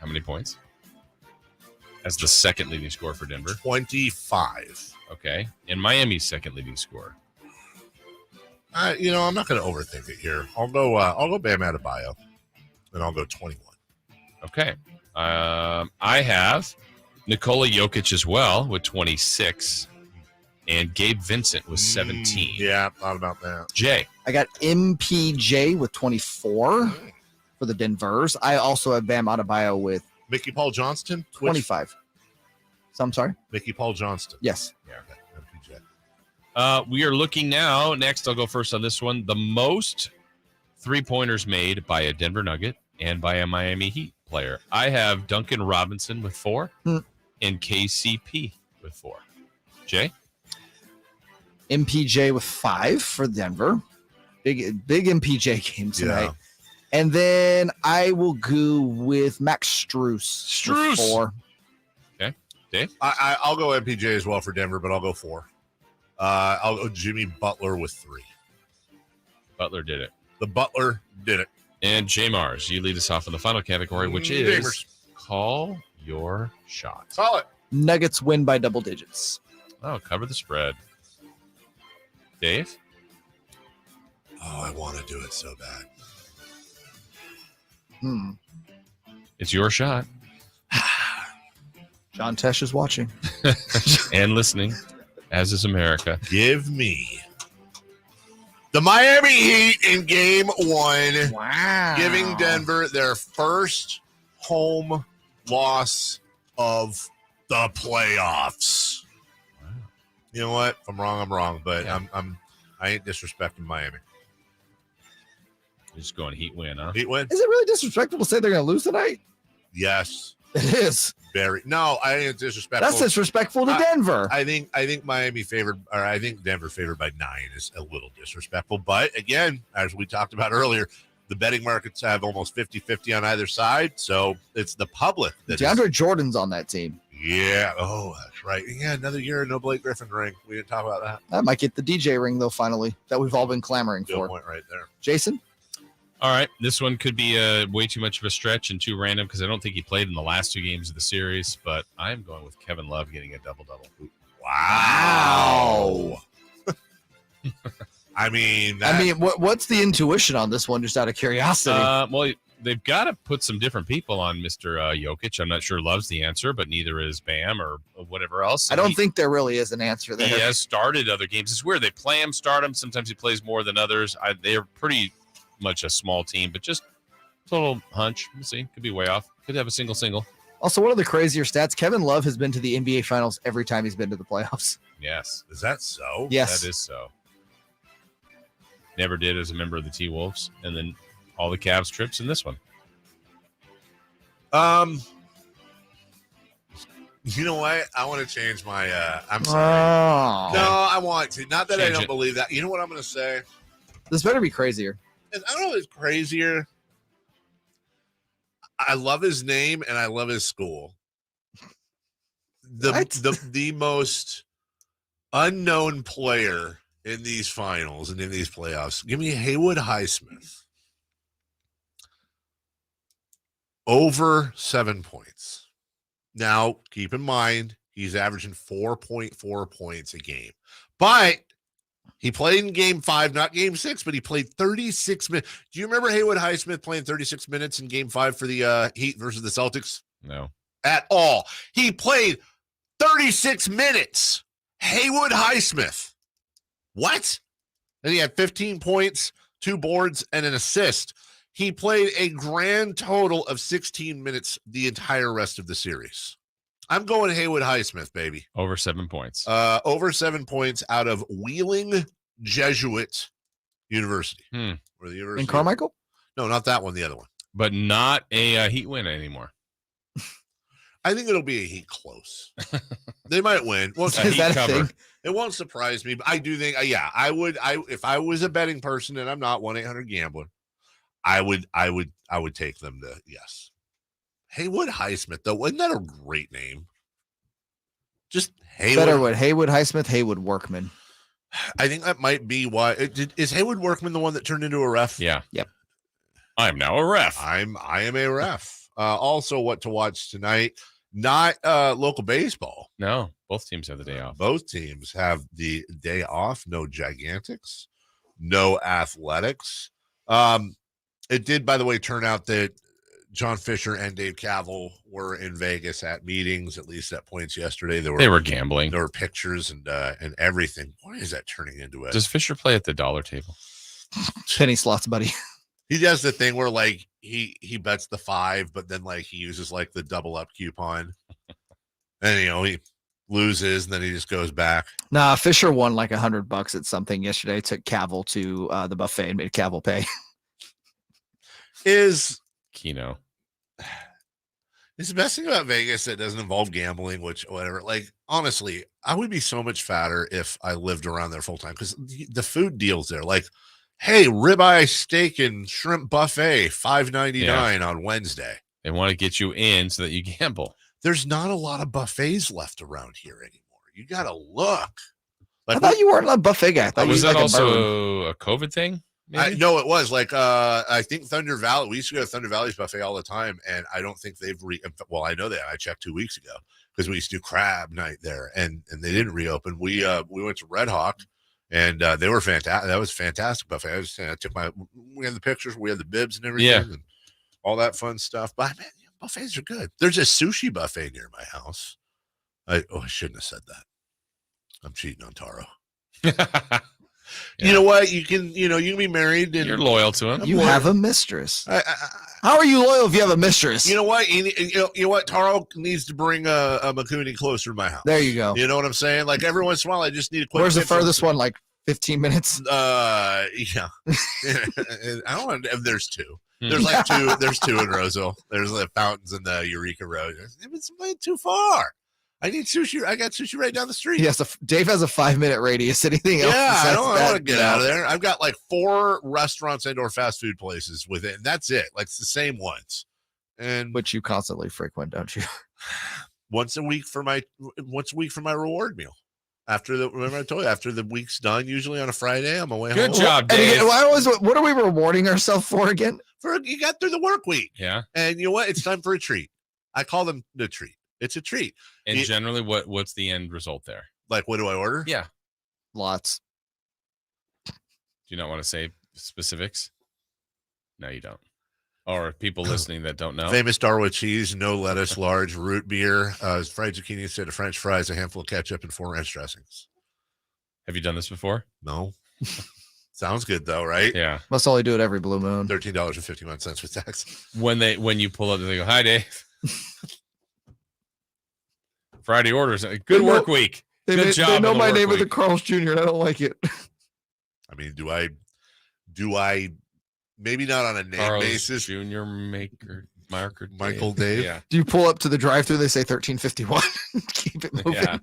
many points? As the second leading scorer for Denver. 25. Okay. And Miami's second leading scorer. I'm not going to overthink it here. I'll go Bam Adebayo, and I'll go 21. Okay. I have Nikola Jokic as well with 26, and Gabe Vincent with 17. Yeah, thought about that. Jay. I got MPJ with 24 for the Denvers. I also have Bam Adebayo with Mickey Paul Johnston? 25. So I'm sorry? Mickey Paul Johnston. Yes. Yeah, okay. MPJ. We are looking now. Next, I'll go first on this one. The most 3-pointers made by a Denver Nugget and by a Miami Heat player. I have Duncan Robinson with 4 and KCP with 4. Jay? MPJ with 5 for Denver. Big MPJ game tonight. Yeah. And then I will go with Max Strus. With 4. Okay. Dave? I'll go MPJ as well for Denver, but I'll go 4. I'll go Jimmy Butler with 3. Butler did it. The Butler did it. And Jay Mars, you lead us off in the final category, which is Call Your Shot. Call it. Nuggets win by double digits. Oh, cover the spread. Dave? Oh, I want to do it so bad. It's your shot. John Tesh is watching. And listening, as is America. Give me the Miami Heat in game 1. Wow. Giving Denver their first home loss of the playoffs. Wow. You know what? If I'm wrong, I'm wrong, but yeah. I ain't disrespecting Miami. You're just going Heat win, huh? Heat win. Is it really disrespectful to say they're going to lose tonight? Yes. It is. Very. No, I think it's disrespectful. That's disrespectful to Denver. I think Miami favored, or I think Denver favored by 9 is a little disrespectful. But again, as we talked about earlier, the betting markets have almost 50-50 on either side. So it's the public that DeAndre Jordan's on that team. Yeah. Oh, that's right. Yeah, another year, no Blake Griffin ring. We didn't talk about that. That might get the DJ ring, though, finally, that we've all been clamoring Good for. point right there. Jason? All right. This one could be way too much of a stretch and too random because I don't think he played in the last 2 games of the series, but I'm going with Kevin Love getting a double-double. Wow. I mean, what's the intuition on this one, just out of curiosity? Well, they've got to put some different people on Mr. Jokic. I'm not sure Love's the answer, but neither is Bam or whatever else. I don't think there really is an answer there. He has started other games. It's weird. They play him, start him. Sometimes he plays more than others. They're pretty much a small team, but just total hunch. We'll see. Could be way off. Could have a single. Also, one of the crazier stats, Kevin Love has been to the NBA Finals every time he's been to the playoffs. Yes. Is that so? Yes. That is so. Never did as a member of the T-Wolves, and then all the Cavs trips in this one. You know what? I want to change my I'm sorry. No, I want to. Not that I don't believe that. You know what I'm going to say? This better be crazier. I don't know if it's crazier. I love his name and I love his school. The most unknown player in these finals and in these playoffs. Give me Haywood Highsmith. Over 7 points. Now, keep in mind, he's averaging 4.4 points a game. But he played in game 5, not game 6, but he played 36 minutes. Do you remember Haywood Highsmith playing 36 minutes in game 5 for the Heat versus the Celtics? No. At all. He played 36 minutes. Haywood Highsmith. What? And he had 15 points, 2 boards, and an assist. He played a grand total of 16 minutes the entire rest of the series. I'm going Haywood Highsmith, baby. Over 7 points. Over 7 points out of Wheeling Jesuit University. Hmm. Or the University In Carmichael? No, not that one, the other one. But not a Heat win anymore. I think it'll be a Heat close. They might win. Well, Is that a thing? It won't surprise me, but I do think, I would, if I was a betting person, and I'm not 1-800-GAMBLER, I would take them to yes. Haywood Highsmith, though, isn't that a great name? Just Haywood. Better what? Haywood Highsmith, Haywood Workman. I think that might be why. Is Haywood Workman the one that turned into a ref? Yeah. Yep. I am now a ref. I am a ref. Also, what to watch tonight? Not local baseball. No, both teams have the day off. Both teams have the day off. No Gigantics, no Athletics. It did, by the way, turn out that John Fisher and Dave Cavill were in Vegas at meetings, at least at points yesterday. They were gambling. There were pictures and everything. Why is that turning into it? Does Fisher play at the dollar table? Penny slots, buddy. He does the thing where like he bets the 5, but then like he uses like the double up coupon, and he loses, and then he just goes back. Nah, Fisher won like $100 at something yesterday. Took Cavill to the buffet and made Cavill pay. Is Keno. It's the best thing about Vegas that doesn't involve gambling, which whatever. Like honestly, I would be so much fatter if I lived around there full time because the food deals there. Like, hey, ribeye steak and shrimp buffet, $5.99 on Wednesday. They want to get you in so that you gamble. There's not a lot of buffets left around here anymore. You got to look. Like, I thought you weren't a buffet guy. I thought was you that like also a COVID thing? No, it was like I think Thunder Valley. We used to go to Thunder Valley's buffet all the time, and I don't think they've well, I know that I checked 2 weeks ago because we used to do crab night there, and they didn't reopen. We went to Red Hawk, and they were fantastic. That was a fantastic buffet. I took we had the pictures, we had the bibs and everything, and all that fun stuff. But man, buffets are good. There's a sushi buffet near my house. I shouldn't have said that. I'm cheating on Taro. You know what? You can be married and you're loyal to him. You have a mistress. How are you loyal if you have a mistress? You know what? You know what? Taro needs to bring a Makuni closer to my house. There you go. You know what I'm saying? Like every once in a while, I just need a quick. Where's the furthest one? Like 15 minutes? Yeah. I don't know if there's 2. There's like 2. There's 2 in Roseville. There's the fountains in the Eureka Road. It's too far. I need sushi. I got sushi right down the street. Yes, Dave has a 5-minute radius. Anything else? Yeah, I don't want to get out of there. I've got like 4 restaurants and/or fast food places with it, and that's it. Like it's the same ones, and which you constantly frequent, don't you? once a week for my reward meal. Remember I told you after the week's done, usually on a Friday, I'm away home. Good job, Dave. What are we rewarding ourselves for again? You got through the work week. Yeah, and you know what? It's time for a treat. I call them the treat. It's a treat. And generally, what's the end result there? Like, what do I order? Yeah. Lots. Do you not want to say specifics? No, you don't. Or people listening that don't know. Famous Darwood cheese, no lettuce, large root beer, fried zucchini instead of French fries, a handful of ketchup, and 4 ranch dressings. Have you done this before? No. Sounds good though, right? Yeah. Must only do it every blue moon. $13.51 with tax. When you pull up, they go, "Hi, Dave." Friday orders. Good work week. Good job. They know my name week. is the Carl's Jr. and I don't like it. I mean, do I maybe not on a name Carl's basis? Junior Michael Dave. Yeah. Do you pull up to the drive-thru? They say 1351. Keep it moving. Yeah.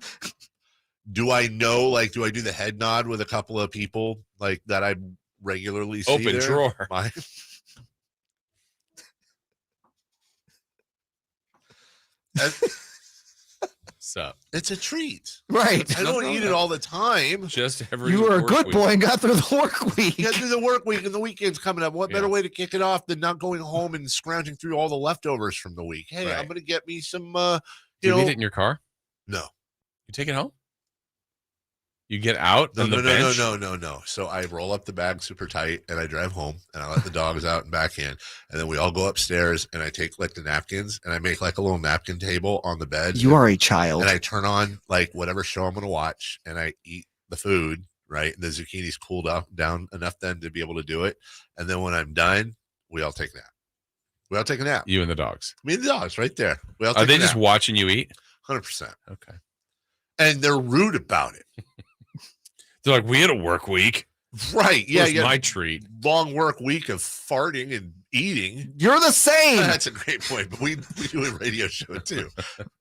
Do I know? Like, do I do the head nod with a couple of people like that I regularly see? Open there? drawer. Sup? It's a treat. Right. I don't eat it all the time. Just every You were a good week. boy and got through the work week. Get through the work week and the weekend's coming up. What better way to kick it off than not going home and scrounging through all the leftovers from the week? Hey, Right. I'm going to get me some, Do you leave it in your car? No. You take it home? You get out on the bench? No. So I roll up the bag super tight and I drive home and I let the dogs out and back in. And then we all go upstairs and I take like the napkins and I make like a little napkin table on the bed. You are a child. And I turn on like whatever show I'm going to watch and I eat the food, right? And the zucchini's cooled down enough then to be able to do it. And then when I'm done, we all take a nap. We all take a nap. You and the dogs. Me and the dogs right there. We all Are take they a just nap. watching you eat? 100%. Okay. And they're rude about it. They're like, we had a work week. Right. Yeah. Where's my treat? Long work week of farting and eating. You're the same. That's a great point. But we do a radio show too.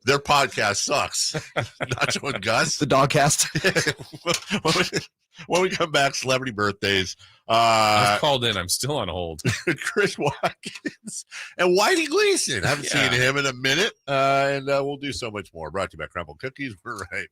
Their podcast sucks. Nacho and Gus. The Dogcast. When we come back, celebrity birthdays. I was called in. I'm still on hold. Chris Watkins and Whitey Gleason. I haven't seen him in a minute. And we'll do so much more. Brought to you by Crumble Cookies. We're right back.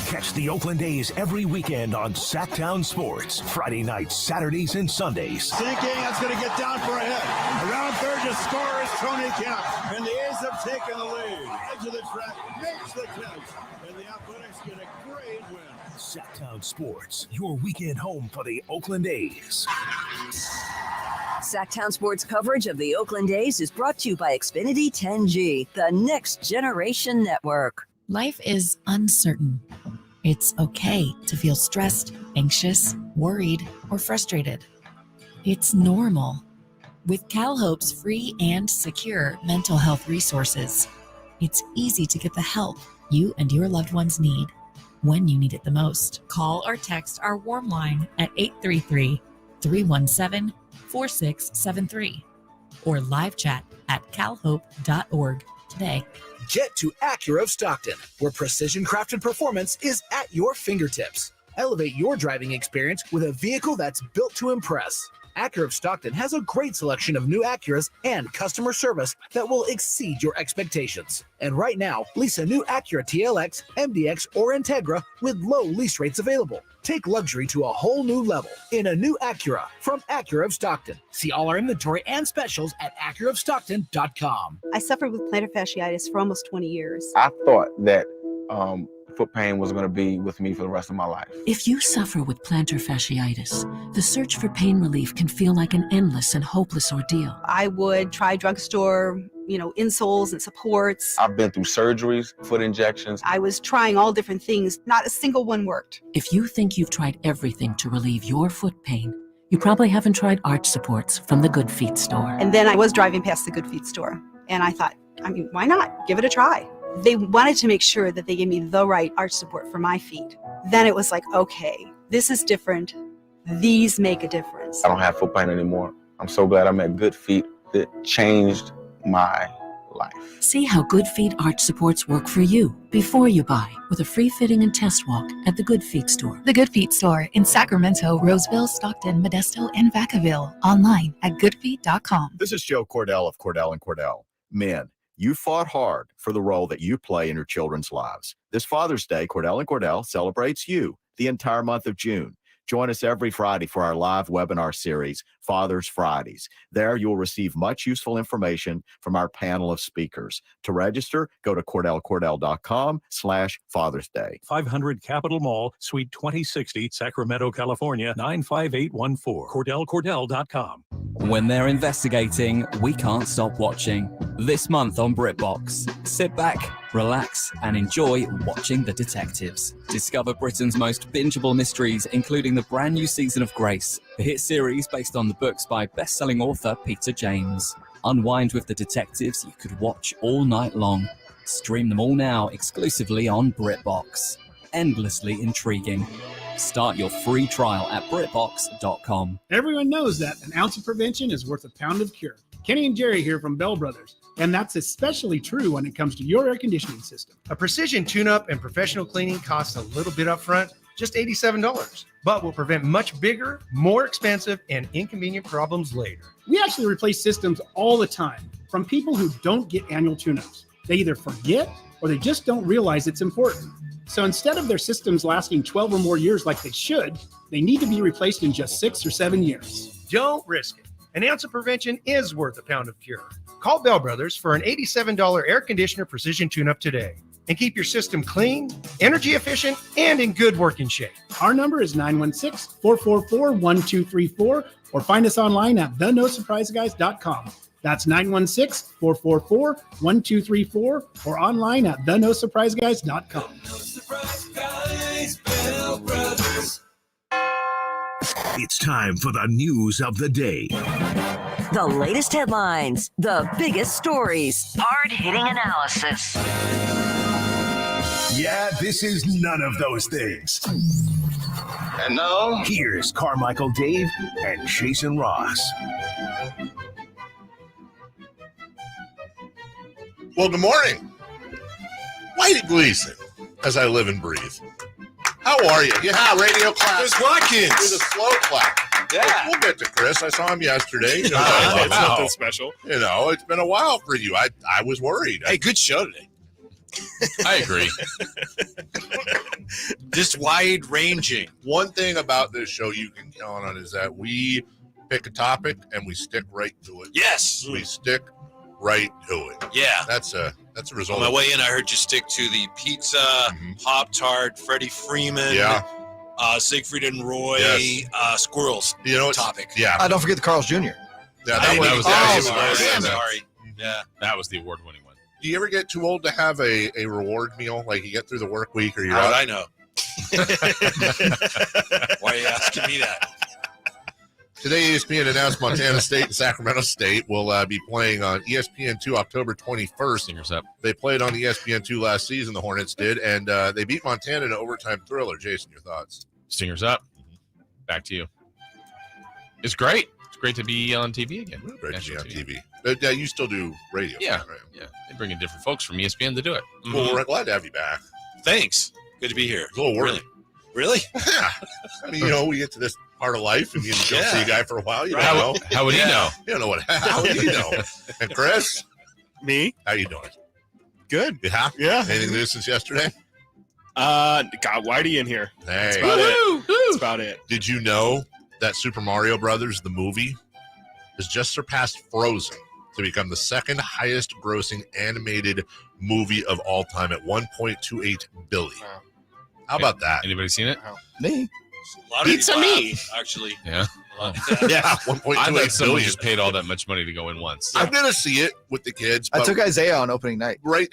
Catch the Oakland A's every weekend on Sactown Sports. Friday nights, Saturdays, and Sundays. Sinking, that's going to get down for a hit. Around third to score is Tony Kemp. And the A's have taken the lead. Edge of the track makes the catch. And the Athletics get a great win. Sactown Sports, your weekend home for the Oakland A's. Sactown Sports coverage of the Oakland A's is brought to you by Xfinity 10G, the next generation network. Life is uncertain. It's okay to feel stressed, anxious, worried, or frustrated. It's normal. With CalHope's free and secure mental health resources, it's easy to get the help you and your loved ones need when you need it the most. Call or text our warm line at 833-317-4673 or live chat at calhope.org today. Get to Acura of Stockton, where precision-crafted performance is at your fingertips. Elevate your driving experience with a vehicle that's built to impress. Acura of Stockton has a great selection of new Acuras and customer service that will exceed your expectations. And right now, lease a new Acura TLX, MDX, or Integra with low lease rates available. Take luxury to a whole new level in a new Acura from Acura of Stockton. See all our inventory and specials at AcuraofStockton.com. I suffered with plantar fasciitis for almost 20 years. I thought that foot pain was going to be with me for the rest of my life. If you suffer with plantar fasciitis, the search for pain relief can feel like an endless and hopeless ordeal. I would try drugstore, insoles and supports. I've been through surgeries, foot injections. I was trying all different things. Not a single one worked. If you think you've tried everything to relieve your foot pain, you probably haven't tried arch supports from the Good Feet store. And then I was driving past the Good Feet store, and I thought, why not? Give it a try. They wanted to make sure that they gave me the right arch support for my feet. Then it was like, okay, this is different. These make a difference. I don't have foot pain anymore. I'm so glad I'm at Good Feet. It changed my life. See how Good Feet arch supports work for you before you buy with a free fitting and test walk at the Good Feet store. The Good Feet store in Sacramento, Roseville, Stockton, Modesto, and Vacaville. Online at goodfeet.com. This is Joe Cordell of Cordell & Cordell. Men, you fought hard for the role that you play in your children's lives. This Father's Day, Cordell & Cordell celebrates you the entire month of June. Join us every Friday for our live webinar series, Father's Fridays. There you'll receive much useful information from our panel of speakers. To register, go to CordellCordell.com/Father's Day. 500 Capitol Mall, Suite 2060, Sacramento, California, 95814. CordellCordell.com. When they're investigating, we can't stop watching. This month on BritBox, sit back, relax, and enjoy watching the detectives. Discover Britain's most bingeable mysteries, including the brand new season of Grace, the hit series based on the books by best-selling author Peter James. Unwind with the detectives you could watch all night long. Stream them all now exclusively on BritBox. Endlessly intriguing. Start your free trial at BritBox.com. Everyone knows that an ounce of prevention is worth a pound of cure. Kenny and Jerry here from Bell Brothers. And that's especially true when it comes to your air conditioning system. A precision tune-up and professional cleaning costs a little bit up front, just $87, but will prevent much bigger, more expensive, and inconvenient problems later. We actually replace systems all the time from people who don't get annual tune-ups. They either forget or they just don't realize it's important. So instead of their systems lasting 12 or more years like they should, they need to be replaced in just 6 or 7 years. Don't risk it. An ounce of prevention is worth a pound of cure. Call Bell Brothers for an $87 air conditioner precision tune-up today and keep your system clean, energy efficient, and in good working shape. Our number is 916-444-1234 or find us online at thenosurpriseguys.com. That's 916-444-1234 or online at thenosurpriseguys.com. It's time for the news of the day. The latest headlines, the biggest stories, hard-hitting analysis. Yeah, this is none of those things. And now, here's Carmichael Dave and Jason Ross. Well, good morning. Whitey Gleason, as I live and breathe. How are you? Yeah, radio class. Chris Watkins. Do the slow clap. Yeah. We'll get to Chris. I saw him yesterday. It's nothing special. You know, it's been a while for you. I was worried. Hey, good show today. I agree. Just wide ranging. One thing about this show you can count on is that we pick a topic and we stick right to it. Yes. We stick right to it. Yeah. That's a result. On my way in, I heard you stick to the pizza, Pop-Tart, Freddie Freeman, Siegfried and Roy, squirrels topic. Yeah. Don't forget the Carl's Jr. Yeah, that was sorry. Yeah. That was the award-winning one. Do you ever get too old to have a reward meal? Like you get through the work week or you're How out? would I know? Why are you asking me that? Today, ESPN announced Montana State and Sacramento State will be playing on ESPN2 October 21st. Singers up. They played on ESPN2 last season, the Hornets did, and they beat Montana in an overtime thriller. Jason, your thoughts? Stingers up. Back to you. It's great. It's great to be on TV again. Great to be on TV. You still do radio. Yeah. Right? Yeah. They bring in different folks from ESPN to do it. Well, we're glad to have you back. Thanks. Good to be here. It's a little worried. Really? Yeah. I mean, we get to this part of life and you don't see a guy for a while. You don't know. How would he know? You don't know what. How would he know? And Chris? Me? How you doing? Good. Yeah? Yeah. Anything new since yesterday? Got Whitey in here. Hey. That's about it. That's about it. Did you know that Super Mario Brothers, the movie, has just surpassed Frozen to become the second highest grossing animated movie of all time at $1.28 billion? Wow. How about that? Anybody seen it? Me. A lot of Pizza people me. have, actually. Yeah. Yeah, I thought 1.28 someone billion. just paid all that much money to go in once. I'm gonna see it with the kids. I but- took Isaiah on opening night. right.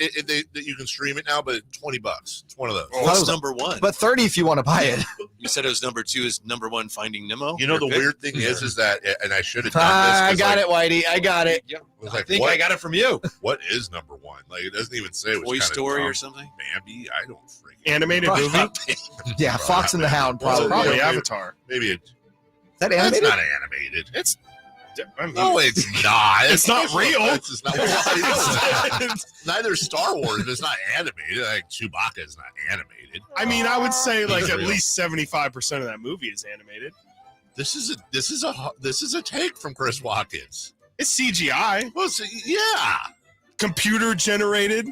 You can stream it now, but $20. It's one of those. Well, what's number one? But 30 if you want to buy it. You said it was number two. Is number one Finding Nemo? You know, the Your pick? weird thing is that, and I should have done this. I 'cause, got like, it, Whitey. I got it. I was I like, think what, I got it from you. what is number one? Like, it doesn't even say. It was Toy kinda Story dumb. or something? Bambi? I don't freaking Animated movie? Yeah, Fox and the Hound probably. Probably maybe- Avatar. Maybe it. Is that That's animated? not animated. It's. I mean, No, it's not. It's not real. It's just not. Neither Star Wars. It's not animated. Like Chewbacca is not animated. I mean, I would say like It's at real. least 75% of that movie is animated. This is a take from Chris Watkins. It's CGI. Well, yeah. Computer generated.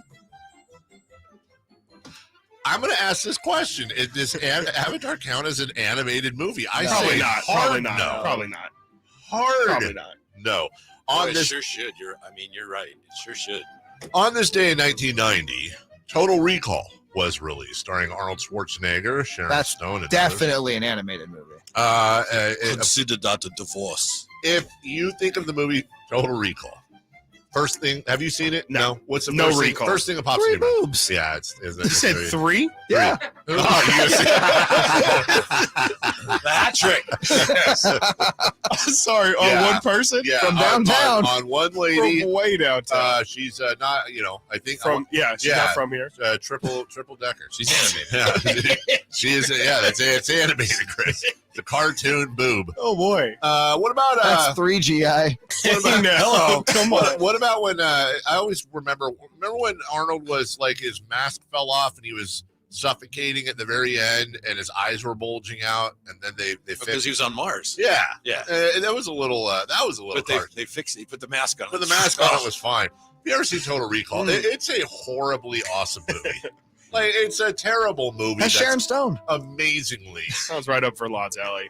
I'm going to ask this question: Does Avatar count as an animated movie? I Probably say not. hard Probably not. no. Probably not. hard. Probably not. No. It sure should. You're right. It sure should. On this day in 1990, Total Recall was released, starring Arnold Schwarzenegger, Sharon Stone, and definitely an animated movie. Consider that a divorce. If you think of the movie Total Recall, first thing, have you seen it? No. What's the No first recall. First thing that pops in your mind? Yeah, isn't it? You said 3? Yeah. Patrick. Sorry, on one person? Yeah, From downtown. On one lady. From way downtown. She's not, I think. She's not from here. Triple decker. She's animated. Yeah. She is, it's animated, Chris. The cartoon boob. Oh, boy. What about. That's 3 GI. Hello, come on. What about when, I always remember when Arnold was like, his mask fell off and he was suffocating at the very end and his eyes were bulging out and then they because he was on Mars. Yeah. That was a little but they fixed it. He put the mask on. But the mask on it was fine. Have you ever seen Total Recall? It's a horribly awesome movie. Like, it's a terrible movie. That's Sharon Stone. Amazingly. Sounds right up for Lod's alley.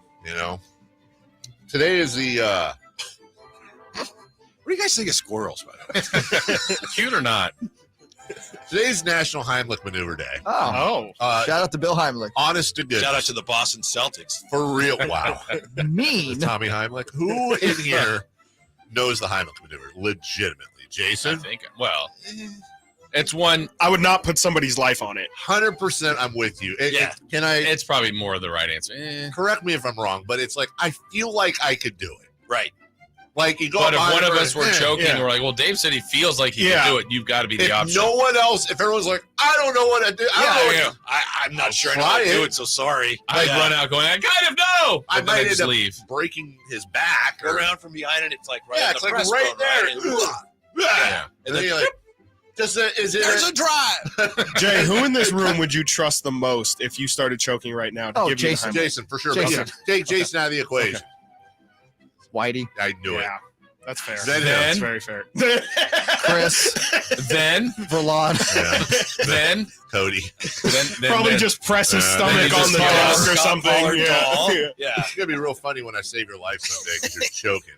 Today is the What do you guys think of squirrels, by the way? Cute or not? Today's National Heimlich Maneuver Day. Oh. Shout out to Bill Heimlich. Honest to goodness. Shout out to the Boston Celtics. For real. Wow. Mean. Tommy Heimlich. Who in here knows the Heimlich Maneuver legitimately? Jason? I think. Well, it's one. I would not put somebody's life on it. 100% I'm with you. It's probably more the right answer. Correct me if I'm wrong, but it's like, I feel like I could do it. Right. Like, you go. But if one of us were joking, we're like, well, Dave said he feels like he can do it. You've got to be the option. No one else, if everyone's like, I don't know what to do. I'm not sure how to do it, so sorry. I'd run out going, I kind of know. I might just end up leave. breaking his back. Go around from behind and it's like right on it's the like breastbone, right there. Right? And then you're like, there's a drive. Jay, who in this room would you trust the most if you started choking right now? To give Jason. You Jason, for sure. Take Jason out of the equation. Whitey. I knew it. That's fair. That's very fair. Chris. Then Verlon. Then Cody. Then probably just press his stomach on the desk or something. It's gonna be real funny when I save your life someday because you're choking,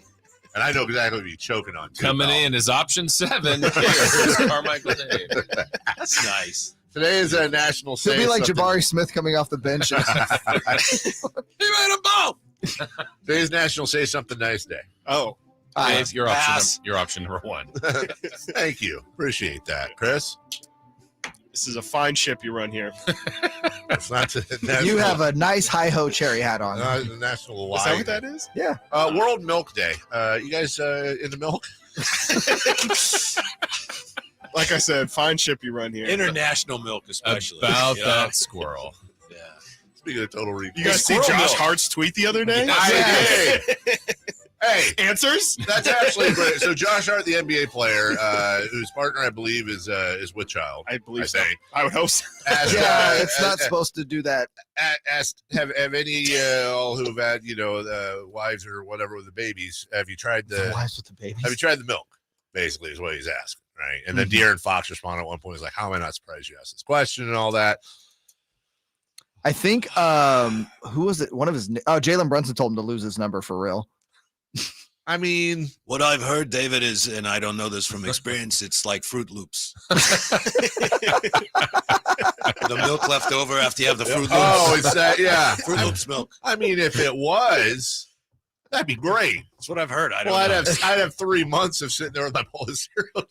and I know exactly what you're choking on too. Coming in is option 7. Here's Carmichael Dave. That's nice. Today is a national. It'll be like Jabari Smith coming off the bench. He made a ball. Today's National Say Something Nice Day. Oh. Dave, your option number 1. Thank you. Appreciate that. Chris? This is a fine ship you run here. It's not you have a nice hi-ho cherry hat on. The National Is that what that is? Yeah. World Milk Day. You guys into milk? Like I said, fine ship you run here. International milk, especially. About that squirrel. Yeah. Speaking of Total Recall. You guys see Josh Hart's tweet the other day? Hey, answers? That's actually great. So Josh Hart, the NBA player, whose partner I believe is with child. I believe so. I would hope so. It's not supposed to do that. Asked, have any all who've had wives or whatever with the babies? Have you tried the wives with the babies? Have you tried the milk? Basically, is what he's asking, right? And then De'Aaron Fox responded at one point. He's like, "How am I not surprised you asked this question and all that?" I think who was it? One of his Jalen Brunson told him to lose his number for real. I mean, what I've heard, David, is, and I don't know this from experience, it's like Fruit Loops. The milk left over after you have the Fruit Loops. Oh, it's that, yeah. Fruit Loops milk. I mean, if it was, that'd be great. That's what I've heard. I don't know. I'd have 3 months of sitting there with my bowl of cereal.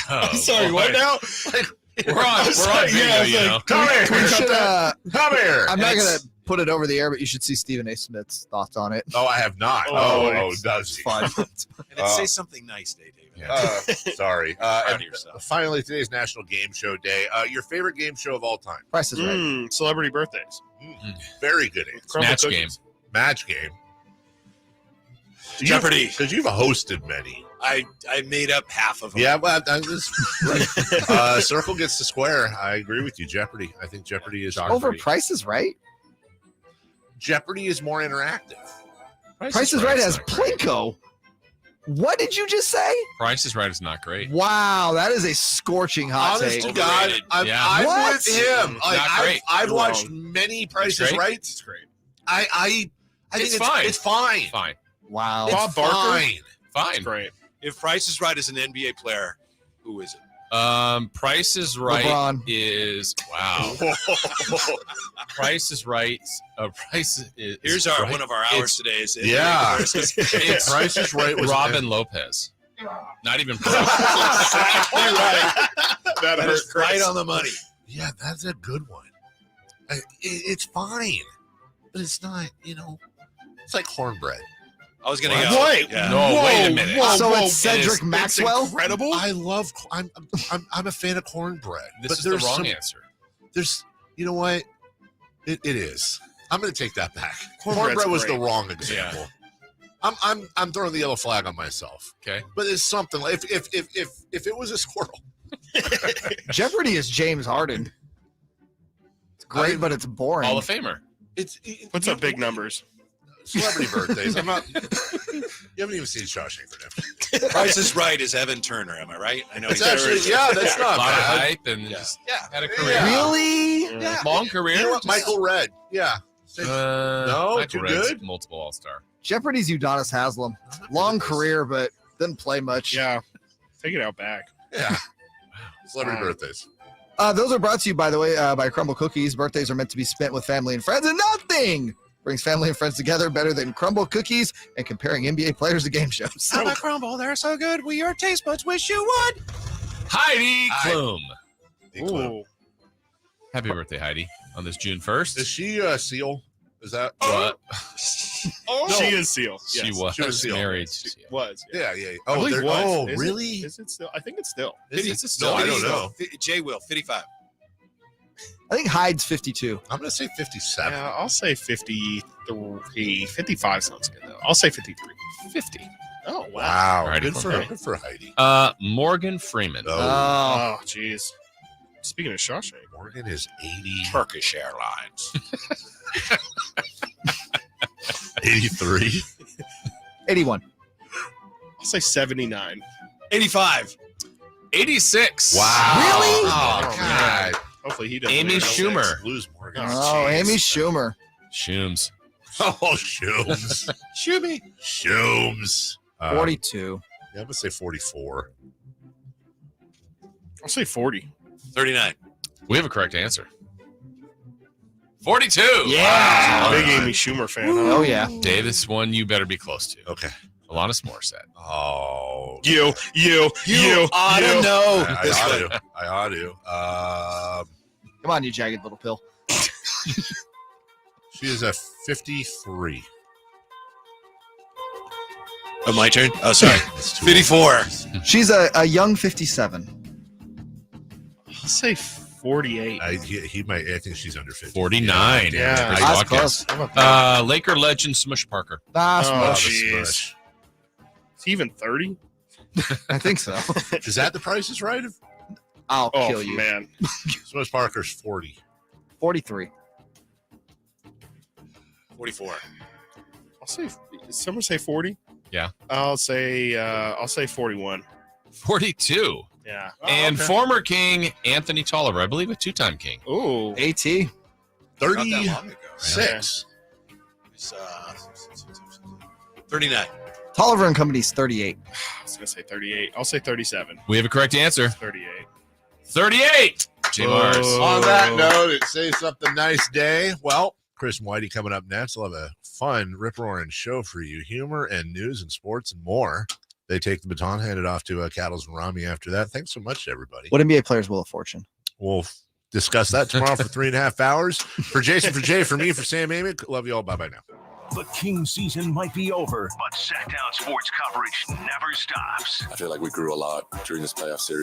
I'm sorry, what now? We're on video, Come here. Come here. I'm not going to put it over the air, but you should see Stephen A. Smith's thoughts on it. Oh, I have not. Does he? Fun. And it say something nice, David. Sorry. Proud of yourself. Finally, today's National Game Show Day. Your favorite game show of all time? Price is Right. Celebrity birthdays. Very good answer. Match game. Jeopardy. Because you've hosted many. I made up half of them. Yeah, well, Circle gets the square. I agree with you. Jeopardy. I think Jeopardy is over Price is Right. Jeopardy is more interactive. Price is Right has Plinko. What did you just say? Price is Right is not great. Wow, that is a scorching hot Honest take. to God, I'm with him. I've watched many Price is Rights. It's great. I think it's fine. Fine. Wow. Bob Barker? Fine. Great. If Price is Right is an NBA player, who is it? Price is Right LeBron. is wow. Price is Right. Price is Here's right. one of our hours today. Is It's Price is Right was Robin Lopez. Not even Price. Exactly right. That is hurt Chris. right on the money. Yeah, that's a good one. It's fine, but it's not. It's like cornbread. I was gonna go. Wait, Yeah. No, wait a minute. So it's Cedric Maxwell? It's incredible. I love. I'm a fan of cornbread. This but is the there's wrong answer. There's. You know what? It is. I'm going to take that back. Cornbread's Cornbread was great. the wrong example. I'm throwing the yellow flag on myself. Okay, but it's something like if it was a squirrel. Jeopardy is James Harden. It's great, but it's boring. Hall of Famer. What's up, big numbers? Celebrity birthdays. I'm not. You haven't even seen Shawshank Redemption. Price is Right is Evan Turner. Am I right? I know It's he's actually that's not A lot of bad. hype and just had a career. Really? Yeah. Long career. You know what? Michael Redd. Yeah. No, Michael too Redd's good? multiple All-Star. Jeopardy's Udonis Haslam. Long career, but didn't play much. Yeah. Take it out back. Yeah. Celebrity birthdays. Those are brought to you, by the way, by Crumble Cookies. Birthdays are meant to be spent with family and friends, and nothing brings family and friends together better than Crumble Cookies and comparing NBA players to game shows. How about Crumble? They're so good. Your taste buds wish you would. Heidi Klum. Ooh. Happy birthday, Heidi, on this June 1st. Is she Seal? Is that What? She is Seal. She Yes. was Seal. married. Was. Yeah, yeah. I believe they're- was. oh, Is it- really? Is it still? I think it's still. Is it still? No, I don't know. J Will 55. I think Hyde's 52. I'm going to say 57. Yeah, I'll say 53. 55 sounds good, though. I'll say 53. 50. Oh, wow. Wow. Heidi Good Klum. for Heidi. Morgan Freeman. Oh, jeez. Speaking of Shawshank. Morgan is 80. Turkish Airlines. 83. 81. I'll say 79. 85. 86. Wow. Really? Oh, God. Hopefully he doesn't. Amy lose. Schumer. Lose Morgan. Oh, Amy Schumer. Shooms. Oh, Shooms. Shoomy. Shooms. 42. Yeah, I'm going to say 44. I'll say 40. 39. We have a correct answer. 42. Yeah. Wow. Big Amy Schumer fan. Oh, yeah. Dave, this one you better be close to. Okay. Alanis Morissette. Oh. You ought to know. I ought to. Come on, you jagged little pill. She is a 53. Oh, my turn? Oh, sorry. 54. She's a young 57. I'll say 48. He might. I think she's under 50. 49. Yeah. Pretty That's lucky. close. How about that? Laker legend Smush Parker. Ah, Oh, smush. jeez. Smush. Is he even 30? I think so. Is that the Price is Right? I'll Oh, kill you. man. Smush Parker's 40. 43. 44. I'll say. Did someone say 40? Yeah. I'll say 41. 42. Yeah. And former king Anthony Tolliver, I believe a two-time king. Ooh. AT. Not that long ago. 36. It's 39. Tolliver and Company's 38. I was going to say 38. I'll say 37. We have a correct answer. 38. 38. J. Mars. On that note, it say something nice day. Well, Chris and Whitey coming up next. We'll have a fun, rip-roaring show for you. Humor and news and sports and more. They take the baton, hand it off to Cattles and Rami after that. Thanks so much, everybody. What NBA players will of fortune? We'll discuss that tomorrow for 3.5 hours. For Jason, for Jay, for me, for Sam Amick. Love you all. Bye-bye now. The Kings season might be over, but Sactown sports coverage never stops. I feel like we grew a lot during this playoff series.